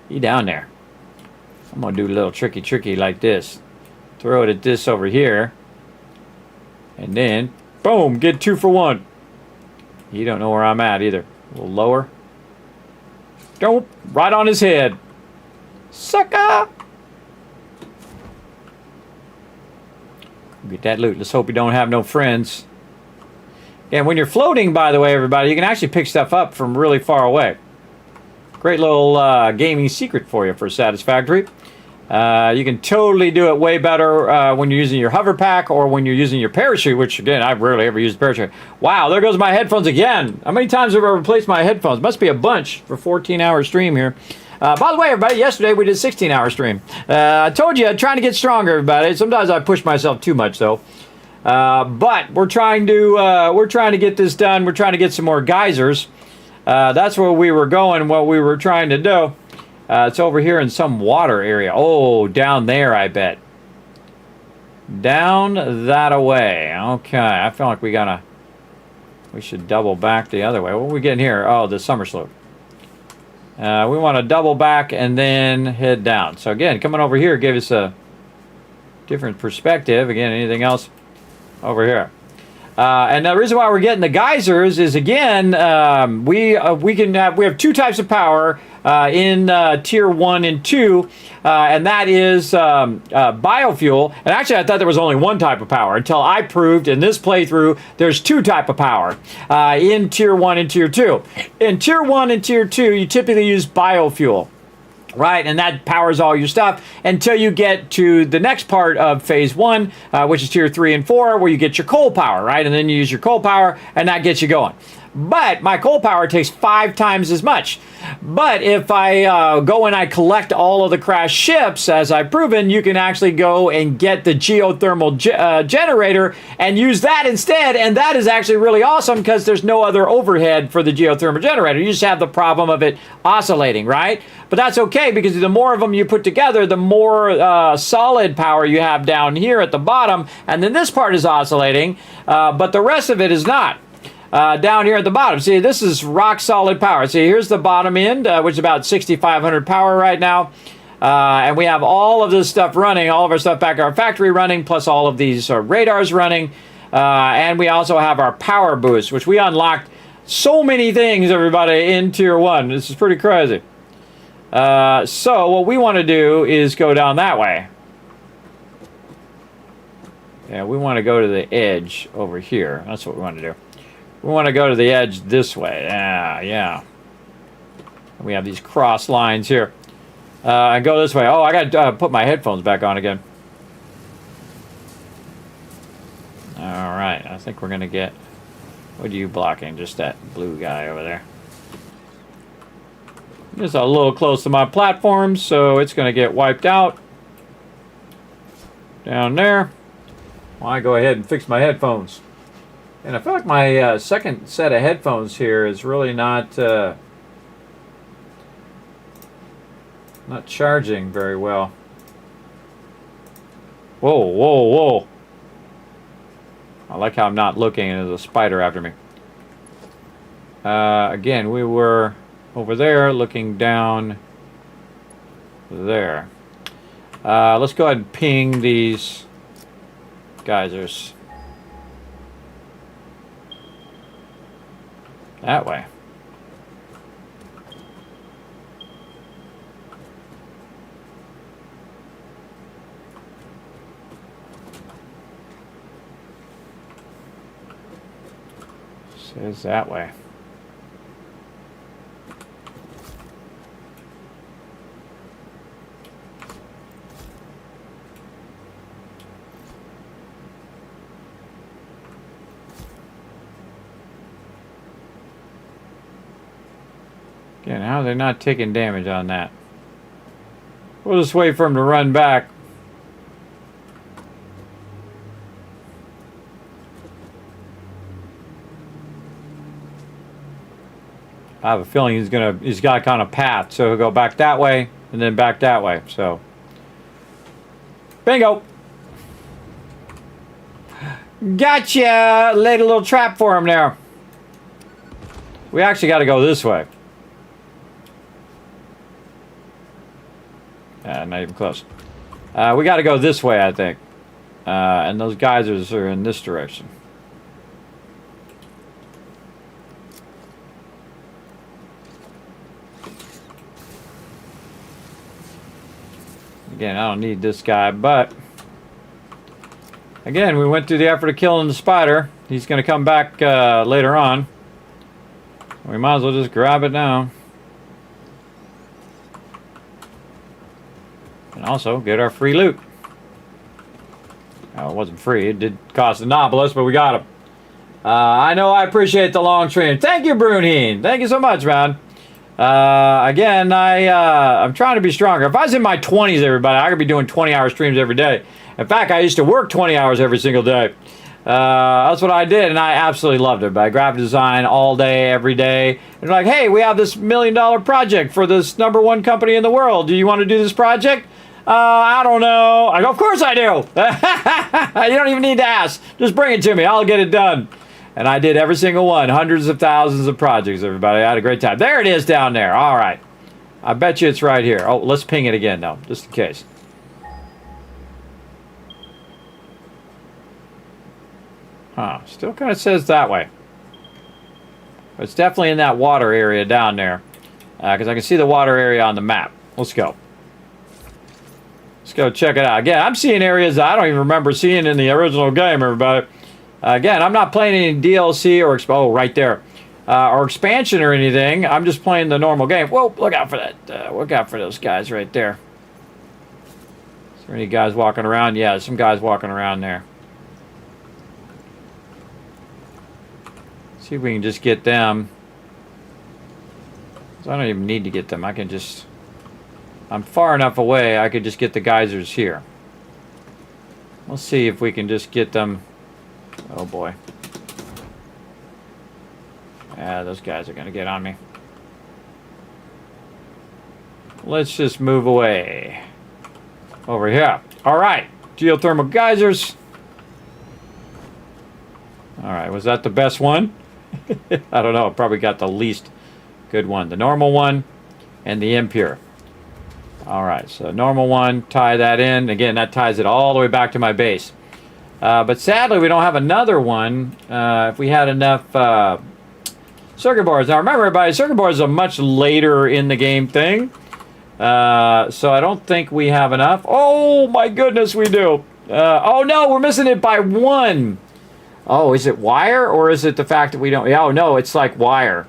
He down there. I'm going to do a little tricky like this. Throw it at this over here. And then, boom, get 2 for 1. You don't know where I'm at either. A little lower. Don't. Right on his head. Sucker! Get that loot. Let's hope you don't have no friends. And when you're floating, by the way, everybody, you can actually pick stuff up from really far away. Great little gaming secret for you for Satisfactory. You can totally do it way better when you're using your hover pack or when you're using your parachute, which, again, I've rarely ever used parachute. Wow, there goes my headphones again. How many times have I replaced my headphones? Must be a bunch for a 14-hour stream here. By the way, everybody, yesterday we did a 16-hour stream. I told you, I'm trying to get stronger, everybody. Sometimes I push myself too much, though. But we're trying to get this done. We're trying to get some more geysers. That's where we were going, what we were trying to do. It's over here in some water area. Oh, down there, I bet. Down that away. Okay, I feel like we should double back the other way. What are we getting here? Oh, the summer slope. We want to double back and then head down. So again, coming over here gave us a different perspective. Again, anything else over here? And the reason why we're getting the geysers is, again, we have 2 types of power in tier 1 and 2, and that is biofuel. And actually, I thought there was only 1 type of power until I proved in this playthrough there's 2 type of power in tier 1 and tier 2. In tier 1 and tier 2, you typically use biofuel. Right, and that powers all your stuff until you get to the next part of phase 1, which is tier 3 and 4, where you get your coal power, right? And then you use your coal power, and that gets you going. But my coal power takes 5 times as much. But if I go and I collect all of the crashed ships, as I've proven, you can actually go and get the geothermal generator and use that instead. And that is actually really awesome because there's no other overhead for the geothermal generator. You just have the problem of it oscillating, right? But that's okay because the more of them you put together, the more solid power you have down here at the bottom. And then this part is oscillating, but the rest of it is not. Down here at the bottom. See, this is rock solid power. See, here's the bottom end, which is about 6,500 power right now. And we have all of this stuff running, all of our stuff back at our factory running, plus all of these radars running. And we also have our power boost, which we unlocked so many things, everybody, in tier 1. This is pretty crazy. So what we want to do is go down that way. Yeah, we want to go to the edge over here. That's what we want to do. We want to go to the edge this way. Yeah. We have these cross lines here. And go this way. Oh, I got to put my headphones back on again. All right. I think we're going to get... What are you blocking? Just that blue guy over there. It's a little close to my platform, so it's going to get wiped out. Down there. Well, I go ahead and fix my headphones. And I feel like my second set of headphones here is really not charging very well. Whoa. I like how I'm not looking and there's a spider after me. Again, we were over there looking down there. Let's go ahead and ping these geysers. That way. Says that way. Again, how are they not taking damage on that? We'll just wait for him to run back. I have a feeling he's got kind of path, so he'll go back that way and then back that way. So, bingo. Gotcha! Laid a little trap for him there. We actually got to go this way. Not even close. We got to go this way, I think. And those geysers are in this direction. Again, I don't need this guy, but again, we went through the effort of killing the spider. He's going to come back later on. We might as well just grab it now. And also get our free loot. Oh, it wasn't free. It did cost a novelist, but we got him. I know I appreciate the long stream. Thank you, Brunheen. Thank you so much, man. Again, I'm trying to be stronger. If I was in my 20s, everybody, I could be doing 20-hour streams every day. In fact, I used to work 20 hours every single day. That's what I did, and I absolutely loved it. But graphic design all day, every day. And like, hey, we have this $1 million project for this #1 company in the world. Do you want to do this project? I don't know. I go, of course I do. You don't even need to ask. Just bring it to me. I'll get it done. And I did every single one. Hundreds of thousands of projects, everybody. I had a great time. There it is down there. All right. I bet you it's right here. Oh, let's ping it again, though, just in case. Huh. Still kind of says that way. But it's definitely in that water area down there. Because I can see the water area on the map. Let's go. Let's go check it out. Again, I'm seeing areas that I don't even remember seeing in the original game, everybody. Again, I'm not playing any DLC or oh, right there, or expansion or anything. I'm just playing the normal game. Whoa, look out for that. Look out for those guys right there. Is there any guys walking around? Yeah, there's some guys walking around there. See if we can just get them. I don't even need to get them. I can just... I'm far enough away, I could just get the geysers here. We'll see if we can just get them. Oh boy. Yeah, those guys are going to get on me. Let's just move away. Over here. Alright. Geothermal geysers. Alright, was that the best one? I don't know. Probably got the least good one. The normal one and the impure. Alright, so normal one, tie that in. Again, that ties it all the way back to my base. But sadly, we don't have another one. If we had enough circuit boards. Now remember, everybody, circuit boards are much later in the game thing. So I don't think we have enough. Oh my goodness, we do. Oh no, we're missing it by one. Oh, is it wire or is it the fact that we don't? Oh no, it's like wire.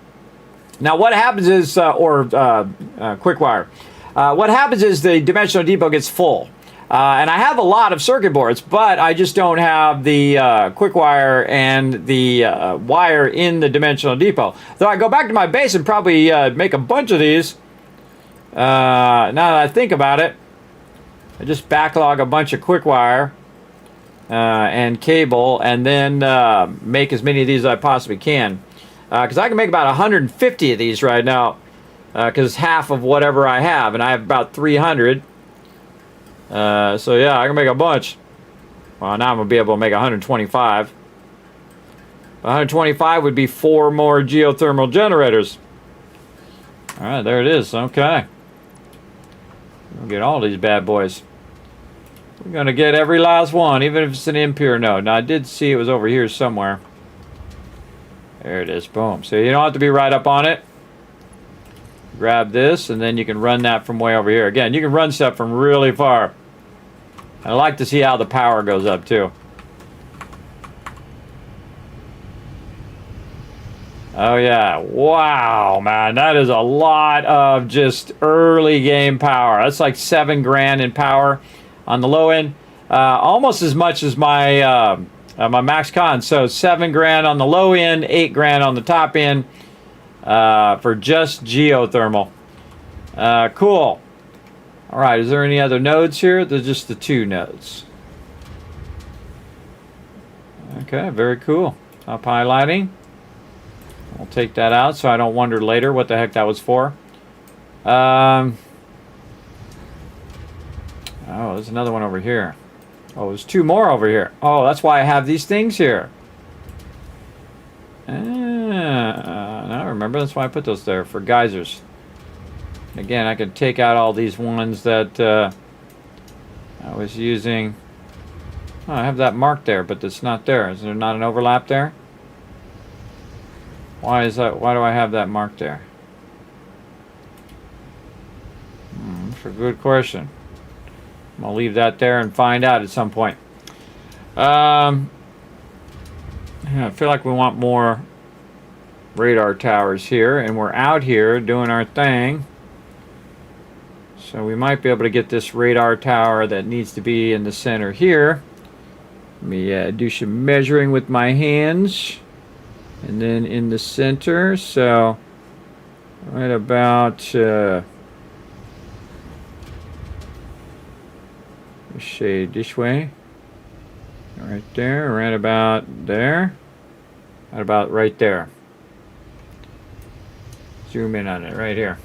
Now what happens is, quick wire. What happens is the dimensional depot gets full. And I have a lot of circuit boards, but I just don't have the quick wire and the wire in the dimensional depot. So I go back to my base and probably make a bunch of these. Now that I think about it, I just backlog a bunch of quick wire and cable, and then make as many of these as I possibly can. Because I can make about 150 of these right now. Because it's half of whatever I have, and I have about 300. So yeah, I can make a bunch. Well, now I'm going to be able to make 125. 125 would be 4 more geothermal generators. Alright, there it is. Okay. We'll get all these bad boys. We're going to get every last one, even if it's an impure node. Now, I did see it was over here somewhere. There it is. Boom. So you don't have to be right up on it. Grab this, and then you can run that from way over here. Again, you can run stuff from really far. I like to see how the power goes up, too. Oh, yeah. Wow, man. That is a lot of just early game power. That's like 7 grand in power on the low end. Almost as much as my my max con. So 7 grand on the low end, 8 grand on the top end. For just geothermal. Cool. Alright, is there any other nodes here? There's just the 2 nodes. Okay, very cool. Top highlighting. I'll take that out so I don't wonder later what the heck that was for. Oh, there's another one over here. Oh, there's 2 more over here. Oh, that's why I have these things here. Now I remember, that's why I put those there, for geysers. Again, I can take out all these ones that I was using. Oh, I have that marked there, but it's not there. Is there not an overlap there? Why is that? Why do I have that marked there? That's a good question. I'll leave that there and find out at some point. Yeah, I feel like we want more radar towers here, and we're out here doing our thing. So we might be able to get this radar tower that needs to be in the center here. Let me do some measuring with my hands. And then in the center, so right about, let's shade this way. Right there, right about there. Right about right there. Zoom in on it right here.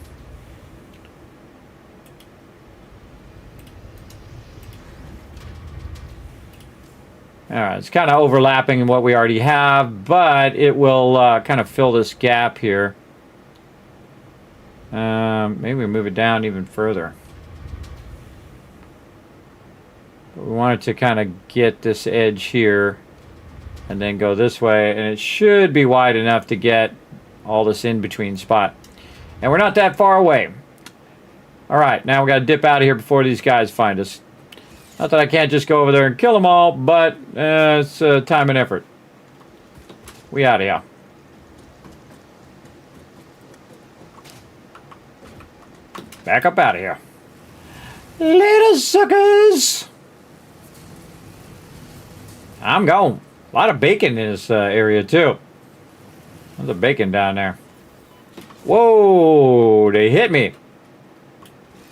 Alright, it's kind of overlapping in what we already have, but it will kind of fill this gap here. Maybe we move it down even further. But we wanted to kind of get this edge here and then go this way, and it should be wide enough to get all this in-between spot. And we're not that far away. Alright, now we got to dip out of here before these guys find us. Not that I can't just go over there and kill them all, but it's time and effort. We out of here. Back up out of here. Later, suckers! I'm gone. A lot of bacon in this area, too. There's a bacon down there. Whoa! They hit me.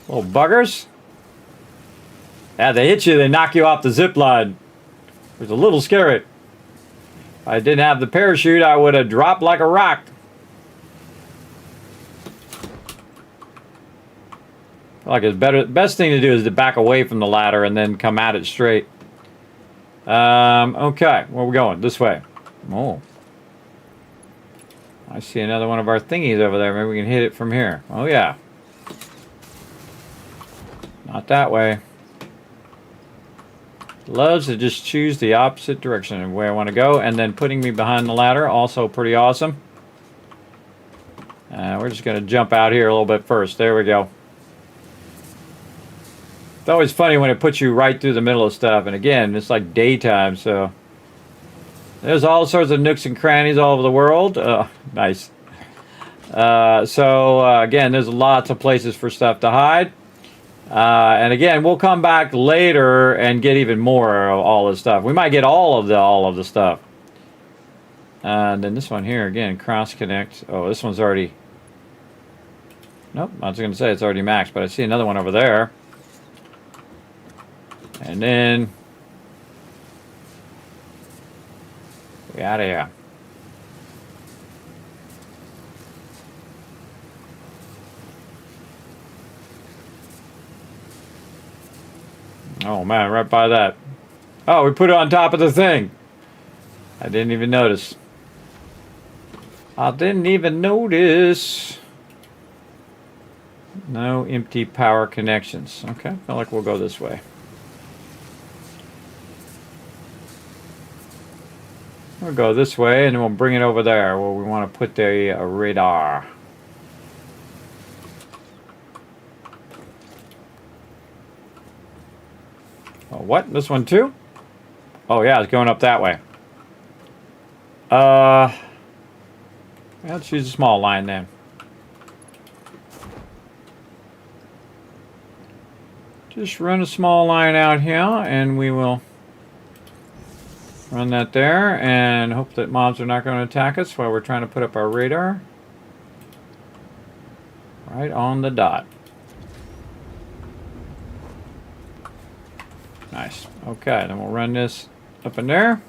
Little buggers. Yeah, they hit you, they knock you off the zip line. It was a little scary. If I didn't have the parachute, I would have dropped like a rock. Like it's better. Best thing to do is to back away from the ladder and then come at it straight. Okay, where are we going? This way. Oh. I see another one of our thingies over there. Maybe we can hit it from here. Oh, yeah. Not that way. Loves to just choose the opposite direction of where I want to go, and then putting me behind the ladder, also pretty awesome. We're just going to jump out here a little bit first. There we go. It's always funny when it puts you right through the middle of stuff, and again, it's like daytime, so there's all sorts of nooks and crannies all over the world. Nice. Again, there's lots of places for stuff to hide. And again, we'll come back later and get even more of all this stuff. We might get all of the stuff. And then this one here, again, cross connect. Oh, this one's already... Nope, I was going to say it's already maxed, but I see another one over there. And then... we out of here. Oh man, right by that. Oh, we put it on top of the thing. I didn't even notice. I didn't even notice. No empty power connections. Okay, I feel like we'll go this way. We'll go this way and then we'll bring it over there where we want to put the radar. Oh, what? This one too? Oh yeah, it's going up that way. Let's use a small line then. Just run a small line out here and we will run that there and hope that mobs are not going to attack us while we're trying to put up our radar. Right on the dot. Nice. Okay, then we'll run this up in there.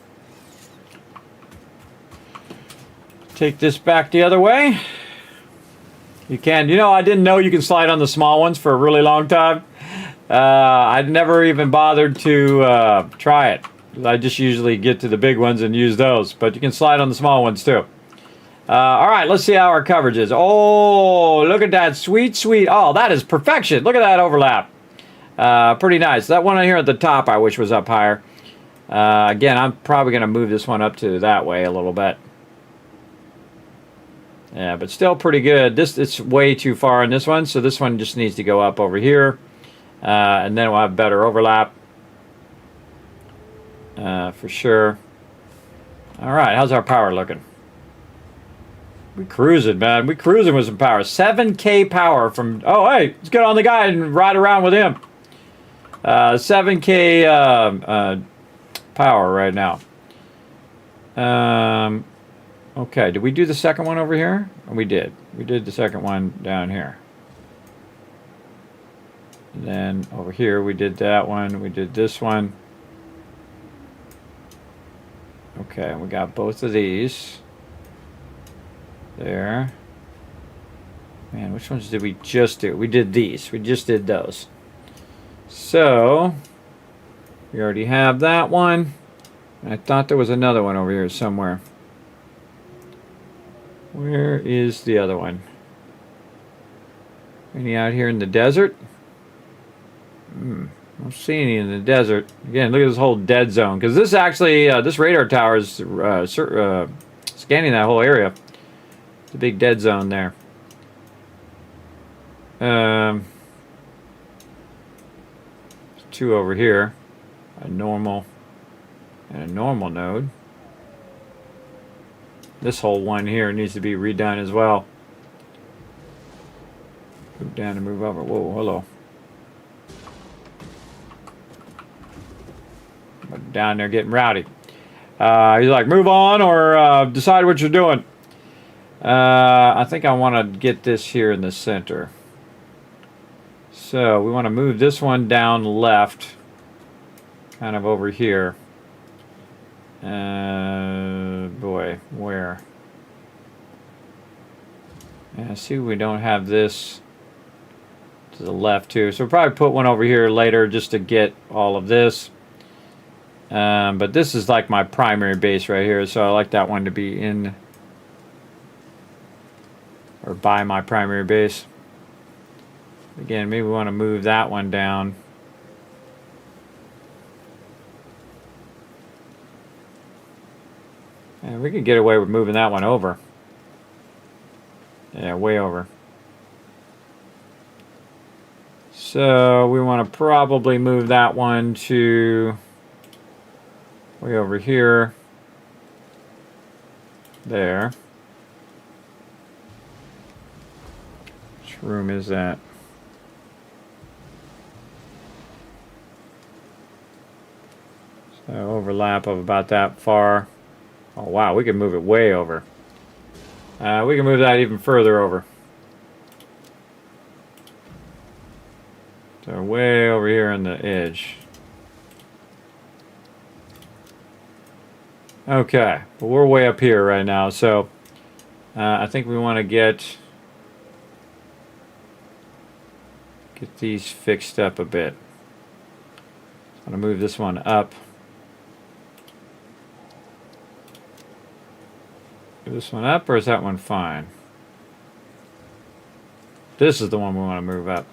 take this back the other way. You can, you know, I didn't know you can slide on the small ones for a really long time. I'd never even bothered to try it. I just usually get to the big ones and use those, but you can slide on the small ones too. All right, let's see how our coverage is. Oh, look at that sweet, sweet. Oh, that is perfection. Look at that overlap. Pretty nice. That one here at the top I wish was up higher. Again, I'm probably going to move this one up to that way a little bit. Yeah, but still pretty good. It's way too far in this one, so this one just needs to go up over here. And then we'll have better overlap. For sure. All right, how's our power looking? We cruising, man. We cruising with some power. 7K power from... Oh, hey, let's get on the guy and ride around with him. 7K power right now. Okay, did we do the second one over here? We did. We did the second one down here. And then over here we did that one. We did this one. Okay, we got both of these. There. Man, which ones did we just do? We did these. We just did those. So, we already have that one. I thought there was another one over here somewhere. Where is the other one? Any out here in the desert? I don't see any in the desert. Again, look at this whole dead zone. Because this actually, this radar tower is scanning that whole area. It's a big dead zone there. There's two over here. A normal and a normal node. This whole one here needs to be redone as well. Move down and move over. Whoa, hello. Down there getting rowdy. He's like, move on or decide what you're doing. I think I want to get this here in the center. So we want to move this one down left, kind of over here. Boy, where? Yeah, see, we don't have this to the left too. So we'll probably put one over here later just to get all of this. But this is like my primary base right here, so I like that one to be in or by my primary base. Again, maybe we want to move that one down. And we could get away with moving that one over. Yeah, way over. So we want to probably move that one to way over here. There. Which room is that? So overlap of about that far. Oh wow, we can move it way over. We can move that even further over. So way over here on the edge. Okay, well, we're way up here right now, so I think we want to get these fixed up a bit. I'm going to move this one up. Move this one up, or is that one fine? This is the one we want to move up.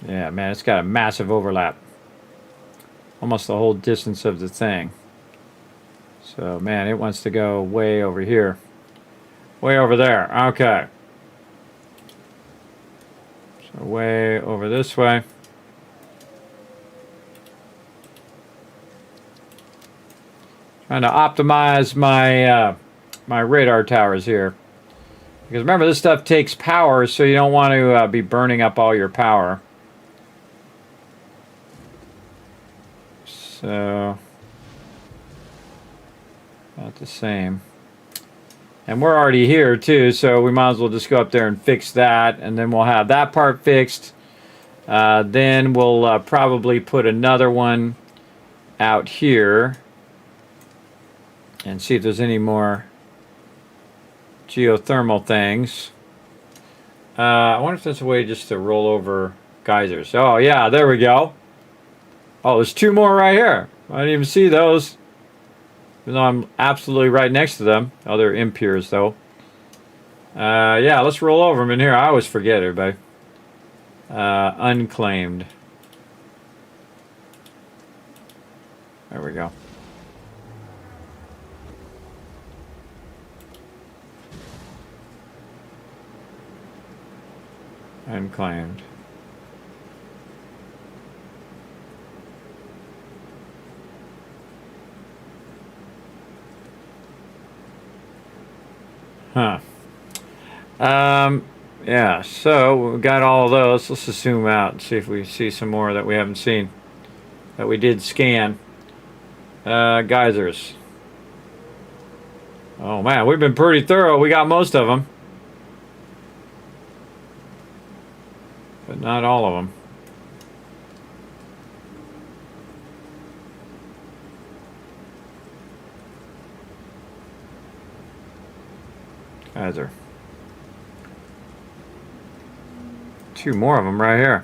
Yeah, man, it's got a massive overlap. Almost the whole distance of the thing. So, man, it wants to go way over here. Way over there. Okay. So, way over this way. Trying to optimize my my radar towers here. Because remember, this stuff takes power, so you don't want to be burning up all your power. So, about the same. And we're already here too, so we might as well just go up there and fix that, and then we'll have that part fixed. Then we'll probably put another one out here. and see if there's any more geothermal things. I wonder if there's a way just to roll over geysers. Oh yeah, there we go. Oh, there's 2 more right here. I didn't even see those. Even though I'm absolutely right next to them. Oh, they're impures though. Yeah, let's roll over them in here. I always forget, everybody. Unclaimed. There we go. Unclaimed. Huh. Yeah, so we got all of those. Let's just zoom out and see if we see some more that we haven't seen. That we did scan. Geysers. Oh man, we've been pretty thorough. We got most of them. But not all of them. Geyser. 2 more of them right here.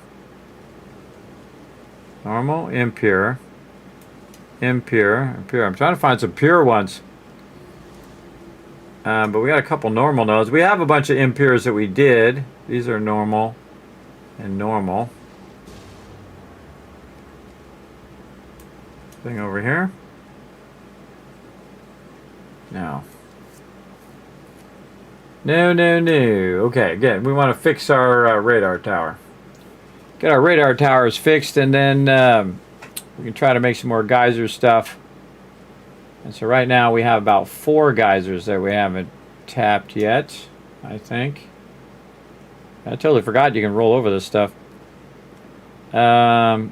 Normal, impure. Impure, impure. I'm trying to find some pure ones. But we got a couple normal nodes. We have a bunch of impures that we did. These are normal and normal. Thing over here? No. No, no, no. Okay, again, we want to fix our radar tower. Get our radar towers fixed, and then we can try to make some more geyser stuff. And so right now we have about 4 geysers that we haven't tapped yet, I think. I totally forgot you can roll over this stuff. Oh,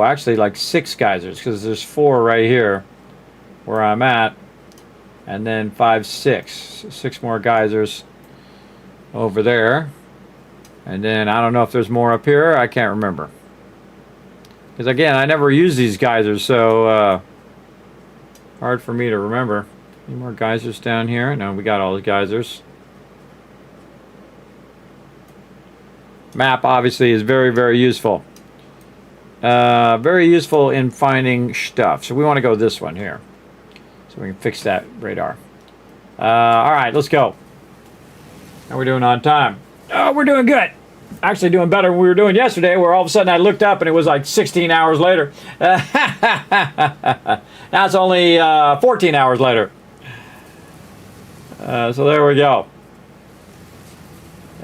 actually like 6 geysers, because there's 4 right here where I'm at. And then 5, 6. 6 more geysers over there. And then I don't know if there's more up here. I can't remember. Because again, I never use these geysers, so hard for me to remember. Any more geysers down here? No, we got all the geysers. Map obviously is very, very useful. Very useful in finding stuff. So we want to go this one here. So we can fix that radar. Alright, let's go. How are we doing on time? Oh, we're doing good. Actually doing better than we were doing yesterday, where all of a sudden I looked up and it was like 16 hours later. Now it's only 14 hours later. So there we go.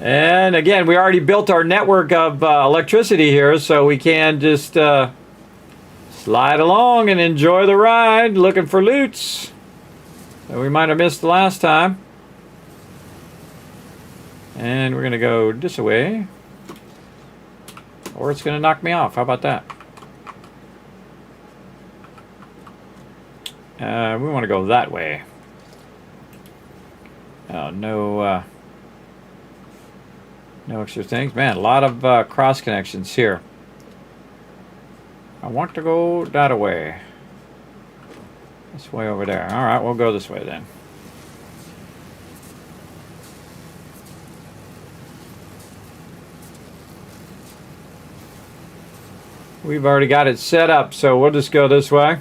And again, we already built our network of electricity here, so we can just slide along and enjoy the ride, looking for loots that we might have missed the last time. And we're going to go this way. Or it's going to knock me off. How about that? We want to go that way. Oh, no extra things. Man, a lot of cross connections here. I want to go that way. This way over there. Alright, we'll go this way then. We've already got it set up, so we'll just go this way.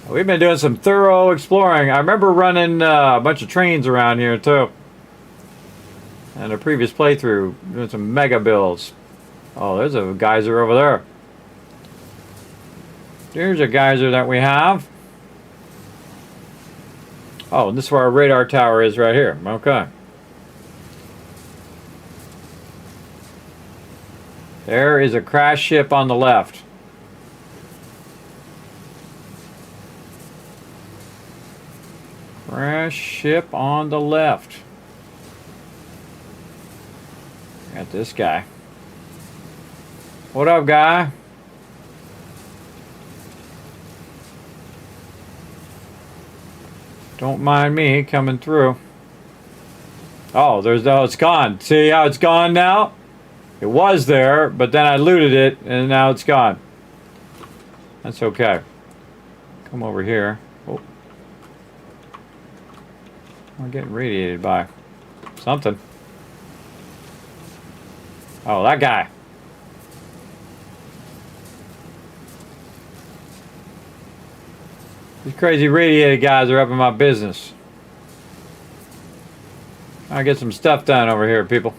We've been doing some thorough exploring. I remember running a bunch of trains around here too. And a previous playthrough, doing some mega builds. Oh, there's a geyser over there. There's a geyser that we have. Oh, and this is where our radar tower is right here. Okay. There is a crash ship on the left. Crash ship on the left. Got this guy. What up, guy? Don't mind me coming through. Oh, it's gone. See how it's gone now? It was there, but then I looted it, and now it's gone. That's okay. come over here. Oh. We're getting radiated by something. Oh, that guy. These crazy radiated guys are up in my business. I get some stuff done over here, people.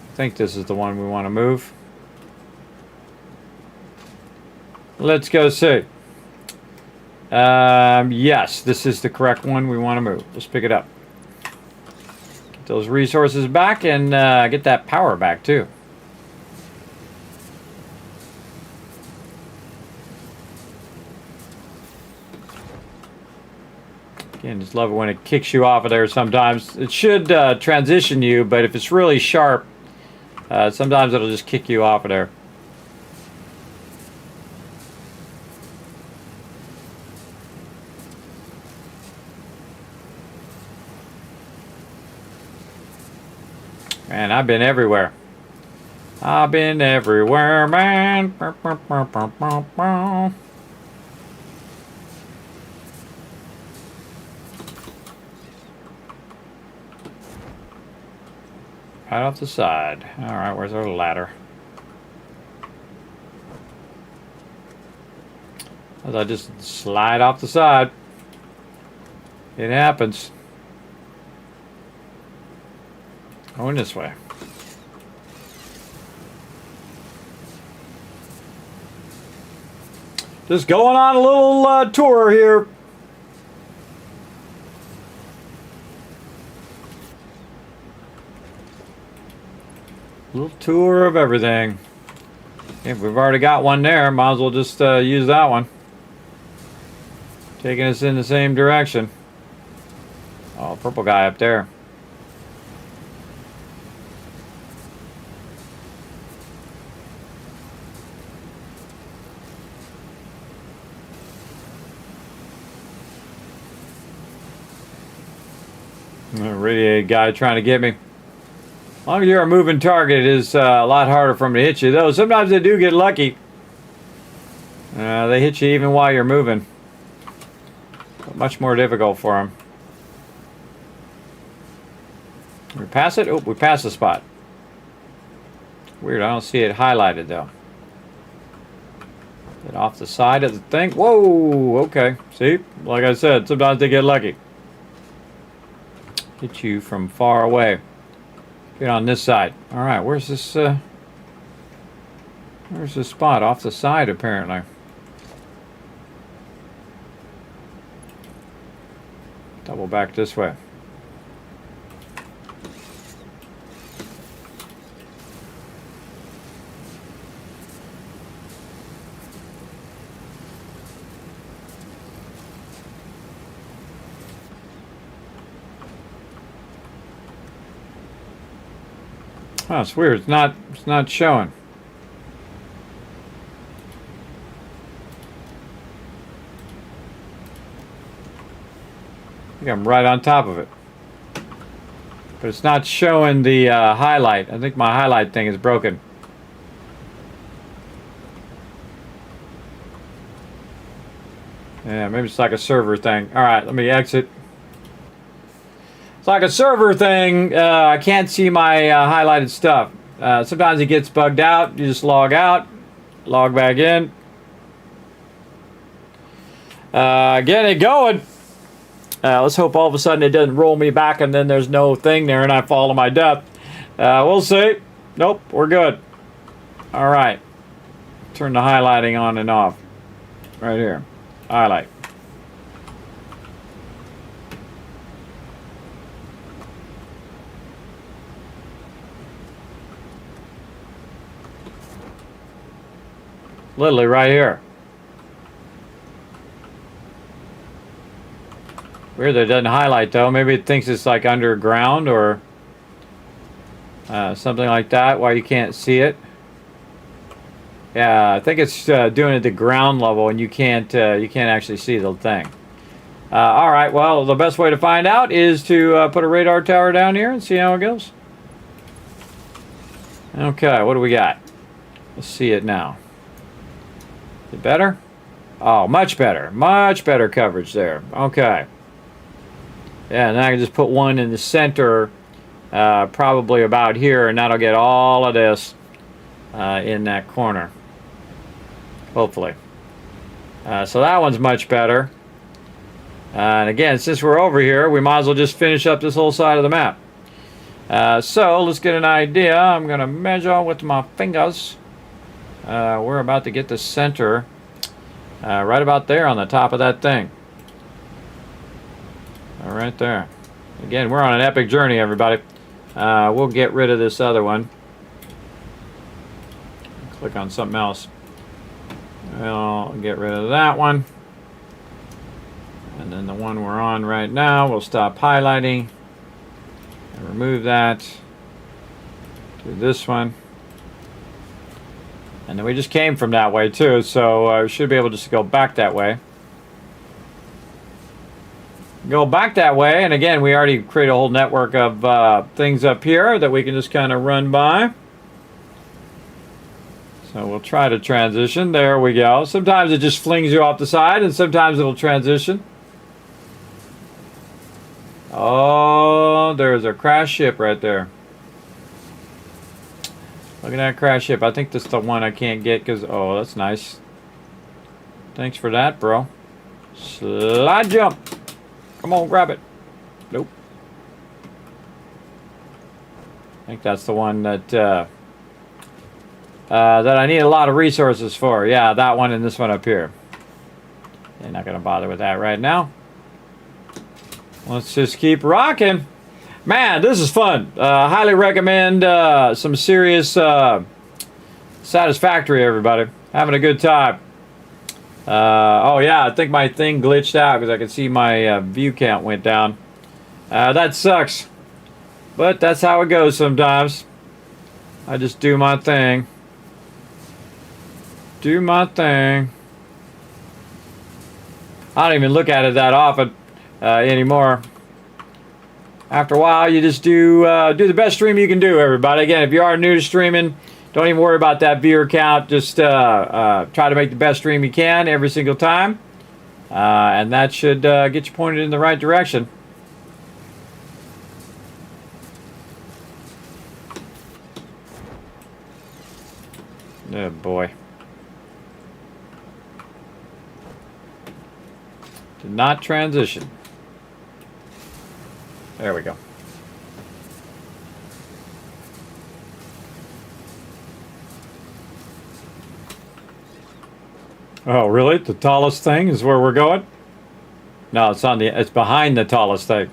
I think this is the one we want to move. Let's go see. Yes, this is the correct one we want to move. Let's pick it up. Get those resources back and get that power back too. Again, just love it when it kicks you off of there sometimes. It should transition you, but if it's really sharp, sometimes it'll just kick you off of there. Man, I've been everywhere. I've been everywhere, man. Right off the side. Alright, where's our ladder? As I just slide off the side. It happens. Going this way. Just going on a little tour here. Little tour of everything. If we've already got one there, might as well just use that one. Taking us in the same direction. Oh, purple guy up there. Radiated guy trying to get me. As long as you're a moving target, it is a lot harder for them to hit you. Though sometimes they do get lucky. They hit you even while you're moving. But much more difficult for them. We pass it? Oh, we passed the spot. Weird, I don't see it highlighted though. Get off the side of the thing. Whoa, okay. See, like I said, sometimes they get lucky. Hit you from far away. Get on this side. All right, where's this spot? Off the side, apparently. Double back this way. Oh, it's weird. It's not showing. I think I'm right on top of it. But it's not showing the highlight. I think my highlight thing is broken. Yeah, maybe it's like a server thing. All right, let me exit. It's like a server thing. I can't see my highlighted stuff. Sometimes it gets bugged out. You just log out, log back in. Get it going. Let's hope all of a sudden it doesn't roll me back and then there's no thing there and I fall to my death. We'll see. Nope, we're good. All right. Turn the highlighting on and off. Right here. Highlight. Literally right here. Weird that it doesn't highlight though. Maybe it thinks it's like underground or something like that. Why you can't see it. Yeah, I think it's doing it at the ground level and you can't actually see the thing. All right, well, the best way to find out is to put a radar tower down here and see how it goes. Okay, what do we got? Let's see it now. Is it better? Oh, much better. Much better coverage there. Okay. Yeah, and I can just put one in the center, probably about here, and that'll get all of this in that corner. Hopefully. So that one's much better. And again, since we're over here, we might as well just finish up this whole side of the map. So let's get an idea. I'm going to measure with my fingers. We're about to get the center right about there on the top of that thing. Right there. Again, we're on an epic journey, everybody. We'll get rid of this other one. Click on something else. We'll get rid of that one. And then the one we're on right now, we'll stop highlighting. And remove that. Do this one. And then we just came from that way too, so we should be able just to go back that way. Go back that way, and again, we already created a whole network of things up here that we can just kind of run by. So we'll try to transition. There we go. Sometimes it just flings you off the side, and sometimes it'll transition. Oh, there's a crash ship right there. Look at that crash ship. I think that's the one I can't get because, oh, that's nice. Thanks for that, bro. Slide jump. Come on, grab it. Nope. I think that's the one that that I need a lot of resources for. Yeah, that one and this one up here. They're not going to bother with that right now. Let's just keep rocking. Man, this is fun. Highly recommend some serious Satisfactory, everybody. Having a good time. Oh yeah, I think my thing glitched out because I could see my view count went down. That sucks. But that's how it goes sometimes. I just do my thing. Do my thing. I don't even look at it that often anymore. After a while, you just do the best stream you can do, everybody. Again, if you are new to streaming, don't even worry about that viewer count. Just try to make the best stream you can every single time. And that should get you pointed in the right direction. Oh, boy. Did not transition. There we go. Oh, really? The tallest thing is where we're going? No, it's behind the tallest thing.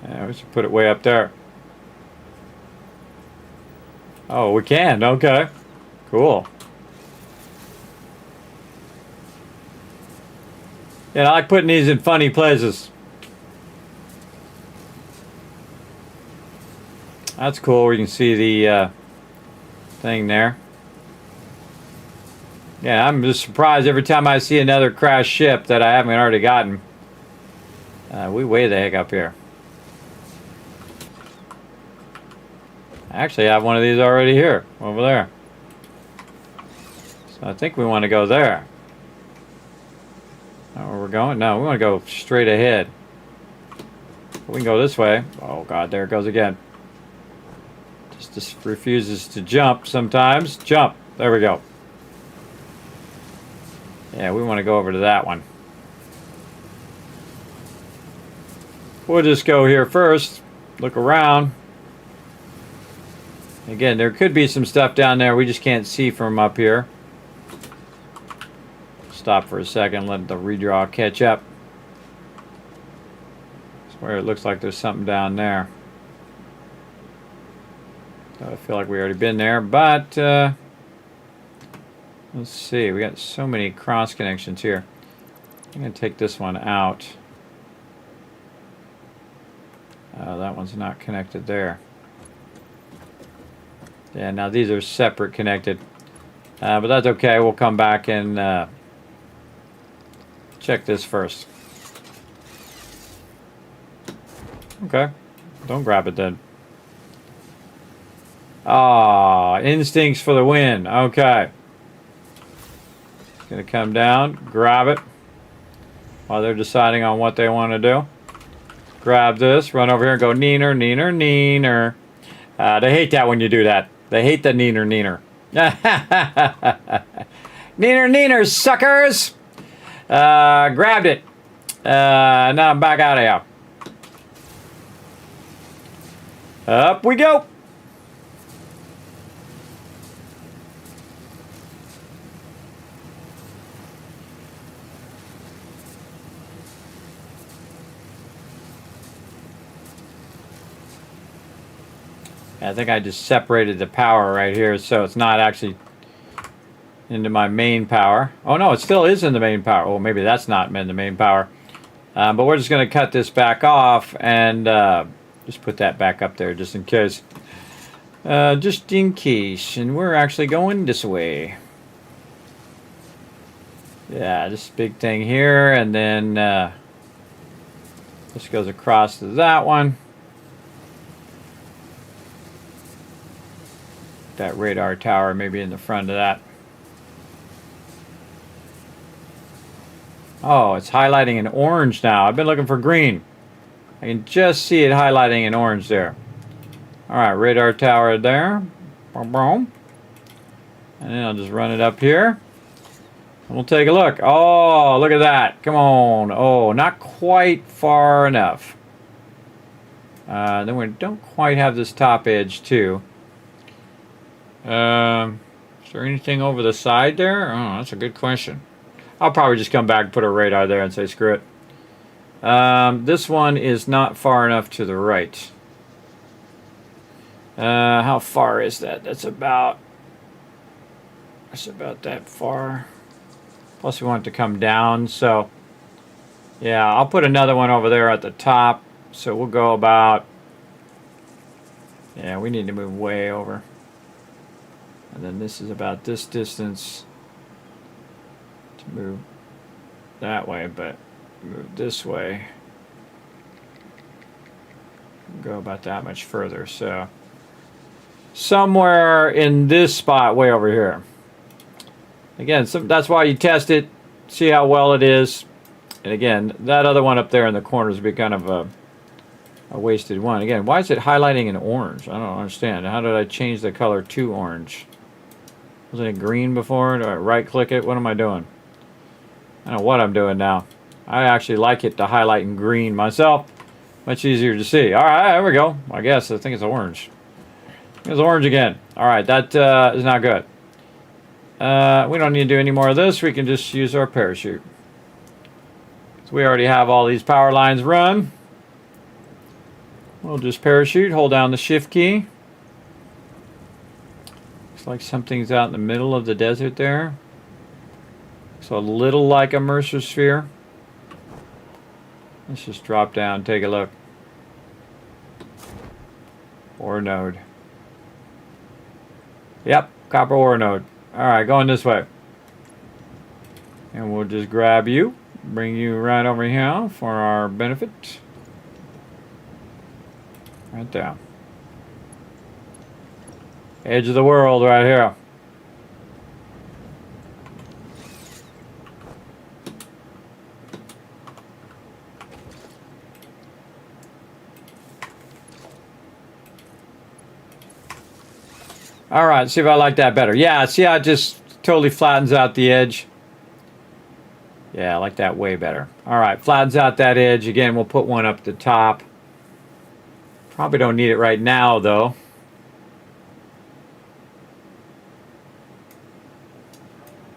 Yeah, we should put it way up there. Oh, we can. Okay. Cool. Yeah, I like putting these in funny places. That's cool. We can see the thing there. Yeah, I'm just surprised every time I see another crashed ship that I haven't already gotten. We way the heck up here. I actually have one of these already here, over there. So I think we want to go there. Not where we're going? No, we want to go straight ahead. We can go this way. Oh god, there it goes again. Just refuses to jump sometimes. Jump. There we go. Yeah, we want to go over to that one. We'll just go here first. Look around. Again, there could be some stuff down there we just can't see from up here. Stop for a second, let the redraw catch up. That's where it looks like there's something down there. I feel like we already been there, but let's see. We got so many cross connections here. I'm going to take this one out. That one's not connected there. Yeah, now these are separate connected. But that's okay. We'll come back and check this first. Okay. Don't grab it then. Ah, instincts for the win. Okay. Gonna come down, grab it while they're deciding on what they want to do. Grab this, run over here and go neener, neener, neener. They hate that when you do that. They hate the neener, neener. Neener, neener, suckers! Grabbed it. Now I'm back out of here. Up we go. I think I just separated the power right here, so it's not actually into my main power. Oh no, it still is in the main power. Oh, maybe that's not in the main power. But we're just going to cut this back off and just put that back up there just in case. Just in case. And we're actually going this way. Yeah, this big thing here, and then this goes across to that one. That radar tower maybe in the front of that. Oh, it's highlighting in orange now. I've been looking for green. I can just see it highlighting in orange there. Alright, radar tower there. Boom, boom. And then I'll just run it up here. And we'll take a look. Oh, look at that. Come on. Oh, not quite far enough. Then we don't quite have this top edge too. Is there anything over the side there? Oh, that's a good question. I'll probably just come back and put a radar there and say screw it. This one is not far enough to the right. How far is that? That's about that far. Plus we want it to come down, so yeah, I'll put another one over there at the top. So we'll go about, yeah, we need to move way over. And then this is about this distance to move that way, but move this way. Go about that much further. So somewhere in this spot way over here. Again, that's why you test it, see how well it is. And again, that other one up there in the corners would be kind of a wasted one. Again, why is it highlighting in orange? I don't understand. How did I change the color to orange? Wasn't it green before? Do I right click it? What am I doing? I don't know what I'm doing now. I actually like it to highlight in green myself. Much easier to see. Alright, there we go. I guess. I think it's orange. It's orange again. Alright, that is not good. We don't need to do any more of this. We can just use our parachute. So we already have all these power lines run. We'll just parachute. Hold down the shift key. Looks like something's out in the middle of the desert there. So a little like a Mercer sphere. Let's just drop down, take a look. Ore node. Yep, copper ore node. Alright, going this way. And we'll just grab you, bring you right over here for our benefit. Right there. Edge of the world right here. All right, see if I like that better. Yeah, see how it just totally flattens out the edge? Yeah, I like that way better. All right, flattens out that edge. Again, we'll put one up the top. Probably don't need it right now, though.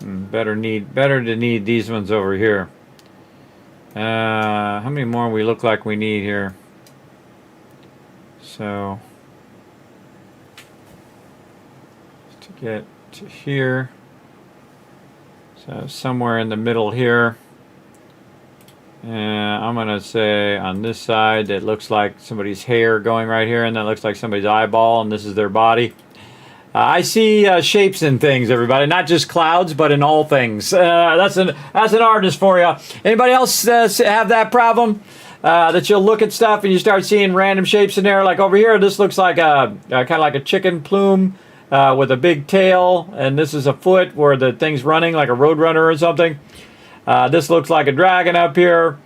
Better to need these ones over here. How many more we look like we need here? So to get to here, so somewhere in the middle here. I'm gonna say on this side that looks like somebody's hair going right here, and that looks like somebody's eyeball, and this is their body. I see shapes in things, everybody, not just clouds, but in all things. That's an artist for you. Anybody else have that problem? That you'll look at stuff and you start seeing random shapes in there. Like over here, this looks like kind of like a chicken plume with a big tail, and this is a foot where the thing's running like a roadrunner or something. This looks like a dragon up here.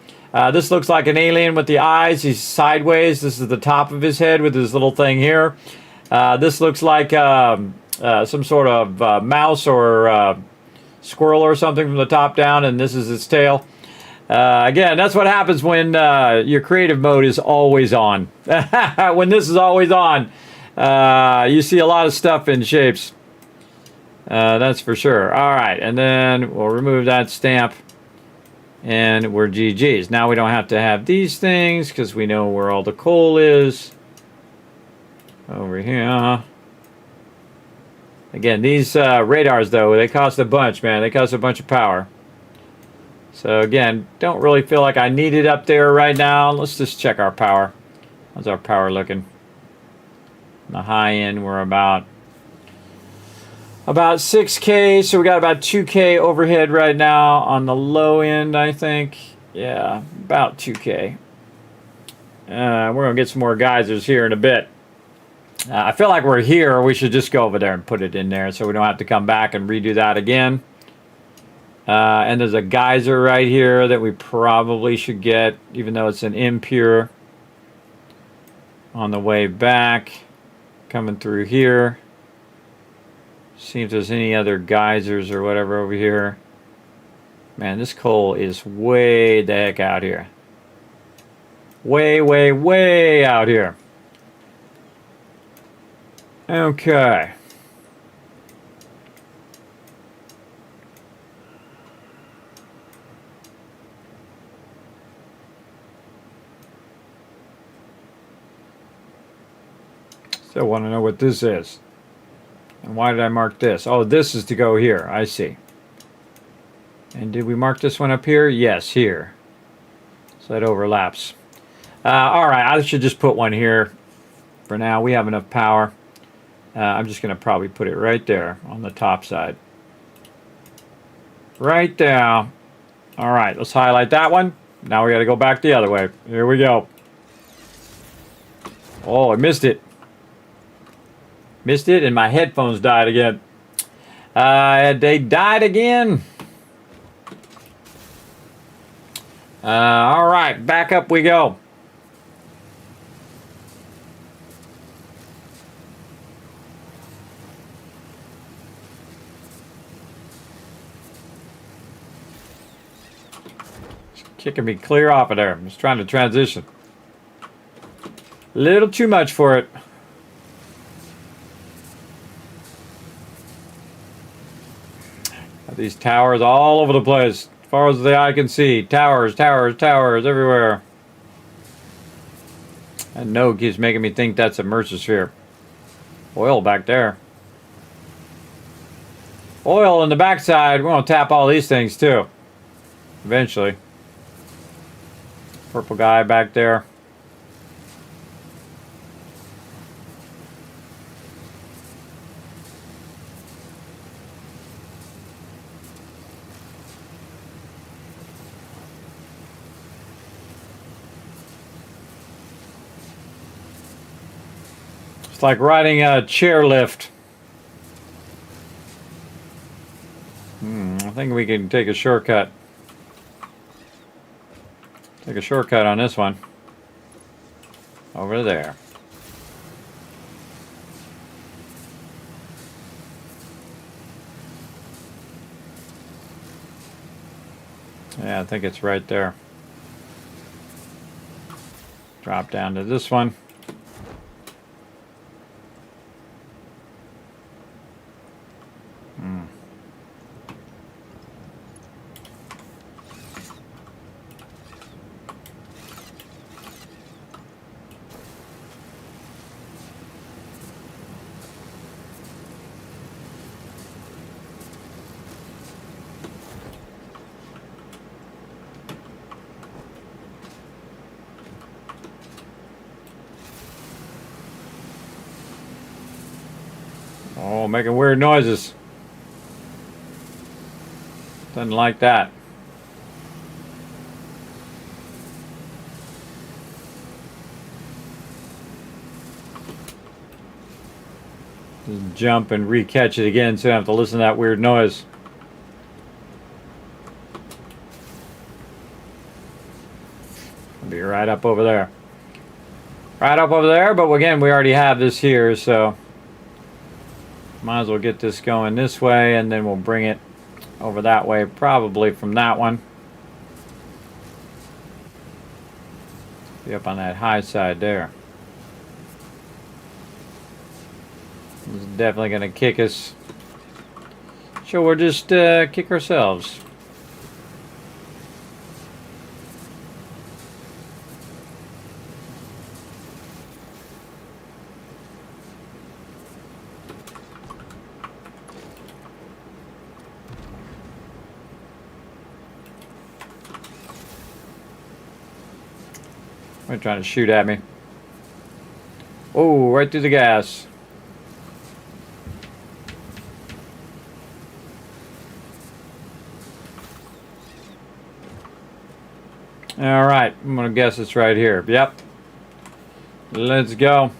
This looks like an alien with the eyes. He's sideways. This is the top of his head with his little thing here. This looks like some sort of mouse or squirrel or something from the top down, and this is its tail. Again, that's what happens when your creative mode is always on. When this is always on, you see a lot of stuff in shapes. That's for sure. All right, and then we'll remove that stamp, and we're GG's. Now we don't have to have these things because we know where all the coal is. Over here. Again, these radars, though, they cost a bunch, man. They cost a bunch of power. So again, don't really feel like I need it up there right now. Let's just check our power. How's our power looking? On the high end, we're about 6K. So we got about 2K overhead right now. On the low end, I think, yeah, about 2K. We're gonna get some more geysers here in a bit. I feel like we're here. We should just go over there and put it in there so we don't have to come back and redo that again. And there's a geyser right here that we probably should get, even though it's an impure. On the way back, coming through here. See if there's any other geysers or whatever over here. Man, this coal is way the heck out here. Way, way, way out here. Okay. Still want to know what this is. And why did I mark this? Oh, this is to go here. I see. And did we mark this one up here? Yes, here. So that overlaps. All right, I should just put one here for now. We have enough power. I'm just going to probably put it right there on the top side. Right there. All right, let's highlight that one. Now we got to go back the other way. Here we go. Oh, I missed it. Missed it, and my headphones died again. They died again. All right, back up we go. It's kicking me clear off of there. I'm just trying to transition. A little too much for it. These towers all over the place, as far as the eye can see. Towers, towers, towers everywhere. That node keeps making me think that's a Mercer. Oil back there. Oil in the backside. We're going to tap all these things too. Eventually. Purple guy back there. It's like riding a chairlift. I think we can take a shortcut. Take a shortcut on this one. Over there. Yeah, I think it's right there. Drop down to this one. Oh, making weird noises. Doesn't like that. Just jump and re-catch it again so I have to listen to that weird noise. I'll be right up over there. Right up over there, but again, we already have this here, so might as well get this going this way, and then we'll bring it over that way, probably from that one. Be up on that high side there. This is definitely going to kick us. So we'll just kick ourselves. They're trying to shoot at me. Oh, right through the gas. All right, I'm gonna guess it's right here. Yep. Let's go.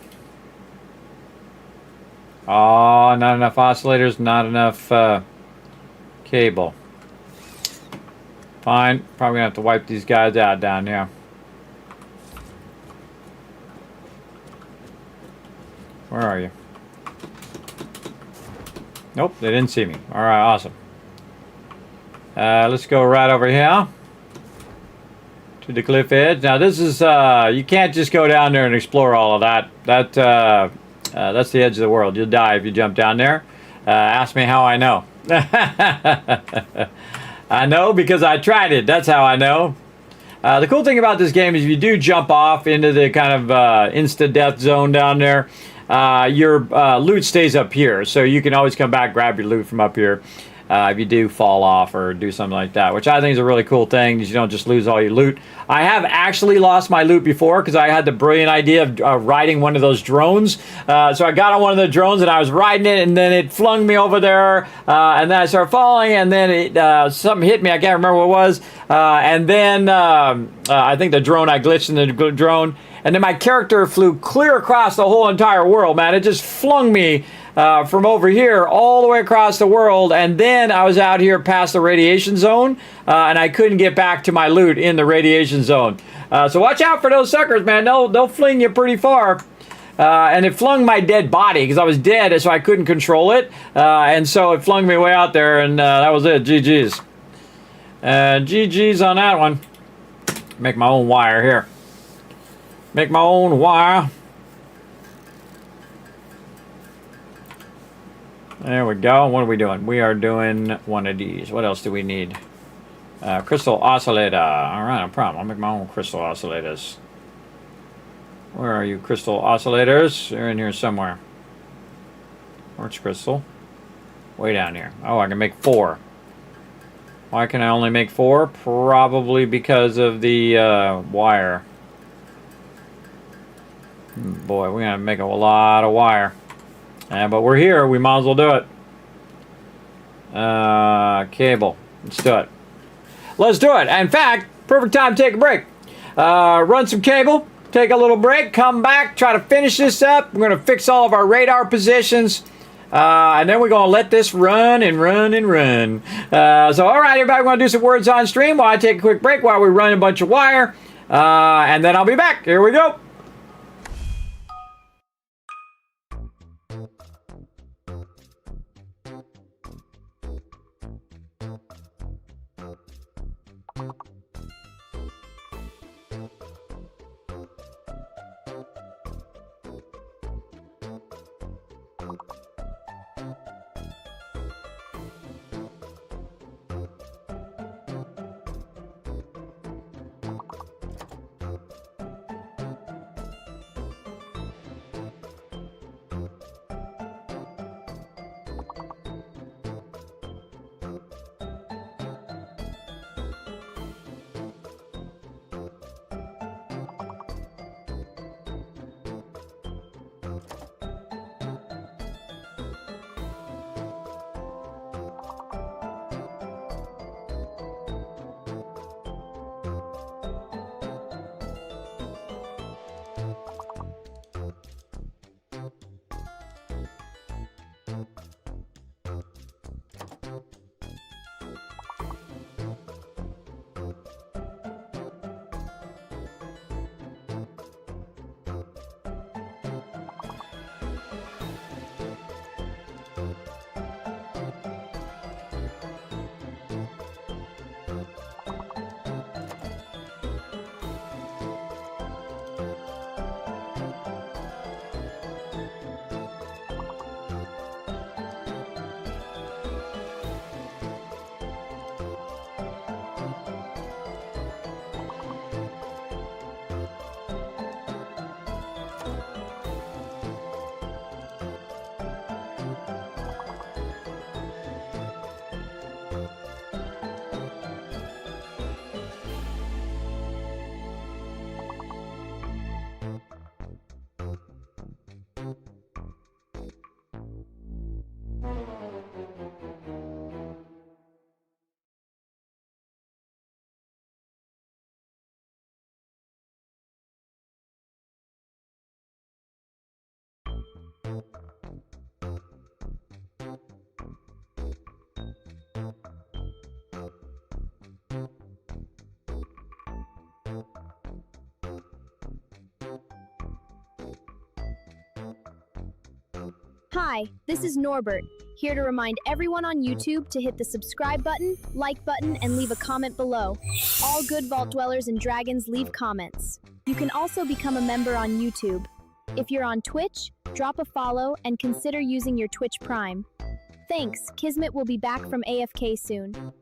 Oh, not enough oscillators, not enough cable. Fine, probably gonna have to wipe these guys out down here. Where are you? Nope, they didn't see me. All right, awesome. Let's go right over here to the cliff edge. Now this is you can't just go down there and explore all of that. That's the edge of the world. You'll die if you jump down there. Ask me how I know. I know because I tried it. That's how I know. The cool thing about this game is if you do jump off into the kind of insta-death zone down there, your loot stays up here, so you can always come back, grab your loot from up here if you do fall off or do something like that, which I think is a really cool thing, because you don't just lose all your loot. I have actually lost my loot before because I had the brilliant idea of riding one of those drones. So I got on one of the drones and I was riding it, and then it flung me over there, and then I started falling, and then it, something hit me. I can't remember what it was, and then I think the drone, I glitched in the drone, and then my character flew clear across the whole entire world, man. It just flung me from over here all the way across the world, and then I was out here past the radiation zone, and I couldn't get back to my loot in the radiation zone. So watch out for those suckers, man. They'll fling you pretty far. And it flung my dead body because I was dead, so I couldn't control it. And so it flung me way out there, and that was it. GG's. GG's on that one. Make my own wire here. Make my own wire. There we go. What are we doing? We are doing one of these. What else do we need? Crystal oscillator. All right, no problem. I'll make my own crystal oscillators. Where are you, crystal oscillators? They're in here somewhere. Where's crystal? Way down here. Oh, I can make 4. Why can I only make 4? Probably because of the wire. Boy, we're going to make a lot of wire. But we're here. We might as well do it. Cable. Let's do it. Let's do it. In fact, perfect time to take a break. Run some cable. Take a little break. Come back. Try to finish this up. We're going to fix all of our radar positions. And then we're going to let this run and run and run. So, all right, everybody, we're going to do some words on stream while I take a quick break while we run a bunch of wire. And then I'll be back. Here we go. Hi, this is Norbert, here to remind everyone on YouTube to hit the subscribe button, like button, and leave a comment below. All good vault dwellers and dragons leave comments. You can also become a member on YouTube. If you're on Twitch, drop a follow and consider using your Twitch Prime. Thanks, Kismet will be back from AFK soon.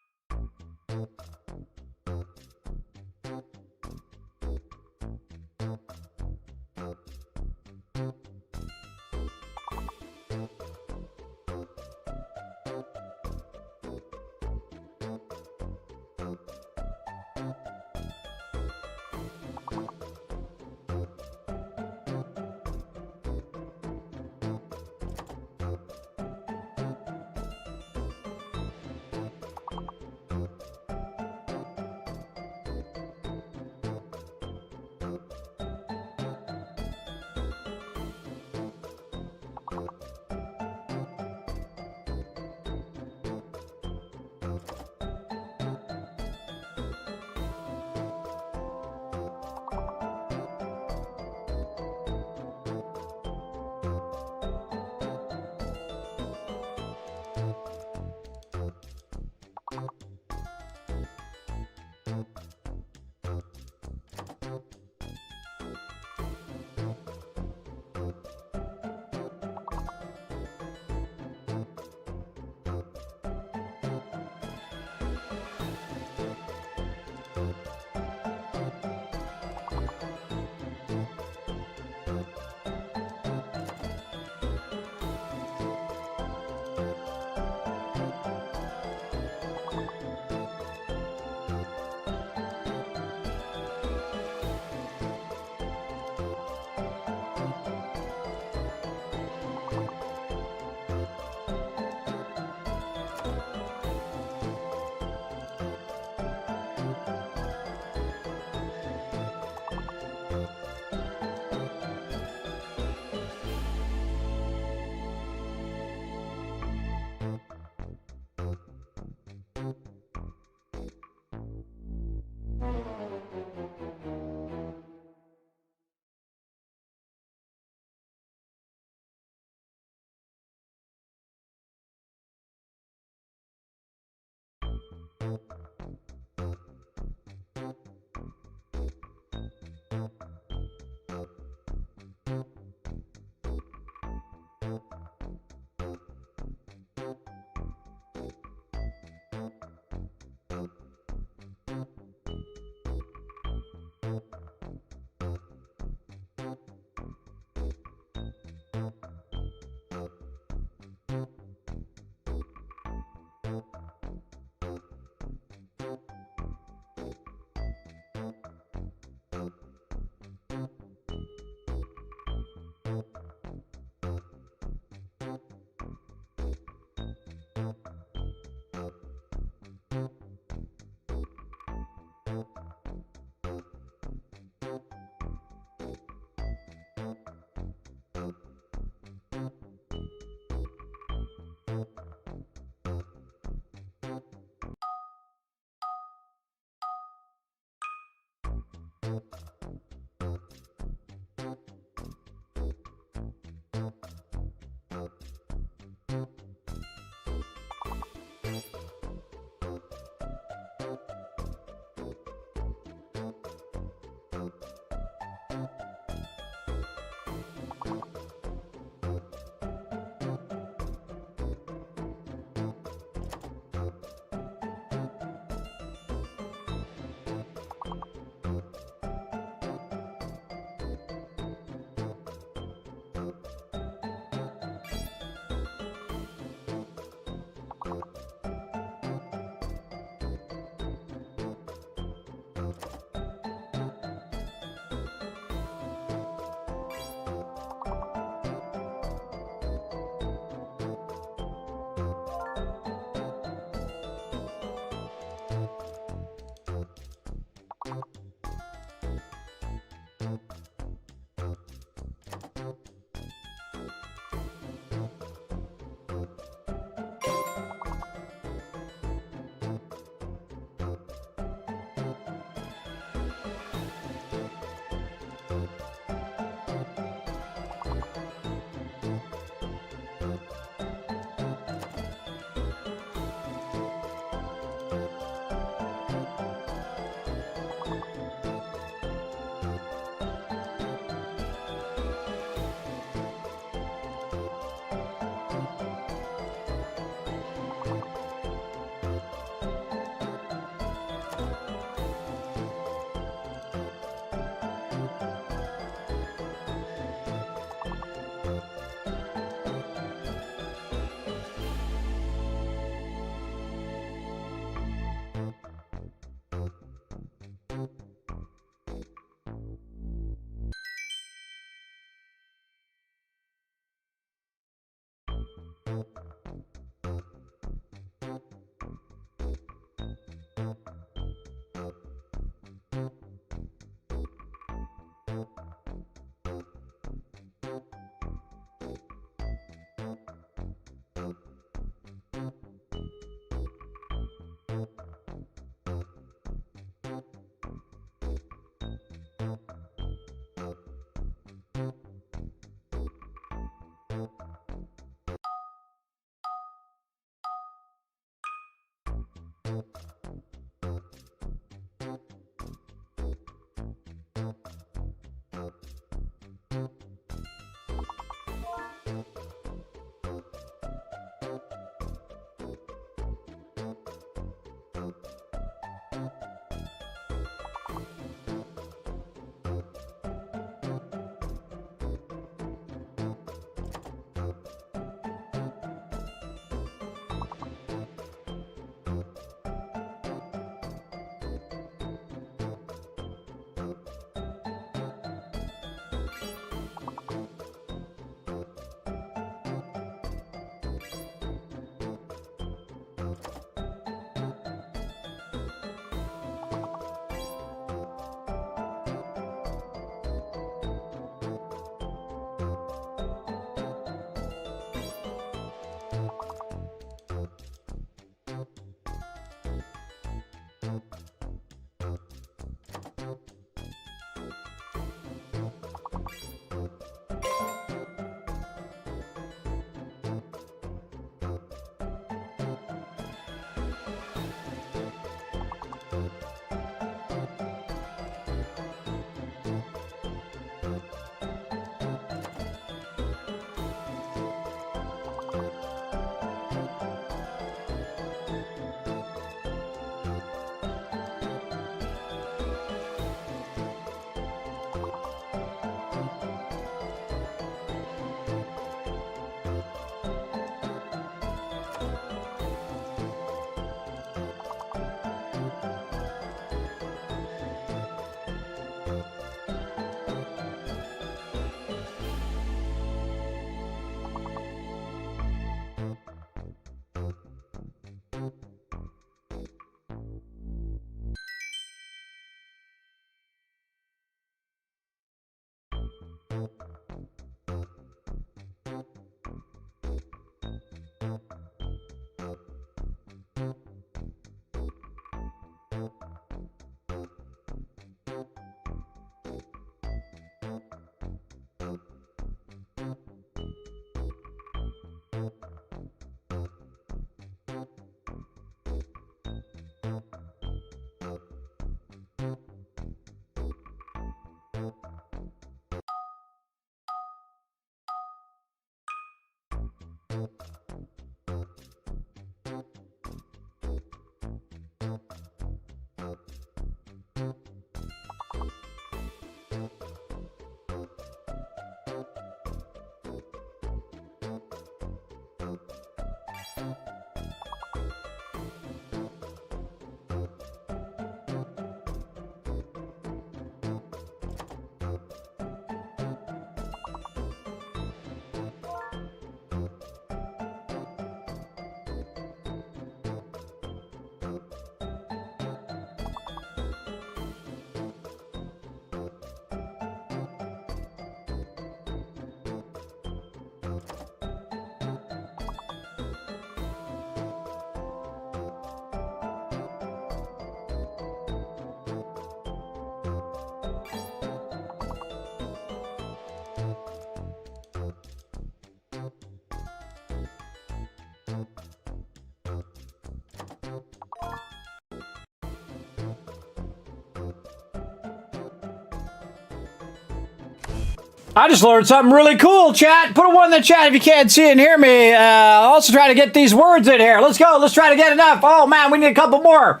I just learned something really cool, chat. Put a one in the chat if you can't see and hear me. Also try to get these words in here. Let's go. Let's try to get enough. Oh, man, we need a couple more.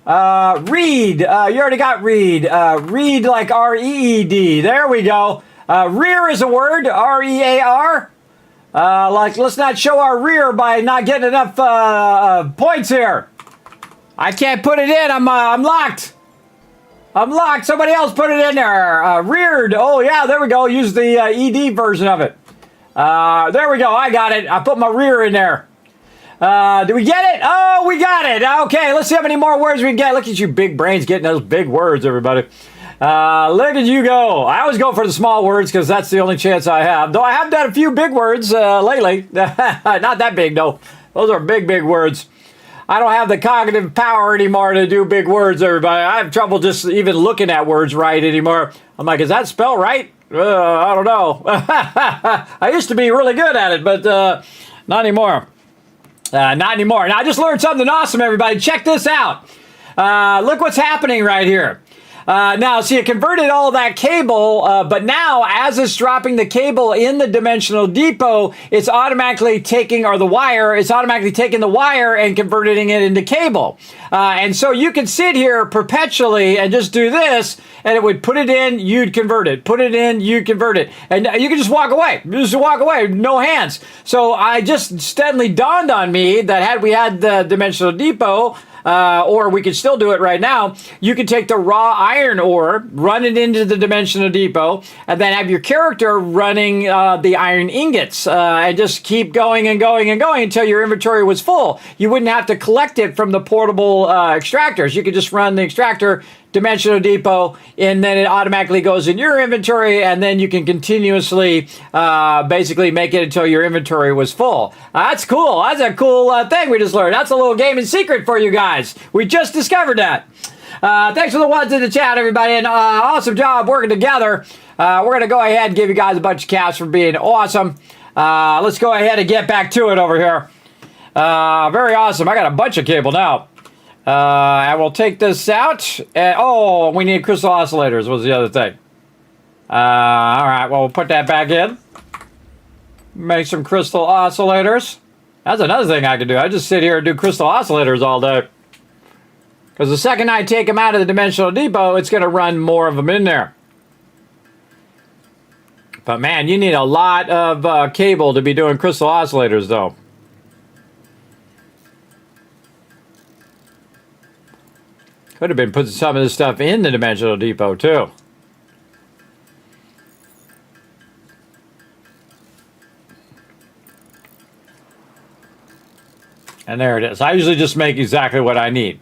Read. You already got read. Read like R-E-E-D. There we go. Rear is a word. R-E-A-R. Like, let's not show our rear by not getting enough points here. I can't put it in. I'm locked. I'm locked. Somebody else put it in there. Reared. Oh, yeah, there we go. Use the ED version of it. There we go. I got it. I put my rear in there. Do we get it? Oh, we got it. Okay, let's see how many more words we can get. Look at you big brains getting those big words, everybody. Look at you go. I always go for the small words because that's the only chance I have. Though I have done a few big words lately. Not that big, though. Those are big, big words. I don't have the cognitive power anymore to do big words, everybody. I have trouble just even looking at words right anymore. I'm like, is that spelled right? I don't know. I used to be really good at it, but not anymore. Not anymore. Now, I just learned something awesome, everybody. Check this out. Look what's happening right here. Now, see, it converted all that cable, but now, as it's dropping the cable in the dimensional depot, it's automatically taking, or the wire, it's automatically taking the wire and converting it into cable. And so you can sit here perpetually and just do this, and it would put it in, you'd convert it. Put it in, you'd convert it. And you can just walk away. Just walk away, no hands. So I just steadily dawned on me that had we had the dimensional depot, or we could still do it right now, you could take the raw iron ore, run it into the dimensional depot, and then have your character running the iron ingots, and just keep going and going and going until your inventory was full. You wouldn't have to collect it from the portable extractors. You could just run the extractor, dimensional depot, and then it automatically goes in your inventory, and then you can continuously basically make it until your inventory was full. That's cool. That's a cool thing we just learned. That's a little gaming secret for you guys. We just discovered that. Thanks for the ones in the chat, everybody, and awesome job working together. We're going to go ahead and give you guys a bunch of cash for being awesome. Let's go ahead and get back to it over here. Very awesome. I got a bunch of cable now. I will take this out. And, oh, we need crystal oscillators was the other thing. All right, well, we'll put that back in. Make some crystal oscillators. That's another thing I can do. I just sit here and do crystal oscillators all day. Because the second I take them out of the dimensional depot, it's going to run more of them in there. But man, you need a lot of cable to be doing crystal oscillators, though. Could have been putting some of this stuff in the dimensional depot, too. And there it is. I usually just make exactly what I need.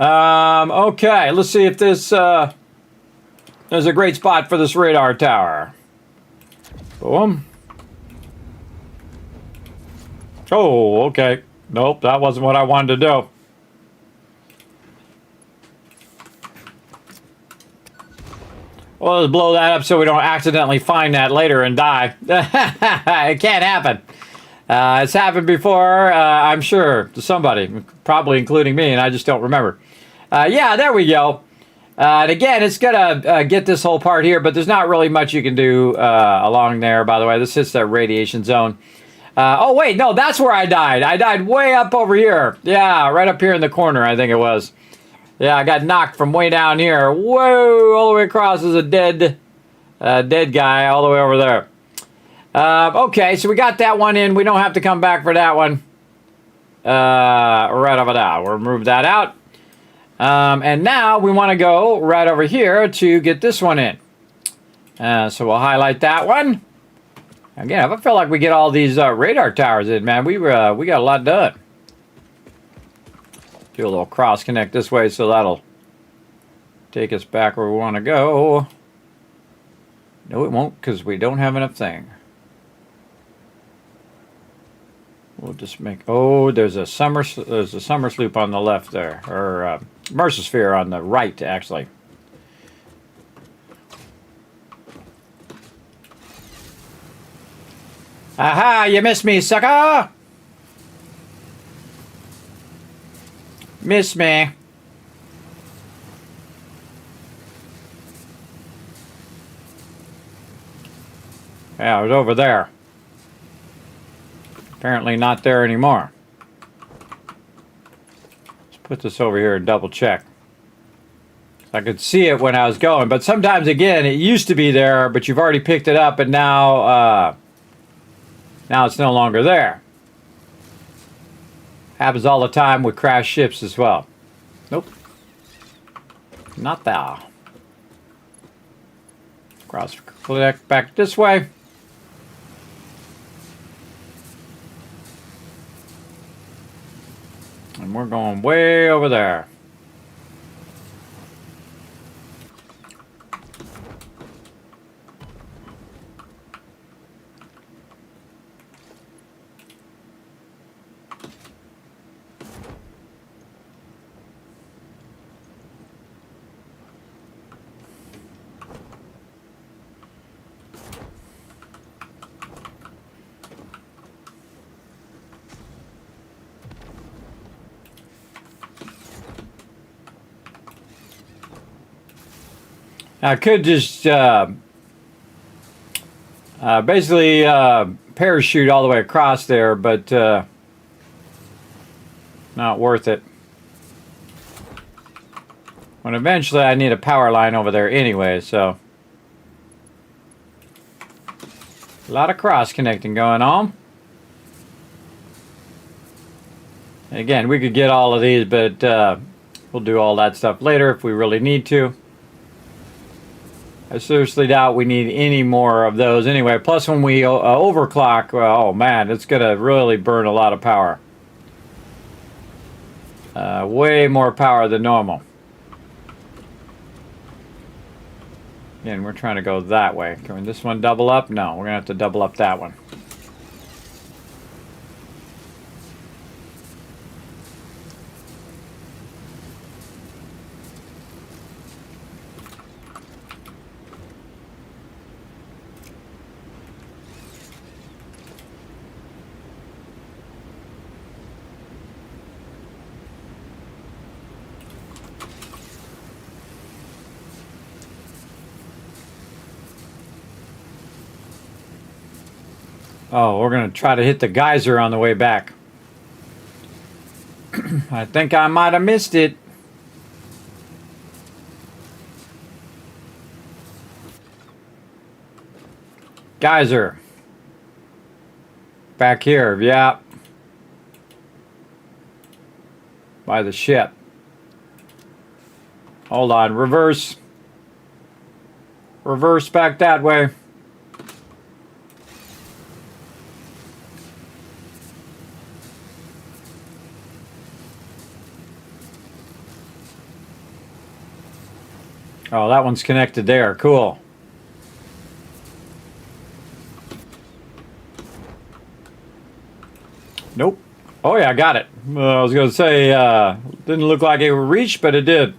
Okay, let's see if this... there's a great spot for this radar tower. Boom. Oh, okay. Nope, that wasn't what I wanted to do. Well, let's blow that up so we don't accidentally find that later and die. It can't happen. It's happened before, I'm sure, to somebody, probably including me, and I just don't remember. Yeah, there we go. And again, it's going to get this whole part here, but there's not really much you can do along there, by the way. This hits that radiation zone. Oh, wait, no, that's where I died. I died way up over here. Yeah, right up here in the corner, I think it was. Yeah, I got knocked from way down here. Whoa, all the way across is a dead guy all the way over there. Okay, so we got that one in. We don't have to come back for that one. Right over there. We'll remove that out. And now we want to go right over here to get this one in. So we'll highlight that one. Again, I feel like we get all these radar towers in, man. We got a lot done. Do a little cross connect this way, so that'll take us back where we want to go. No, it won't, because we don't have enough thing. We'll just make... Oh, there's a summer sloop on the left there, or Mercer sphere on the right, actually. Aha! You missed me, sucker! Miss me. Yeah, I was over there. Apparently not there anymore. Let's put this over here and double check. I could see it when I was going, but sometimes, again, it used to be there, but you've already picked it up, and now it's no longer there. Happens all the time with crashed ships as well. Nope. Not that. Cross click back this way. And we're going way over there. I could just basically parachute all the way across there, but not worth it. When eventually I need a power line over there anyway, so a lot of cross connecting going on. Again, we could get all of these, but we'll do all that stuff later if we really need to. I seriously doubt we need any more of those anyway. Plus, when we overclock, well, oh man, it's going to really burn a lot of power. Way more power than normal. Again, we're trying to go that way. Can this one double up? No, we're going to have to double up that one. Oh, we're going to try to hit the geyser on the way back. I think I might have missed it. Geyser. Back here, yeah. By the ship. Hold on, reverse. Reverse back that way. Oh, that one's connected there. Cool. Nope. Oh, yeah, I got it. I was going to say, didn't look like it would reach, but it did.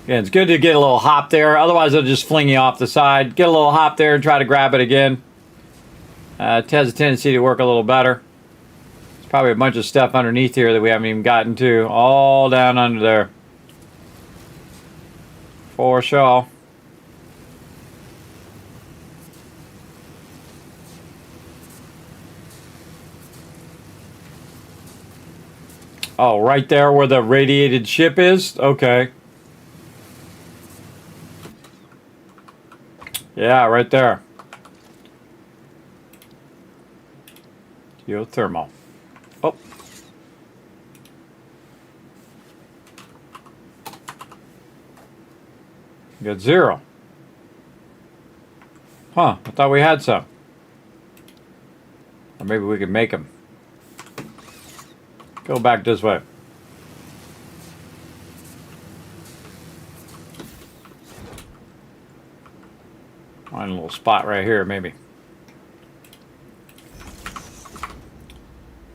Yeah, it's good to get a little hop there. Otherwise, it'll just fling you off the side. Get a little hop there and try to grab it again. It has a tendency to work a little better. Probably a bunch of stuff underneath here that we haven't even gotten to. All down under there. For sure. Oh, right there where the radiated ship is? Okay. Yeah, right there. Geothermal. Oh. Got 0. Huh, I thought we had some. Or maybe we could make them. Go back this way. Find a little spot right here, maybe.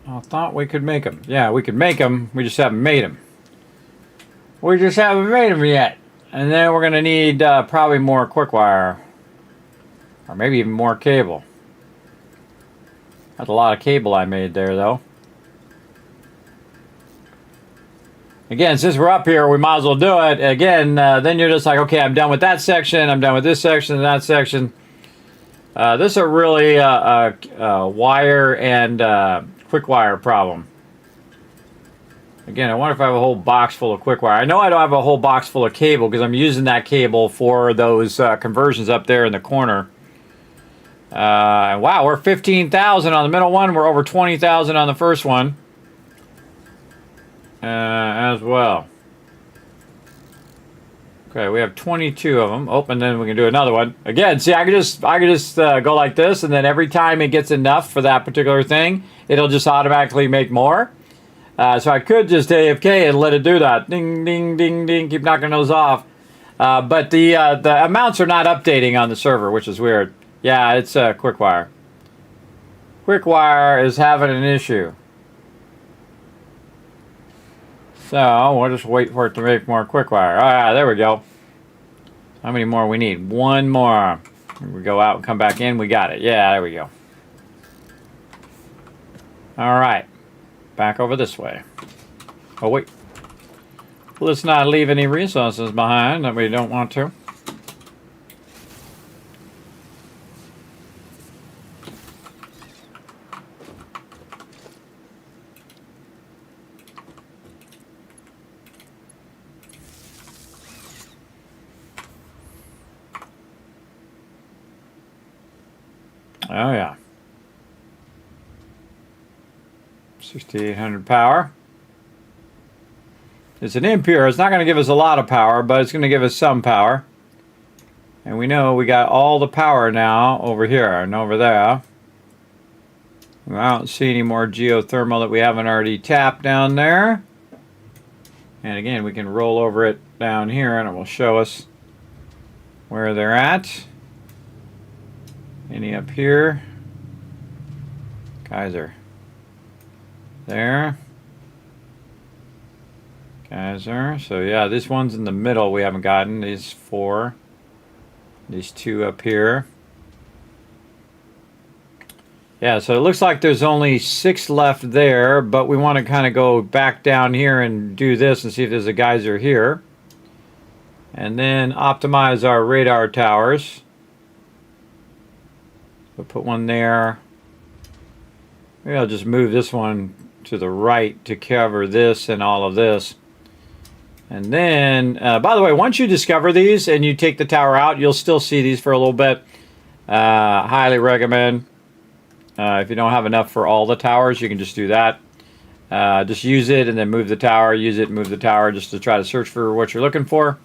I thought we could make them. Yeah, we could make them. We just haven't made them. We just haven't made them yet. And then we're going to need probably more quick wire. Or maybe even more cable. That's a lot of cable I made there, though. Again, since we're up here, we might as well do it. Again, then you're just like, okay, I'm done with that section. I'm done with this section and that section. This is a really wire and quick wire problem. Again, I wonder if I have a whole box full of quick wire. I know I don't have a whole box full of cable because I'm using that cable for those conversions up there in the corner. Wow, we're 15,000 on the middle one. We're over 20,000 on the first one. As well. Okay, we have 22 of them. Oh, and then we can do another one. Again, see, I can just go like this, and then every time it gets enough for that particular thing, it'll just automatically make more. So I could just AFK and let it do that. Ding, ding, ding, ding. Keep knocking those off. But the amounts are not updating on the server, which is weird. Yeah, it's quick wire. Quick wire is having an issue. So we'll just wait for it to make more quick wire. All right, there we go. How many more we need? One more. We go out and come back in. We got it. Yeah, there we go. All right. Back over this way. Oh, wait. let's not leave any resources behind that we don't want to. Oh yeah. 6,800 power. It's an impure. It's not going to give us a lot of power, but it's going to give us some power. And we know we got all the power now over here and over there. I don't see any more geothermal that we haven't already tapped down there. And again, we can roll over it down here and it will show us where they're at. Any up here? Geyser. There. Geyser. So yeah, this one's in the middle we haven't gotten. These 4. These 2 up here. Yeah, so it looks like there's only 6 left there, but we want to kind of go back down here and do this and see if there's a geyser here. And then optimize our radar towers. We'll put one there. Maybe I'll just move this one to the right to cover this and all of this. And then, by the way, once you discover these and you take the tower out, you'll still see these for a little bit. Highly recommend. If you don't have enough for all the towers, you can just do that. Just use it and then move the tower. Use it and move the tower just to try to search for what you're looking for.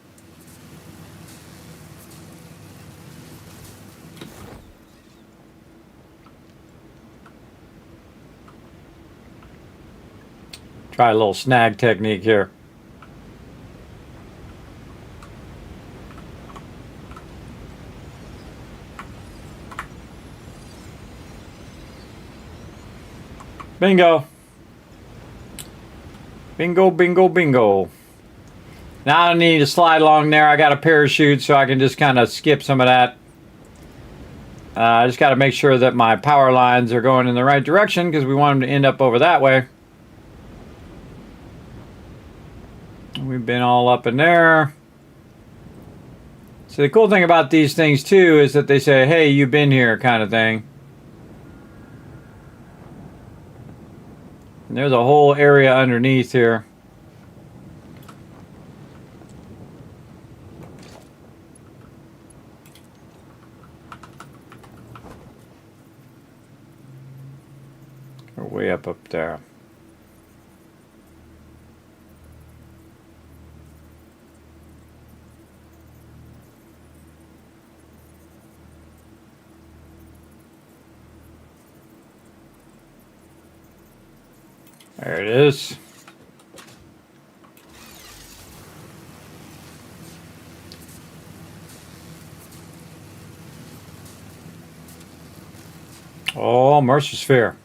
Try a little snag technique here. Bingo. Bingo, bingo, bingo. Now I don't need to slide along there. I got a parachute so I can just kind of skip some of that. I just got to make sure that my power lines are going in the right direction because we want them to end up over that way. We've been all up in there. So the cool thing about these things too is that they say, hey, you've been here kind of thing. And there's a whole area underneath here. We're way up there. There it is. Oh, Mercer Sphere.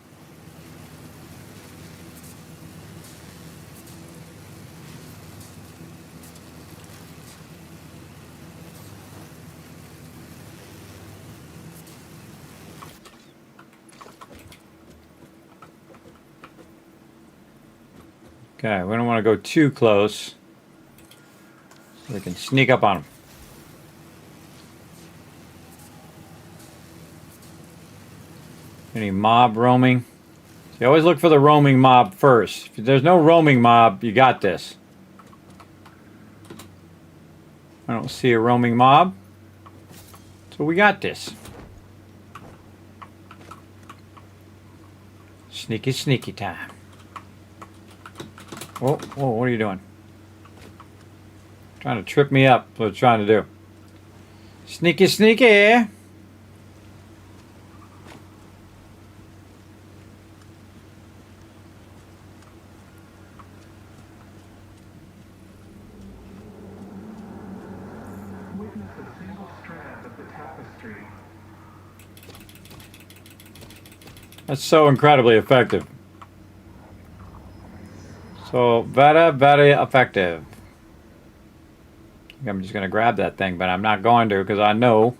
Okay, we don't want to go too close so we can sneak up on them. Any mob roaming? So you always look for the roaming mob first. If there's no roaming mob, you got this. I don't see a roaming mob, so we got this. Sneaky, sneaky time. Whoa, whoa, what are you doing? Trying to trip me up, what it's trying to do. Sneaky, sneaky. Witness a single strand of the tapestry. That's so incredibly effective. So, very, very effective. I'm just going to grab that thing, but I'm not going to because I know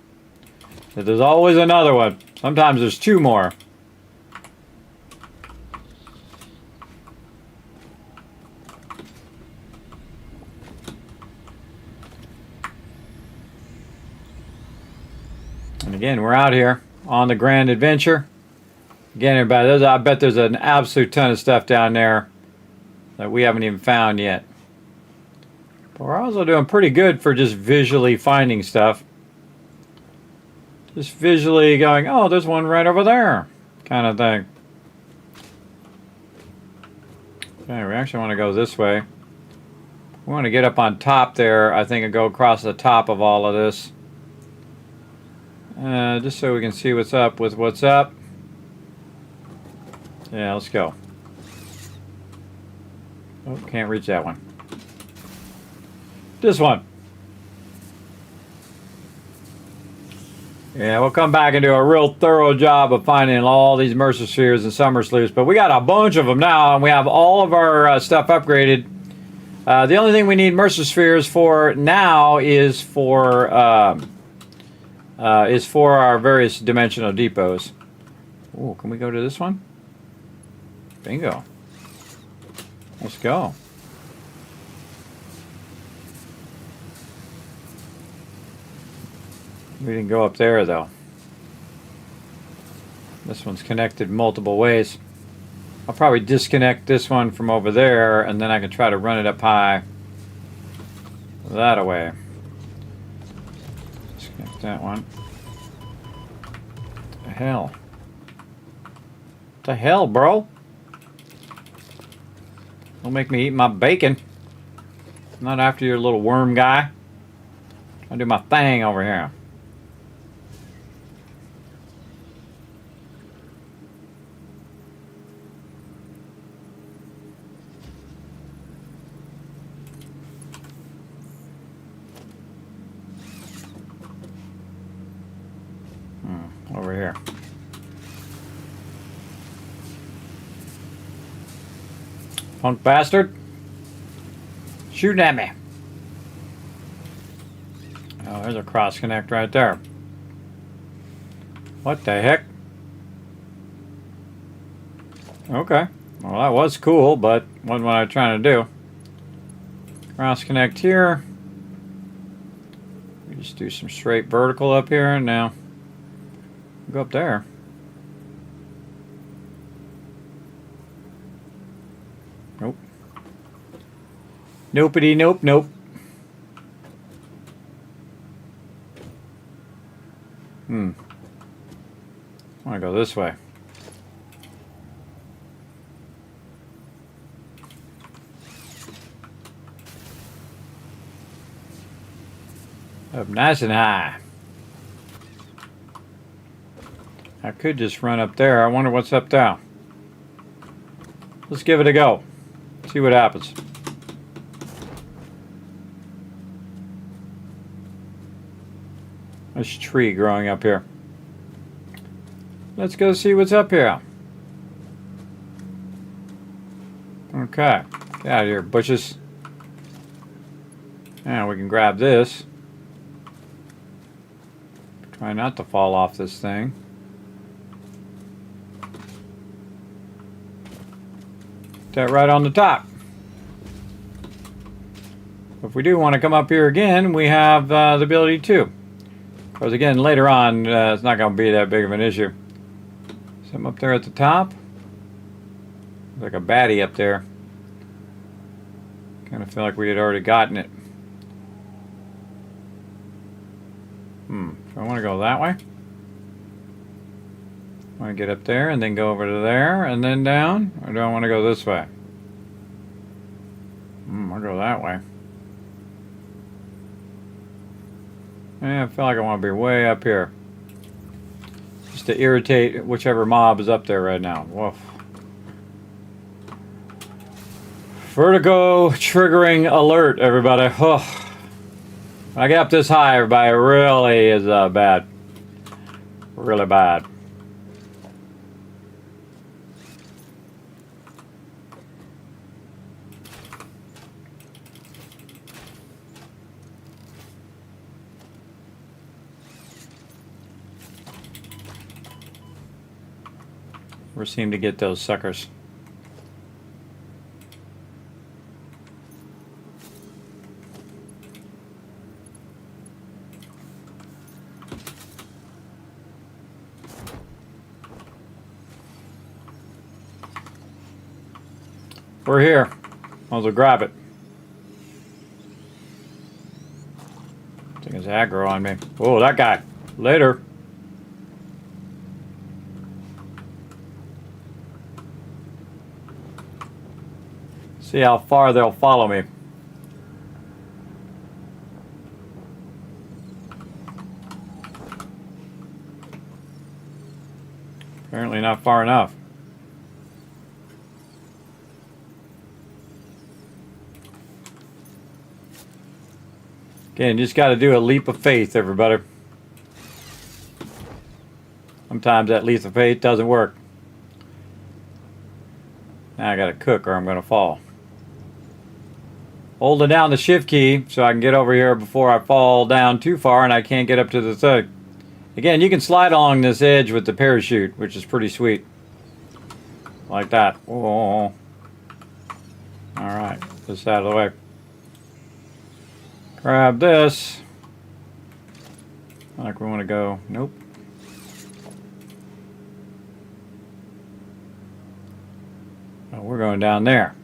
that there's always another one. Sometimes there's 2 more. And again, we're out here on the grand adventure. Again, everybody, I bet there's an absolute ton of stuff down there that we haven't even found yet. But we're also doing pretty good for just visually finding stuff. Just visually going, oh, there's one right over there, kind of thing. Okay, we actually want to go this way. We want to get up on top there, I think, and go across the top of all of this. Just so we can see what's up with what's up. Yeah, let's go. Oh, can't reach that one. This one. Yeah, we'll come back and do a real thorough job of finding all these Mercer Spheres and Summer Sleuths. But we got a bunch of them now, and we have all of our stuff upgraded. The only thing we need Mercer Spheres for now is for our various dimensional depots. Oh, can we go to this one? Bingo. Let's go. We didn't go up there, though. This one's connected multiple ways. I'll probably disconnect this one from over there, and then I can try to run it up high. That away. Disconnect that one. What the hell? What the hell, bro? Don't make me eat my bacon. I'm not after your little worm guy. I'll do my thing over here. Over here. Punk bastard. Shooting at me. Oh, there's a cross connect right there. What the heck? Okay. Well, that was cool, but wasn't what I was trying to do. Cross connect here. We just do some straight vertical up here and now. Go up there. Nope. Nopety nope nope. I want to go this way. Up nice and high. I could just run up there. I wonder what's up there. Let's give it a go. See what happens. There's a tree growing up here. Let's go see what's up here. Okay. Get out of here, bushes. Now we can grab this. Try not to fall off this thing. That right on the top. If we do want to come up here again, we have the ability to. Because again, later on, it's not going to be that big of an issue. Something up there at the top. Like a baddie up there. Kind of feel like we had already gotten it. Do I want to go that way? I want to get up there and then go over to there and then down? Or do I want to go this way? I'll go that way. Yeah, I feel like I want to be way up here. Just to irritate whichever mob is up there right now. Woof. Vertigo triggering alert, everybody. Oh. When I get up this high, everybody, it really is bad. Really bad. We seem to get those suckers. We're here. Might as well grab it. I think it's aggro on me. Oh, that guy. Later. See how far they'll follow me. Apparently not far enough. Again, you just got to do a leap of faith, everybody. Sometimes that leap of faith doesn't work. Now I got to cook or I'm going to fall. Holding down the shift key so I can get over here before I fall down too far and I can't get up to the thing. Again, you can slide along this edge with the parachute, which is pretty sweet. Like that. Oh. Alright, this out of the way. Grab this. Like we want to go. Nope. Oh, we're going down there.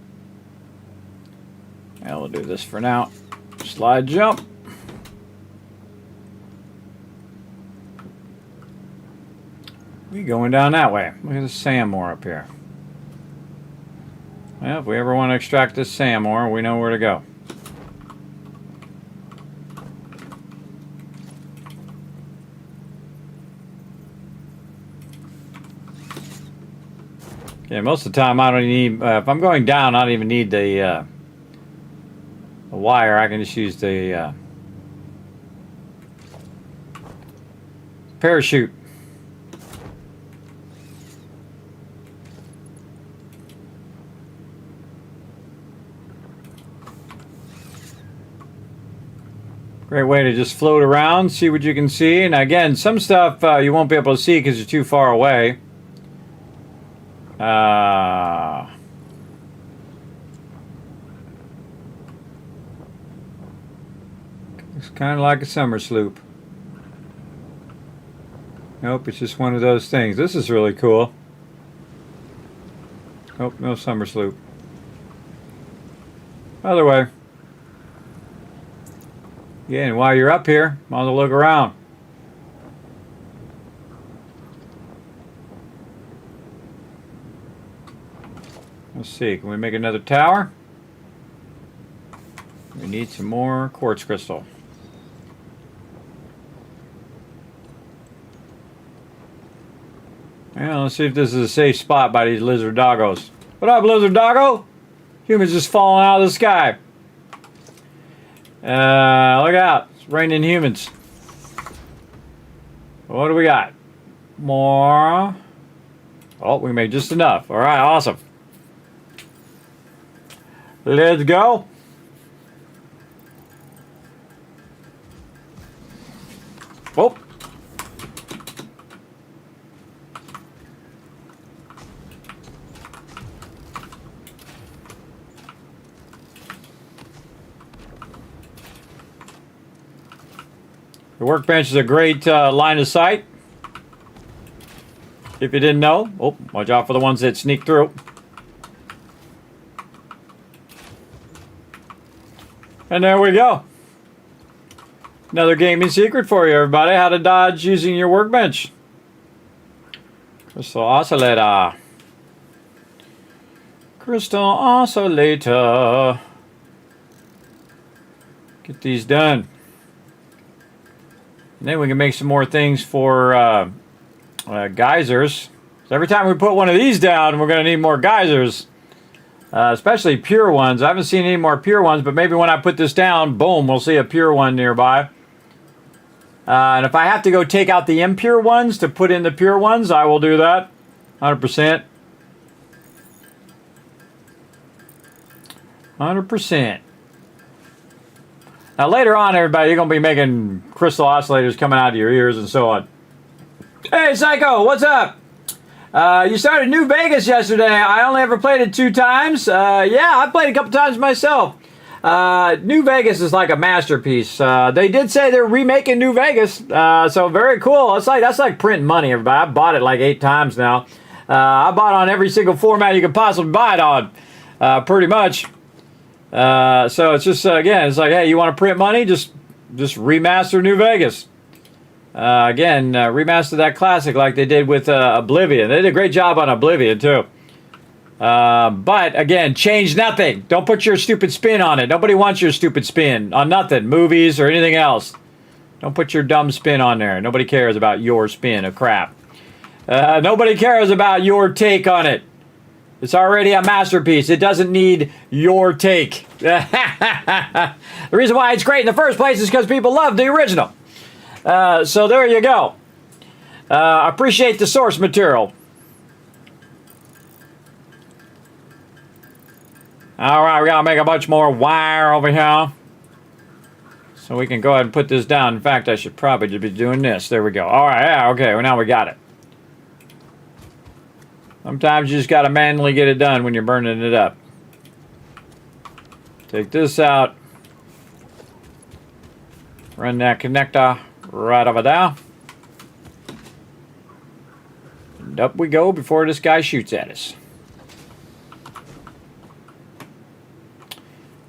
Yeah, we'll do this for now. Slide jump. We going down that way. Look at the sand ore up here. Well, if we ever want to extract this sand ore, we know where to go. Yeah, most of the time I don't need, if I'm going down, I don't even need the wire. I can just use the parachute. Great way to just float around, see what you can see. And again, some stuff you won't be able to see because you're too far away. It's kind of like a summer sloop. Nope, it's just one of those things. This is really cool. Nope, no summer sloop. Other way. Yeah, and while you're up here, might as well look around. Let's see, can we make another tower? We need some more quartz crystal. Yeah, let's see if this is a safe spot by these lizard doggos. What up, lizard doggo? Humans just falling out of the sky. Look out. It's raining humans. What do we got? More. Oh, we made just enough. Alright, awesome. Let's go. Oh. The workbench is a great line of sight. If you didn't know. Oh, watch out for the ones that sneak through. And there we go. Another gaming secret for you, everybody. How to dodge using your workbench. Crystal oscillator. Crystal oscillator. Get these done. And then we can make some more things for geysers. So every time we put one of these down, we're going to need more geysers. Especially pure ones. I haven't seen any more pure ones, but maybe when I put this down, boom, we'll see a pure one nearby. And if I have to go take out the impure ones to put in the pure ones, I will do that. 100%. 100%. Now later on, everybody, you're going to be making crystal oscillators coming out of your ears and so on. Hey, Psycho, what's up? You started New Vegas yesterday. I only ever played it 2 times. Yeah, I played a couple times myself. New Vegas is like a masterpiece. They did say they're remaking New Vegas, so very cool. That's like printing money, everybody. I bought it like 8 times now. I bought on every single format you could possibly buy it on. pretty much. So it's just, again, it's like, hey, you want to print money? Just remaster New Vegas. Again, remaster that classic like they did with Oblivion. They did a great job on Oblivion, too. But, again, change nothing. Don't put your stupid spin on it. Nobody wants your stupid spin on nothing, movies or anything else. Don't put your dumb spin on there. Nobody cares about your spin of crap. Nobody cares about your take on it. It's already a masterpiece. It doesn't need your take. The reason why it's great in the first place is because people love the original. So there you go. Appreciate the source material. All right, we got to make a bunch more wire over here. So we can go ahead and put this down. In fact, I should probably just be doing this. There we go. All right, yeah, okay, well, now we got it. Sometimes you just got to manually get it done when you're burning it up. Take this out. Run that connector right over there. And up we go before this guy shoots at us.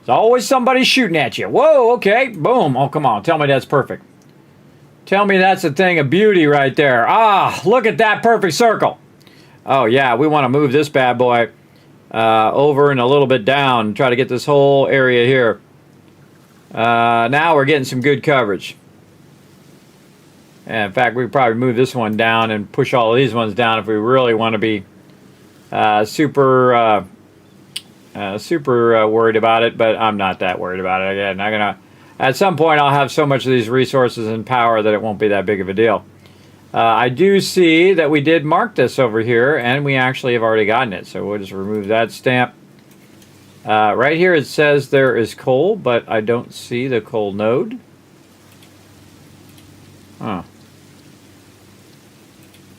There's always somebody shooting at you. Whoa, okay, boom. Oh, come on, tell me that's perfect. Tell me that's a thing of beauty right there. Ah, look at that perfect circle. Oh, yeah, we want to move this bad boy over and a little bit down and try to get this whole area here. Now we're getting some good coverage. And in fact, we could probably move this one down and push all of these ones down if we really want to be super worried about it, but I'm not that worried about it. Again, at some point I'll have so much of these resources and power that it won't be that big of a deal. I do see that we did mark this over here, and we actually have already gotten it. So we'll just remove that stamp. Right here it says there is coal, but I don't see the coal node. Huh.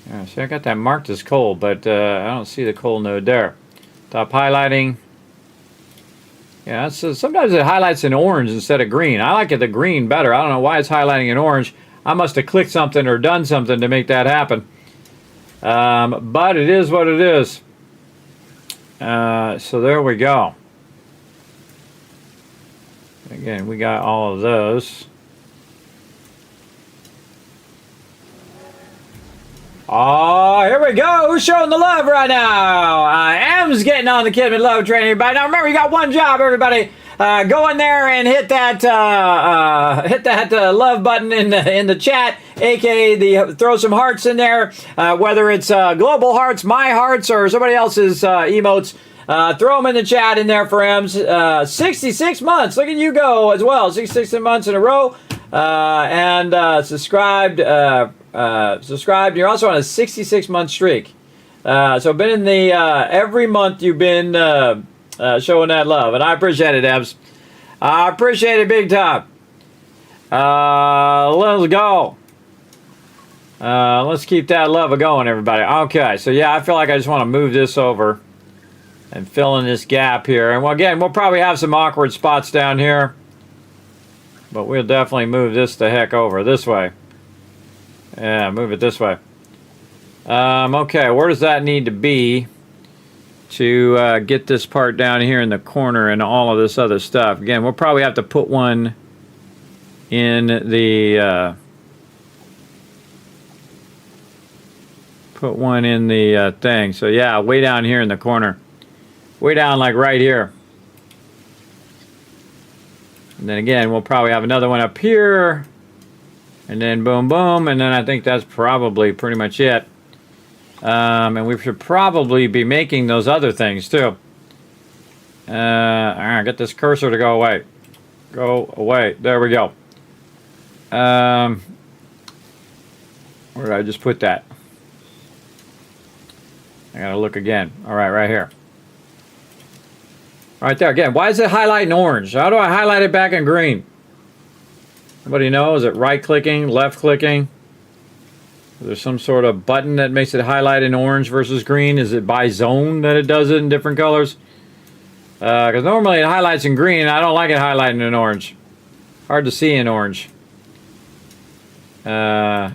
Yeah, see, I got that marked as coal, but I don't see the coal node there. Top highlighting. Yeah, sometimes it highlights in orange instead of green. I like it the green better. I don't know why it's highlighting in orange. I must have clicked something or done something to make that happen. But it is what it is. So there we go. Again, we got all of those. Oh, here we go. Who's showing the love right now? I am's getting on the Kismet love train, everybody. Now remember, you got one job, everybody. Go in there and hit that love button in the chat, aka throw some hearts in there. Whether it's global hearts, my hearts, or somebody else's emotes, throw them in the chat in there for M's. 66 months. Look at you go as well. 66 months in a row. And subscribed. Subscribed. You're also on a 66-month streak. So been in the every month you've been showing that love, and I appreciate it, Ebs. I appreciate it big time. Let's go. Let's keep that love going, everybody. Okay, so yeah, I feel like I just want to move this over and fill in this gap here. And well, again, we'll probably have some awkward spots down here, but we'll definitely move this the heck over this way. Yeah, move it this way. Okay, where does that need to be to get this part down here in the corner and all of this other stuff? Again, we'll probably have to put one in the thing. So yeah, way down here in the corner. Way down like right here. And then again, we'll probably have another one up here. And then boom, boom. And then I think that's probably pretty much it. And we should probably be making those other things too. All right, get this cursor to go away. Go away. There we go. Where did I just put that? I gotta look again. All right, right here. Right there. Again, why is it highlighting orange? How do I highlight it back in green? Anybody know? Is it right-clicking, left-clicking? Is there some sort of button that makes it highlight in orange versus green? Is it by zone that it does it in different colors? Because normally it highlights in green. I don't like it highlighting in orange. Hard to see in orange. What are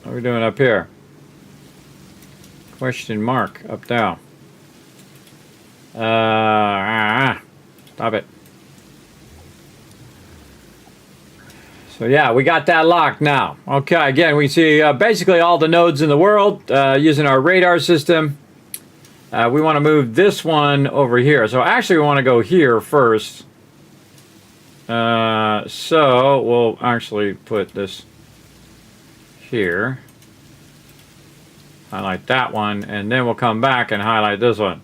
we doing up here? Question mark up there. Stop it. So yeah, we got that locked now. Okay, again, we see basically all the nodes in the world using our radar system. We want to move this one over here. So actually we want to go here first. So we'll actually put this here. Highlight that one, and then we'll come back and highlight this one.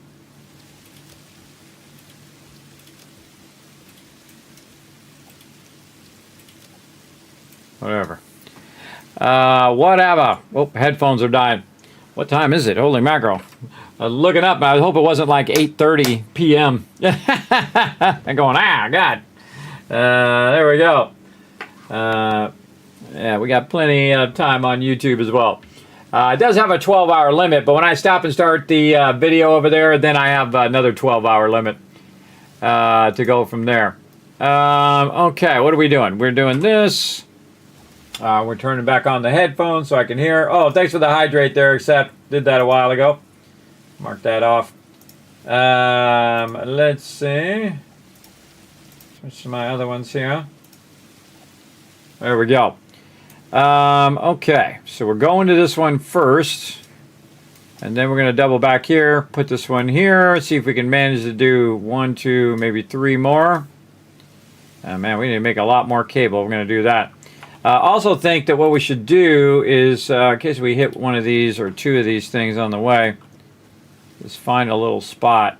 Whatever. Whatever. Oh, headphones are dying. What time is it? Holy mackerel. Looking up, I hope it wasn't like 8:30 p.m. and going, God. There we go. Yeah, we got plenty of time on YouTube as well. It does have a 12-hour limit, but when I stop and start the video over there, then I have another 12-hour limit to go from there. Okay, what are we doing? We're doing this. We're turning back on the headphones so I can hear. Oh, thanks for the hydrate there, except did that a while ago. Mark that off. Let's see. Switch to my other ones here. There we go. Okay, so we're going to this one first. And then we're going to double back here, put this one here, see if we can manage to do 1, 2, maybe 3 more. Man, we need to make a lot more cable. We're going to do that. Also think that what we should do is, in case we hit one of these or 2 of these things on the way, just find a little spot.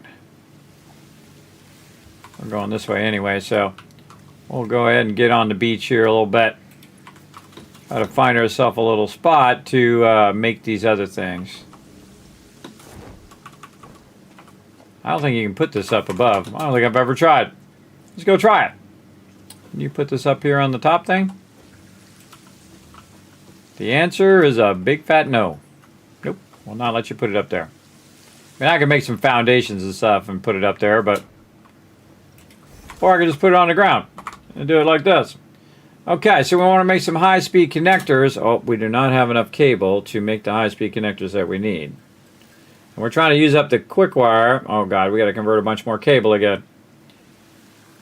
We're going this way anyway, so we'll go ahead and get on the beach here a little bit. Try to find ourselves a little spot to make these other things. I don't think you can put this up above. I don't think I've ever tried. Let's go try it. Can you put this up here on the top thing? The answer is a big fat no. Nope, will not let you put it up there. I mean, I can make some foundations and stuff and put it up there, but... Or I can just put it on the ground and do it like this. Okay, so we want to make some high-speed connectors. Oh, we do not have enough cable to make the high-speed connectors that we need. And we're trying to use up the quick wire. Oh, God, we got to convert a bunch more cable again.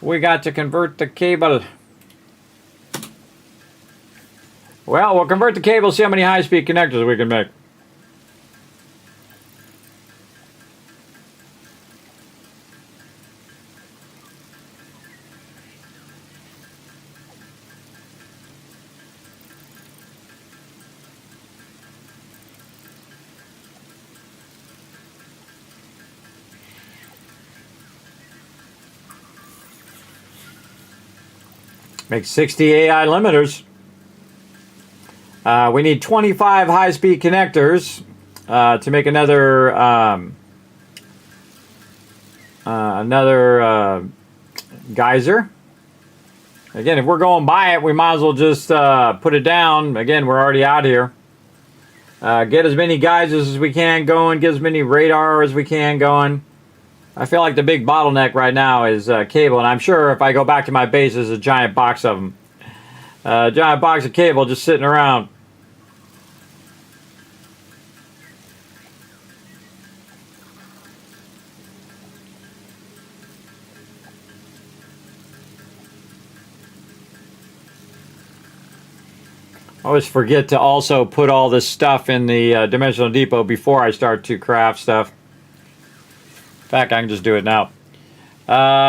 We got to convert the cable. Well, we'll convert the cable, see how many high-speed connectors we can make. Make 60 AI limiters. We need 25 high-speed connectors to make another geyser. Again, if we're going by it, we might as well just put it down. Again, we're already out here. Get as many geysers as we can going. Get as many radar as we can going. I feel like the big bottleneck right now is cable, and I'm sure if I go back to my base, there's a giant box of them. A giant box of cable just sitting around. I always forget to also put all this stuff in the Dimensional Depot before I start to craft stuff. In fact, I can just do it now.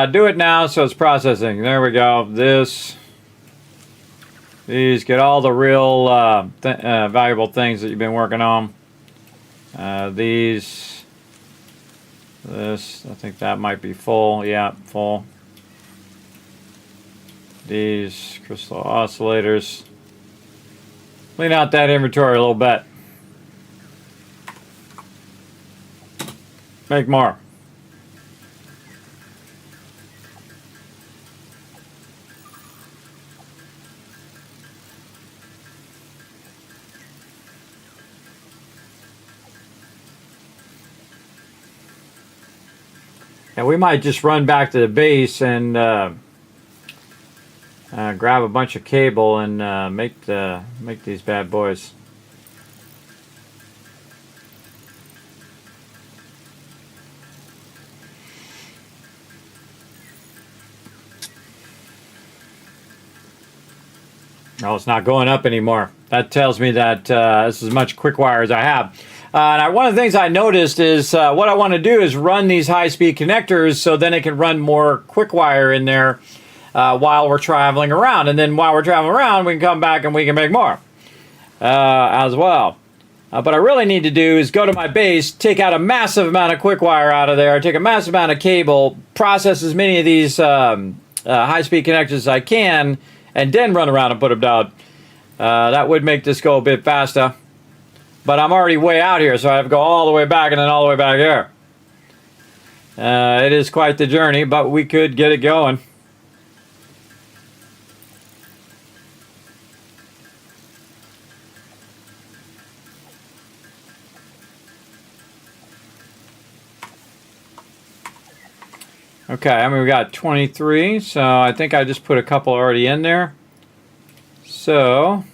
Do it now, so it's processing. There we go. These get all the real valuable things that you've been working on. This, I think that might be full. Yeah, full. These crystal oscillators. Clean out that inventory a little bit. Make more. And we might just run back to the base and grab a bunch of cable and make these bad boys. No, it's not going up anymore. That tells me that this is as much quick wire as I have. One of the things I noticed is what I want to do is run these high-speed connectors so then it can run more quick wire in there while we're traveling around. And then while we're traveling around, we can come back and we can make more as well. What I really need to do is go to my base, take out a massive amount of quick wire out of there, take a massive amount of cable, process as many of these high-speed connectors as I can, and then run around and put them down. That would make this go a bit faster. But I'm already way out here, so I have to go all the way back and then all the way back here. It is quite the journey, but we could get it going. Okay, I mean, we got 23, so I think I just put a couple already in there. So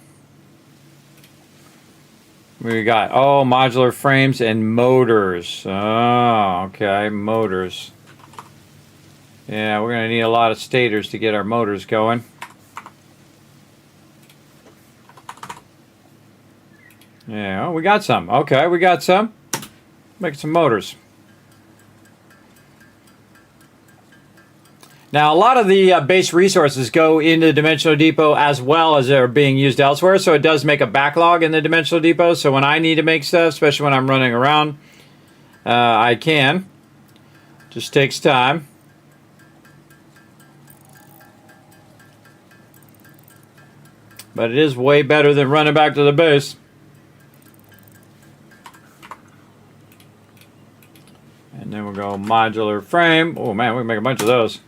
we got, oh, modular frames and motors. Oh, okay, motors. Yeah, we're going to need a lot of stators to get our motors going. Yeah, oh, we got some. Okay, we got some. Make some motors. Now, a lot of the base resources go into the Dimensional Depot as well as they're being used elsewhere, so it does make a backlog in the Dimensional Depot. So when I need to make stuff, especially when I'm running around, I can. Just takes time. But it is way better than running back to the base. And then we'll go modular frame. Oh man, we can make a bunch of those.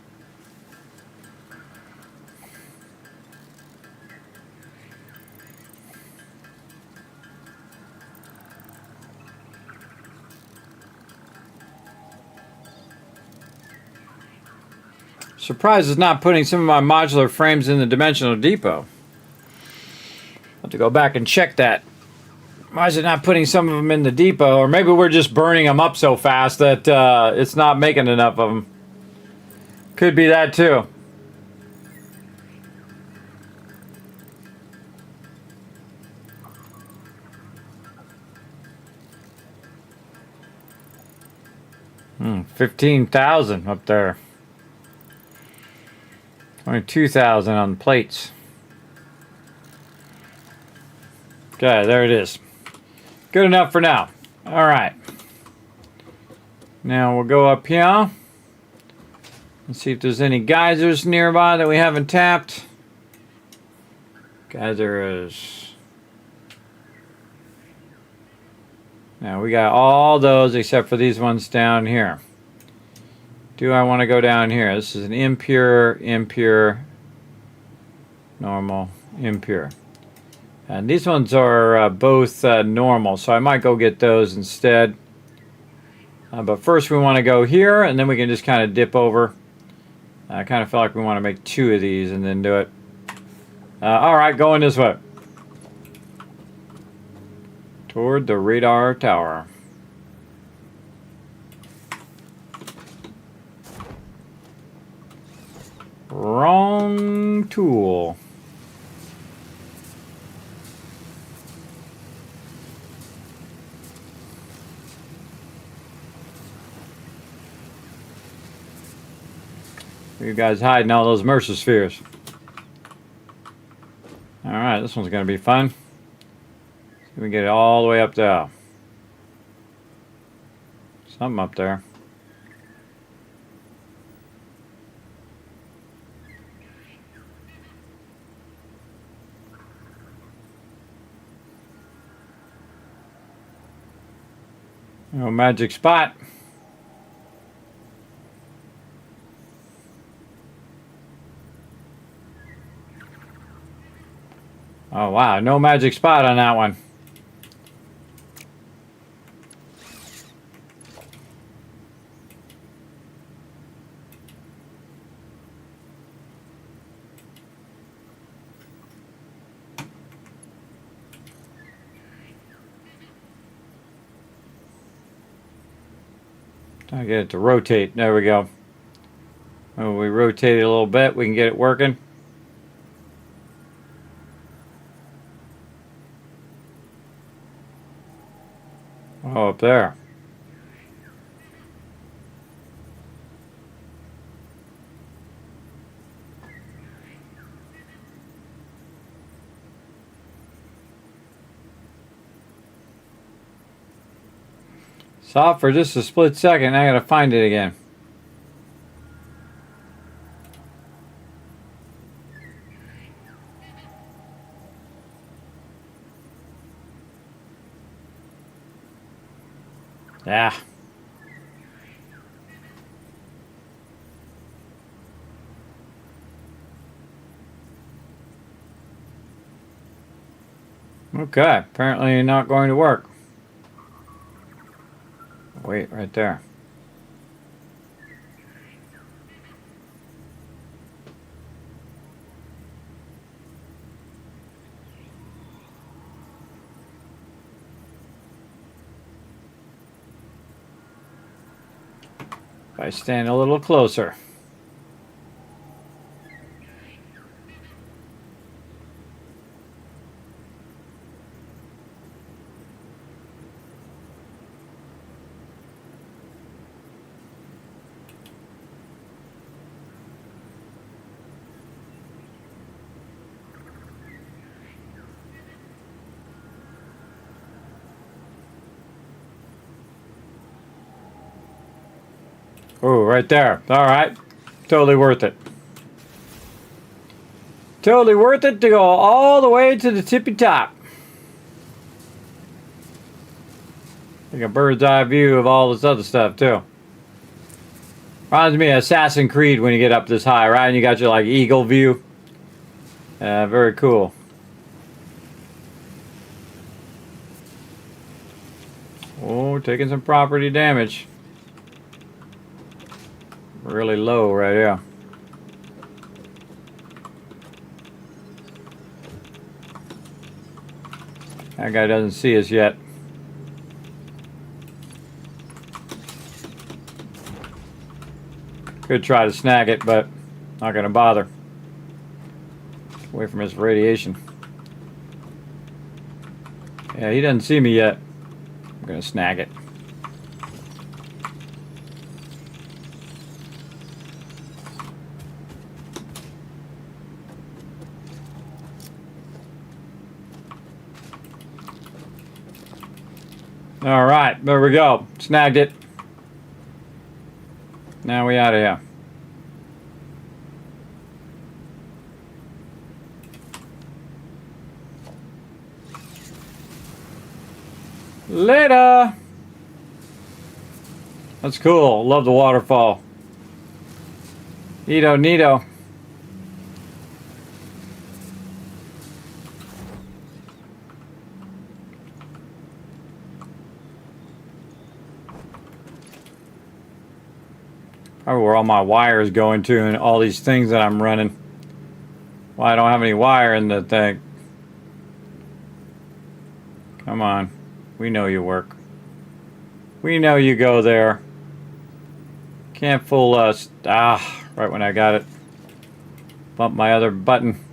Surprised it's not putting some of my modular frames in the Dimensional Depot. I'll have to go back and check that. Why is it not putting some of them in the depot? Or maybe we're just burning them up so fast that it's not making enough of them. Could be that too. Hmm, 15,000 up there. 22,000 on the plates. Okay, there it is. Good enough for now. All right. Now we'll go up here and see if there's any geysers nearby that we haven't tapped. Geyser is... Now we got all those except for these ones down here. Do I want to go down here? This is an impure, impure, normal, impure. And these ones are both normal, so I might go get those instead. But first we want to go here, and then we can just kind of dip over. I kind of feel like we want to make 2 of these and then do it. Alright, going this way. Toward the radar tower. Wrong tool. You guys hiding all those Mercer spheres. Alright, this one's going to be fun. So we get it all the way up there. Something up there. No magic spot. Oh wow, no magic spot on that one. I get it to rotate. There we go. Oh, we rotate it a little bit. We can get it working. Oh, up there. Saw it for just a split second. I gotta find it again. Yeah. Okay, apparently not going to work. Wait, right there. If I stand a little closer. Oh, right there. All right. Totally worth it. Totally worth it to go all the way to the tippy top. Like a bird's eye view of all this other stuff, too. Reminds me of Assassin's Creed when you get up this high, right? And you got your, like, eagle view. Very cool. Oh, taking some property damage. Really low right here. That guy doesn't see us yet. Could try to snag it, but not gonna bother. Away from his radiation. Yeah, he doesn't see me yet. I'm gonna snag it. All right, there we go. Snagged it. Now we out of here. Later. That's cool. Love the waterfall. Neato, neato. Probably where all my wires going to and all these things that I'm running. Well, I don't have any wire in the thing. Come on. We know you work. We know you go there. Can't fool us. Ah, right when I got it. Bump my other button.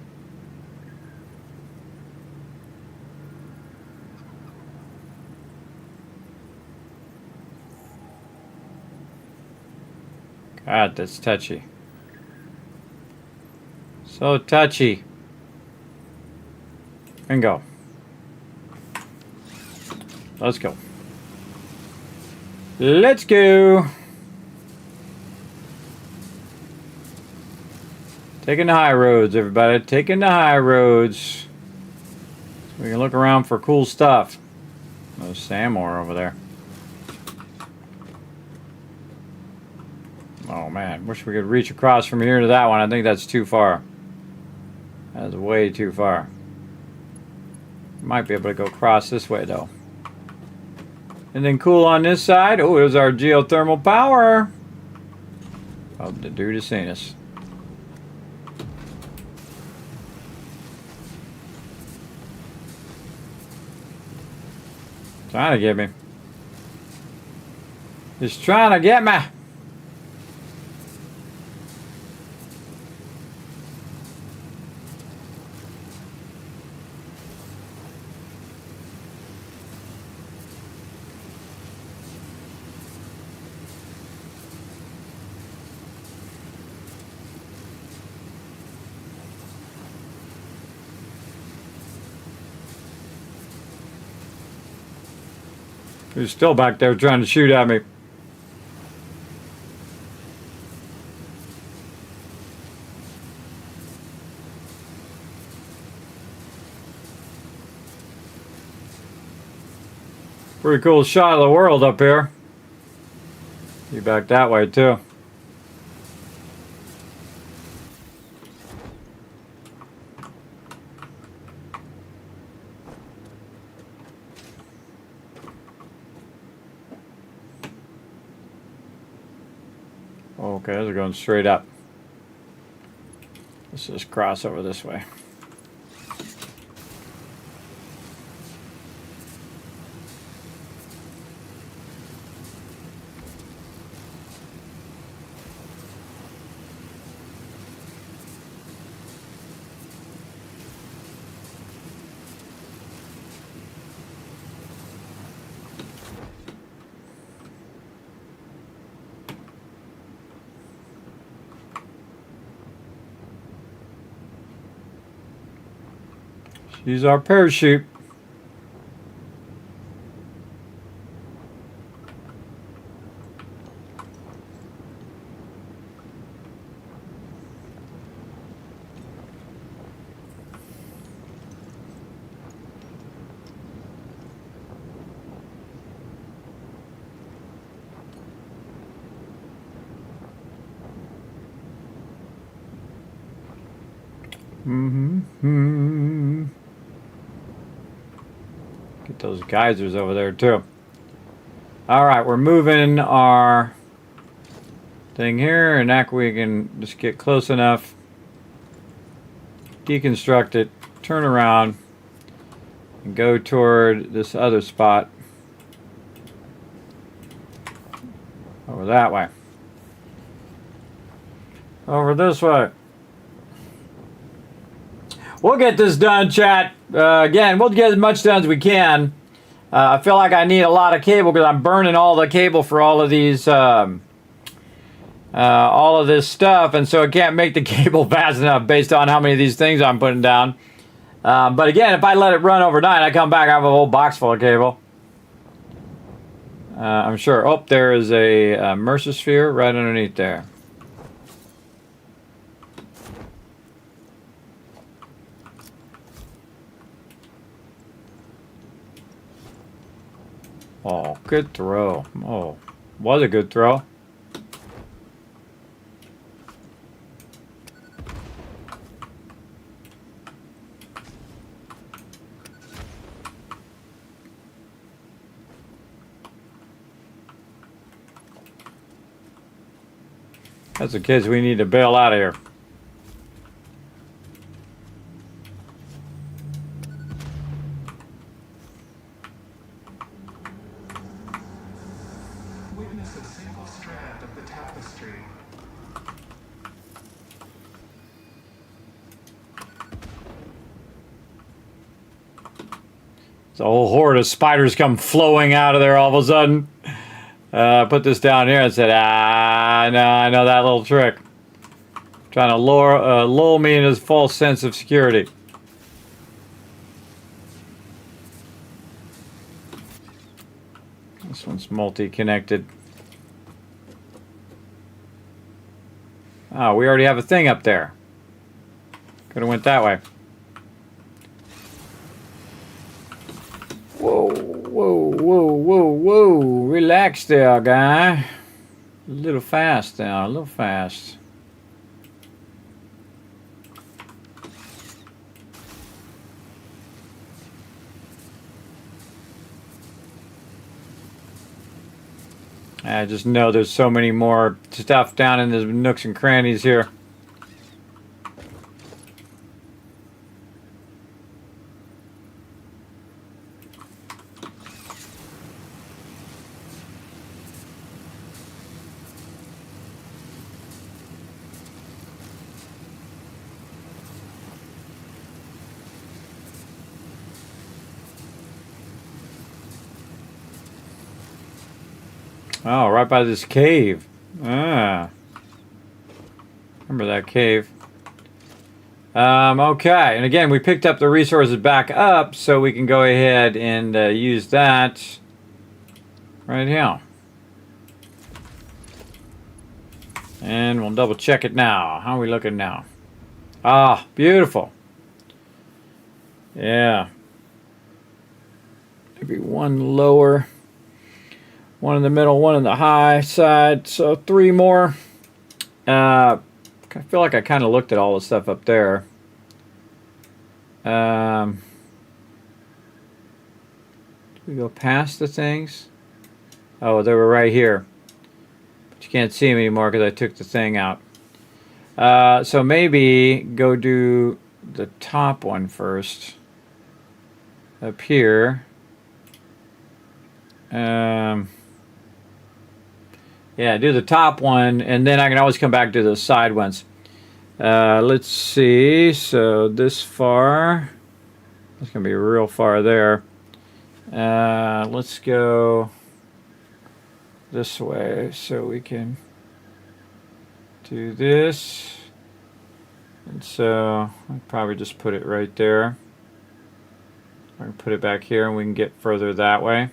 God, that's touchy. So touchy. Bingo. Let's go. Let's go. Taking the high roads, everybody. Taking the high roads. We can look around for cool stuff. There's Sam ore over there. Oh man, wish we could reach across from here to that one. I think that's too far. That's way too far. Might be able to go across this way though. And then cool on this side. Oh, there's our geothermal power. Hope the dude has seen us. Trying to get me. Just trying to get me. He's still back there trying to shoot at me. Pretty cool shot of the world up here. You back that way too. Okay, they're going straight up. Let's just cross over this way. Use our parachute. Get those geysers over there too. All right, we're moving our thing here, and that we can just get close enough, deconstruct it, turn around, and go toward this other spot over that way. Over this way. We'll get this done, chat. Again, we'll get as much done as we can. I feel like I need a lot of cable because I'm burning all the cable for all of these, all of this stuff, and so I can't make the cable fast enough based on how many of these things I'm putting down. But again, if I let it run overnight, I come back, I have a whole box full of cable. I'm sure. Oh, there is a Mercer sphere right underneath there. Oh, good throw. Oh, was a good throw. That's the kids we need to bail out of here. Witness a single strand of the tapestry. It's a whole horde of spiders come flowing out of there all of a sudden. Put this down here and said, no, I know that little trick. Trying to lull me in his false sense of security. This one's multi-connected. Oh, we already have a thing up there. Could have went that way. Whoa, whoa, whoa, whoa, whoa. Relax there, guy. A little fast now, a little fast. I just know there's so many more stuff down in the nooks and crannies here. Oh, right by this cave. Ah. Remember that cave. Okay, and again, we picked up the resources back up, so we can go ahead and use that Right here. And we'll double check it now. How are we looking now? Ah, beautiful. Yeah. Maybe one lower, one in the middle, one in the high side. So 3 more. I feel like I kind of looked at all the stuff up there. Did we go past the things? Oh, they were right here. But you can't see them anymore because I took the thing out. So maybe go do the top one first. Up here. Yeah, do the top one, and then I can always come back to the side ones. Let's see. So this far. It's going to be real far there. Let's go this way so we can do this. And so I'll probably just put it right there. I can put it back here and we can get further that way.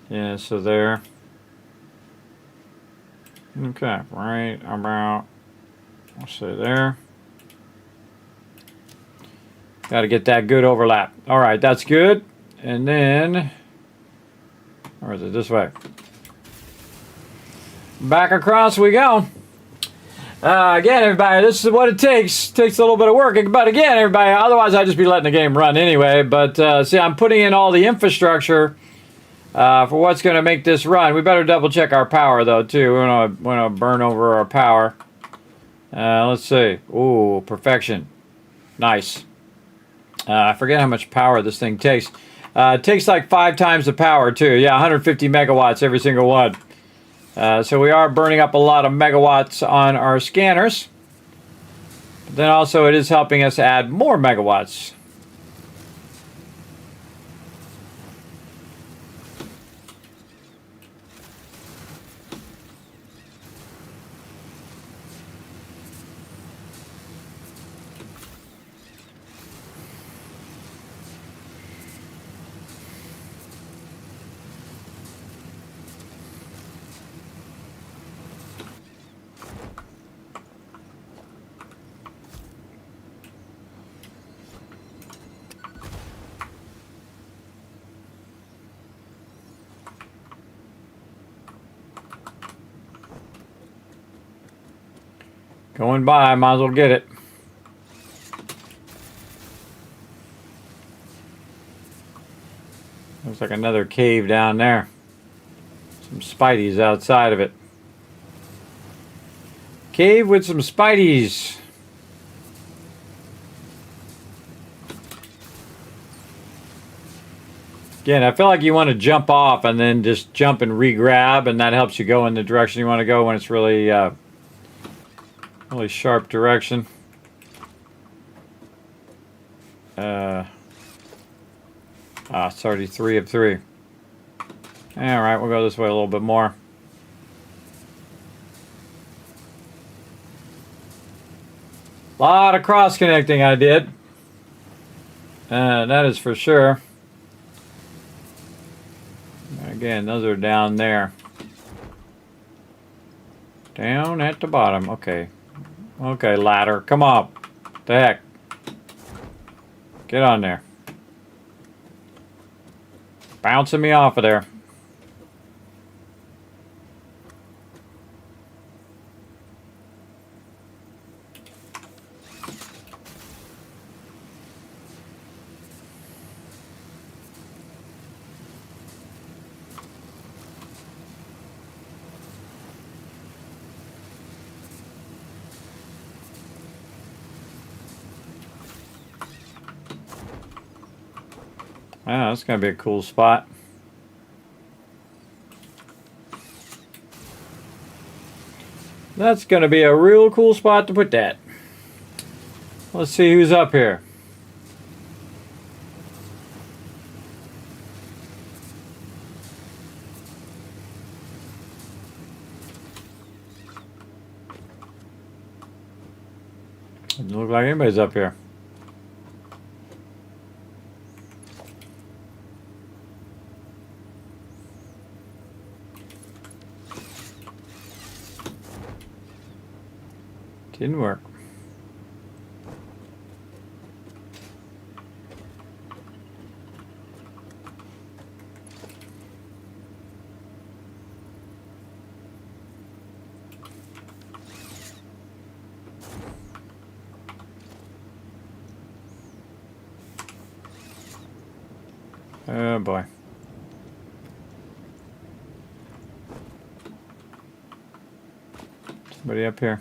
Yeah, so there. Okay, right about, I'll say there. Got to get that good overlap. All right, that's good. And then, or is it this way? Back across we go. Again, everybody, this is what it takes. Takes a little bit of work. But again, everybody, otherwise I'd just be letting the game run anyway. But see, I'm putting in all the infrastructure for what's going to make this run. We better double check our power, though, too. We want to burn over our power. Let's see. Ooh, perfection. Nice. I forget how much power this thing takes. It takes like 5 times the power, too. Yeah, 150 megawatts every single one. So we are burning up a lot of megawatts on our scanners. But then also it is helping us add more megawatts. Going by, might as well get it. Looks like another cave down there. Some spideys outside of it. Cave with some spideys. Again, I feel like you want to jump off and then just jump and re-grab, and that helps you go in the direction you want to go when it's really really sharp direction. It's already 3 of 3. Alright, we'll go this way a little bit more. A lot of cross-connecting I did. That is for sure. Again, those are down there. Down at the bottom. Okay. Okay, ladder. Come on. What the heck? Get on there. Bouncing me off of there. Ah, that's going to be a cool spot. That's going to be a real cool spot to put that. Let's see who's up here. Doesn't look like anybody's up here. Didn't work. Oh boy. Somebody up here.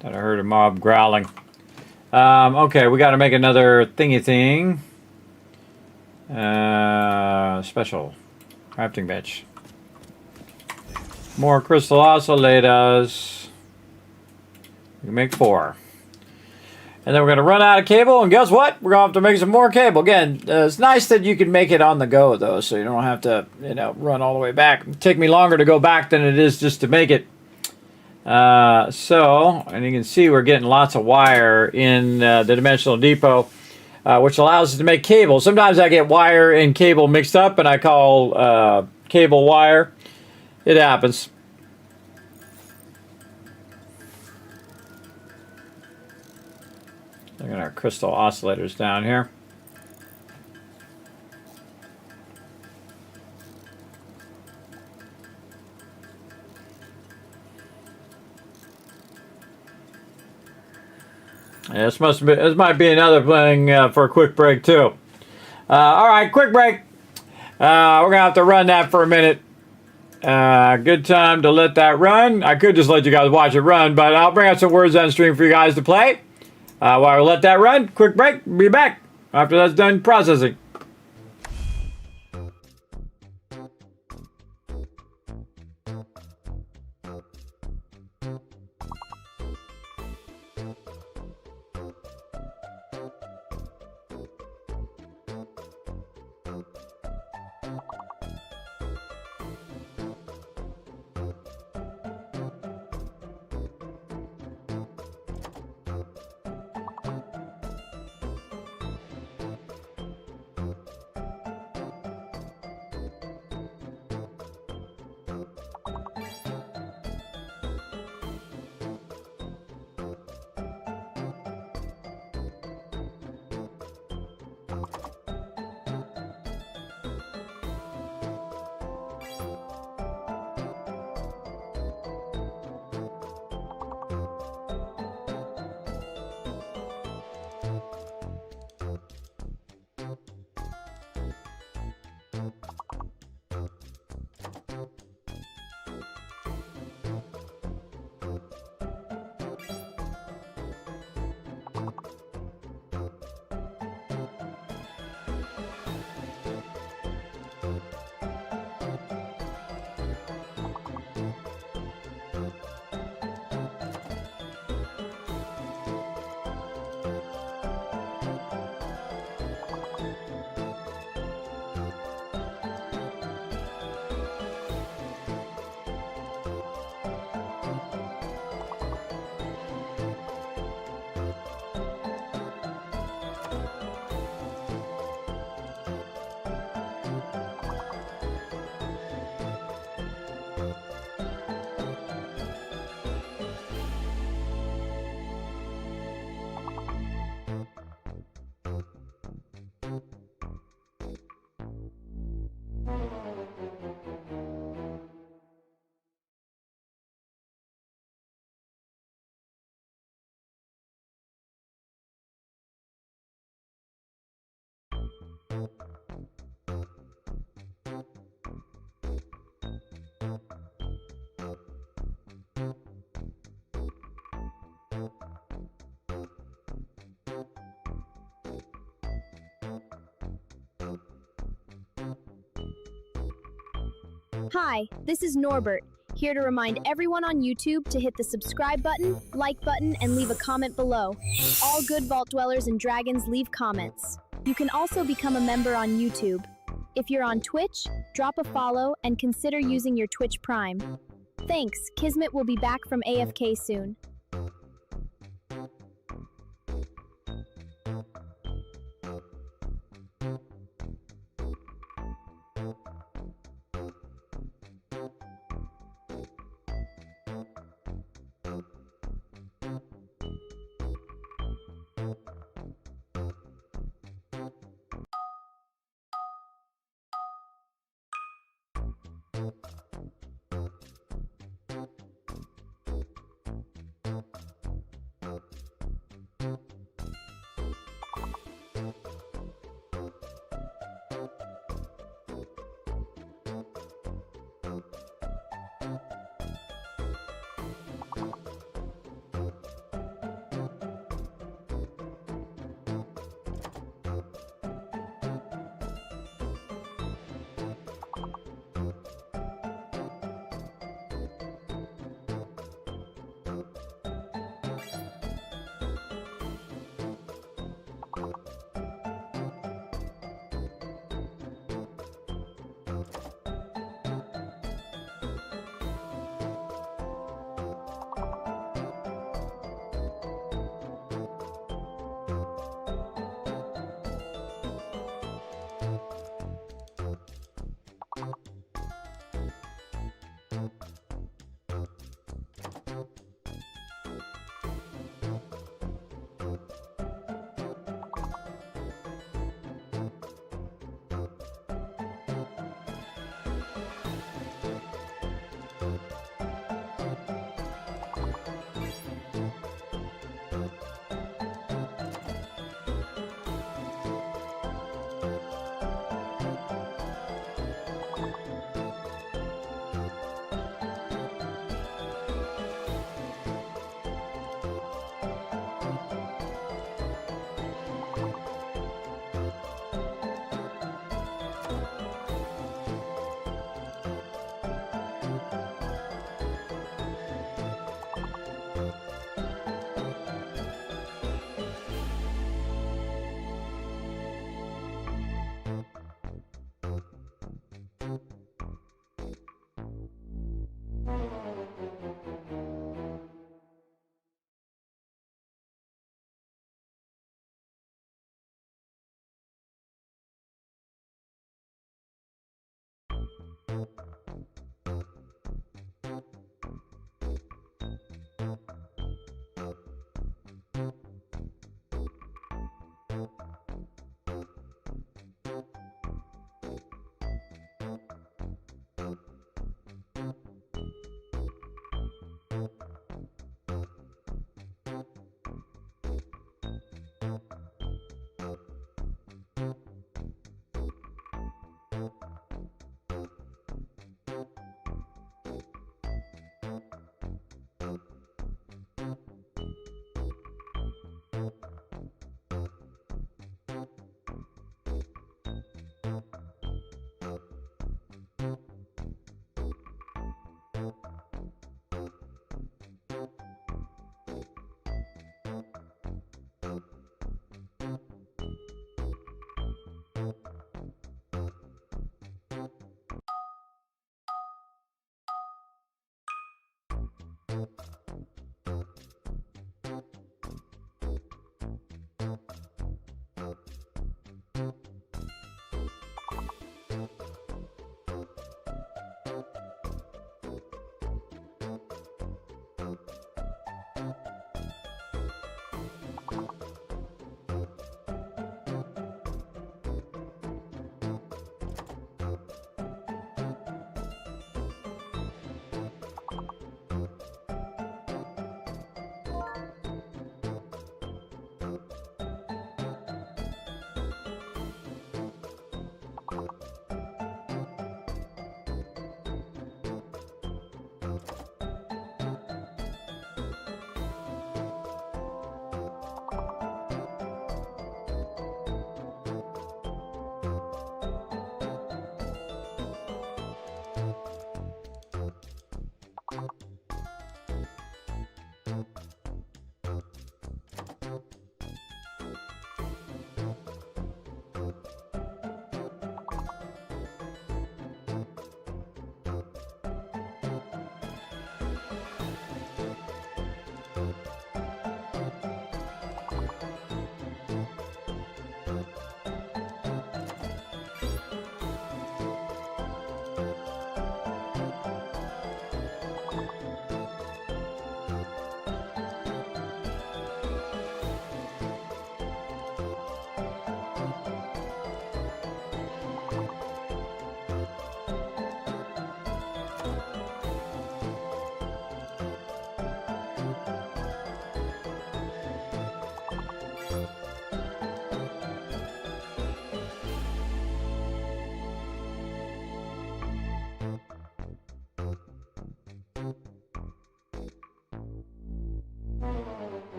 Thought I heard a mob growling. Okay, we got to make another thingy thing. Special crafting bench. More crystal oscillators. We can make 4. And then we're going to run out of cable, and guess what? We're going to have to make some more cable. Again, it's nice that you can make it on the go, though, so you don't have to, you know, run all the way back. It'll take me longer to go back than it is just to make it. And you can see we're getting lots of wire in the dimensional depot, which allows us to make cable. Sometimes I get wire and cable mixed up, and I call cable wire. It happens. Look at our crystal oscillators down here. Yeah, this might be another thing for a quick break too. All right, quick break. We're gonna have to run that for a minute. Good time to let that run. I could just let you guys watch it run, but I'll bring out some words on stream for you guys to play. While we let that run, quick break, be back after that's done processing. Hi, this is Norbert, here to remind everyone on YouTube to hit the subscribe button, like button, and leave a comment below. All good vault dwellers and dragons leave comments. You can also become a member on YouTube. If you're on Twitch, drop a follow and consider using your Twitch Prime. Thanks, Kismet will be back from AFK soon.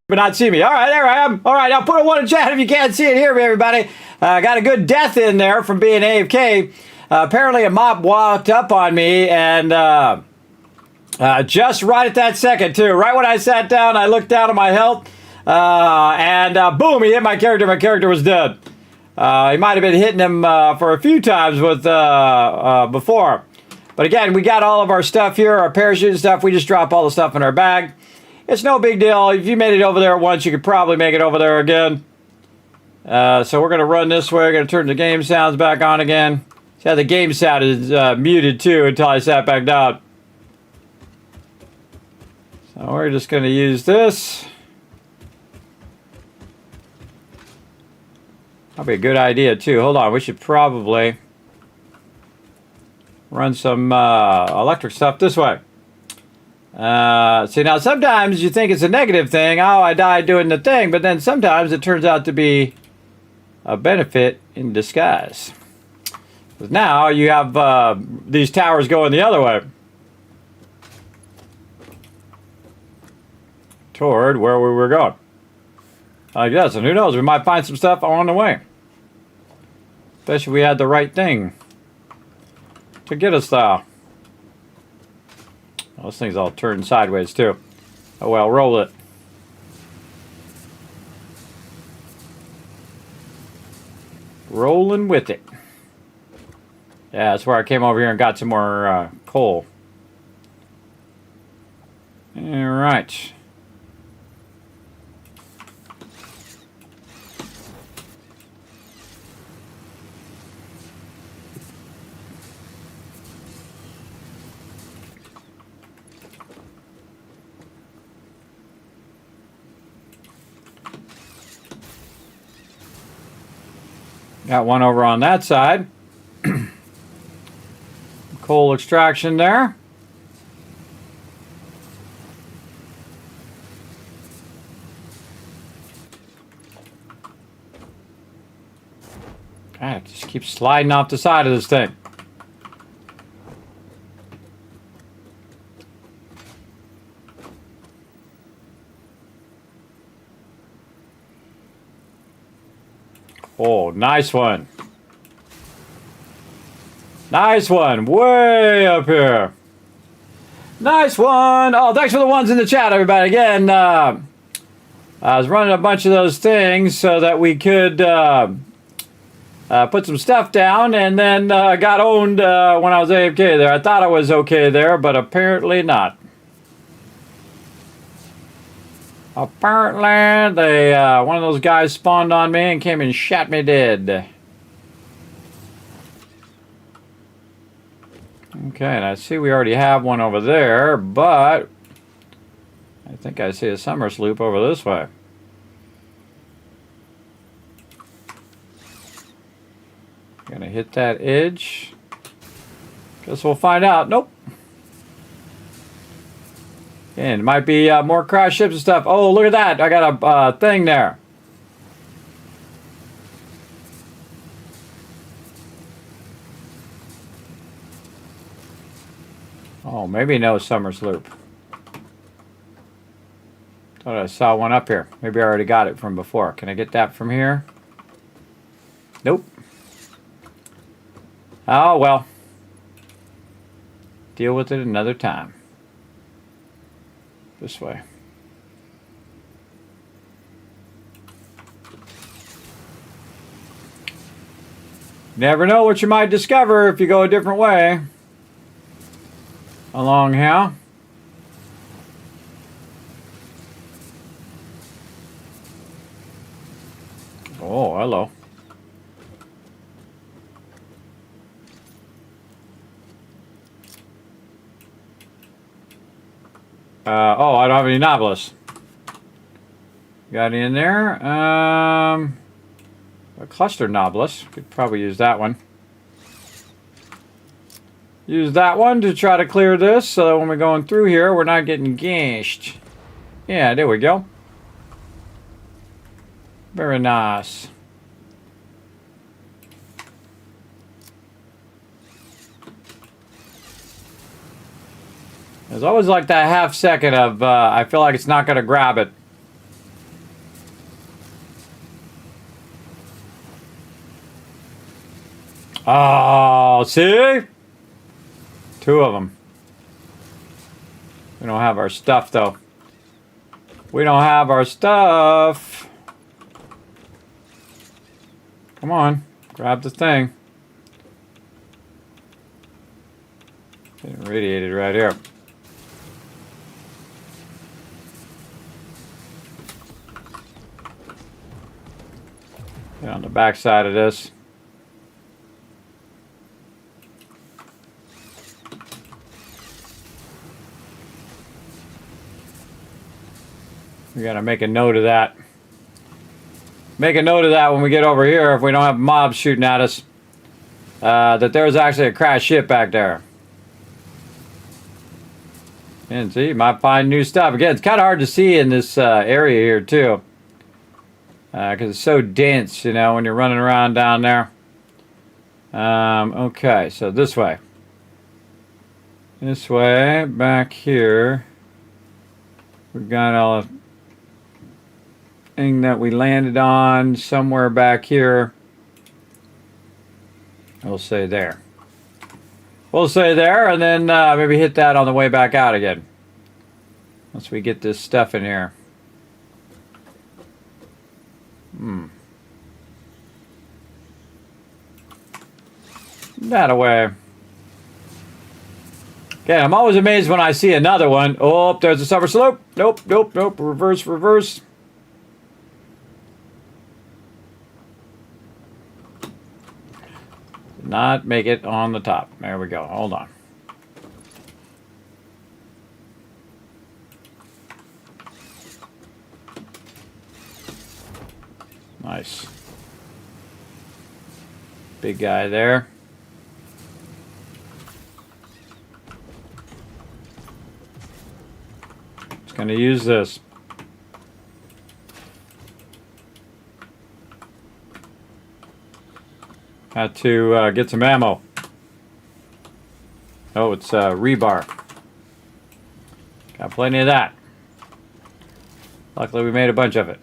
But not see me. All right, there I am. All right, I'll put a 1 in chat if you can't see it. Hear me, everybody. Got a good death in there from being AFK. Apparently, a mob walked up on me, and just right at that second, too. Right when I sat down, I looked down at my health, and boom, he hit my character. My character was dead. He might have been hitting him for a few times with before. But again, we got all of our stuff here, our parachute and stuff. We just drop all the stuff in our bag. It's no big deal. If you made it over there once, you could probably make it over there again. So we're going to run this way. We're going to turn the game sounds back on again. See how the game sound is muted too until I sat back down. So we're just going to use this. That'll be a good idea too. Hold on. We should probably run some electric stuff this way. See, now sometimes you think it's a negative thing. Oh, I died doing the thing. But then sometimes it turns out to be a benefit in disguise. Because now you have these towers going the other way. toward where we were going. I guess, and who knows, we might find some stuff on the way. Especially if we had the right thing to get us there. Well, this thing's all turned sideways too. Oh well, roll it. Rolling with it. Yeah, that's where I came over here and got some more coal. Alright. Got one over on that side. Coal extraction there. God, it just keeps sliding off the side of this thing. Oh, nice one. Nice one. Way up here. Nice one. Oh, thanks for the ones in the chat, everybody. Again, I was running a bunch of those things so that we could put some stuff down, and then got owned when I was AFK there. I thought I was okay there, but apparently not. Apparently, they one of those guys spawned on me and came and shot me dead. Okay, and I see we already have one over there, but I think I see a summer sloop over this way. Gonna hit that edge. Guess we'll find out. Nope. And it might be more crash ships and stuff. Oh, look at that. I got a thing there. Oh, maybe no summer sloop. Thought I saw one up here. Maybe I already got it from before. Can I get that from here? Nope. Oh, well. Deal with it another time. This way. Never know what you might discover if you go a different way. Along here. Oh, hello. Oh, I don't have any novelists. Got any in there? A cluster novelist. Could probably use that one. Use that one to try to clear this so that when we're going through here, we're not getting gashed. Yeah, there we go. Very nice. There's always like that half second of, I feel like it's not going to grab it. Oh, see? Two of them. We don't have our stuff, though. We don't have our stuff. Come on. Grab the thing. Getting radiated right here. Get on the back side of this. We gotta make a note of that. Make a note of that when we get over here if we don't have mobs shooting at us. That there's actually a crashed ship back there. And see, you might find new stuff. Again, it's kind of hard to see in this area here too. Because it's so dense, you know, when you're running around down there. Okay, so this way. This way, back here. We've got all thing that we landed on somewhere back here. We'll say there. We'll say there, and then maybe hit that on the way back out again. Once we get this stuff in here. That away. Okay, I'm always amazed when I see another one. Oh, there's a summer slope. Nope, nope, nope. Reverse, reverse. Did not make it on the top. There we go. Hold on. Nice. Big guy there. Just gonna use this. Had to get some ammo. Oh, it's rebar. Got plenty of that. Luckily, we made a bunch of it.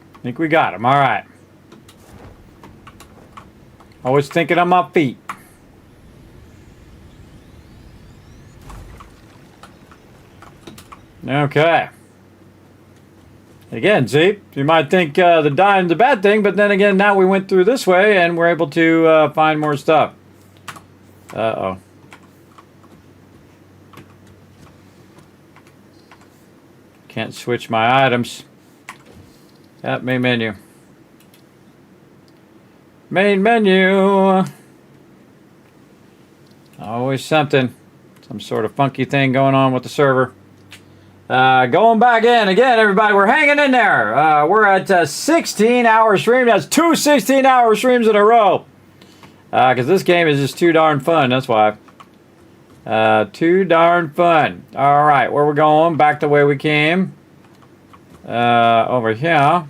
I think we got him. All right. Always thinking on my feet. Okay. Again, see, you might think the dying's a bad thing, but then again, now we went through this way and we're able to find more stuff. Uh-oh. Can't switch my items. Yep, main menu. Main menu. Always something. Some sort of funky thing going on with the server. Going back in again, everybody. We're hanging in there. We're at 16-hour stream. That's two 16-hour streams in a row. Because this game is just too darn fun. That's why. Too darn fun. All right, where we're going? Back the way we came. Over here.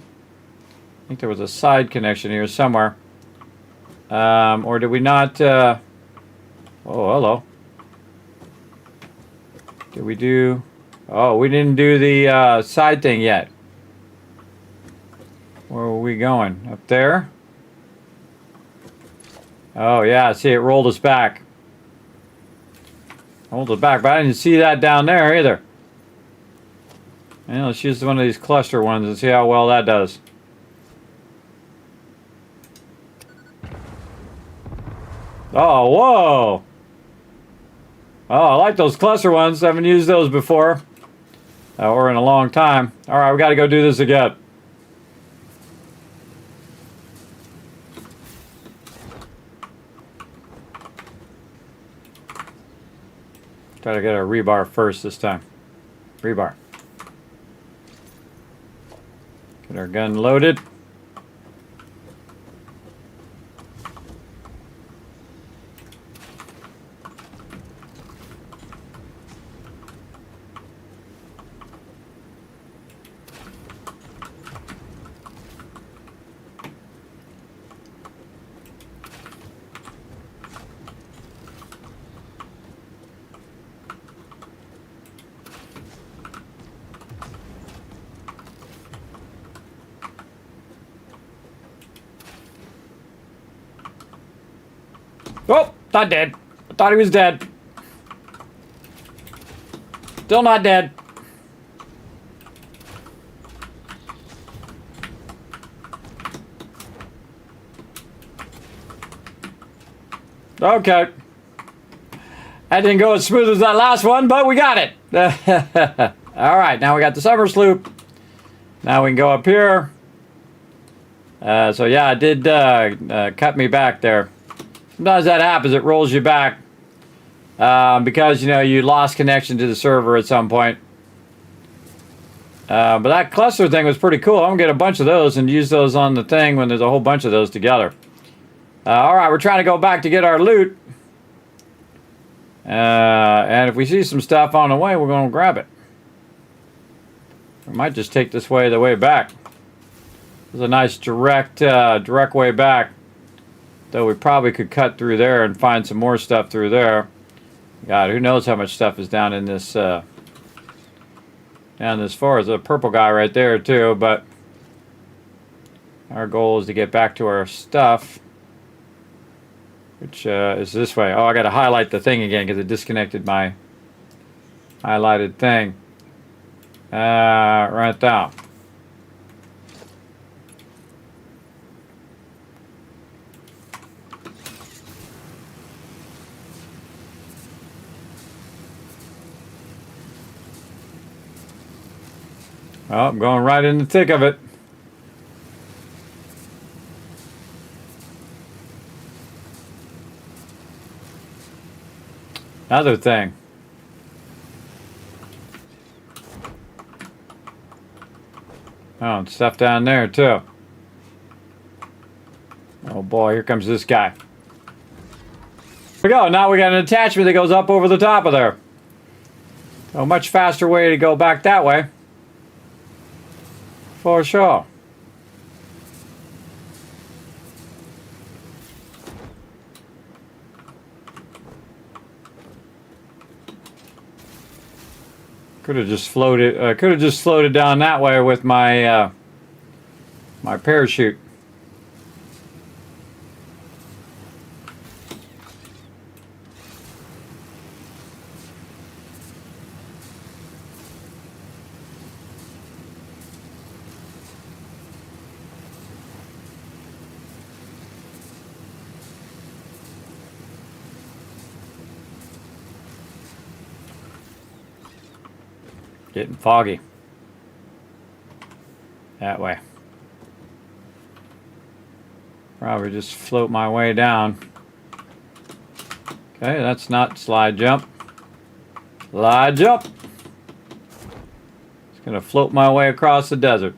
I think there was a side connection here somewhere. Or did we not? Oh, hello. Did we do? Oh, we didn't do the side thing yet. Where were we going? Up there? Oh, yeah. See, it rolled us back. Rolled us back, but I didn't see that down there either. Yeah, let's use one of these cluster ones and see how well that does. Oh, whoa! Oh, I like those cluster ones. I haven't used those before. Or in a long time. Alright, we gotta go do this again. Try to get a rebar first this time. Rebar. Get our gun loaded. Oh, not dead. I thought he was dead. Still not dead. Okay. That didn't go as smooth as that last one, but we got it. All right, now we got the summer sloop. Now we can go up here. So yeah, it did cut me back there. Sometimes that happens. It rolls you back because, you know, you lost connection to the server at some point. But that cluster thing was pretty cool. I'm going to get a bunch of those and use those on the thing when there's a whole bunch of those together. All right, we're trying to go back to get our loot. And if we see some stuff on the way, we're going to grab it. We might just take this way the way back. There's a nice direct way back. Though we probably could cut through there and find some more stuff through there. God, who knows how much stuff is down in this forest. There's a purple guy right there too, but our goal is to get back to our stuff, which is this way. Oh, I got to highlight the thing again because it disconnected my highlighted thing. Right there. Oh, I'm going right in the thick of it. Another thing. Oh, and stuff down there too. Oh boy, here comes this guy. Here we go. Now we got an attachment that goes up over the top of there. A much faster way to go back that way. For sure. Could have just floated. Could have just floated down that way with my my parachute. Getting foggy. That way. Probably just float my way down. Okay, that's not slide jump. Slide jump. It's gonna float my way across the desert.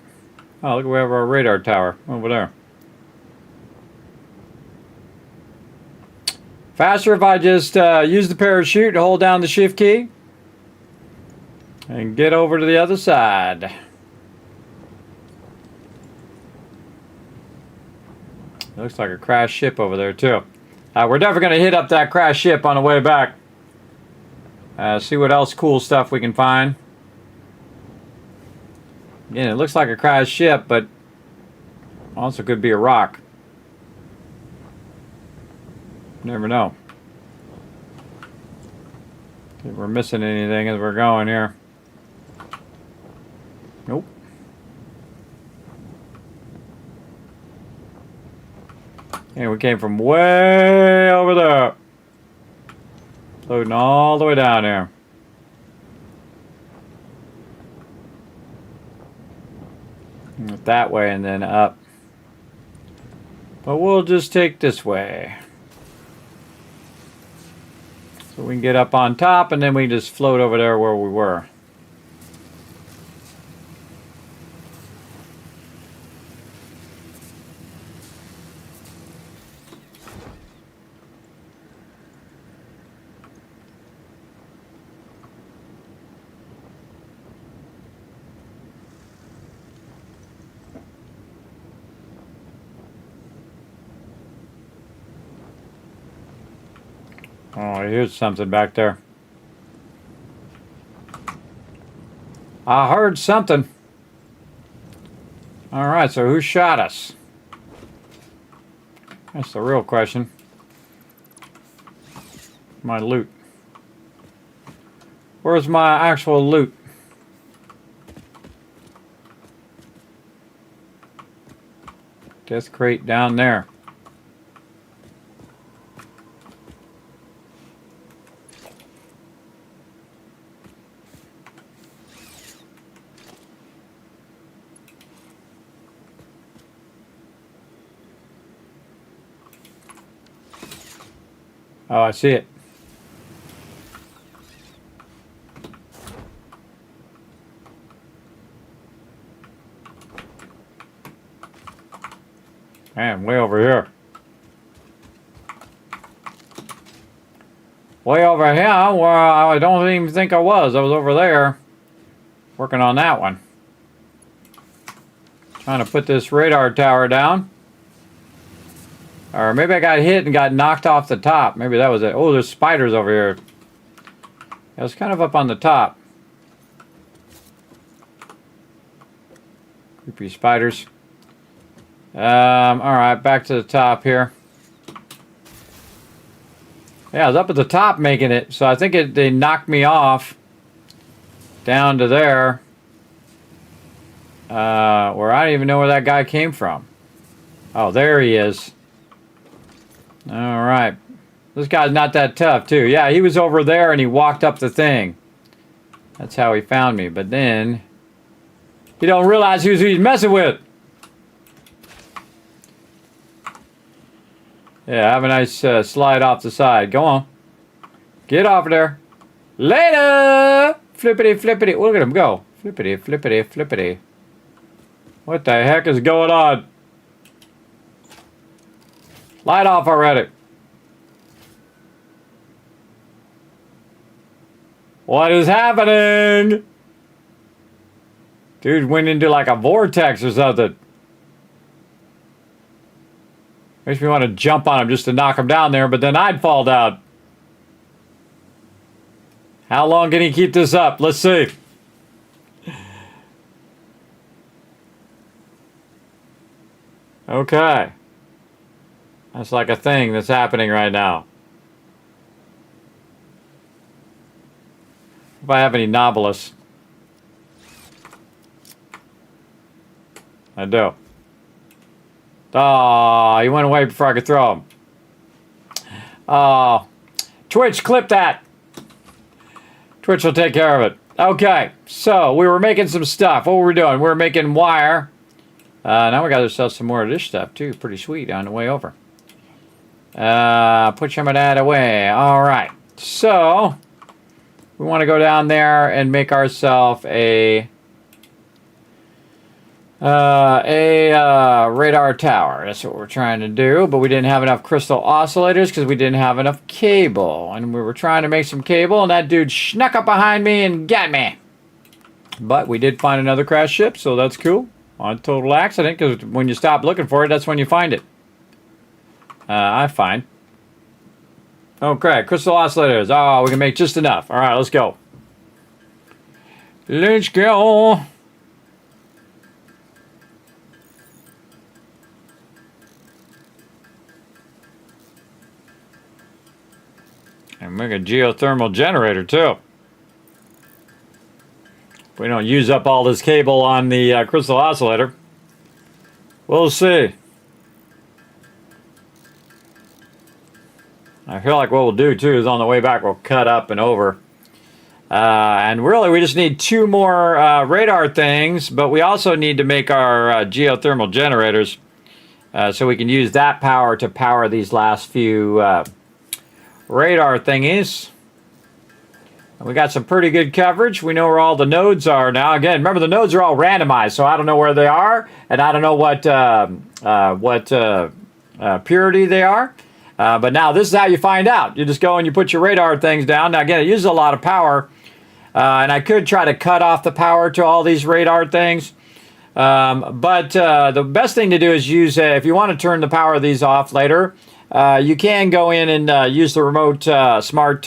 Oh, look, we have our radar tower over there. Faster if I just use the parachute to hold down the shift key. And get over to the other side. Looks like a crashed ship over there too. We're definitely going to hit up that crashed ship on the way back. See what else cool stuff we can find. Again, it looks like a crashed ship, but also could be a rock. Never know. If we're missing anything as we're going here. Nope. And we came from way over there. Floating all the way down there. That way and then up. But we'll just take this way. So we can get up on top and then we can just float over there where we were. Oh, here's something back there. I heard something. Alright, so who shot us? That's the real question. My loot. Where's my actual loot? Death crate down there. Oh, I see it. Man, way over here. Way over here where I don't even think I was. I was over there working on that one. Trying to put this radar tower down. Or maybe I got hit and got knocked off the top. Maybe that was it. Oh, there's spiders over here. It was kind of up on the top. Creepy spiders. Alright, back to the top here. Yeah, I was up at the top making it, so I think they knocked me off down to there. Where I don't even know where that guy came from. Oh, there he is. Alright. This guy's not that tough, too. Yeah, he was over there and he walked up the thing. That's how he found me. But then, he don't realize who he's messing with. Yeah, have a nice slide off the side. Go on. Get off of there. Later! Flippity, flippity. Look at him go. Flippity, flippity, flippity. What the heck is going on? Light off already. What is happening? Dude went into like a vortex or something. Makes me want to jump on him just to knock him down there, but then I'd fall down. How long can he keep this up? Let's see. Okay. That's like a thing that's happening right now. If I have any Nobilis. I do. Oh, he went away before I could throw him. Oh. Twitch, clip that. Twitch will take care of it. Okay, so we were making some stuff. What were we doing? We were making wire. Now we got ourselves some more of this stuff too. Pretty sweet on the way over. Put some of that away. All right. So we want to go down there and make ourselves a radar tower. That's what we're trying to do. But we didn't have enough crystal oscillators because we didn't have enough cable. And we were trying to make some cable, and that dude snuck up behind me and got me. But we did find another crashed ship, so that's cool. On total accident, because when you stop looking for it, that's when you find it. I find. Okay, crystal oscillators. Oh, we can make just enough. All right, let's go. Let's go. And make a geothermal generator, too. We don't use up all this cable on the crystal oscillator. We'll see. I feel like what we'll do too is on the way back we'll cut up and over. And really we just need 2 more radar things, but we also need to make our geothermal generators so we can use that power to power these last few radar thingies. We got some pretty good coverage. We know where all the nodes are now. Again, remember the nodes are all randomized, so I don't know where they are, and I don't know what purity they are. But now this is how you find out. You just go and you put your radar things down. Now again, it uses a lot of power, and I could try to cut off the power to all these radar things. But the best thing to do is use, if you want to turn the power of these off later, you can go in and use the remote smart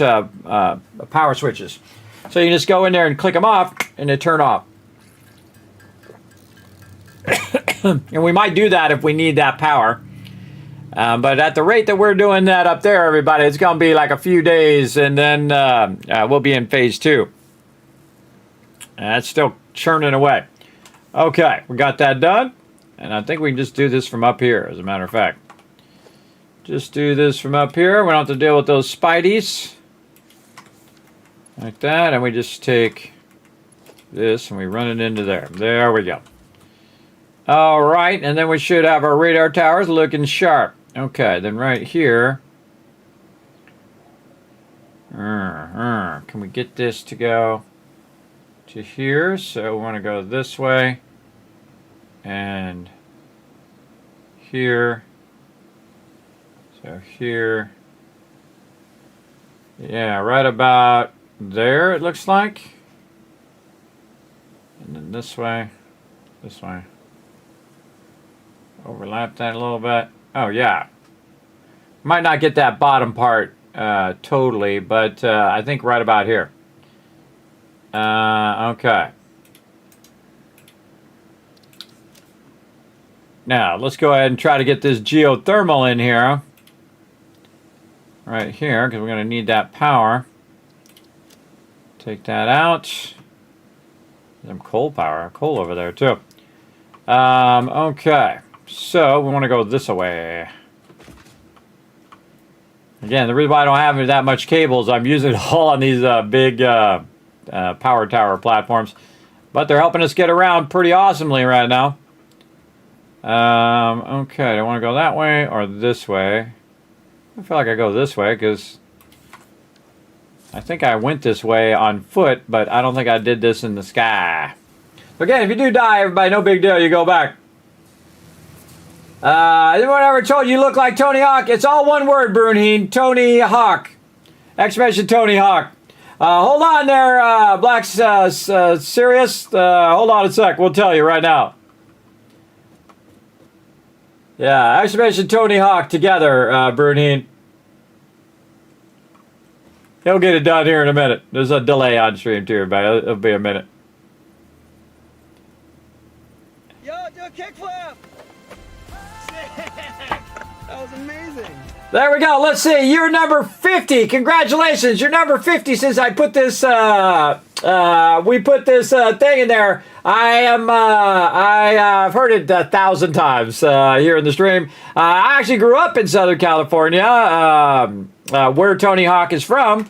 power switches. So you just go in there and click them off and they turn off. And we might do that if we need that power. But at the rate that we're doing that up there, everybody, it's going to be like a few days and then we'll be in phase 2. And that's still churning away. Okay, we got that done. And I think we can just do this from up here, as a matter of fact. Just do this from up here. We don't have to deal with those spideys. Like that. And we just take this and we run it into there. There we go. All right. And then we should have our radar towers looking sharp. Okay. Then right here, can we get this to go to here? So we want to go this way and here. So here. Yeah, right about there it looks like. And then this way. This way. Overlap that a little bit. Oh yeah. Might not get that bottom part totally, but I think right about here. Okay. Now, let's go ahead and try to get this geothermal in here. Right here, because we're going to need that power. Take that out. Some coal power. Coal over there, too. Okay. So, we want to go this way. Again, the reason why I don't have that much cable is I'm using it all on these big power tower platforms. But they're helping us get around pretty awesomely right now. Okay, do I want to go that way or this way? I feel like I go this way because I think I went this way on foot, but I don't think I did this in the sky. So again, if you do die, everybody, no big deal. You go back. Anyone ever told you look like Tony Hawk? It's all one word, Brunheen. Tony Hawk. Exclamation Tony Hawk. Hold on there, Black Sirius. Hold on a sec. We'll tell you right now. Yeah, exclamation Tony Hawk together, Brunheen. He'll get it done here in a minute. There's a delay on stream too, everybody. It'll be a minute. Yo, do a kickflip! That was amazing. There we go. Let's see. You're number 50. Congratulations. You're number 50 since I put this, we put this thing in there. I've heard it 1,000 times here in the stream. I actually grew up in Southern California, where Tony Hawk is from.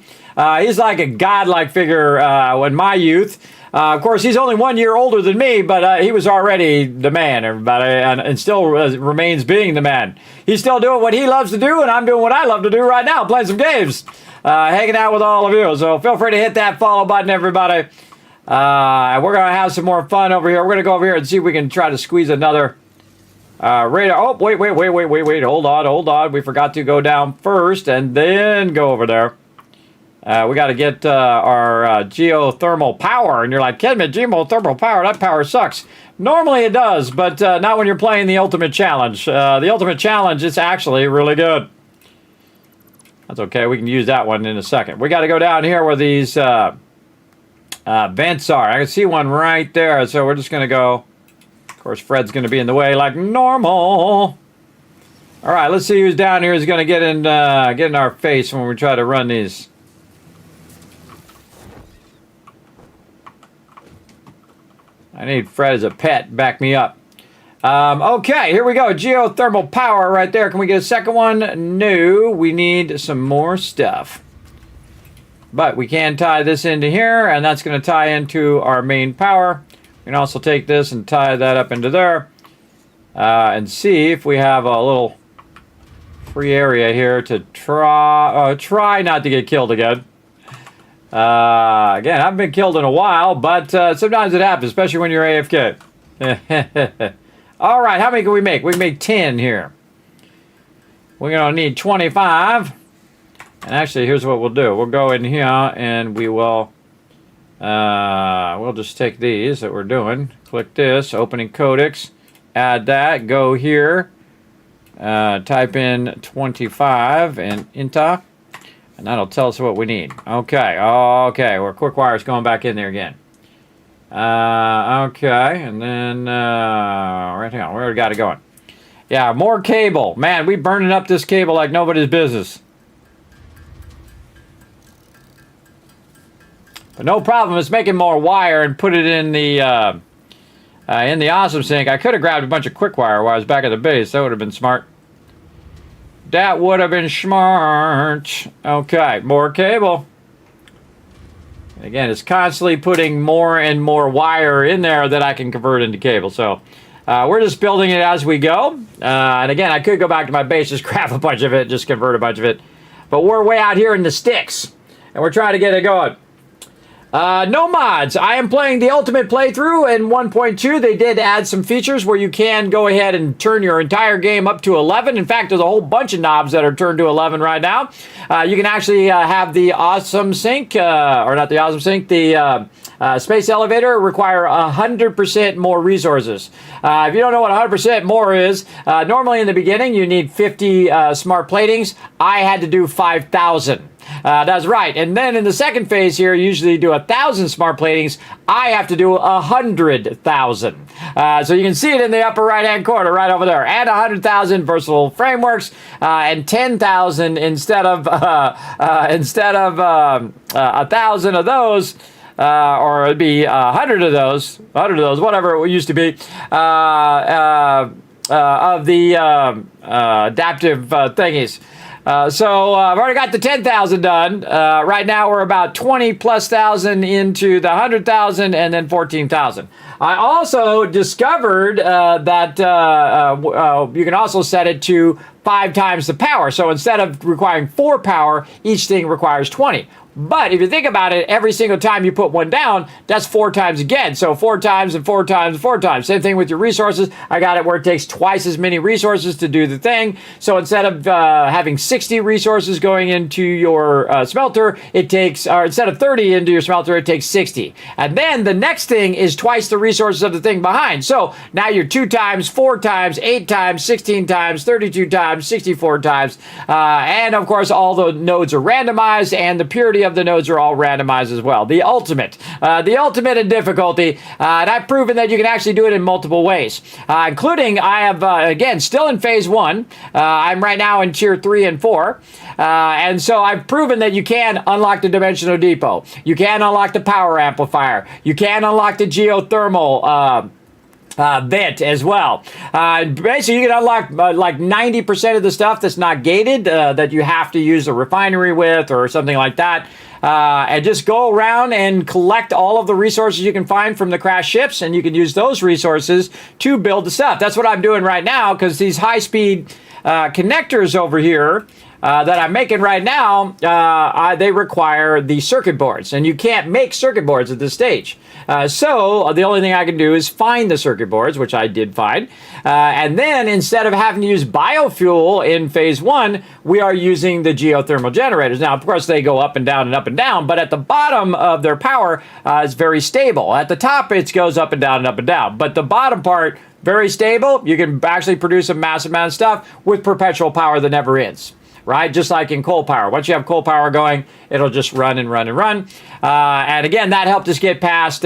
He's like a godlike figure in my youth. Of course, he's only 1 year older than me, but he was already the man, everybody, and still remains being the man. He's still doing what he loves to do, and I'm doing what I love to do right now, playing some games, hanging out with all of you. So feel free to hit that follow button, everybody. We're going to have some more fun over here. We're going to go over here and see if we can try to squeeze another radar. Oh, wait. Hold on. We forgot to go down first and then go over there. We got to get our geothermal power. And you're like, Kismet, geothermal power, that power sucks. Normally it does, but not when you're playing the Ultimate Challenge. The Ultimate Challenge is actually really good. That's okay. We can use that one in a second. We got to go down here where these vents are. I can see one right there. So we're just going to go. Of course, Fred's going to be in the way like normal. All right, let's see who's down here is going to get in our face when we try to run these. I need Fred as a pet. Back me up. Okay, here we go. Geothermal power right there. Can we get a second one? No, we need some more stuff. But we can tie this into here, and that's going to tie into our main power. We can also take this and tie that up into there. And see if we have a little free area here to try not to get killed again. Again, I haven't been killed in a while, but sometimes it happens, especially when you're AFK. All right, how many can we make? We can make 10 here. We're going to need 25. And actually, here's what we'll do. We'll go in here and we will, we'll just take these that we're doing. Click this, opening codecs, add that, go here, type in 25 and enter. And that'll tell us what we need. Okay, our quick wire's going back in there again. Okay, and then, right here, we already got it going. Yeah, more cable. Man, we burning up this cable like nobody's business. But no problem, it's making more wire and put it in the awesome sink. I could have grabbed a bunch of quick wire while I was back at the base. That would have been smart. That would have been smart. Okay, more cable. Again, it's constantly putting more and more wire in there that I can convert into cable. So we're just building it as we go. And again, I could go back to my base, just grab a bunch of it, just convert a bunch of it. But we're way out here in the sticks. And we're trying to get it going. No mods. I am playing the ultimate playthrough in 1.2. They did add some features where you can go ahead and turn your entire game up to 11. In fact, there's a whole bunch of knobs that are turned to 11 right now. You can actually have the awesome sync, or not the awesome sync, the space elevator require 100% more resources. If you don't know what 100% more is, normally in the beginning you need 50 smart platings. I had to do 5,000. That's right. And then in the second phase here, you usually do 1,000 smart platings. I have to do 100,000. So you can see it in the upper right-hand corner, right over there. And 100,000 versatile frameworks, and 10,000 instead of 1,000 of those. Or it'd be 100 of those, whatever it used to be, of the adaptive thingies. So I've already got the 10,000 done. Right now we're about 20 plus thousand into the 100,000 and then 14,000. I also discovered that you can also set it to 5 times the power. So instead of requiring 4 power, each thing requires 20. But if you think about it, every single time you put one down, that's 4 times again. So 4 times and 4 times and 4 times. Same thing with your resources. I got it where it takes twice as many resources to do the thing. So instead of having 60 resources going into your smelter, it takes, or instead of 30 into your smelter, it takes 60. And then the next thing is twice the resources of the thing behind. So now you're 2 times, 4 times, 8 times, 16 times, 32 times, 64 times. And of course, all the nodes are randomized and the purity of the nodes are all randomized as well. The ultimate in difficulty, and I've proven that you can actually do it in multiple ways, including I have, again, still in phase 1. I'm right now in tier 3 and 4. And so I've proven that you can unlock the dimensional depot. You can unlock the power amplifier. You can unlock the geothermal vent as well. Basically, you can unlock like 90% of the stuff that's not gated, that you have to use a refinery with or something like that. And just go around and collect all of the resources you can find from the crashed ships, and you can use those resources to build the stuff. That's what I'm doing right now, because these high-speed connectors over here that I'm making right now, they require the circuit boards, and you can't make circuit boards at this stage. So the only thing I can do is find the circuit boards, which I did find. And then instead of having to use biofuel in phase 1, we are using the geothermal generators. Now, of course, they go up and down and up and down, but at the bottom of their power is very stable. At the top, it goes up and down and up and down. But the bottom part, very stable. You can actually produce a massive amount of stuff with perpetual power that never ends. Right? Just like in coal power. Once you have coal power going, it'll just run and run and run. And again, that helped us get past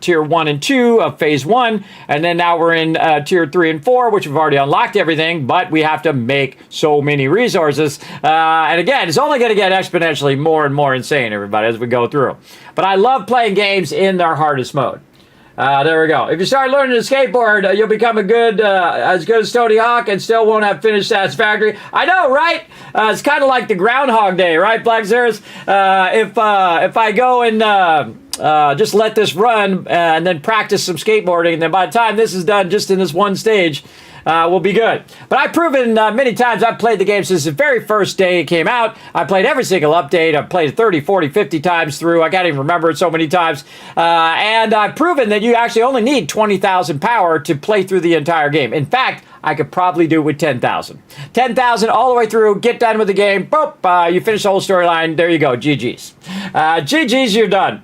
tier 1 and 2 of phase 1. And then now we're in tier 3 and 4, which we've already unlocked everything, but we have to make so many resources. And again, it's only going to get exponentially more and more insane, everybody, as we go through. But I love playing games in their hardest mode. There we go. If you start learning to skateboard, you'll become as good as Tony Hawk and still won't have finished Satisfactory. I know, right? It's kind of like the Groundhog Day, right, Black Zeros? If I go and just let this run and then practice some skateboarding, and then by the time this is done, just in this one stage, we'll be good. But I've proven many times. I've played the game since the very first day it came out. I played every single update. I've played it 30, 40, 50 times through. I can't even remember it so many times. And I've proven that you actually only need 20,000 power to play through the entire game. In fact, I could probably do it with 10,000. 10,000 all the way through, get done with the game. Boop, you finish the whole storyline. There you go, GG's. GG's, you're done.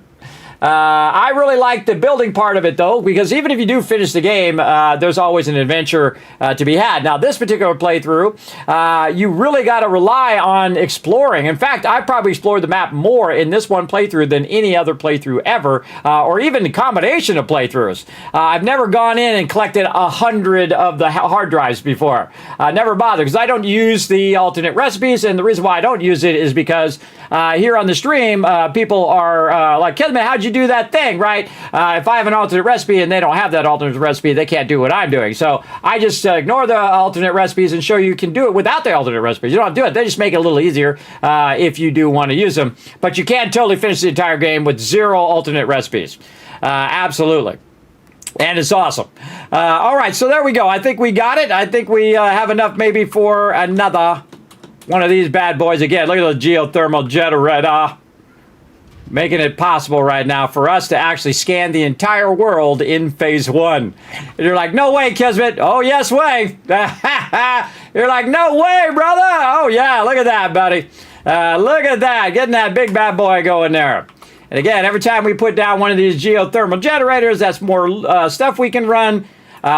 I really like the building part of it, though, because even if you do finish the game, there's always an adventure to be had. Now, this particular playthrough, you really got to rely on exploring. In fact, I probably explored the map more in this one playthrough than any other playthrough ever, or even a combination of playthroughs. I've never gone in and collected 100 of the hard drives before. Never bothered, because I don't use the alternate recipes, and the reason why I don't use it is because here on the stream, people are like, Kismet, how'd you do that thing, right? If I have an alternate recipe and they don't have that alternate recipe, they can't do what I'm doing. So I just ignore the alternate recipes and show you can do it without the alternate recipes. You don't have to do it. They just make it a little easier if you do want to use them. But you can totally finish the entire game with 0 alternate recipes. Absolutely. And it's awesome. All right, so there we go. I think we got it. I think we have enough maybe for another one of these bad boys again. Look at the geothermal generator. making it possible right now for us to actually scan the entire world in phase 1. And you're like, no way, Kismet. Oh, yes, way. You're like, no way, brother. Oh, yeah, look at that, buddy. Look at that, getting that big bad boy going there. And again, every time we put down one of these geothermal generators, that's more stuff we can run.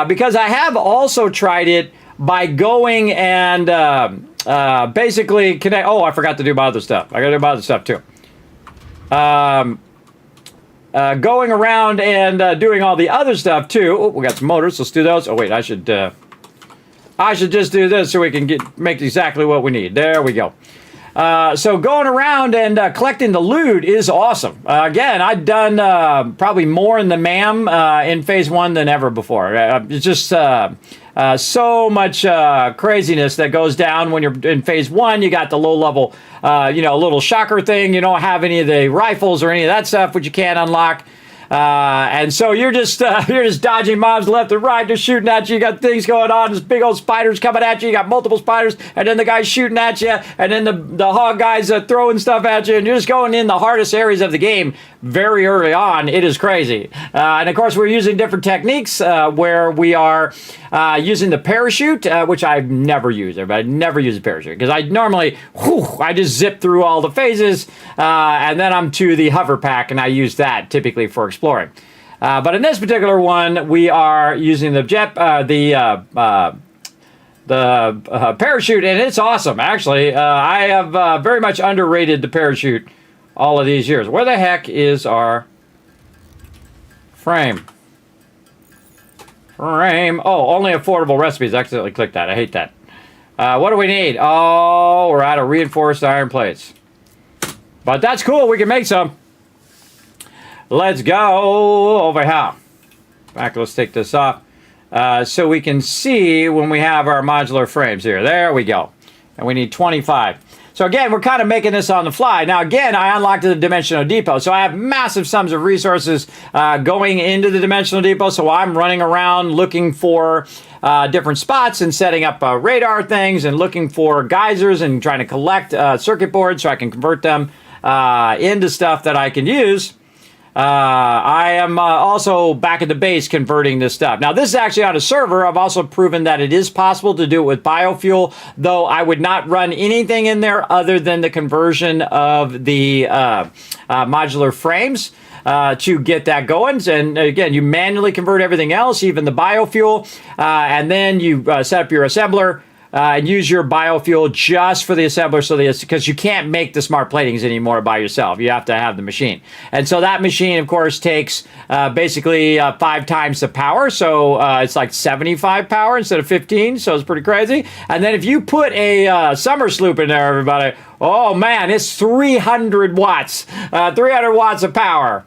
Because I have also tried it by going and basically connect. Oh, I forgot to do my other stuff. I got to do my other stuff too. Going around and doing all the other stuff too. Oh, we got some motors. Let's do those. Oh wait, I should just do this so we can make exactly what we need. There we go. So going around and collecting the loot is awesome. Again, I've done probably more in the MAM in phase 1 than ever before. It's just so much craziness that goes down when you're in phase 1. You got the low level, little shocker thing. You don't have any of the rifles or any of that stuff, which you can't unlock. And so you're just dodging mobs left and right, just shooting at you. You got things going on. There's big old spiders coming at you. You got multiple spiders, and then the guy's shooting at you, and then the hog guy's throwing stuff at you, and you're just going in the hardest areas of the game very early on. It is crazy. And of course, we're using different techniques where we are using the parachute, which I've never used. I never use a parachute because I normally, I just zip through all the phases, and then I'm to the hover pack, and I use that typically for exploring. But in this particular one, we are using the parachute, and it's awesome. Actually, I have very much underrated the parachute all of these years. Where the heck is our frame? Frame. Oh, only affordable recipes. I accidentally clicked that. I hate that. What do we need? Oh, we're out of reinforced iron plates. But that's cool. We can make some. Let's go over here. In fact, let's take this off so we can see when we have our modular frames here. There we go. And we need 25. So again, we're kind of making this on the fly. Now again, I unlocked the Dimensional Depot. So I have massive sums of resources going into the Dimensional Depot. So I'm running around looking for different spots and setting up radar things and looking for geysers and trying to collect circuit boards so I can convert them into stuff that I can use. I am also back at the base converting this stuff. Now, this is actually on a server. I've also proven that it is possible to do it with biofuel, though I would not run anything in there other than the conversion of the modular frames to get that going. And again, you manually convert everything else, even the biofuel, and then you set up your assembler. And use your biofuel just for the assembler, so because you can't make the smart platings anymore by yourself. You have to have the machine. And so that machine, of course, takes basically 5 times the power. So it's like 75 power instead of 15. So it's pretty crazy. And then if you put a summer sloop in there, everybody, oh man, it's 300 watts. 300 watts of power.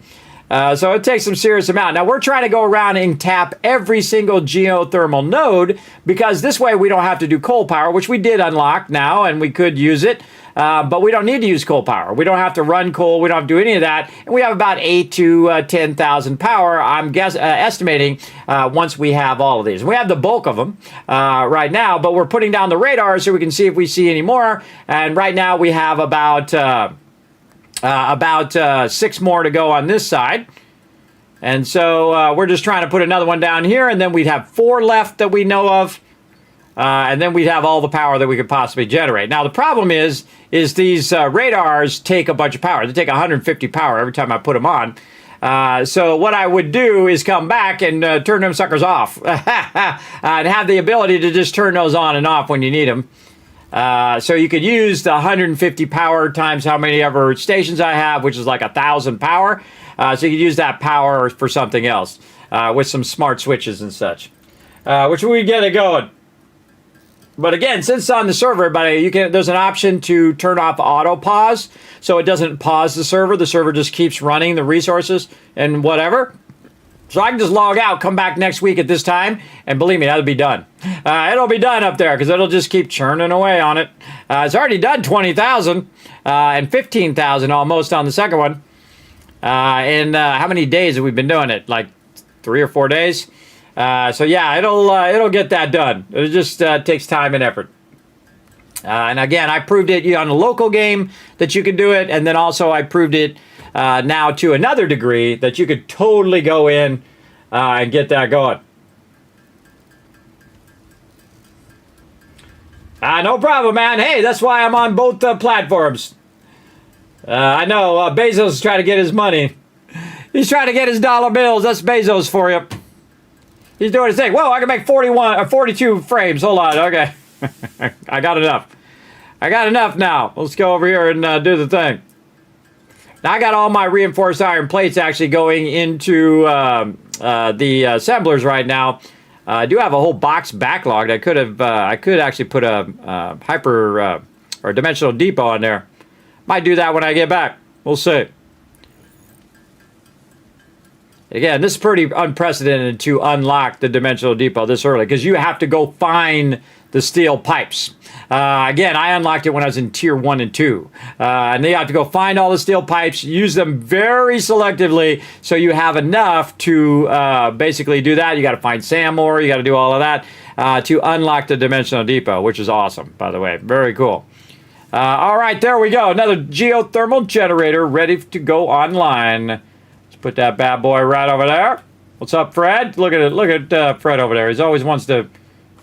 So it takes some serious amount. Now, we're trying to go around and tap every single geothermal node because this way we don't have to do coal power, which we did unlock now, and we could use it. But we don't need to use coal power. We don't have to run coal. We don't have to do any of that. And we have about 8 to 10,000 power, I'm estimating, once we have all of these. We have the bulk of them right now, but we're putting down the radar so we can see if we see any more. And right now we have about 6 more to go on this side. And so we're just trying to put another one down here, and then we'd have 4 left that we know of. And then we'd have all the power that we could possibly generate. Now, the problem is these radars take a bunch of power. They take 150 power every time I put them on. So what I would do is come back and turn them suckers off. And have the ability to just turn those on and off when you need them. So you could use the 150 power times how many ever stations I have, which is like 1,000 power. So you could use that power for something else with some smart switches and such, which we get it going. But again, since it's on the server, there's an option to turn off auto pause, so it doesn't pause the server. The server just keeps running the resources and whatever. So I can just log out, come back next week at this time, and believe me, that'll be done. It'll be done up there because it'll just keep churning away on it. It's already done 20,000 and 15,000 almost on the second one. And how many days have we been doing it? Like 3 or 4 days? So yeah, it'll get that done. It just takes time and effort. And again, I proved it on a local game that you can do it, and then also I proved it now to another degree that you could totally go in and get that going. No problem, man. Hey, that's why I'm on both platforms. I know Bezos is trying to get his money. He's trying to get his dollar bills. That's Bezos for you. He's doing his thing. Whoa, I can make 41 or 42 frames. Hold on. Okay. I got enough. I got enough now. Let's go over here and do the thing. Now, I got all my reinforced iron plates actually going into the assemblers right now. I do have a whole box backlogged. I could actually put a hyper or dimensional depot on there. Might do that when I get back. We'll see. Again, this is pretty unprecedented to unlock the dimensional depot this early because you have to go find the steel pipes. Again, I unlocked it when I was in tier 1 and 2. And then you have to go find all the steel pipes, use them very selectively so you have enough to basically do that. You got to find sand ore, you got to do all of that to unlock the dimensional depot, which is awesome, by the way. Very cool. All right, there we go. Another geothermal generator ready to go online. Let's put that bad boy right over there. What's up, Fred? Look at it. Look at Fred over there. He always wants to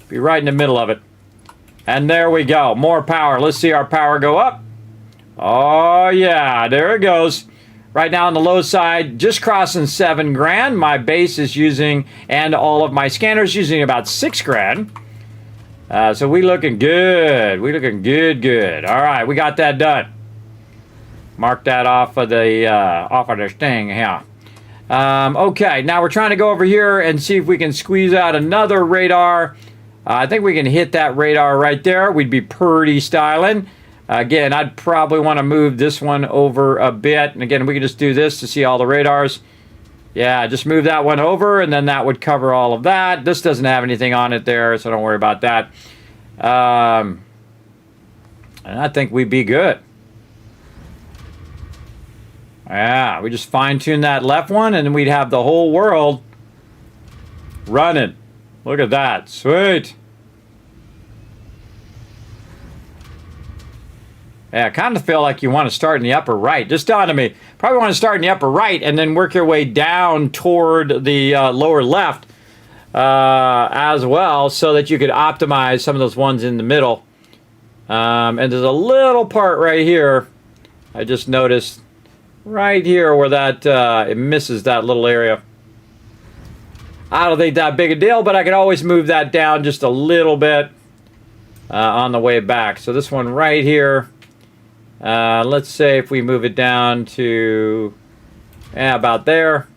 be right in the middle of it. And there we go. More power. Let's see our power go up. Oh, yeah. There it goes. Right now on the low side, just crossing 7 grand. My base is using, and all of my scanners using about 6 grand. So we looking good. We looking good. All right, we got that done. Mark that off of the thing here. Okay, now we're trying to go over here and see if we can squeeze out another radar. I think we can hit that radar right there. We'd be pretty styling. Again, I'd probably want to move this one over a bit. And again, we can just do this to see all the radars. Yeah, just move that one over, and then that would cover all of that. This doesn't have anything on it there, so don't worry about that. And I think we'd be good. Yeah, we just fine-tune that left one, and then we'd have the whole world running. Look at that. Sweet. Yeah, I kind of feel like you want to start in the upper right. Just dawned on me. Probably want to start in the upper right and then work your way down toward the lower left as well so that you could optimize some of those ones in the middle. And there's a little part right here. I just noticed right here where that it misses that little area. I don't think that big a deal, but I can always move that down just a little bit on the way back. So this one right here, let's say if we move it down to about there,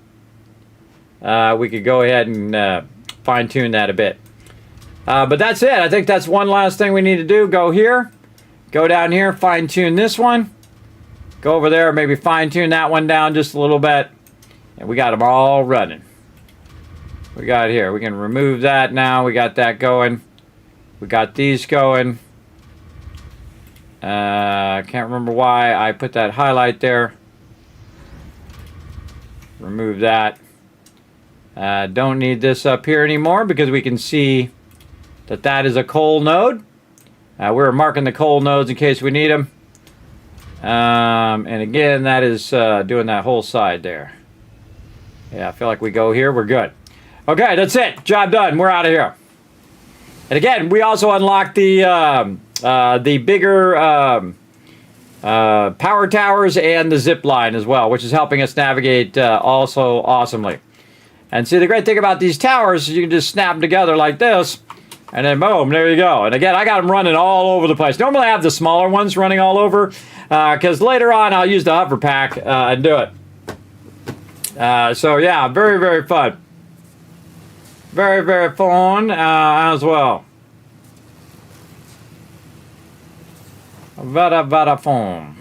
we could go ahead and fine-tune that a bit. But that's it. I think that's one last thing we need to do. Go here, go down here, fine-tune this one, go over there, maybe fine-tune that one down just a little bit, and we got them all running. We got here. We can remove that now. We got that going. We got these going. Can't remember why I put that highlight there. Remove that. Don't need this up here anymore because we can see that that is a coal node. We're marking the coal nodes in case we need them. And again, that is doing that whole side there. Yeah, I feel like we go here. We're good. Okay, that's it. Job done. We're out of here. And again, we also unlocked the bigger power towers and the zip line as well, which is helping us navigate also awesomely. And see, the great thing about these towers is you can just snap them together like this, and then boom, there you go. And again, I got them running all over the place. Normally I have the smaller ones running all over, because later on I'll use the hover pack and do it. So yeah, very, very fun. Very, very fun as well. Very fun.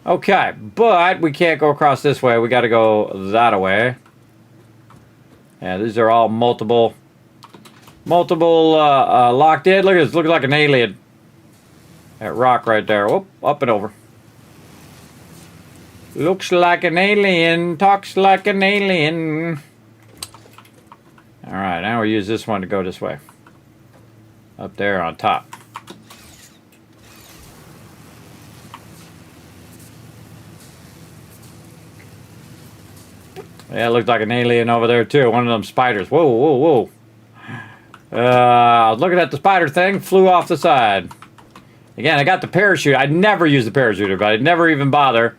Okay, but we can't go across this way. We got to go that way. Yeah, these are all multiple locked in. Look at this. Looks like an alien. That rock right there. Whoop, up and over. Looks like an alien. Talks like an alien. All right, now we'll use this one to go this way. Up there on top. Yeah, it looked like an alien over there too. One of them spiders. Whoa, whoa, whoa. I was looking at the spider thing, flew off the side. Again, I got the parachute. I never use the parachute, but I'd never even bother.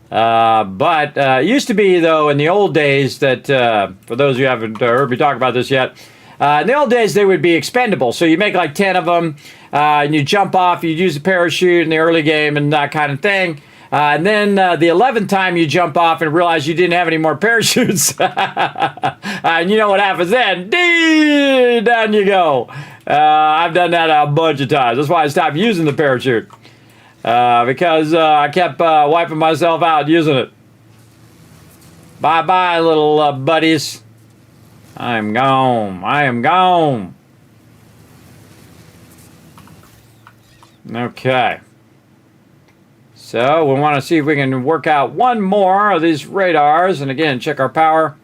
But it used to be, though, in the old days that, for those who haven't heard me talk about this yet, in the old days they would be expendable. So you make like 10 of them, and you jump off, you'd use the parachute in the early game and that kind of thing. And then the 11th time you jump off and realize you didn't have any more parachutes. And you know what happens then? Dee, down you go. I've done that a bunch of times. That's why I stopped using the parachute. Because I kept wiping myself out using it. Bye-bye, little buddies. I am gone. I am gone. Okay. So we want to see if we can work out one more of these radars. And again, check our power.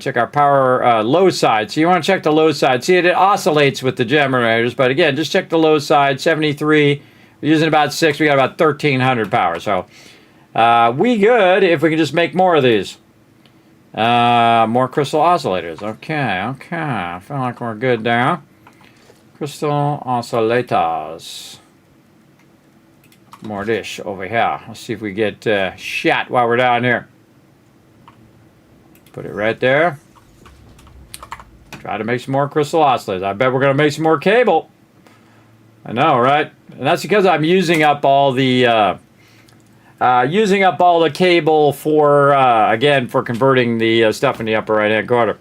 Check our power low side. So you want to check the low side. See, it oscillates with the generators. But again, just check the low side. 73. We're using about 6. We got about 1,300 power. So we good if we can just make more of these. More crystal oscillators. Okay, okay. I feel like we're good there. Crystal oscillators. More dish over here. Let's see if we get shot while we're down here. Put it right there. Try to make some more crystal oscillators. I bet we're going to make some more cable. I know, right? And that's because I'm using up all the cable for again for converting the stuff in the upper right hand corner.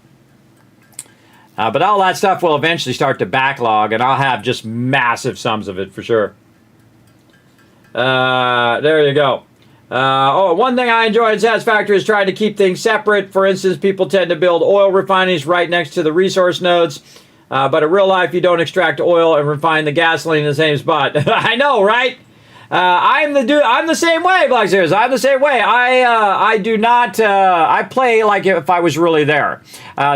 But all that stuff will eventually start to backlog, and I'll have just massive sums of it for sure. There you go. One thing I enjoy in Satisfactory is trying to keep things separate. For instance, people tend to build oil refineries right next to the resource nodes. But in real life, you don't extract oil and refine the gasoline in the same spot. I know, right? I'm the same way, Black Series. I'm the same way. I do not. I play like if I was really there.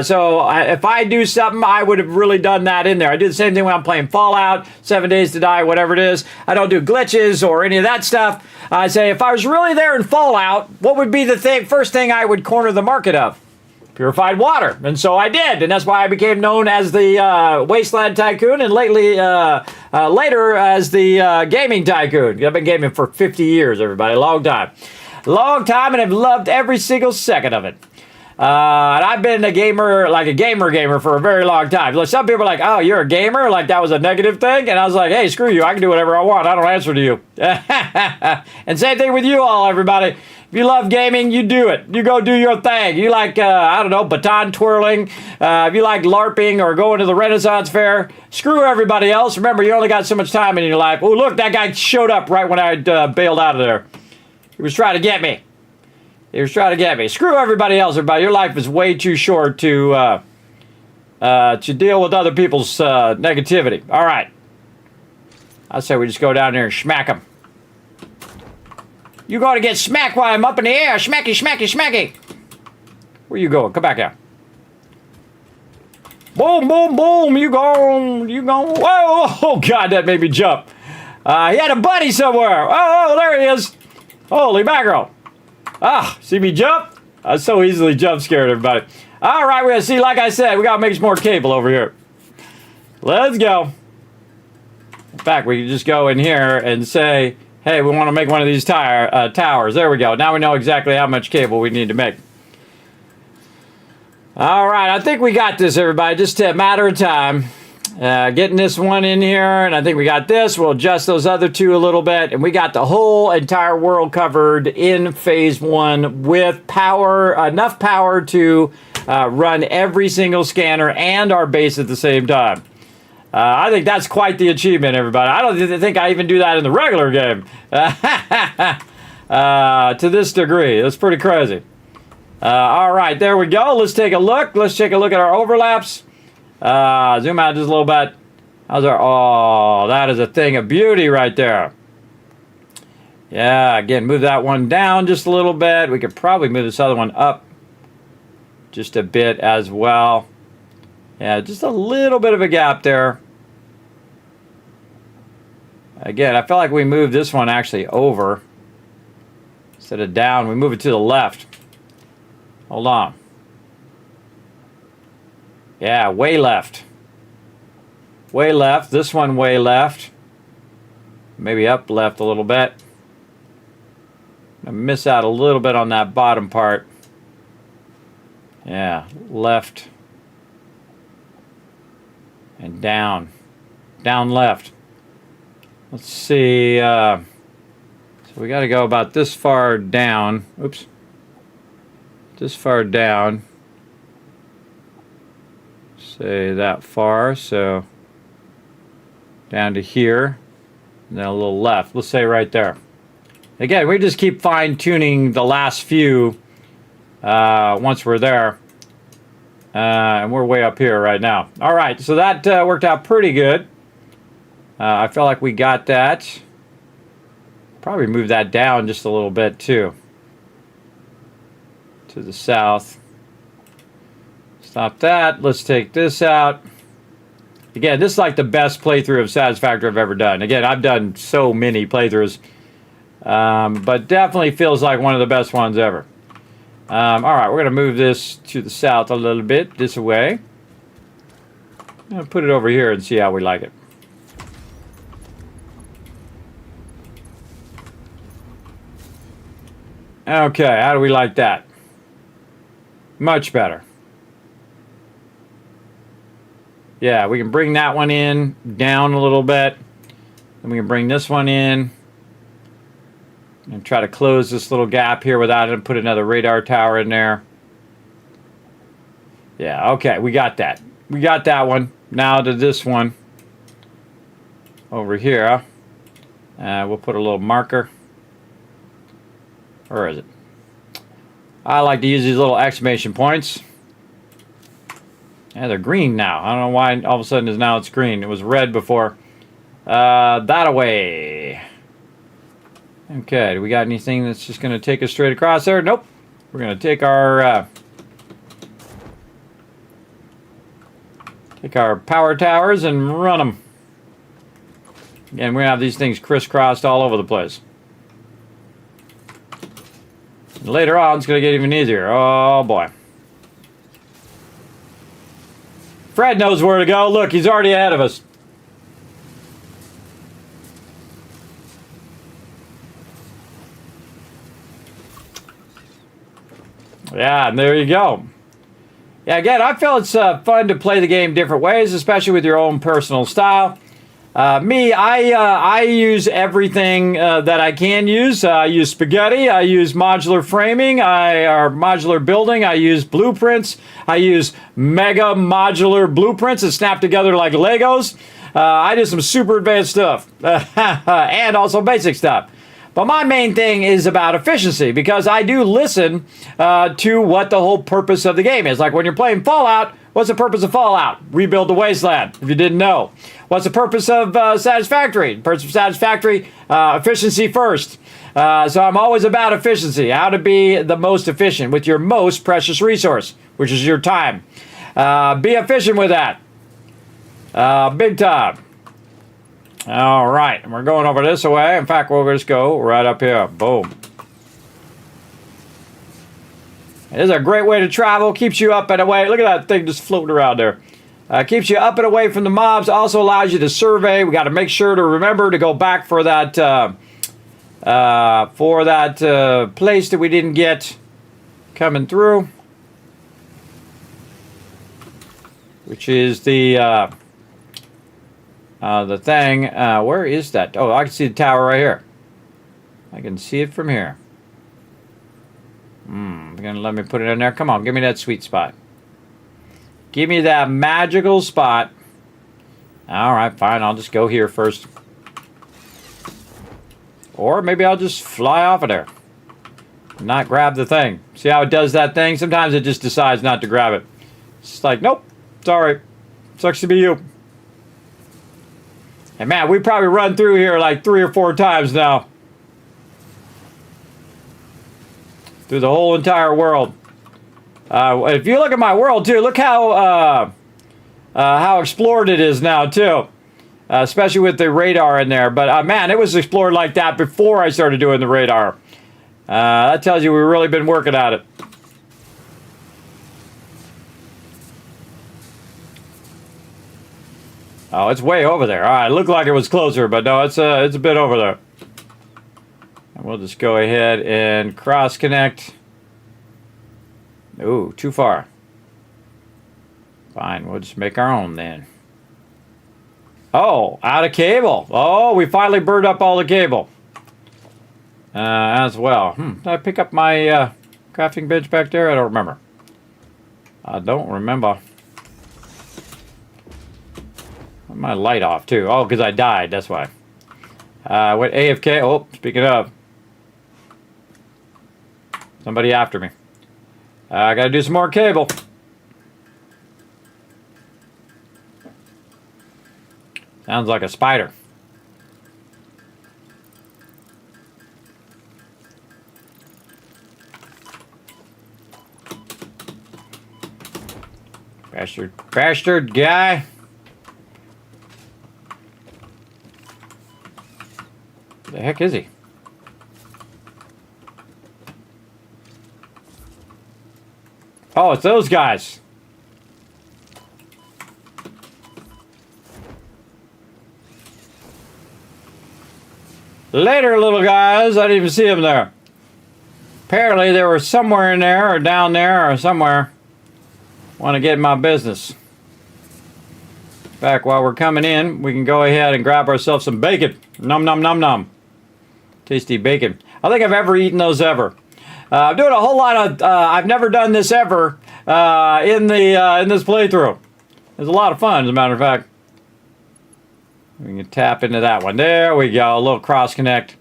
So if I do something, I would have really done that in there. I do the same thing when I'm playing Fallout, 7 Days to Die, whatever it is. I don't do glitches or any of that stuff. I say if I was really there in Fallout, what would be the first thing I would corner the market of? Purified water. And so I did. And that's why I became known as the Wasteland Tycoon and later as the Gaming Tycoon. I've been gaming for 50 years, everybody. Long time. Long time, and I've loved every single second of it. And I've been a gamer, like a gamer for a very long time. Like some people are like, oh, you're a gamer? Like that was a negative thing? And I was like, hey, screw you. I can do whatever I want. I don't answer to you. And same thing with you all, everybody. If you love gaming, you do it. You go do your thing. You like, I don't know, baton twirling. If you like LARPing or going to the Renaissance Fair, screw everybody else. Remember, you only got so much time in your life. Oh, look, that guy showed up right when I bailed out of there. He was trying to get me. Screw everybody else, everybody. Your life is way too short to deal with other people's negativity. All right. I say we just go down there and smack them. You going to get smacked while I'm up in the air. Smacky, smacky, smacky. Where you going? Come back here. Boom, boom, boom. You gone. Whoa, oh, God, that made me jump. He had a buddy somewhere. Oh, there he is. Holy mackerel. Ah, see me jump? I so easily jump scared, everybody. All right, we're going to see, like I said, we got to make some more cable over here. Let's go. In fact, we can just go in here and say, hey, we want to make one of these towers. There we go. Now we know exactly how much cable we need to make. All right, I think we got this, everybody. Just a matter of time. Getting this one in here, and I think we got this. We'll adjust those other two a little bit, and we got the whole entire world covered in phase 1 with power, enough power to run every single scanner and our base at the same time. I think that's quite the achievement, everybody. I don't think I even do that in the regular game. To this degree. That's pretty crazy. All right, there we go. Let's take a look. Let's take a look at our overlaps. Zoom out just a little bit. How's our... Oh, that is a thing of beauty right there. Yeah, again, move that one down just a little bit. We could probably move this other one up just a bit as well. Yeah, just a little bit of a gap there. Again, I feel like we moved this one actually over. Instead of down, we move it to the left. Hold on. Yeah, way left. Way left. This one way left. Maybe up left a little bit. I miss out a little bit on that bottom part. Yeah, left. And down. Down left. Let's see. So we got to go about this far down. Oops. This far down. Say that far. So down to here. And then a little left. Let's say right there. Again, we just keep fine-tuning the last few once we're there. And we're way up here right now. All right, so that worked out pretty good. I feel like we got that. Probably move that down just a little bit, too. To the south. Stop that. Let's take this out. Again, this is like the best playthrough of Satisfactory I've ever done. Again, I've done so many playthroughs. But definitely feels like one of the best ones ever. All right, we're going to move this to the south a little bit, this way. I'm going to put it over here and see how we like it. Okay, how do we like that? Much better. Yeah, we can bring that one in, down a little bit. Then we can bring this one in. And try to close this little gap here without it and put another radar tower in there. Yeah, okay, we got that. We got that one. Now to this one. Over here. We'll put a little marker. Where is it? I like to use these little exclamation points. Yeah, they're green now. I don't know why all of a sudden now it's green. It was red before. That away. Okay, do we got anything that's just going to take us straight across there? Nope. We're going to take our power towers and run them. Again, we're going to have these things crisscrossed all over the place. And later on, it's going to get even easier. Oh, boy. Fred knows where to go. Look, he's already ahead of us. Yeah, and there you go. Yeah, again, I feel it's fun to play the game different ways, especially with your own personal style. I use everything that I can use. I use spaghetti. I use modular framing. Or modular building. I use blueprints. I use mega modular blueprints that snap together like Legos. I do some super advanced stuff and also basic stuff. But my main thing is about efficiency, because I do listen to what the whole purpose of the game is. Like when you're playing Fallout, what's the purpose of Fallout? Rebuild the wasteland, if you didn't know. What's the purpose of Satisfactory? The purpose of Satisfactory, efficiency first. So I'm always about efficiency, how to be the most efficient with your most precious resource, which is your time. Be efficient with that. Big time. All right, and we're going over this way. In fact, we'll just go right up here. Boom. It is a great way to travel. Keeps you up and away. Look at that thing just floating around there. Keeps you up and away from the mobs. Also allows you to survey. We got to make sure to remember to go back for that place that we didn't get coming through, which is the thing. Where is that? Oh, I can see the tower right here. I can see it from here. You're gonna let me put it in there? Come on, give me that sweet spot. Give me that magical spot. All right, fine. I'll just go here first. Or maybe I'll just fly off of there. Not grab the thing. See how it does that thing? Sometimes it just decides not to grab it. It's like, nope, sorry. Sucks to be you. And man, we probably run through here like 3 or 4 times now. Through the whole entire world. If you look at my world too, look how explored it is now too. Especially with the radar in there. But man, it was explored like that before I started doing the radar. That tells you we've really been working at it. Oh, it's way over there. All right, looked like it was closer, but no, it's a bit over there. And we'll just go ahead and cross connect. Ooh, too far. Fine, we'll just make our own then. Oh, out of cable. Oh, we finally burned up all the cable. As well. Did I pick up my crafting bench back there? I don't remember. I don't remember. My light off too. Oh, because I died. That's why. Went AFK. Oh, speaking of. Somebody after me. I gotta do some more cable. Sounds like a spider. Bastard guy. The heck is he? Oh, it's those guys. Later, little guys. I didn't even see them there. Apparently, they were somewhere in there, or down there, or somewhere. Want to get in my business. In fact, while we're coming in, we can go ahead and grab ourselves some bacon. Nom nom nom nom. Tasty bacon. I don't think I've ever eaten those ever. I'm doing a whole lot of. I've never done this ever in this playthrough. It's a lot of fun, as a matter of fact. We can tap into that one. There we go. A little cross connect.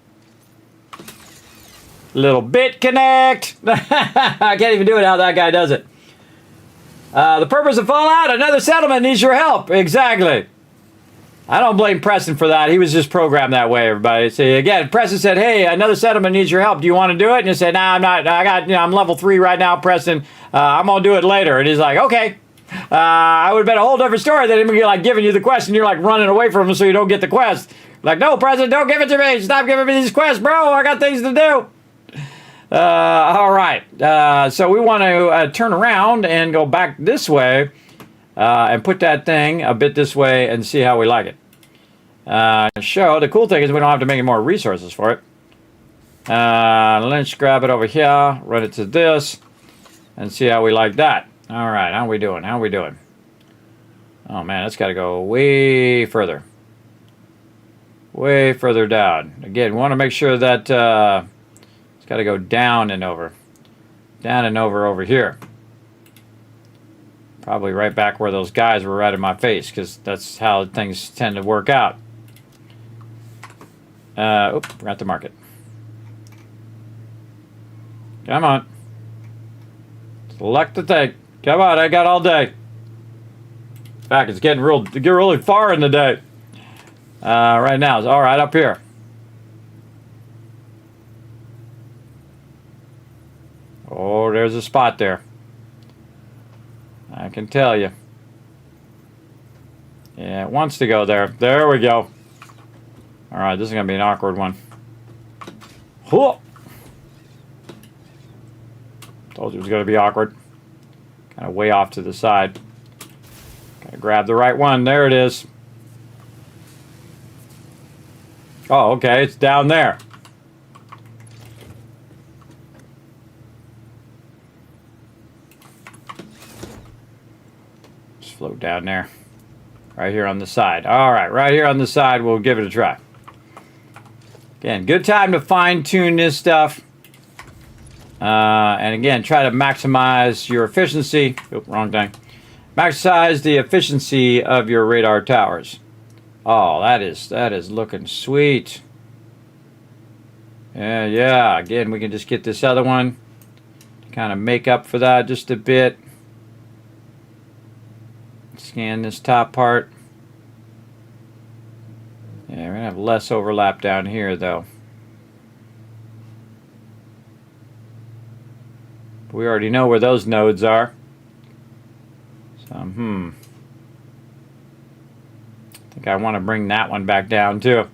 Little bit connect. I can't even do it how that guy does it. The purpose of Fallout, another settlement needs your help. Exactly. I don't blame Preston for that. He was just programmed that way, everybody. See, again, Preston said, hey, another settlement needs your help. Do you want to do it? And you said, nah, I'm not. I'm level 3 right now, Preston. I'm going to do it later. And he's like, okay. I would have been a whole different story than him like giving you the quest and you're like running away from him so you don't get the quest. Like, no, Preston, don't give it to me. Stop giving me these quests, bro. I got things to do. All right. So we want to turn around and go back this way and put that thing a bit this way and see how we like it. The cool thing is we don't have to make any more resources for it. Let's grab it over here, run it to this, and see how we like that. All right, how we doing? How we doing? Oh man, it's got to go way further. Way further down. Again, we want to make sure that it's got to go down and over. Down and over here. Probably right back where those guys were right in my face, because that's how things tend to work out. Forgot to mark it. Come on. Select the thing. Come on, I got all day. In fact, it's getting really far in the day. Right now, it's all right up here. Oh, there's a spot there. I can tell you. Yeah, it wants to go there. There we go. All right, this is going to be an awkward one. Whoa. Told you it was going to be awkward. Kind of way off to the side. Got to grab the right one. There it is. Oh, okay. It's down there. Just float down there. Right here on the side. All right, right here on the side. We'll give it a try. Again, good time to fine-tune this stuff. And again, try to maximize your efficiency. Oop, wrong thing. Maximize the efficiency of your radar towers. Oh, that is looking sweet. Yeah. Again, we can just get this other one to kind of make up for that just a bit. Scan this top part. Yeah, we're gonna have less overlap down here, though. We already know where those nodes are. So, I think I want to bring that one back down, too.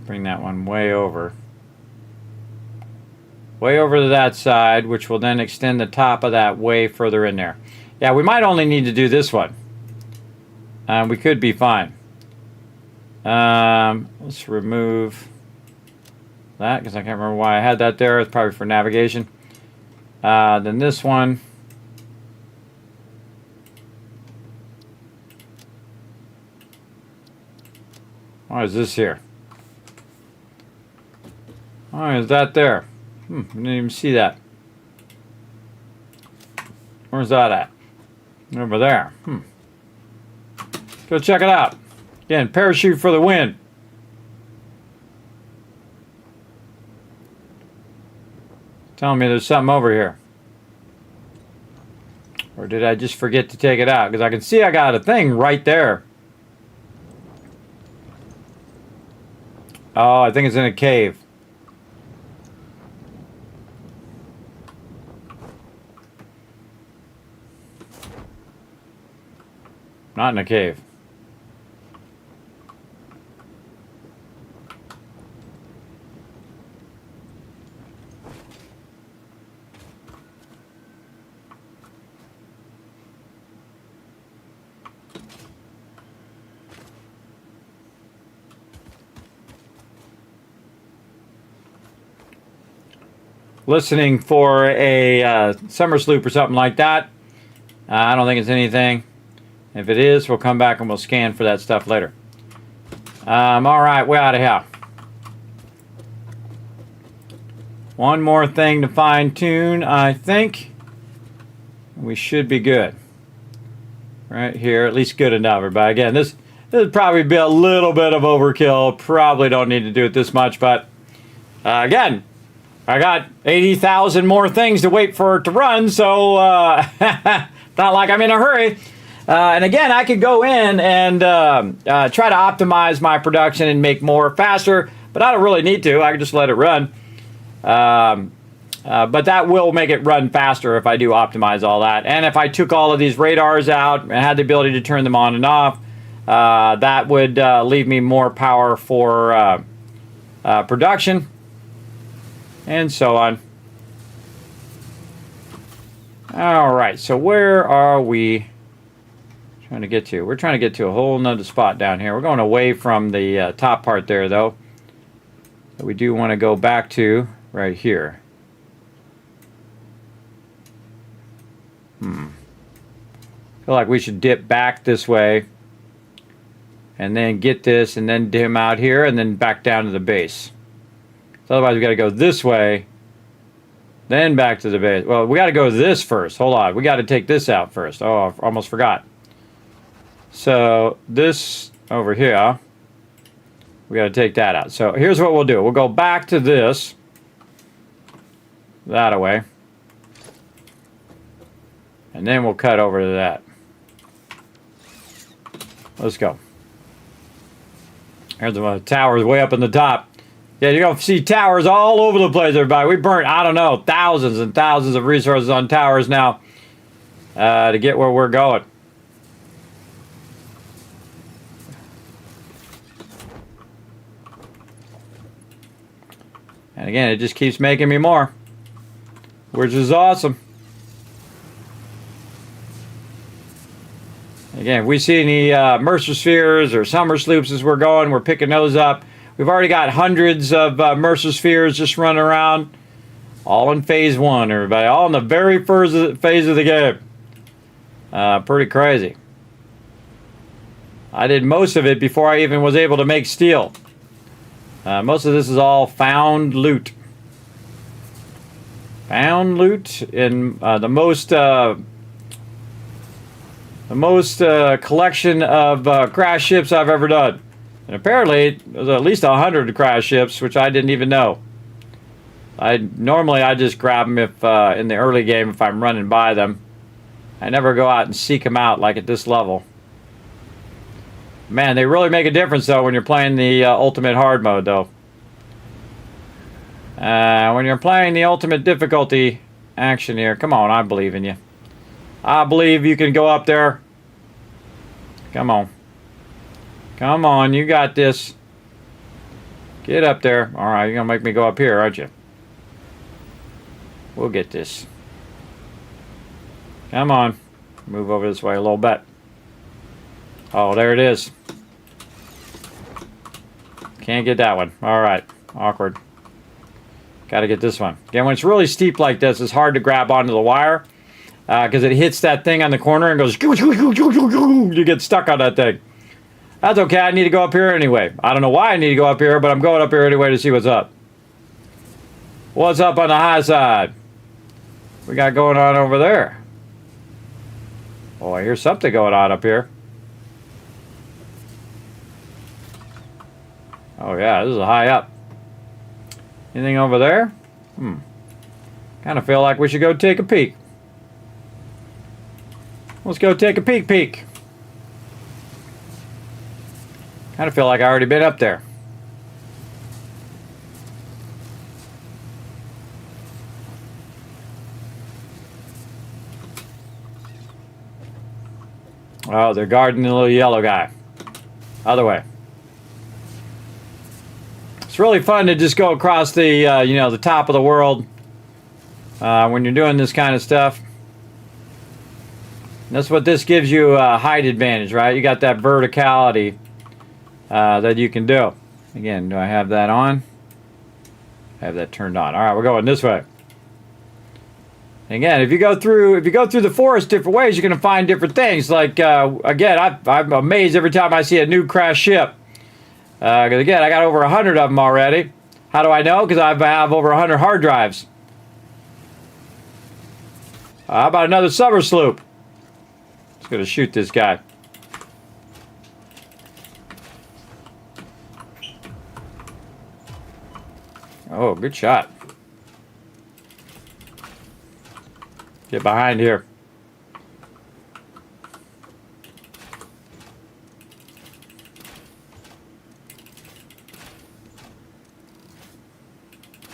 Bring that one way over. way over to that side, which will then extend the top of that way further in there. Yeah, we might only need to do this one. We could be fine. Let's remove that because I can't remember why I had that there. It's probably for navigation. Then this one. Why is this here? Why is that there? I didn't even see that. Where's that at? Over there. Go check it out. Again, parachute for the win. Telling me there's something over here. Or did I just forget to take it out? Because I can see I got a thing right there. Oh, I think it's in a cave. Not in a cave. Listening for a summer sloop or something like that. I don't think it's anything. If it is, we'll come back and we'll scan for that stuff later. All right, we're out of here. One more thing to fine tune, I think. We should be good. Right here, at least good enough, everybody. Again, this would probably be a little bit of overkill. Probably don't need to do it this much, but again, I got 80,000 more things to wait for it to run, so not like I'm in a hurry. And again, I could go in and try to optimize my production and make more faster, but I don't really need to. I can just let it run. But that will make it run faster if I do optimize all that. And if I took all of these radars out and had the ability to turn them on and off, that would leave me more power for production. And so on. All right, so where are we trying to get to? We're trying to get to a whole nother spot down here. We're going away from the top part there, though. But we do want to go back to right here. Feel like we should dip back this way. And then get this, and then dim out here, and then back down to the base. Otherwise, we got to go this way, then back to the base. Well, we got to go this first. Hold on. We got to take this out first. Oh, I almost forgot. So this over here, we got to take that out. So here's what we'll do. We'll go back to this. That away. And then we'll cut over to that. Let's go. Here's the towers way up in the top. Yeah, you're going to see towers all over the place, everybody. We burnt, I don't know, thousands and thousands of resources on towers now to get where we're going. And again, it just keeps making me more, which is awesome. Again, if we see any Mercer spheres or summer sloops as we're going, we're picking those up. We've already got hundreds of Mercer spheres just running around. All in phase 1, everybody. All in the very first phase of the game. Pretty crazy. I did most of it before I even was able to make steel. Most of this is all found loot. Found loot in the most collection of crash ships I've ever done. And apparently, there's at least 100 crash ships, which I didn't even know. Normally I just grab them if in the early game if I'm running by them. I never go out and seek them out like at this level. Man, they really make a difference though when you're playing the ultimate hard mode though. When you're playing the ultimate difficulty action here, come on, I believe in you. I believe you can go up there. Come on. Come on, you got this. Get up there. Alright, you're going to make me go up here, aren't you? We'll get this. Come on. Move over this way a little bit. Oh, there it is. Can't get that one. All right. Awkward. Got to get this one. Again, when it's really steep like this, it's hard to grab onto the wire because it hits that thing on the corner and goes. You get stuck on that thing. That's okay. I need to go up here anyway. I don't know why I need to go up here, but I'm going up here anyway to see what's up. What's up on the high side? We got going on over there. Oh, I hear something going on up here. Oh yeah, this is high up. Anything over there? Kind of feel like we should go take a peek. Let's go take a peek. Kind of feel like I already been up there. Oh, they're guarding the little yellow guy. Other way. It's really fun to just go across the, you know, the top of the world when you're doing this kind of stuff. And that's what this gives you a height advantage, right? You got that verticality that you can do. Again, do I have that on? I have that turned on. All right, we're going this way. Again, if you go through the forest different ways, you're going to find different things. Like again, I'm amazed every time I see a new crashed ship. Because again, I got over 100 of them already. How do I know? Because I have over 100 hard drives. How about another summer sloop? Just going to shoot this guy. Oh, good shot. Get behind here.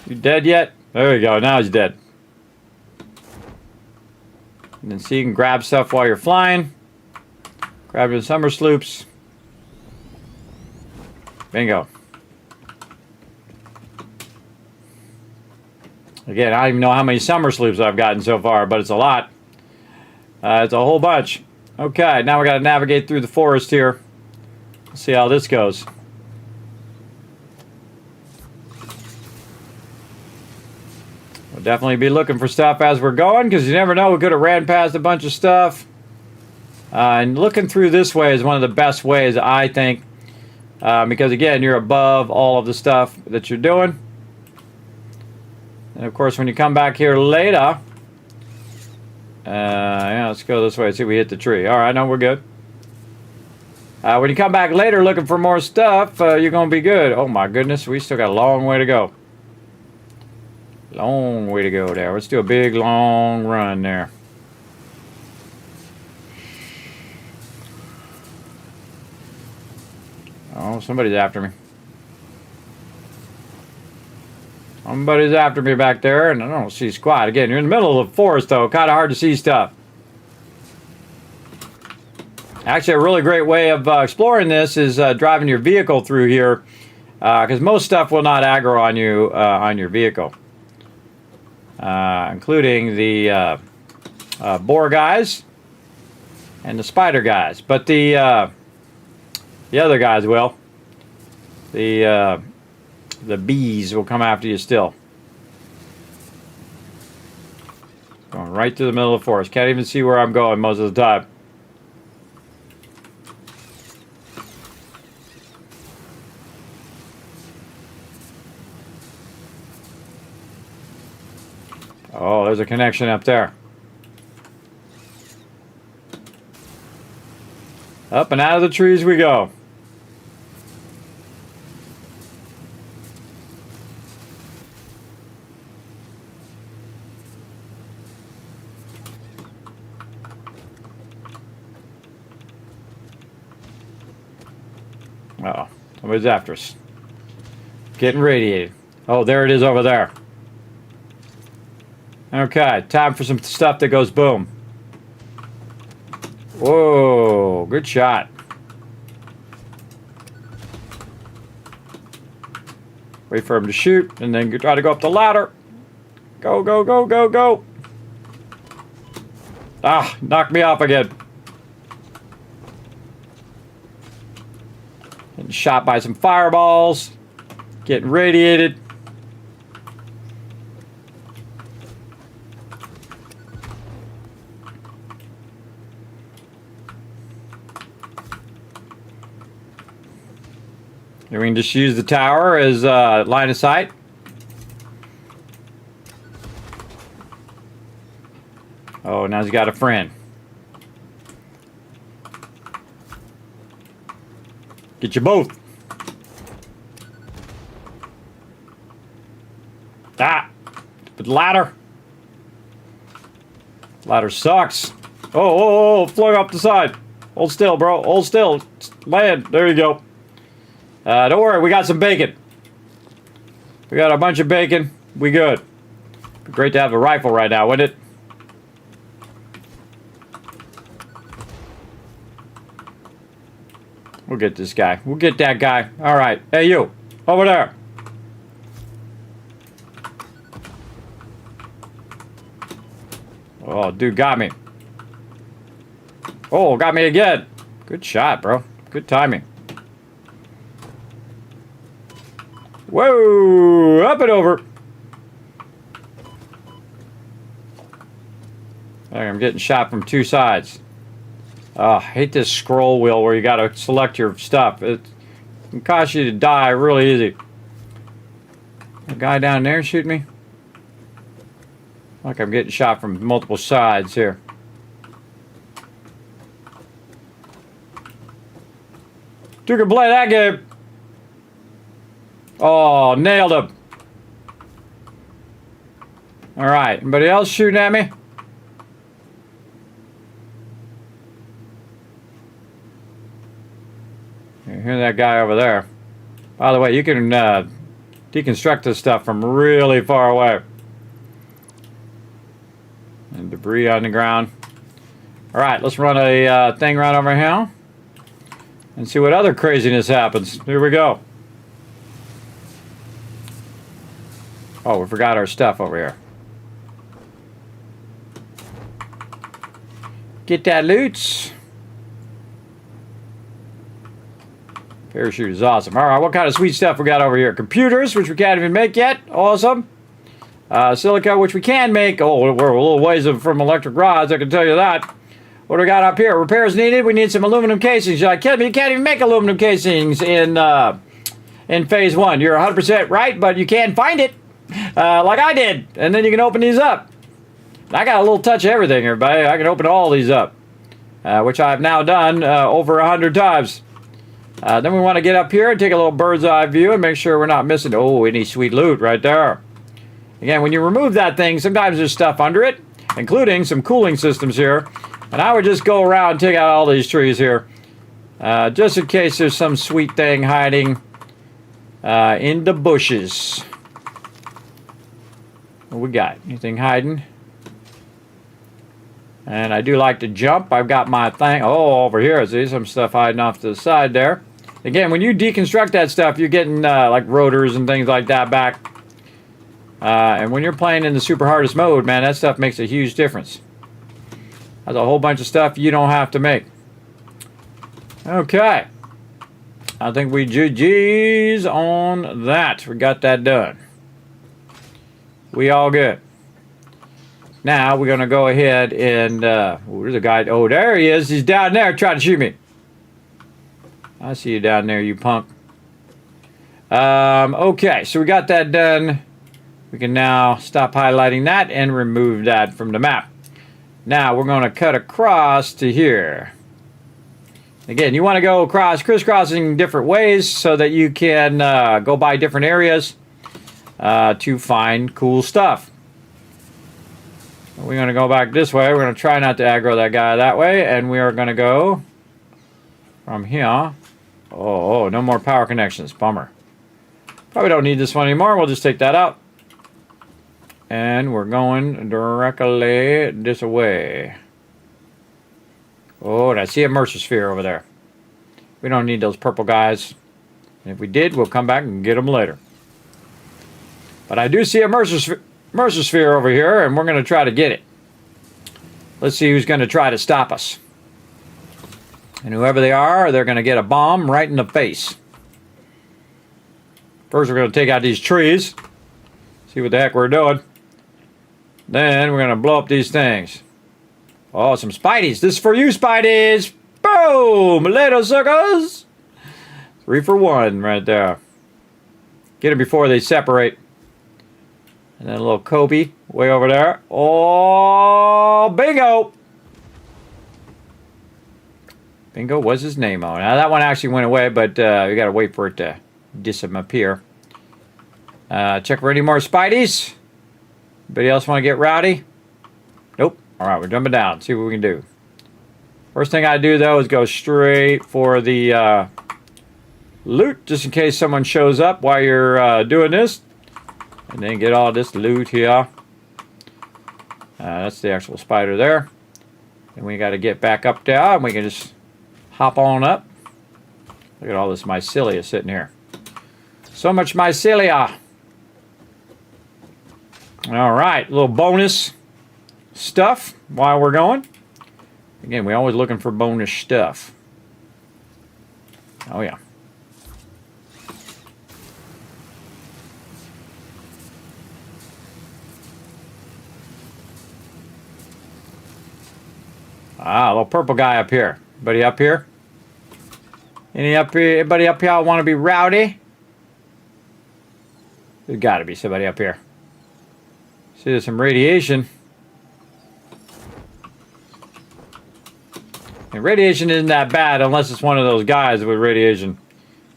You dead yet? There we go. Now he's dead. And then see, you can grab stuff while you're flying. Grab the summer sloops. Bingo. Again, I don't even know how many summer sloops I've gotten so far, but it's a lot. It's a whole bunch. Okay, now we got to navigate through the forest here. Let's see how this goes. We'll definitely be looking for stuff as we're going, because you never know, we could have ran past a bunch of stuff. And looking through this way is one of the best ways, I think, because again, you're above all of the stuff that you're doing. And of course, when you come back here later, yeah, let's go this way. See if we hit the tree. All right, no, we're good. When you come back later looking for more stuff, you're going to be good. Oh my goodness, we still got a long way to go. Long way to go there. Let's do a big long run there. Oh, somebody's after me. Somebody's after me back there, and I don't see squat. Again, you're in the middle of the forest, though. Kind of hard to see stuff. Actually, a really great way of exploring this is driving your vehicle through here, because most stuff will not aggro on you on your vehicle, including the boar guys and the spider guys. But the other guys will. The bees will come after you still. Going right through the middle of the forest. Can't even see where I'm going most of the time. Oh, there's a connection up there. Up and out of the trees we go. Uh-oh. Somebody's after us. Getting radiated. Oh, there it is over there. Okay, time for some stuff that goes boom. Whoa, good shot. Wait for him to shoot, and then try to go up the ladder. Go, go, go, go, go. Ah, knocked me off again. Getting shot by some fireballs. Getting radiated. And we can just use the tower as line of sight. Oh, now he's got a friend. Get you both. Ah! But ladder. Ladder sucks. Oh, flung off the side. Hold still, bro. Hold still. Land. There you go. Don't worry, we got some bacon. We got a bunch of bacon. We good. Be great to have a rifle right now, wouldn't it? We'll get this guy. We'll get that guy. All right. Hey, you. Over there. Oh, dude got me. Oh, got me again. Good shot, bro. Good timing. Whoa, up and over. I'm getting shot from two sides. I hate this scroll wheel where you gotta select your stuff. It can cause you to die really easy. A guy down there shoot me? Like I'm getting shot from multiple sides here. You can play that game. Oh, nailed him. Alright, anybody else shooting at me? You hear that guy over there. By the way, you can deconstruct this stuff from really far away. And debris on the ground. Alright, let's run a thing right over here. And see what other craziness happens. Here we go. Oh, we forgot our stuff over here. Get that loot. Parachute is awesome. Alright, what kind of sweet stuff we got over here? Computers, which we can't even make yet. Awesome. Silica, which we can make. Oh, we're a little ways from electric rods, I can tell you that. What do we got up here? Repairs needed. We need some aluminum casings. You're like, kidding me? You can't even make aluminum casings in phase 1. You're 100% right, but you can find it. Like I did. And then you can open these up. I got a little touch of everything, everybody. I can open all these up. Which I've now done over 100 times. Then we want to get up here and take a little bird's eye view and make sure we're not missing, oh, any sweet loot right there. Again, when you remove that thing, sometimes there's stuff under it, including some cooling systems here. And I would just go around and take out all these trees here. Just in case there's some sweet thing hiding in the bushes. What we got? Anything hiding? And I do like to jump. I've got my thing. Oh, over here. See some stuff hiding off to the side there. Again, when you deconstruct that stuff, you're getting like rotors and things like that back. And when you're playing in the super hardest mode, man, that stuff makes a huge difference. That's a whole bunch of stuff you don't have to make. Okay. I think we GG's on that. We got that done. We all good. Now we're going to go ahead and... where's the guy? Oh, there he is. He's down there trying to shoot me. I see you down there, you punk. Okay, so we got that done. We can now stop highlighting that and remove that from the map. Now we're going to cut across to here. Again, you want to go across, crisscrossing different ways so that you can go by different areas to find cool stuff. We're going to go back this way. We're going to try not to aggro that guy that way. And we are going to go from here. Oh, no more power connections. Bummer. Probably don't need this one anymore. We'll just take that out. And we're going directly this way. Oh, and I see a Mercer sphere over there. We don't need those purple guys. And if we did, we'll come back and get them later. But I do see a Mercer Mercer sphere over here, and we're going to try to get it. Let's see who's going to try to stop us. And whoever they are, they're going to get a bomb right in the face. First, we're going to take out these trees. See what the heck we're doing. Then, we're going to blow up these things. Oh, some Spideys. This is for you, Spideys. Boom! Later, suckers. 3 for 1 right there. Get them before they separate. And then a little Kobe way over there. Oh, bingo! Bingo was his name on. Now that one actually went away, but we gotta wait for it to disappear. Check for any more Spideys. Anybody else want to get rowdy? Nope. All right, we're jumping down. See what we can do. First thing I do though is go straight for the loot, just in case someone shows up while you're doing this. And then get all this loot here. That's the actual spider there. And we got to get back up there, and we can just hop on up. Look at all this mycelia sitting here. So much mycelia. All right, a little bonus stuff while we're going. Again, we're always looking for bonus stuff. Oh, yeah. Ah, a little purple guy up here. Anybody up here? Anybody up here want to be rowdy? There's got to be somebody up here. See, there's some radiation. And radiation isn't that bad unless it's one of those guys with radiation.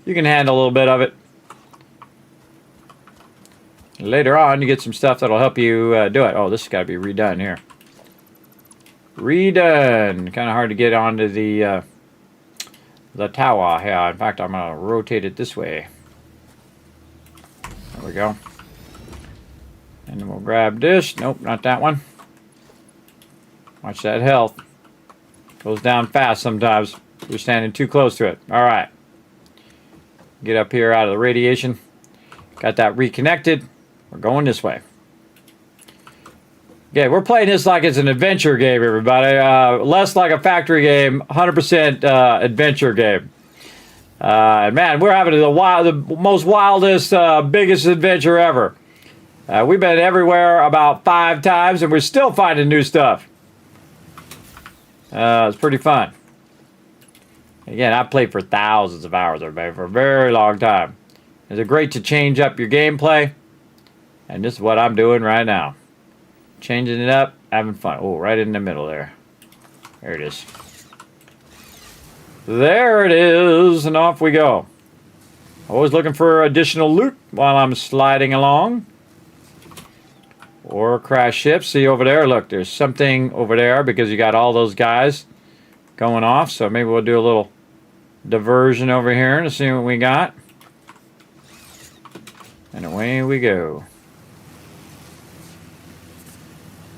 You can handle a little bit of it. Later on, you get some stuff that'll help you do it. Oh, this has got to be redone here. Redone. Kind of hard to get onto the tower here. In fact, I'm going to rotate it this way. There we go. And then we'll grab this. Nope, not that one. Watch that health. Goes down fast sometimes. You're standing too close to it. All right. Get up here out of the radiation. Got that reconnected. We're going this way. Okay, we're playing this like it's an adventure game, everybody. Less like a factory game, 100% adventure game. And man, we're having the most wildest, biggest adventure ever. We've been everywhere about 5 times, and we're still finding new stuff. It's pretty fun. Again, I've played for thousands of hours, everybody, for a very long time. It's great to change up your gameplay, and this is what I'm doing right now. Changing it up, having fun. Oh, right in the middle there. There it is. There it is, and off we go. Always looking for additional loot while I'm sliding along. Or crash ships. See over there, look, there's something over there because you got all those guys going off. So maybe we'll do a little diversion over here to see what we got. And away we go.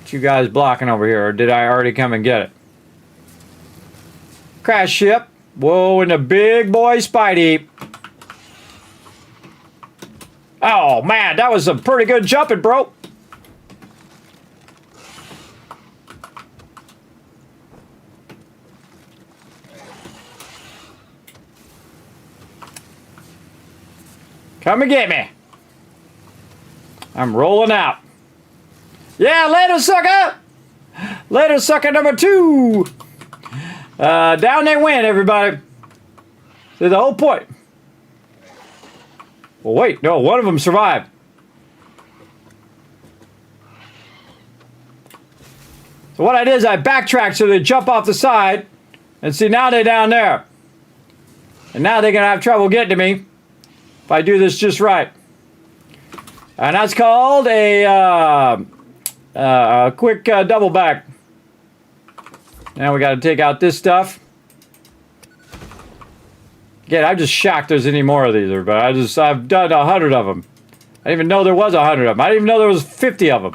What you guys blocking over here, or did I already come and get it? Crash ship. Whoa, and a big boy Spidey. Oh man, that was some pretty good jumping, bro. Come and get me. I'm rolling out. Yeah, later, sucker. Later, sucker number 2. Down they went, everybody. See the whole point. Well, wait, no, one of them survived. So what I did is I backtracked so they jump off the side, and see now they're down there. And now they're gonna have trouble getting to me if I do this just right. And that's called a quick double back. Now we got to take out this stuff. Again, I'm just shocked there's any more of these, but I've done 100 of them. I didn't even know there was 100 of them. I didn't even know there was 50 of them.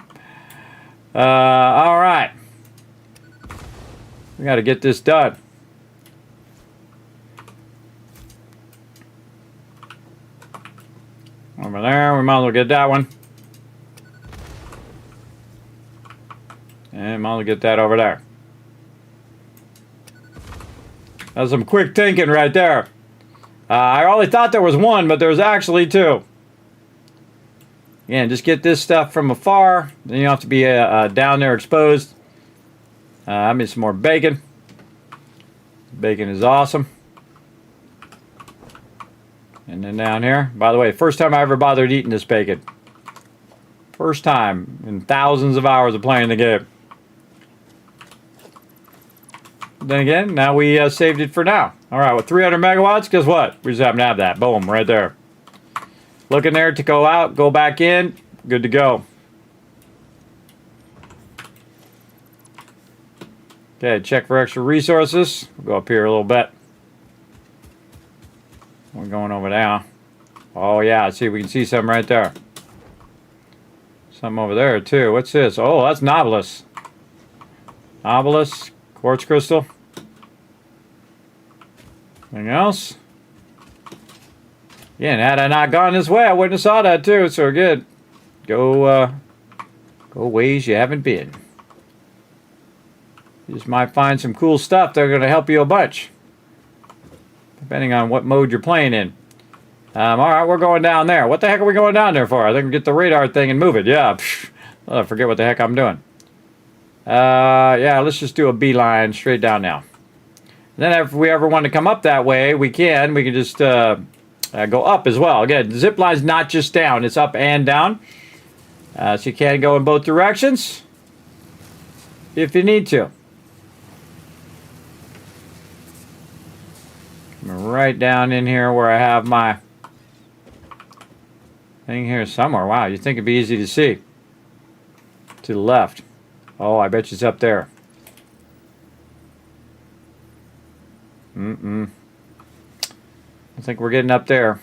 All right. We got to get this done. Over there, we might as well get that one. And I'll get that over there. That's some quick thinking right there. I only thought there was one, but there's actually two. Again, just get this stuff from afar. Then you don't have to be down there exposed. I need some more bacon. Bacon is awesome. And then down here. By the way, first time I ever bothered eating this bacon. First time in thousands of hours of playing the game. Then again, now we saved it for now. Alright, with 300 megawatts, guess what? We just happen to have that. Boom, right there. Looking there to go out, go back in. Good to go. Okay, check for extra resources. We'll go up here a little bit. We're going over there. Oh yeah, see, we can see something right there. Something over there too. What's this? Oh, that's Nobilis. Nobilis, quartz crystal. Anything else? Yeah, and had I not gone this way, I wouldn't have saw that too. So we're good. Go ways you haven't been. You just might find some cool stuff that are going to help you a bunch, depending on what mode you're playing in. All right, we're going down there. What the heck are we going down there for? I think we get the radar thing and move it. Yeah, I forget what the heck I'm doing. Yeah, let's just do a beeline straight down now. And then if we ever want to come up that way, we can. We can just go up as well. Again, the zip line's not just down. It's up and down. So you can go in both directions if you need to. Right down in here where I have my thing here somewhere. Wow, you'd think it'd be easy to see. To the left. Oh, I bet you it's up there. I think we're getting up there.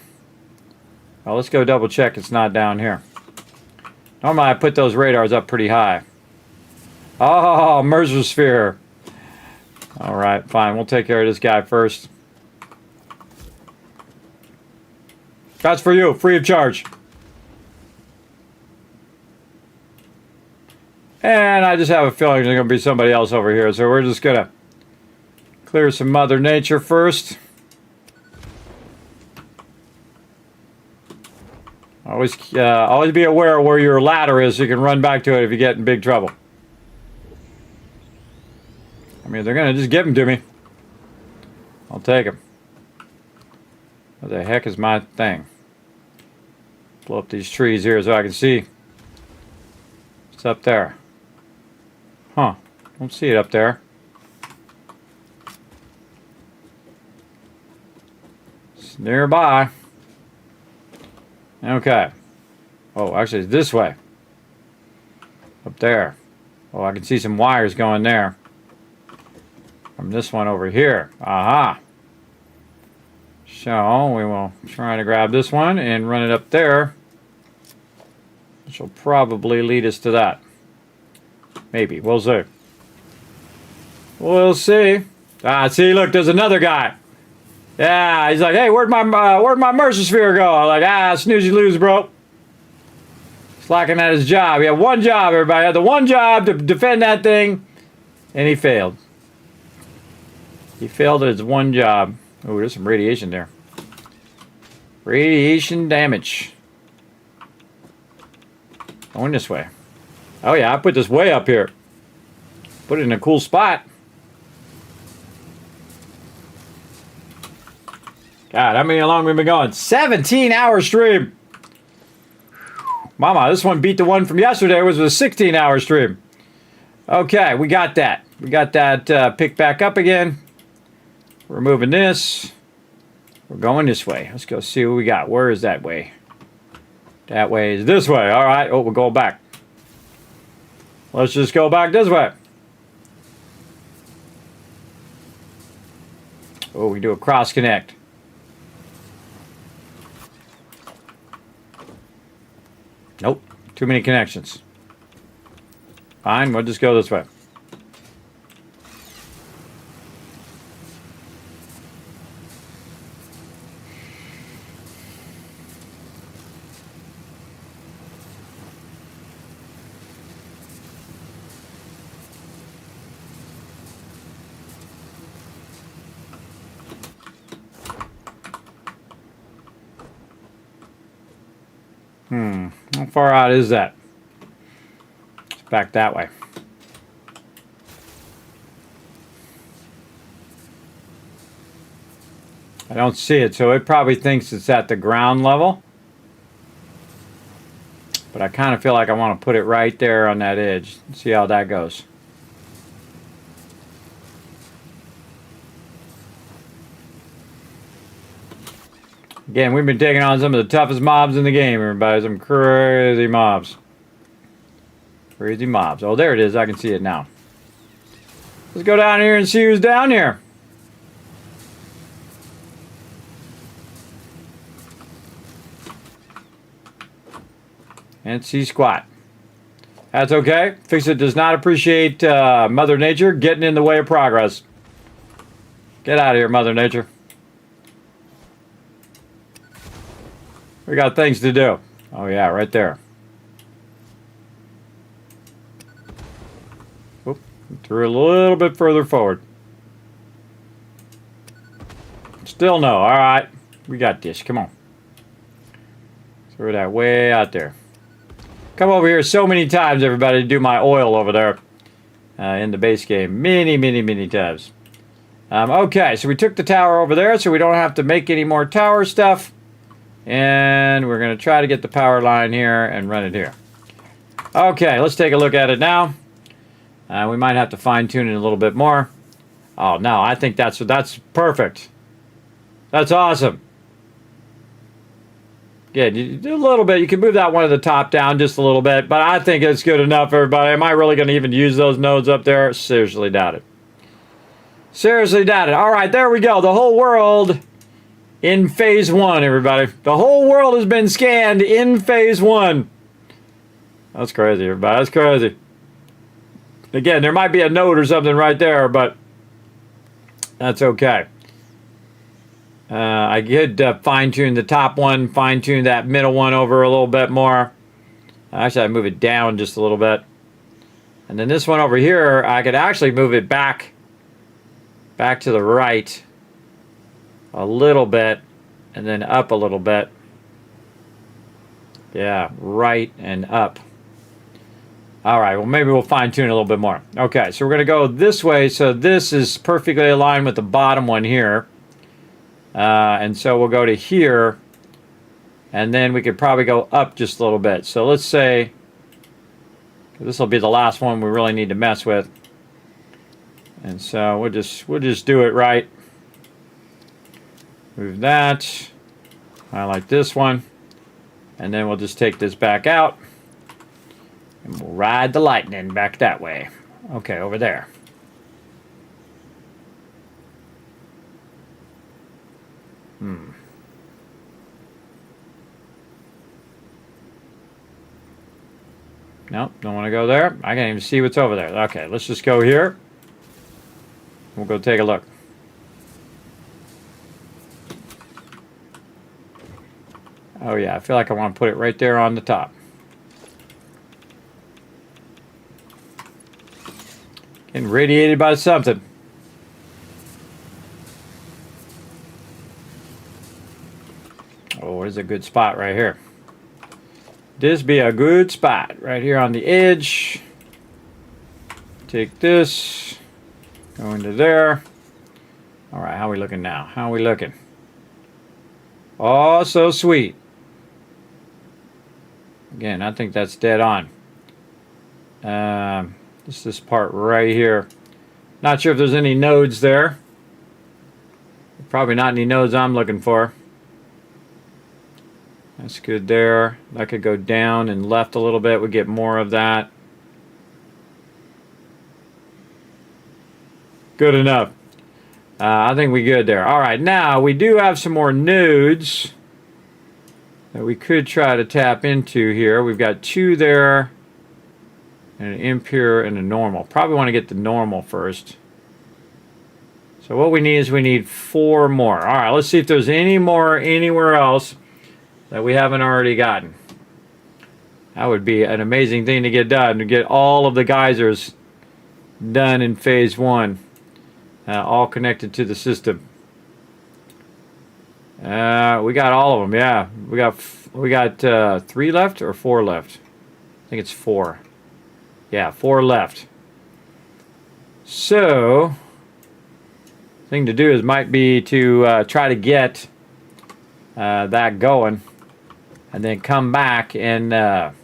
Well, let's go double check it's not down here. Normally I put those radars up pretty high. Oh, Mercer sphere. Alright, fine. We'll take care of this guy first. That's for you, free of charge. And I just have a feeling there's going to be somebody else over here, so we're just going to clear some Mother Nature first. Always be aware of where your ladder is so you can run back to it if you get in big trouble. I mean, they're going to just give them to me. I'll take them. What the heck is my thing? Blow up these trees here so I can see. It's up there. Huh. Don't see it up there. It's nearby. Okay. Oh, actually it's this way. Up there. Oh, I can see some wires going there. From this one over here. Aha. So, we will try to grab this one and run it up there. Which will probably lead us to that. Maybe. We'll see. We'll see. Ah, see, look, there's another guy. Yeah, he's like, hey, where'd my Mercer sphere go? I'm like, snooze you lose, bro. Slacking at his job. He had one job, everybody. He had the one job to defend that thing. And he failed. He failed at his one job. Oh, there's some radiation there. Radiation damage. Going this way. Oh yeah, I put this way up here. Put it in a cool spot. God, how long we've been going? 17-hour stream. Mama, this one beat the one from yesterday, which was a 16-hour stream. Okay, we got that. We got that picked back up again. We're moving this. We're going this way. Let's go see what we got. Where is that way? That way is this way. All right. Oh, we're going back. Let's just go back this way. Oh, we do a cross connect. Nope. Too many connections. Fine. We'll just go this way. How far out is that? It's back that way. I don't see it, so it probably thinks it's at the ground level. But I kind of feel like I want to put it right there on that edge. See how that goes. Again, we've been taking on some of the toughest mobs in the game, everybody. Some crazy mobs. Crazy mobs. Oh, there it is. I can see it now. Let's go down here and see who's down here. And C squat. That's okay. Fixit does not appreciate Mother Nature getting in the way of progress. Get out of here, Mother Nature. We got things to do. Oh yeah, right there. Oop, threw a little bit further forward. Still no. All right, we got this. Come on. Throw that way out there. Come over here so many times, everybody, to do my oil over there in the base game. Many times. Okay, so we took the tower over there, so we don't have to make any more tower stuff. And we're going to try to get the power line here and run it here. Okay, let's take a look at it now. We might have to fine-tune it a little bit more. Oh, no, I think that's perfect. That's awesome. Yeah, you do a little bit. You can move that one at the top down just a little bit, but I think it's good enough, everybody. Am I really going to even use those nodes up there? Seriously doubt it. Seriously doubt it. All right, there we go. The whole world in phase 1, everybody. The whole world has been scanned in phase 1. That's crazy, everybody. That's crazy. Again, there might be a node or something right there, but that's okay. I could fine-tune the top one, fine-tune that middle one over a little bit more. Actually, I'd move it down just a little bit. And then this one over here, I could actually move it back to the right a little bit, and then up a little bit. Yeah, right and up. All right, well, maybe we'll fine-tune a little bit more. Okay, so we're going to go this way. So this is perfectly aligned with the bottom one here. And so we'll go to here, and then we could probably go up just a little bit. So let's say this will be the last one we really need to mess with, and so we'll just do it right. Move that. I like this one, and then we'll just take this back out, and we'll ride the lightning back that way. Okay, over there. Nope, don't want to go there. I can't even see what's over there. Okay, let's just go here. We'll go take a look. Oh yeah, I feel like I want to put it right there on the top. Getting radiated by something. Oh, there's a good spot right here. This be a good spot right here on the edge. Take this, go into there. All right, how are we looking now? How are we looking? Oh, so sweet. Again, I think that's dead on. This part right here. Not sure if there's any nodes there. Probably not any nodes I'm looking for. That's good there. That could go down and left a little bit. We get more of that. Good enough. I think we're good there. All right, now we do have some more nodes that we could try to tap into here. We've got 2 there, and an impure and a normal. Probably want to get the normal first. So what we need is we need 4 more. All right, let's see if there's any more anywhere else that we haven't already gotten. That would be an amazing thing to get done, to get all of the geysers done in phase 1, all connected to the system. We got all of them, yeah. We got We got 3 left or 4 left? I think it's 4. Yeah, 4 left. So, thing to do is might be to try to get that going, and then come back and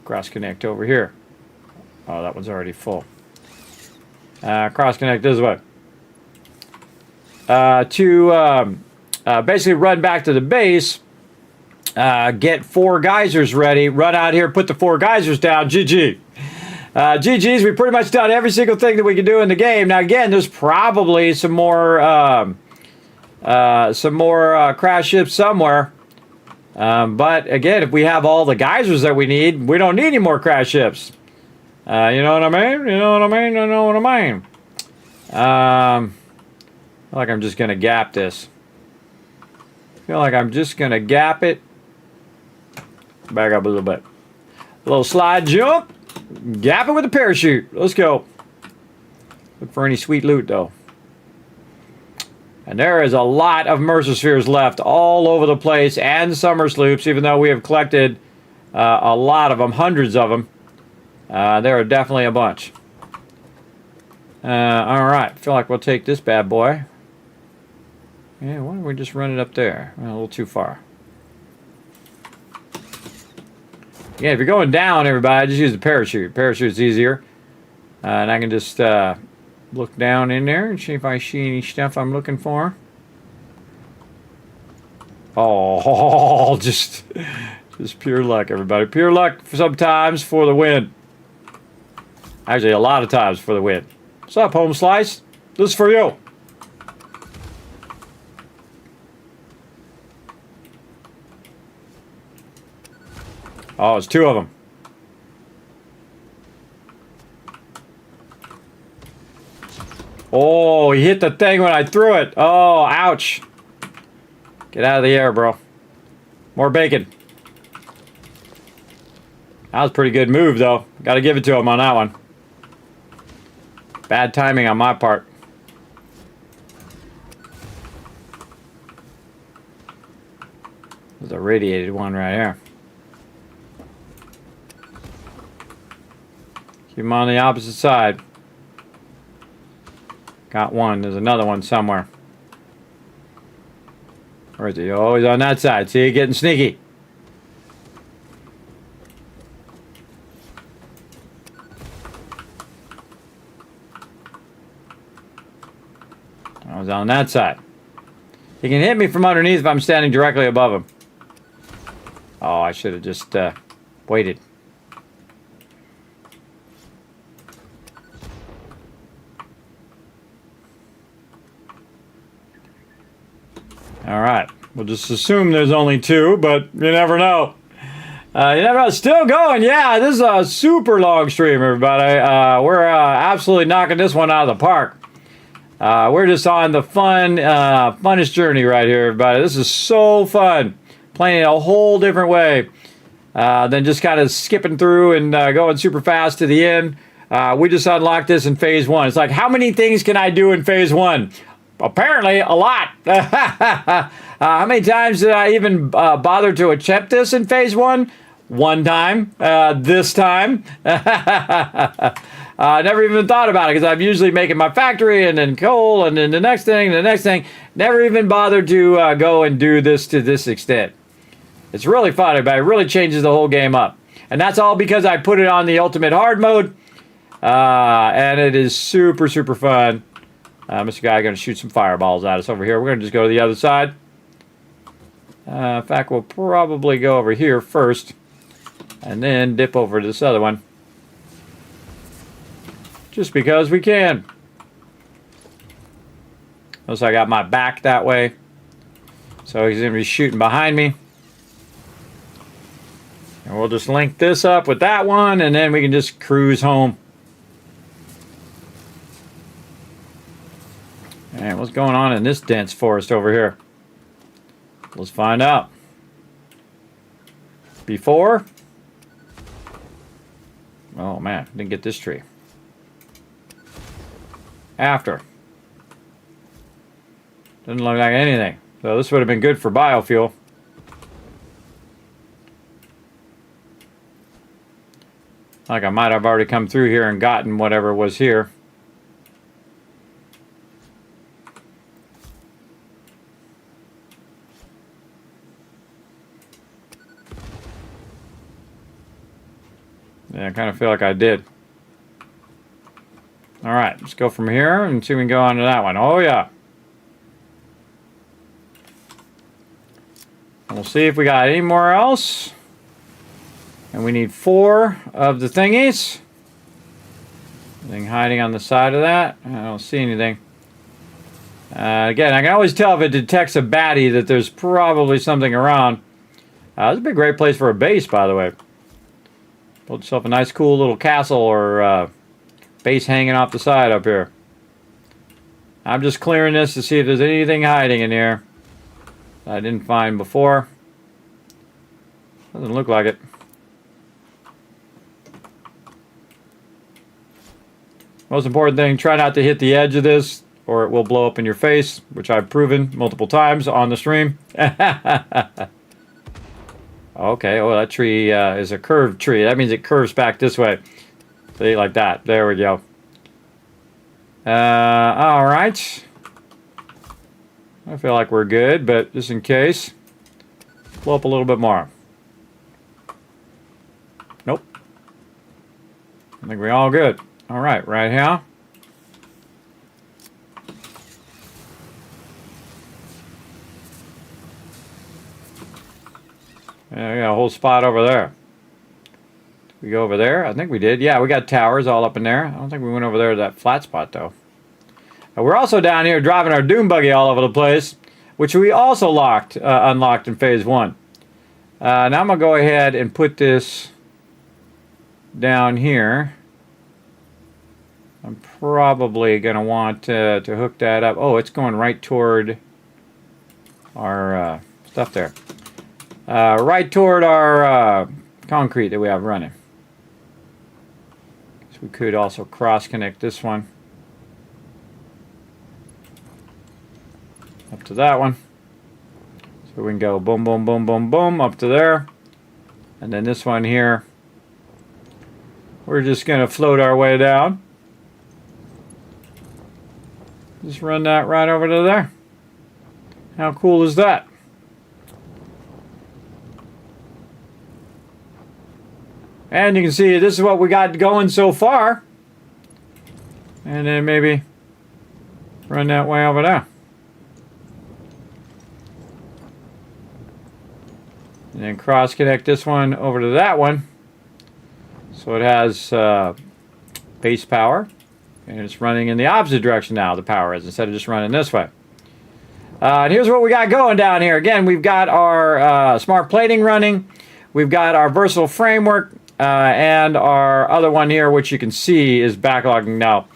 cross connect over here. Oh, that one's already full. Cross connect this way. To basically run back to the base, get 4 geysers ready, run out here, put the 4 geysers down, GG. GG's, we pretty much done every single thing that we can do in the game. Now again, there's probably some more crash ships somewhere. But again, if we have all the geysers that we need, we don't need any more crash ships. You know what I mean? You know what I mean? You know what I mean? I feel like I'm just going to gap this. I feel like I'm just going to gap it. Back up a little bit. A little slide jump. Gap it with a parachute. Let's go. Look for any sweet loot, though. And there is a lot of Mercer Spheres left all over the place, and summer sloops, even though we have collected a lot of them, hundreds of them. There are definitely a bunch. Alright, feel like we'll take this bad boy. Yeah, why don't we just run it up there? A little too far. Yeah, if you're going down, everybody, just use the parachute. Parachute's easier. And I can just look down in there and see if I see any stuff I'm looking for. Oh, just pure luck, everybody. Pure luck sometimes for the win. Actually, a lot of times for the win. What's up, Home Slice? This is for you. Oh, it's 2 of them. Oh, he hit the thing when I threw it. Oh, ouch. Get out of the air, bro. More bacon. That was a pretty good move, though. Got to give it to him on that one. Bad timing on my part. There's a radiated one right here. Keep him on the opposite side. Got one. There's another one somewhere. Where is he? Oh, he's on that side. See, getting sneaky. I was on that side. He can hit me from underneath if I'm standing directly above him. Oh, I should have just waited. Alright, we'll just assume there's only 2, but you never know. You never know. Still going, yeah, this is a super long stream, everybody. We're absolutely knocking this one out of the park. We're just on the funnest journey right here, everybody. This is so fun. Playing it a whole different way than just kind of skipping through and going super fast to the end. We just unlocked this in phase 1. It's like, how many things can I do in phase 1? Apparently, a lot. How many times did I even bother to attempt this in phase 1? One time. This time. I never even thought about it because I'm usually making my factory and then coal and then the next thing, Never even bothered to go and do this to this extent. It's really fun, but it really changes the whole game up. And that's all because I put it on the ultimate hard mode. And it is super, super fun. Mr. Guy going to shoot some fireballs at us over here. We're going to just go to the other side. In fact, we'll probably go over here first. And then dip over to this other one. Just because we can. Notice I got my back that way. So he's going to be shooting behind me. And we'll just link this up with that one. And then we can just cruise home. And what's going on in this dense forest over here? Let's find out. Before. Oh man, didn't get this tree. After. Doesn't look like anything. So this would have been good for biofuel. Like I might have already come through here and gotten whatever was here. Yeah, I kind of feel like I did. All right, let's go from here and see if we can go on to that one. Oh, yeah. And we'll see if we got any more else. And we need 4 of the thingies. Anything hiding on the side of that? I don't see anything. Again, I can always tell if it detects a baddie that there's probably something around. This would be a great place for a base, by the way. Build yourself a nice, cool little castle or base hanging off the side up here. I'm just clearing this to see if there's anything hiding in here that I didn't find before. Doesn't look like it. Most important thing, try not to hit the edge of this or it will blow up in your face, which I've proven multiple times on the stream. Okay, oh, that tree is a curved tree. That means it curves back this way. See, like that. There we go. All right. I feel like we're good, but just in case, blow up a little bit more. Nope. I think we're all good. All right, right here. Yeah, we got a whole spot over there. Did we go over there? I think we did. Yeah, we got towers all up in there. I don't think we went over there to that flat spot, though. We're also down here driving our Doom Buggy all over the place, which we also unlocked in Phase 1. Now I'm going to go ahead and put this down here. I'm probably going to want to hook that up. Oh, it's going right toward our stuff there. Right toward our concrete that we have running. So we could also cross-connect this one up to that one. So we can go boom, boom, boom, boom, boom up to there. And then this one here, we're just going to float our way down. Just run that right over to there. How cool is that? And you can see this is what we got going so far. And then maybe run that way over there. And then cross connect this one over to that one. So it has base power. And it's running in the opposite direction now, the power is, instead of just running this way. And here's what we got going down here. Again, we've got our smart plating running. We've got our versatile framework. And our other one here, which you can see, is backlogging now.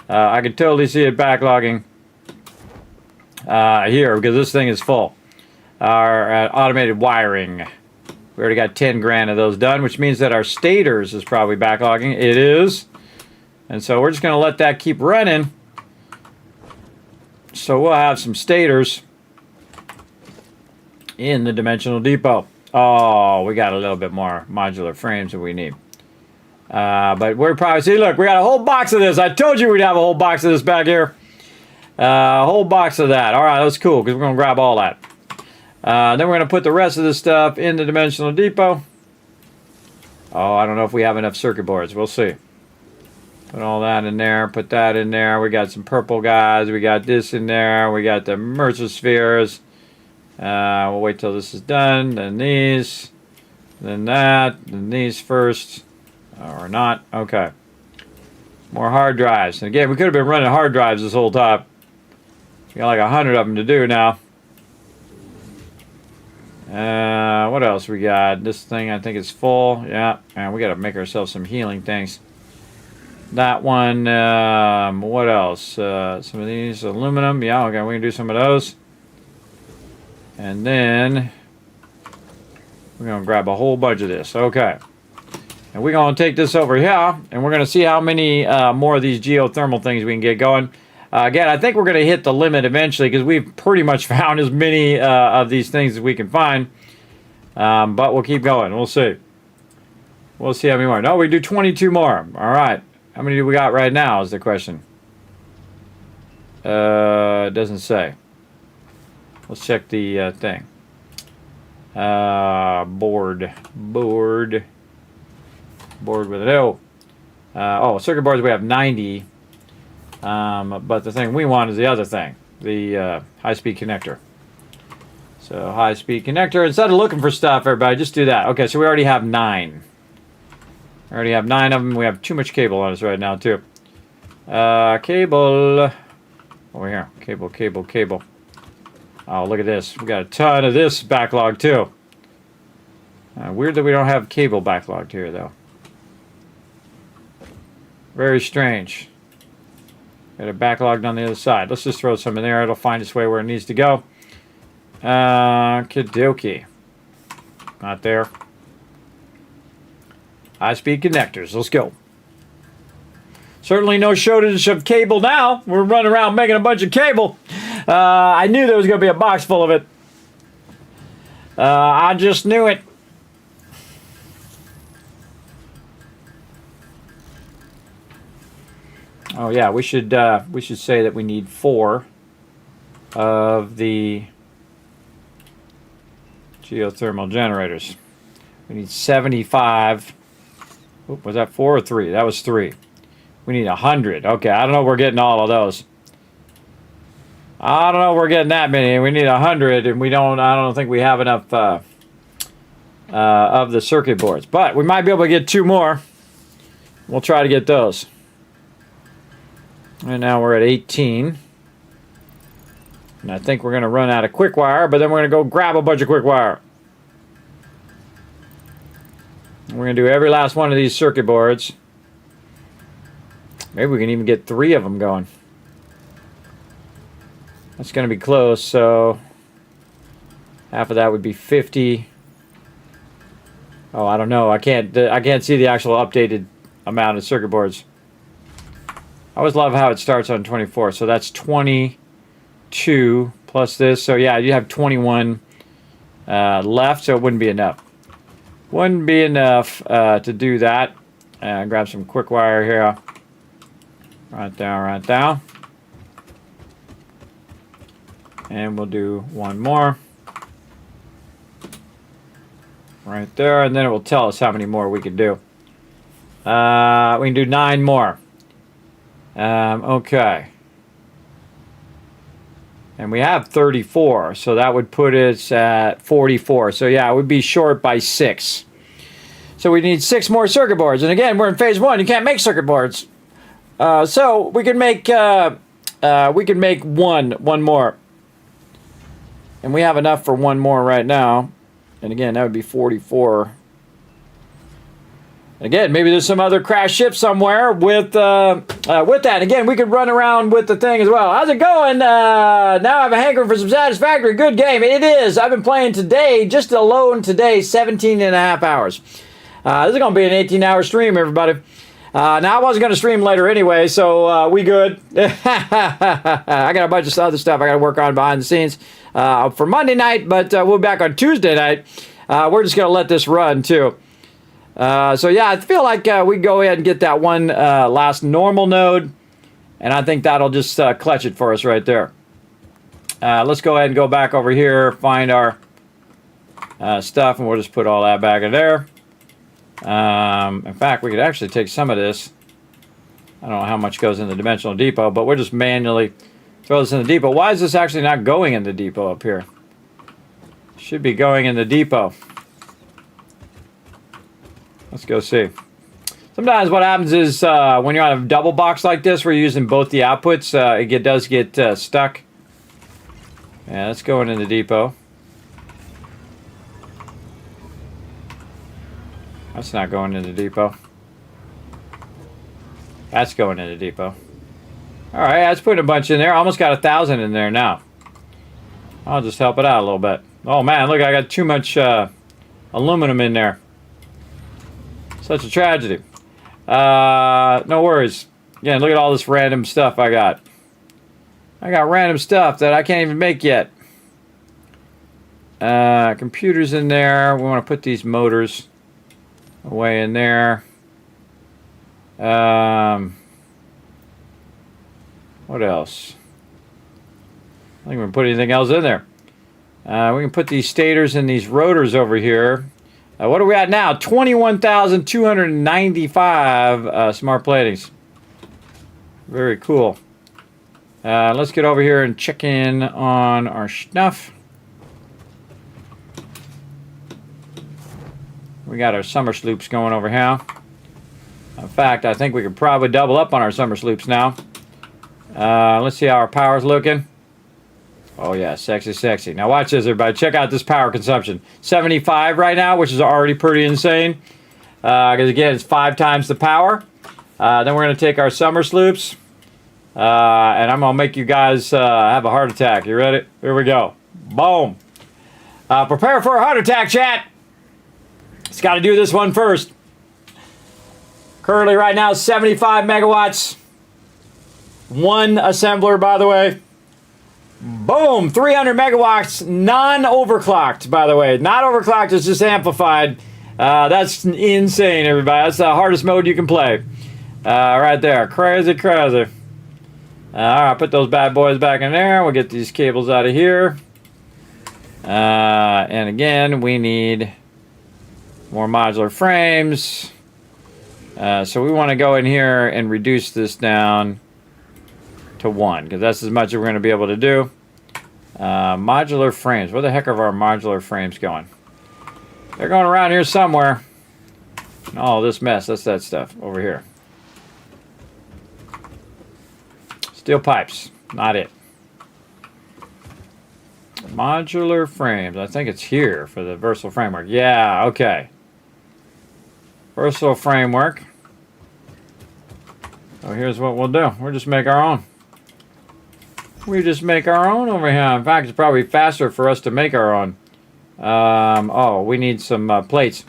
I can totally see it backlogging here because this thing is full. Our automated wiring. We already got 10 grand of those done, which means that our stators is probably backlogging. It is. And so we're just going to let that keep running. So we'll have some stators in the dimensional depot. Oh, we got a little bit more modular frames than we need. But we're probably, see, look, we got a whole box of this. I told you we'd have a whole box of this back here. A whole box of that. All right, that's cool because we're going to grab all that. Then we're going to put the rest of this stuff in the dimensional depot. Oh, I don't know if we have enough circuit boards. We'll see. Put all that in there. Put that in there. We got some purple guys. We got this in there. We got the Mercer spheres. We'll wait till this is done. Then these. Then that. Then these first. Or not. Okay. More hard drives. And again, we could have been running hard drives this whole time. We got like 100 of them to do now. What else we got? This thing I think is full. Yeah. And we got to make ourselves some healing things. That one. What else? Some of these aluminum. Yeah. Okay. We can do some of those. And then we're going to grab a whole bunch of this. Okay. And we're going to take this over here, and we're going to see how many more of these geothermal things we can get going. Again, I think we're going to hit the limit eventually because we've pretty much found as many of these things as we can find. But we'll keep going. We'll see. We'll see how many more. No, we do 22 more. All right. How many do we got right now is the question. It doesn't say. Let's check the thing. Board with an O. Circuit boards we have 90. But the thing we want is the other thing, the high-speed connector. So high-speed connector. Instead of looking for stuff, everybody, just do that. Okay, so we already have 9. I already have 9 of them. We have too much cable on us right now, too. Cable. Over here. Cable. Oh, look at this. We got a ton of this backlog, too. Weird that we don't have cable backlogged here, though. Very strange. Got it backlogged on the other side. Let's just throw some in there. It'll find its way where it needs to go. Kidoki. Not there. High-speed connectors. Let's go. Certainly no shortage of cable now. We're running around making a bunch of cable. I knew there was going to be a box full of it. I just knew it. Oh yeah, we should say that we need 4 of the geothermal generators. We need 75. Oop, was that 4 or 3? That was 3. We need 100. Okay, I don't know if we're getting all of those. I don't know if we're getting that many. We need 100, and I don't think we have enough of the circuit boards. But we might be able to get 2 more. We'll try to get those. And now we're at 18. And I think we're going to run out of quick wire, but then we're going to go grab a bunch of quick wire. We're going to do every last one of these circuit boards. Maybe we can even get 3 of them going. That's going to be close, so half of that would be 50. Oh, I don't know. I can't see the actual updated amount of circuit boards. I always love how it starts on 24. So that's 22 plus this. So yeah, you have 21 left, so it wouldn't be enough. Wouldn't be enough to do that. Grab some quick wire here. Right down. And we'll do 1 more. Right there, and then it will tell us how many more we can do. We can do 9 more. Okay. And we have 34, so that would put us at 44. So yeah, it would be short by 6. So we need 6 more circuit boards. And again, we're in phase 1. You can't make circuit boards. So we can make one more. And we have enough for 1 more right now. And again, that would be 44. Again, maybe there's some other crash ship somewhere with that. Again, we could run around with the thing as well. How's it going? Now I have a hankering for some Satisfactory. Good game. It is. I've been playing today, just alone today, 17 and a half hours. This is going to be an 18-hour stream, everybody. Now, I wasn't going to stream later anyway, so we good. I got a bunch of other stuff I got to work on behind the scenes for Monday night, but we'll be back on Tuesday night. We're just going to let this run, too. So yeah, I feel like we go ahead and get that one last normal node, and I think that'll just clutch it for us right there. Let's go ahead and go back over here, find our stuff, and we'll just put all that back in there. In fact, we could actually take some of this. I don't know how much goes in the dimensional depot, but we'll just manually throw this in the depot. Why is this actually not going in the depot up here? Should be going in the depot. Let's go see. Sometimes what happens is when you're on a double box like this, where you're using both the outputs, it does get stuck. Yeah, that's going in the depot. That's not going in the depot. That's going in the depot. All right, let's put a bunch in there. Almost got 1,000 in there now. I'll just help it out a little bit. Oh man, look, I got too much aluminum in there. Such a tragedy. No worries. Again, look at all this random stuff I got. I got random stuff that I can't even make yet. Computers in there. We want to put these motors. away in there. What else? I think we're gonna put anything else in there. We can put these stators and these rotors over here. What are we at now? 21,295 smart platings. Very cool. Let's get over here and check in on our stuff. We got our summer sloops going over here. In fact, I think we could probably double up on our summer sloops now. Let's see how our power's looking. Oh yeah, sexy, sexy. Now watch this, everybody. Check out this power consumption. 75 right now, which is already pretty insane. Because again, it's 5 times the power. Then we're going to take our summer sloops. And I'm going to make you guys have a heart attack. You ready? Here we go. Boom. Prepare for a heart attack, chat. It's got to do this one first. Currently right now, 75 megawatts. One assembler, by the way. Boom, 300 megawatts, non-overclocked, by the way. Not overclocked, it's just amplified. That's insane, everybody. That's the hardest mode you can play. Right there, crazy, crazy. All right, put those bad boys back in there. We'll get these cables out of here. And again, we need more modular frames. So we want to go in here and reduce this down to 1, because that's as much as we're going to be able to do. Modular frames. Where the heck are our modular frames going? They're going around here somewhere. Oh, this mess. That's that stuff over here. Steel pipes. Not it. Modular frames. I think it's here for the versatile framework. Yeah, okay. Versatile framework. So here's what we'll do. We'll just make our own. We just make our own over here. In fact, it's probably faster for us to make our own. Oh, we need some plates.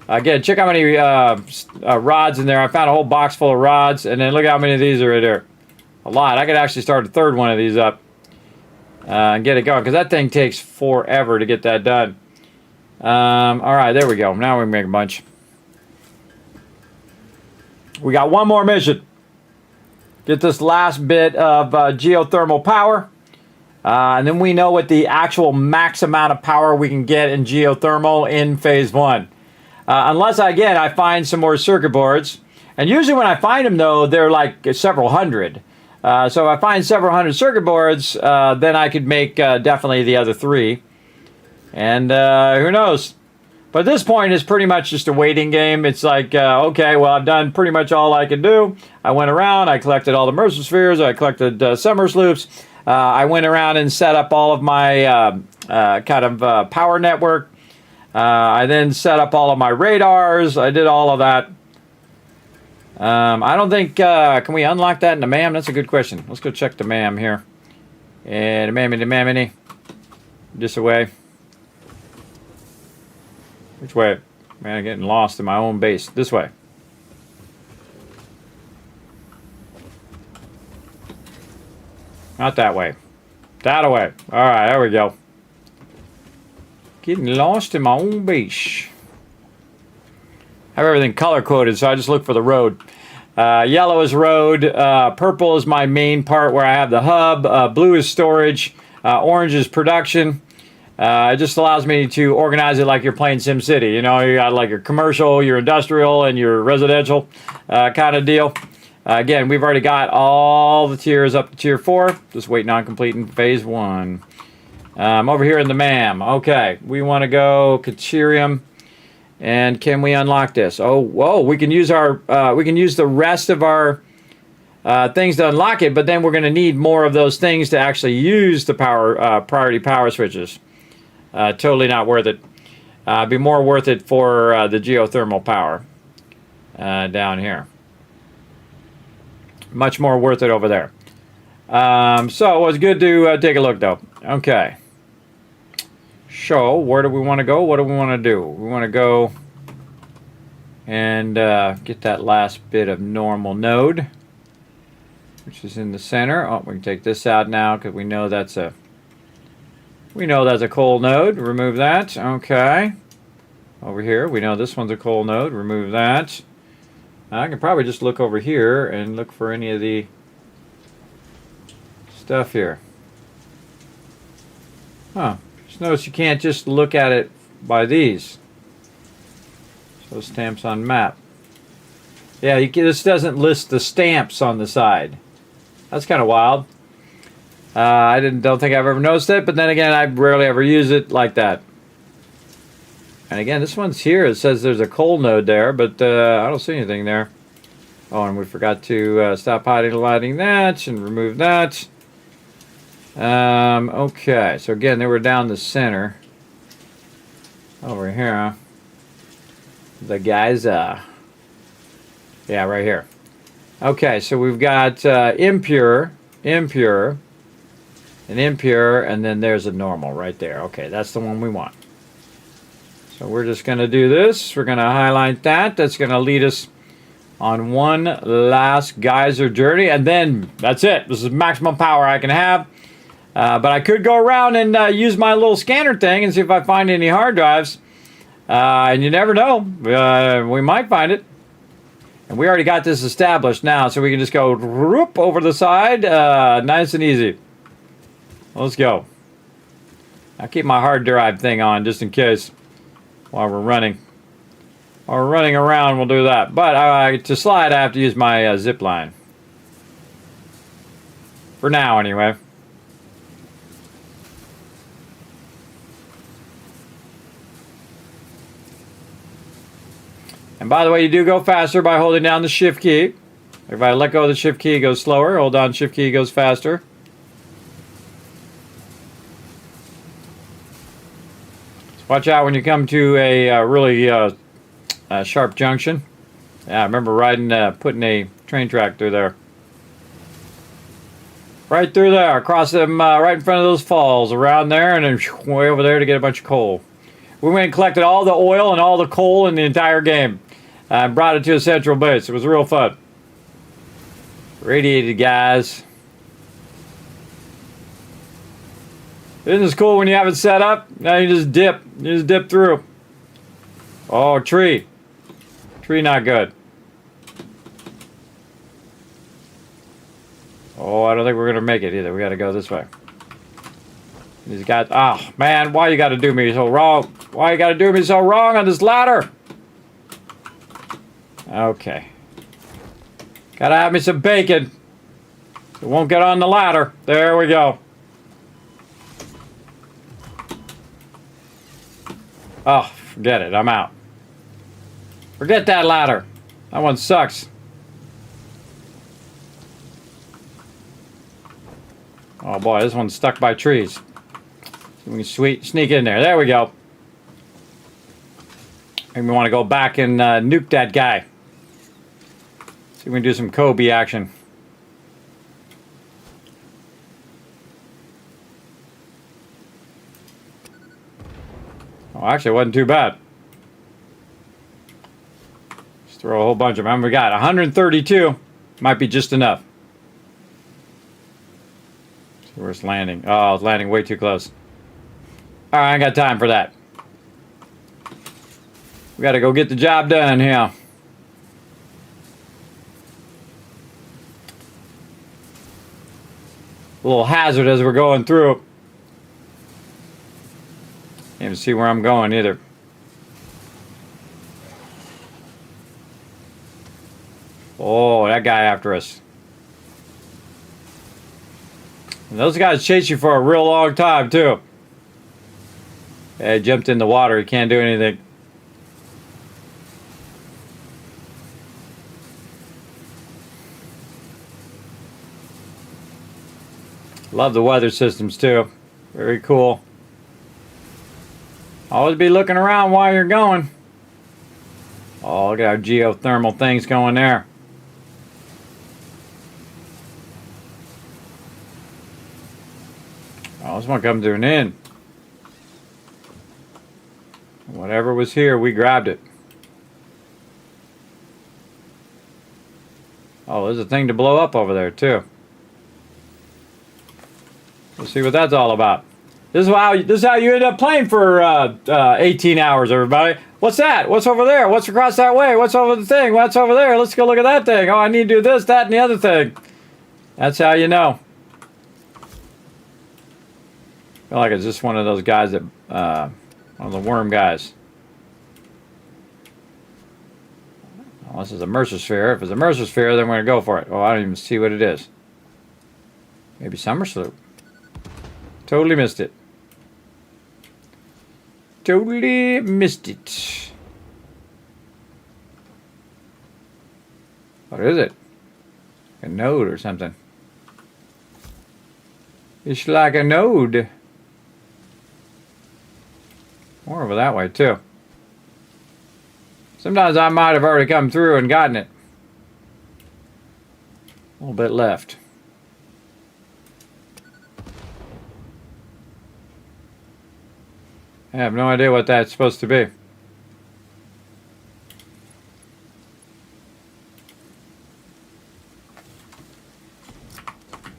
Again, check how many rods in there. I found a whole box full of rods, and then look how many of these are right there. A lot. I could actually start a third one of these up and get it going, because that thing takes forever to get that done. All right, there we go. Now we can make a bunch. We got one more mission. Get this last bit of geothermal power. And then we know what the actual max amount of power we can get in geothermal in phase 1. Unless, again, I find some more circuit boards. And usually when I find them, though, they're like several hundred. So if I find several hundred circuit boards, then I could make definitely the other 3. And who knows? But at this point, it's pretty much just a waiting game. It's like, okay, well, I've done pretty much all I can do. I went around, I collected all the Mercer spheres, I collected summer sloops. I went around and set up all of my kind of power network. I then set up all of my radars. I did all of that. I don't think, can we unlock that in the MAM? That's a good question. Let's go check the MAM here. And the MAMity. This away. Which way? Man, I'm getting lost in my own base. This way. Not that way. That way. Alright, there we go. Getting lost in my own base. I have everything color coded, so I just look for the road. Yellow is road. Purple is my main part where I have the hub. Blue is storage. Orange is production. It just allows me to organize it like you're playing SimCity. You know, you got like your commercial, your industrial, and your residential kind of deal. Again, we've already got all the tiers up to tier 4. Just waiting on completing phase 1. Over here in the MAM. Okay, we want to go Caterium. And can we unlock this? Oh, whoa! We can use our we can use the rest of our things to unlock it, but then we're going to need more of those things to actually use the power priority power switches. Totally not worth it. Be more worth it for the geothermal power down here. Much more worth it over there. So it was good to take a look, though. Okay. So where do we want to go? What do we want to do? We want to go and get that last bit of normal node, which is in the center. Oh, we can take this out now because we know that's a cold node. Remove that. Okay. Over here, we know this one's a coal node. Remove that. I can probably just look over here and look for any of the stuff here. Huh. Just notice you can't just look at it by these. So stamps on map. Yeah, this doesn't list the stamps on the side. That's kind of wild. I don't think I've ever noticed it, but then again, I rarely ever use it like that. And again, this one's here. It says there's a coal node there, but I don't see anything there. Oh, and we forgot to stop highlighting that and remove that. Okay, so again, they were down the center. Over here. The guys, yeah, right here. Okay, so we've got impure, impure, an impure, and then there's a normal right there. Okay, that's the one we want. So we're just going to do this. We're going to highlight that. That's going to lead us on one last geyser journey, and then that's it. This is maximum power I can have. But I could go around and use my little scanner thing and see if I find any hard drives. And you never know. We might find it. And we already got this established now, so we can just go whoop over the side. Nice and easy. Let's go. I'll keep my hard drive thing on just in case while we're running. While we're running around, we'll do that. But to slide, I have to use my zip line. For now, anyway. And by the way, you do go faster by holding down the shift key. If I let go of the shift key, it goes slower. Hold down shift key, it goes faster. So watch out when you come to a really sharp junction. Yeah, I remember putting a train track through there. Right through there, across them, right in front of those falls, around there, and then way over there to get a bunch of coal. We went and collected all the oil and all the coal in the entire game. Brought it to a central base. It was real fun. Radiated, guys. Isn't this cool when you have it set up? Now you just dip. You just dip through. Oh, tree. Tree not good. Oh, I don't think we're going to make it either. We got to go this way. These guys. Oh, man. Why you got to do me so wrong? Why you got to do me so wrong on this ladder? Okay. Gotta have me some bacon. It won't get on the ladder. There we go. Oh, forget it. I'm out. Forget that ladder. That one sucks. Oh boy, this one's stuck by trees. We can sneak in there. There we go. Maybe we want to go back and nuke that guy. See if we can do some Kobe action. Oh, actually, it wasn't too bad. Just throw a whole bunch of them. We got 132. Might be just enough. See where it's landing. Oh, it's landing way too close. Alright, I ain't got time for that. We gotta go get the job done here. A little hazard as we're going through. Can't even see where I'm going either. Oh, that guy after us. And those guys chase you for a real long time too. Hey, jumped in the water. He can't do anything. Love the weather systems too. Very cool. Always be looking around while you're going. Oh, look at our geothermal things going there. Oh, this one comes to an end. Whatever was here, we grabbed it. Oh, there's a thing to blow up over there too. Let's see what that's all about. This is how you end up playing for 18 hours, everybody. What's that? What's over there? What's across that way? What's over the thing? What's over there? Let's go look at that thing. Oh, I need to do this, that, and the other thing. That's how you know. I feel like it's just one of those guys that, one of the worm guys. Well, this is a Mercer sphere. If it's a Mercer sphere, then we're going to go for it. Oh, I don't even see what it is. Maybe summer sloop. Totally missed it. Totally missed it. What is it? A node or something. It's like a node. More over that way too. Sometimes I might have already come through and gotten it. A little bit left. I have no idea what that's supposed to be.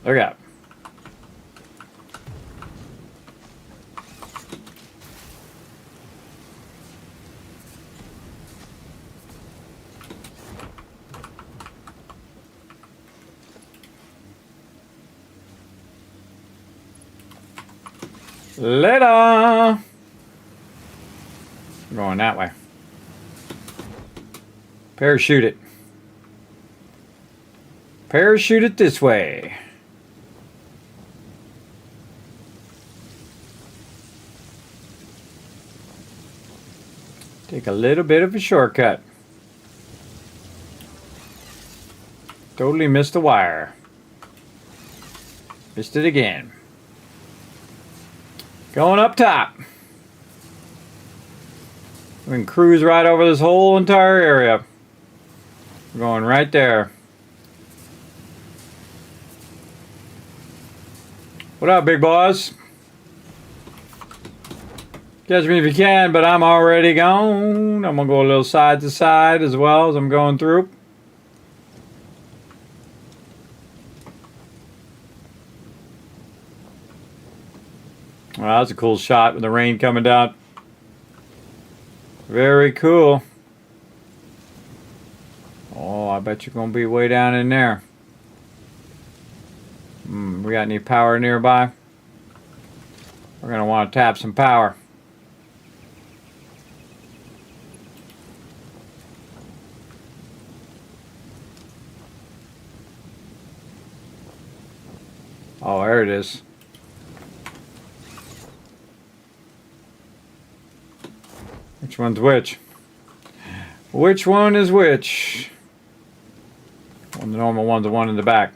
Look out. Later. We're going that way. Parachute it. Parachute it this way. Take a little bit of a shortcut. Totally missed the wire. Missed it again. Going up top. We can cruise right over this whole entire area. We're going right there. What up, big boss? Catch me if you can, but I'm already gone. I'm going to go a little side to side as well as I'm going through. Wow, that's a cool shot with the rain coming down. Very cool. Oh, I bet you're going to be way down in there. We got any power nearby? We're going to want to tap some power. Oh, there it is. Which one's which? Which one is which? Well, the normal one's the one in the back.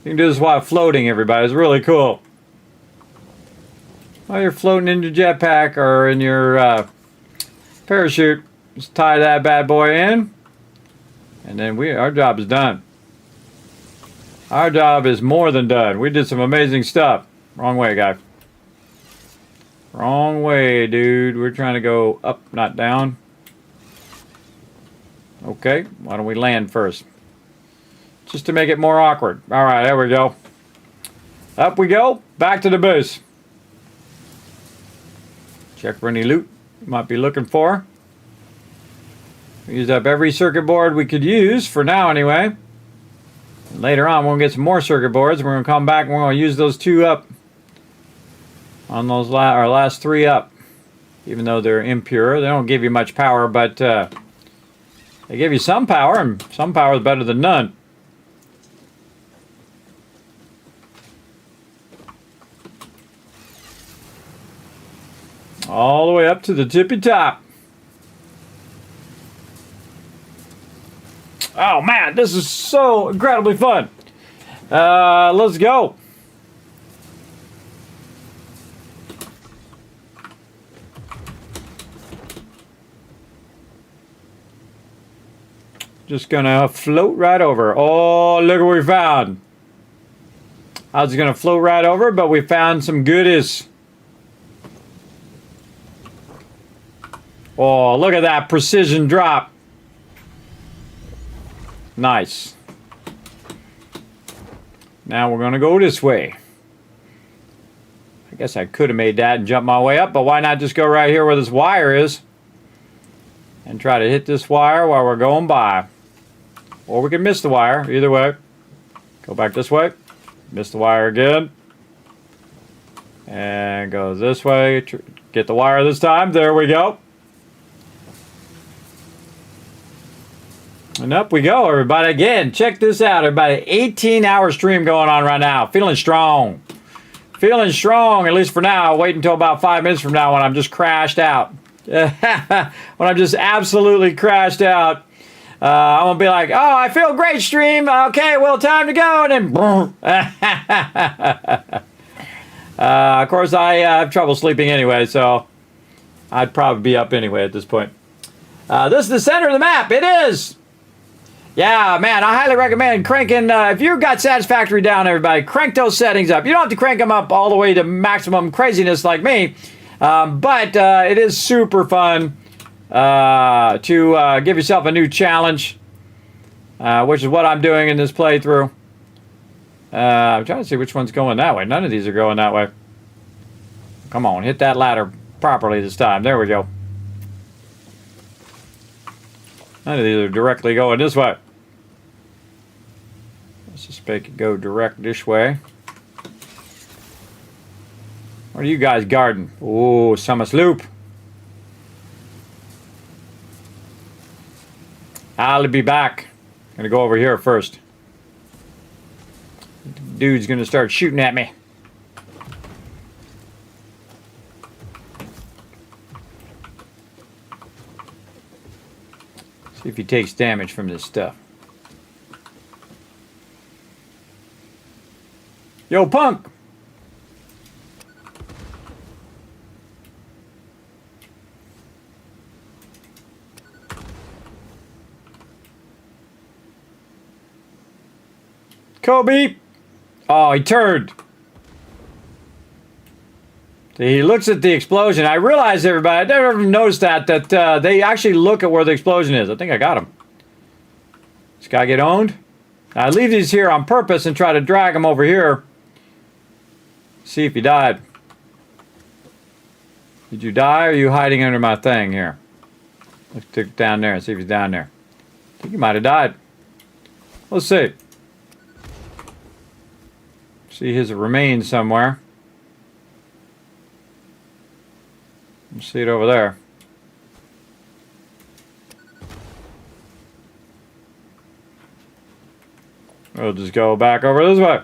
You can do this while floating, everybody. It's really cool. While you're floating in your jetpack or in your parachute, just tie that bad boy in, and then our job is done. Our job is more than done. We did some amazing stuff. Wrong way, guy. Wrong way, dude. We're trying to go up, not down. Okay, why don't we land first? Just to make it more awkward. Alright, there we go. Up we go. Back to the base. Check for any loot you might be looking for. We used up every circuit board we could use, for now anyway. And later on, we're going to get some more circuit boards. We're going to come back and we're going to use those two up. On those our last three up. Even though they're impure. They don't give you much power, but they give you some power, and some power is better than none. All the way up to the tippy top. Oh man, this is so incredibly fun. Let's go. Just gonna float right over. Oh, look what we found. I was gonna float right over, but we found some goodies. Oh, look at that precision drop. Nice. Now we're gonna go this way. I guess I could have made that and jumped my way up, but why not just go right here where this wire is? and try to hit this wire while we're going by. Or we can miss the wire, either way. Go back this way, miss the wire again, and go this way. Get the wire this time. There we go. And up we go, everybody. Again, check this out, everybody. 18-hour stream going on right now. Feeling strong. Feeling strong, at least for now. I'll wait until about 5 minutes from now when I'm just crashed out. When I'm just absolutely crashed out. I'm going to be like, oh, I feel great, stream. Okay, well, time to go. And then, boom. Of course, I have trouble sleeping anyway, so I'd probably be up anyway at this point. This is the center of the map. It is. Yeah, man, I highly recommend cranking. If you've got Satisfactory down, everybody, crank those settings up. You don't have to crank them up all the way to maximum craziness like me, but it is super fun to give yourself a new challenge, which is what I'm doing in this playthrough. I'm trying to see which one's going that way. None of these are going that way. Come on, hit that ladder properly this time. There we go. None of these are directly going this way. Let's just make it go direct this way. What are you guys guarding? Oh, Summer Sloop. I'll be back. Gonna go over here first. Dude's gonna start shooting at me. See if he takes damage from this stuff. Yo, punk! Kobe! Oh, he turned. He looks at the explosion. I realize, everybody, I never noticed that they actually look at where the explosion is. I think I got him. This guy get owned? I leave these here on purpose and try to drag him over here. See if he died. Did you die, or are you hiding under my thing here? Let's look down there and see if he's down there. I think he might have died. Let's see. See his remains somewhere. See it over there. We'll just go back over this way.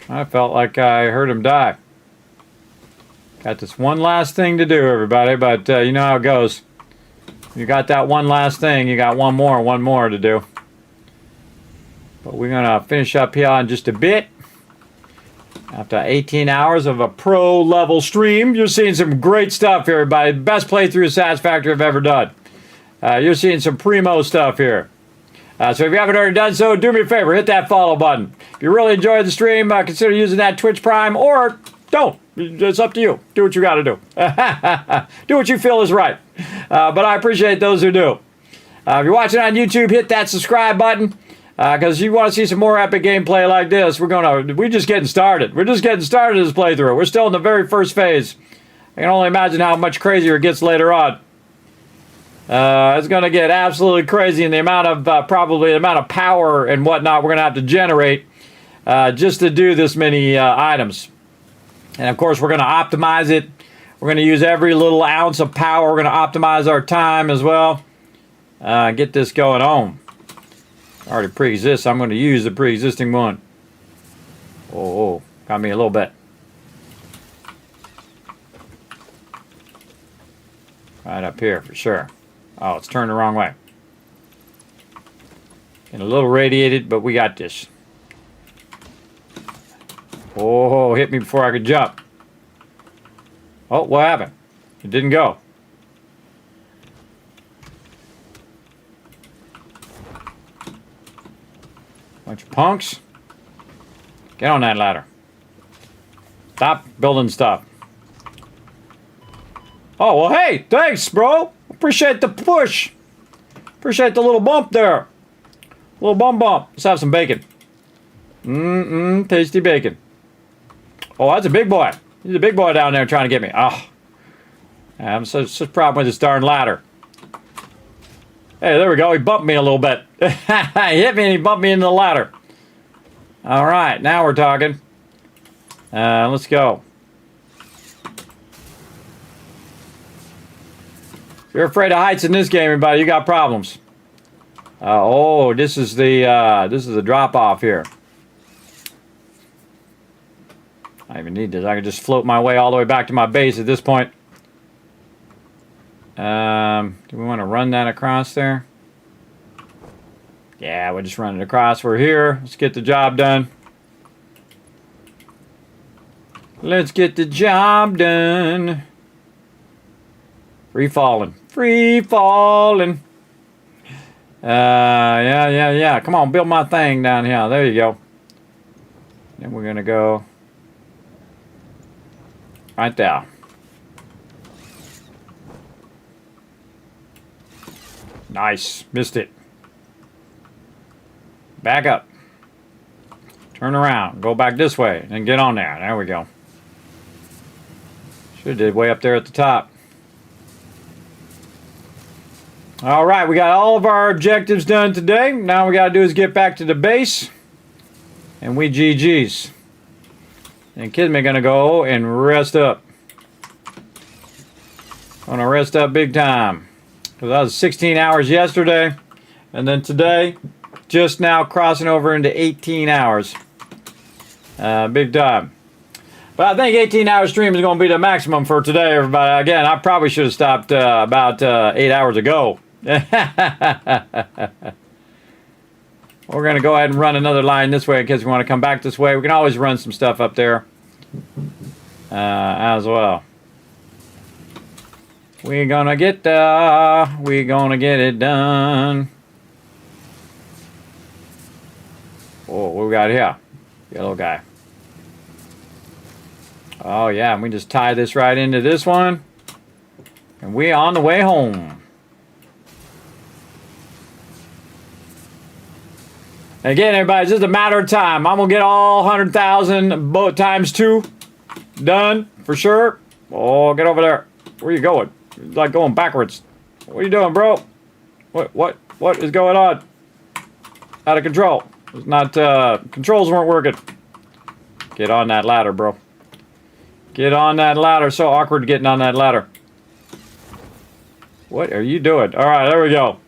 I felt like I heard him die. Got this one last thing to do, everybody, but you know how it goes. You got that one last thing, you got one more to do. But we're gonna finish up here in just a bit. After 18 hours of a pro level stream, you're seeing some great stuff here, everybody. Best playthrough of Satisfactory I've ever done. You're seeing some primo stuff here. So if you haven't already done so, do me a favor, hit that follow button. If you really enjoyed the stream, consider using that Twitch Prime, or don't. It's up to you. Do what you got to do. Do what you feel is right. But I appreciate those who do. If you're watching on YouTube, hit that subscribe button. Because you want to see some more epic gameplay like this, we're just getting started. We're just getting started this playthrough. We're still in the very first phase. I can only imagine how much crazier it gets later on. It's going to get absolutely crazy in the amount of, probably the amount of power and whatnot we're going to have to generate just to do this many items. And of course, we're going to optimize it. We're going to use every little ounce of power. We're going to optimize our time as well. Get this going on. Already pre-exists. I'm going to use the pre-existing one. Oh, got me a little bit. Right up here for sure. Oh, it's turned the wrong way. And a little radiated, but we got this. Oh, hit me before I could jump. Oh, what happened? It didn't go. Bunch of punks. Get on that ladder. Stop building stuff. Oh, well, hey, thanks, bro. Appreciate the push. Appreciate the little bump there. Little bump. Let's have some bacon. Tasty bacon. Oh, that's a big boy. He's a big boy down there trying to get me. Oh, I'm such a problem with this darn ladder. Hey, there we go. He bumped me a little bit. He hit me and he bumped me into the ladder. All right, now we're talking. Let's go. If you're afraid of heights in this game, everybody, you got problems. Oh, this is the drop off here. I don't even need this. I can just float my way all the way back to my base at this point. Do we want to run that across there? Yeah, we'll just run it across. We're here. Let's get the job done. Let's get the job done. Free falling. Free falling. Yeah. Come on, build my thing down here. There you go. Then we're going to go right there. Nice. Missed it. Back up. Turn around. Go back this way. And get on there. There we go. Should have did way up there at the top. Alright, we got all of our objectives done today. Now we got to do is get back to the base. And we GG's. And Kismet going to go and rest up. Gonna rest up big time. Because I was 16 hours yesterday. And then today, just now crossing over into 18 hours. Big time. But I think 18-hour stream is going to be the maximum for today, everybody. Again, I probably should have stopped about 8 hours ago. We're going to go ahead and run another line this way in case we want to come back this way. We can always run some stuff up there as well. We're going to get there. We're going to get it done. Oh, what we got here? Yellow guy. Oh, yeah, and we just tie this right into this one. And we're on the way home. Again, everybody, it's just a matter of time. I'm going to get all 100,000 times 2 done for sure. Oh, get over there. Where you going? You're like going backwards. What are you doing, bro? What is going on? Out of control. It's not, controls weren't working. Get on that ladder, bro. Get on that ladder. So awkward getting on that ladder. What are you doing? All right, there we go.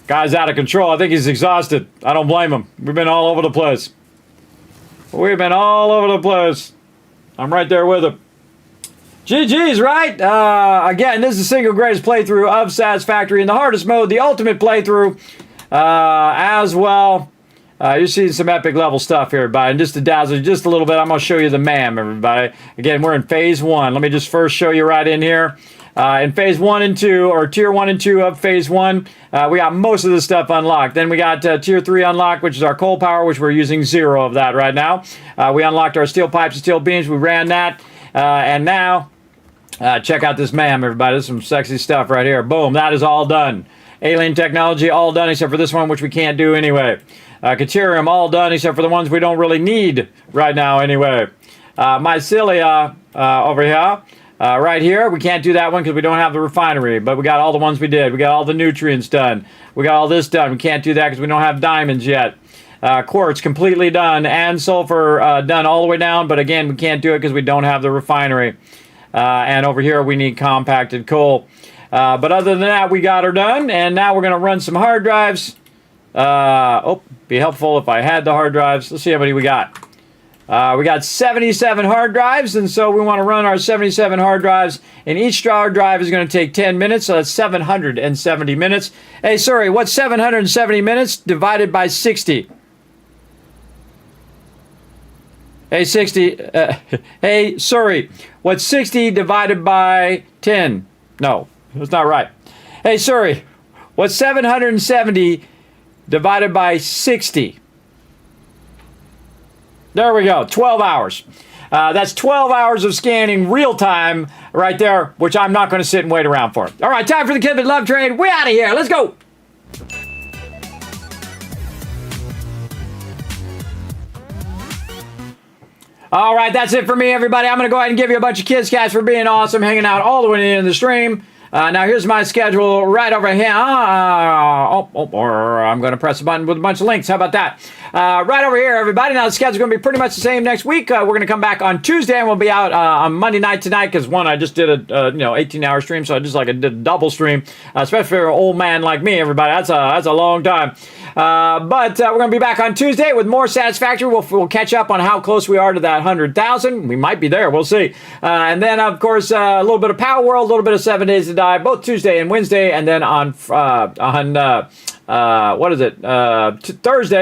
Guy's out of control. I think he's exhausted. I don't blame him. We've been all over the place. We've been all over the place. I'm right there with him. GG's, right? Again, this is the single greatest playthrough of Satisfactory in the hardest mode, the ultimate playthrough as well. You're seeing some epic level stuff here, everybody. And just to dazzle you just a little bit, I'm going to show you the MAM, everybody. Again, we're in phase 1. Let me just first show you right in here. In phase 1 and 2, or tier 1 and 2 of phase 1, we got most of the stuff unlocked. Then we got tier 3 unlocked, which is our coal power, which we're using 0 of that right now. We unlocked our steel pipes and steel beams. We ran that. And now, check out this MAM, everybody. This is some sexy stuff right here. Boom, that is all done. Alien technology, all done, except for this one, which we can't do anyway. Caterium, all done, except for the ones we don't really need right now anyway. Mycelia over here. Right here, we can't do that one because we don't have the refinery, but we got all the ones we did. We got all the nutrients done. We got all this done. We can't do that because we don't have diamonds yet. Quartz completely done, and sulfur done all the way down, but again, we can't do it because we don't have the refinery. And over here, we need compacted coal. But other than that, we got her done, and now we're going to run some hard drives. Be helpful if I had the hard drives. Let's see how many we got. We got 77 hard drives, and so we want to run our 77 hard drives, and each hard drive is going to take 10 minutes, so that's 770 minutes. Hey, sorry, what's 770 minutes divided by 60? Hey, 60, hey, sorry, what's 60 divided by 10? No, that's not right. Hey, sorry, what's 770 divided by 60? There we go, 12 hours. That's 12 hours of scanning real time right there, which I'm not going to sit and wait around for. All right, time for the Kismet Love Train. We're out of here. Let's go. All right, that's it for me, everybody. I'm going to go ahead and give you a bunch of Kiscats for being awesome, hanging out all the way in the stream. Now, here's my schedule right over here. I'm going to press a button with a bunch of links. How about that? Right over here, everybody. Now, the schedule's going to be pretty much the same next week. We're going to come back on Tuesday, and we'll be out on Monday night tonight because, one, I just did a 18-hour stream, so I just did a double stream, especially for an old man like me, everybody. That's a long time. But we're going to be back on Tuesday with more Satisfactory. We'll catch up on how close we are to that 100,000. We might be there. We'll see. And then, of course, a little bit of Power World, a little bit of 7 Days to Die, both Tuesday and Wednesday. And then on Thursday,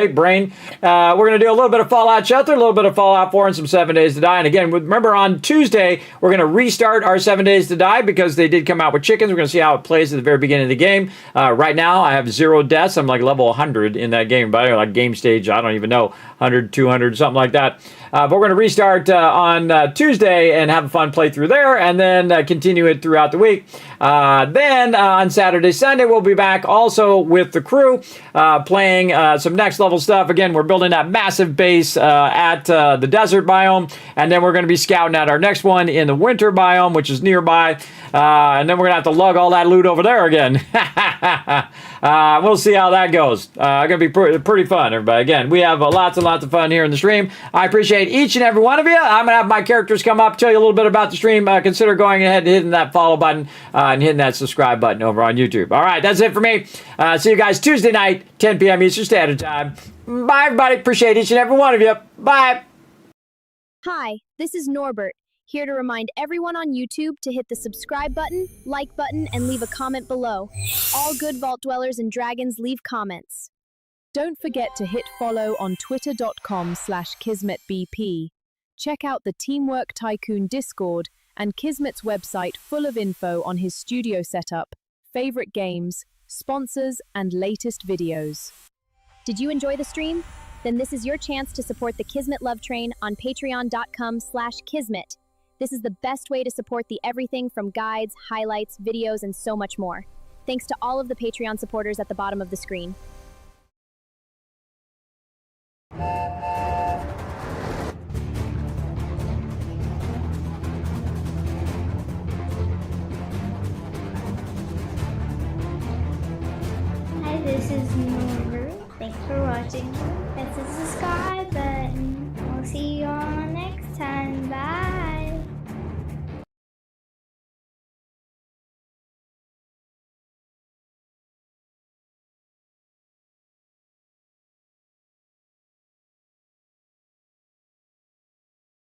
Brain, we're going to do a little bit of Fallout Shelter, a little bit of Fallout 4, and some 7 Days to Die. And again, remember on Tuesday, we're going to restart our 7 Days to Die because they did come out with chickens. We're going to see how it plays at the very beginning of the game. Right now, I have 0 deaths. I'm like level 100 in that game, but like game stage, I don't even know, 100, 200, something like that. But we're going to restart on Tuesday and have a fun playthrough there, and then continue it throughout the week. Then on Saturday, Sunday, we'll be back also with the crew playing some next level stuff. Again, we're building that massive base at the desert biome, and then we're going to be scouting at our next one in the winter biome, which is nearby. And then we're going to have to lug all that loot over there again. We'll see how that goes. Going to be pretty fun, everybody. Again, we have lots and lots of fun here in the stream. I appreciate each and every one of you. I'm going to have my characters come up, tell you a little bit about the stream. Consider going ahead and hitting that follow button and hitting that subscribe button over on YouTube. All right, that's it for me. See you guys Tuesday night, 10 p.m. Eastern Standard Time. Bye, everybody. Appreciate each and every one of you. Bye. Hi, this is Norbert, here to remind everyone on YouTube to hit the subscribe button, like button, and leave a comment below. All good vault dwellers and dragons leave comments. Don't forget to hit follow on twitter.com/KismetBP. Check out the Teamwork Tycoon Discord and Kismet's website full of info on his studio setup, favorite games, sponsors, and latest videos. Did you enjoy the stream? Then this is your chance to support the Kismet Love Train on patreon.com/Kismet. This is the best way to support the everything from guides, highlights, videos, and so much more. Thanks to all of the Patreon supporters at the bottom of the screen. Hi, this is Norbert. Thanks for watching. Hit the subscribe button. We'll see you all next time. Bye.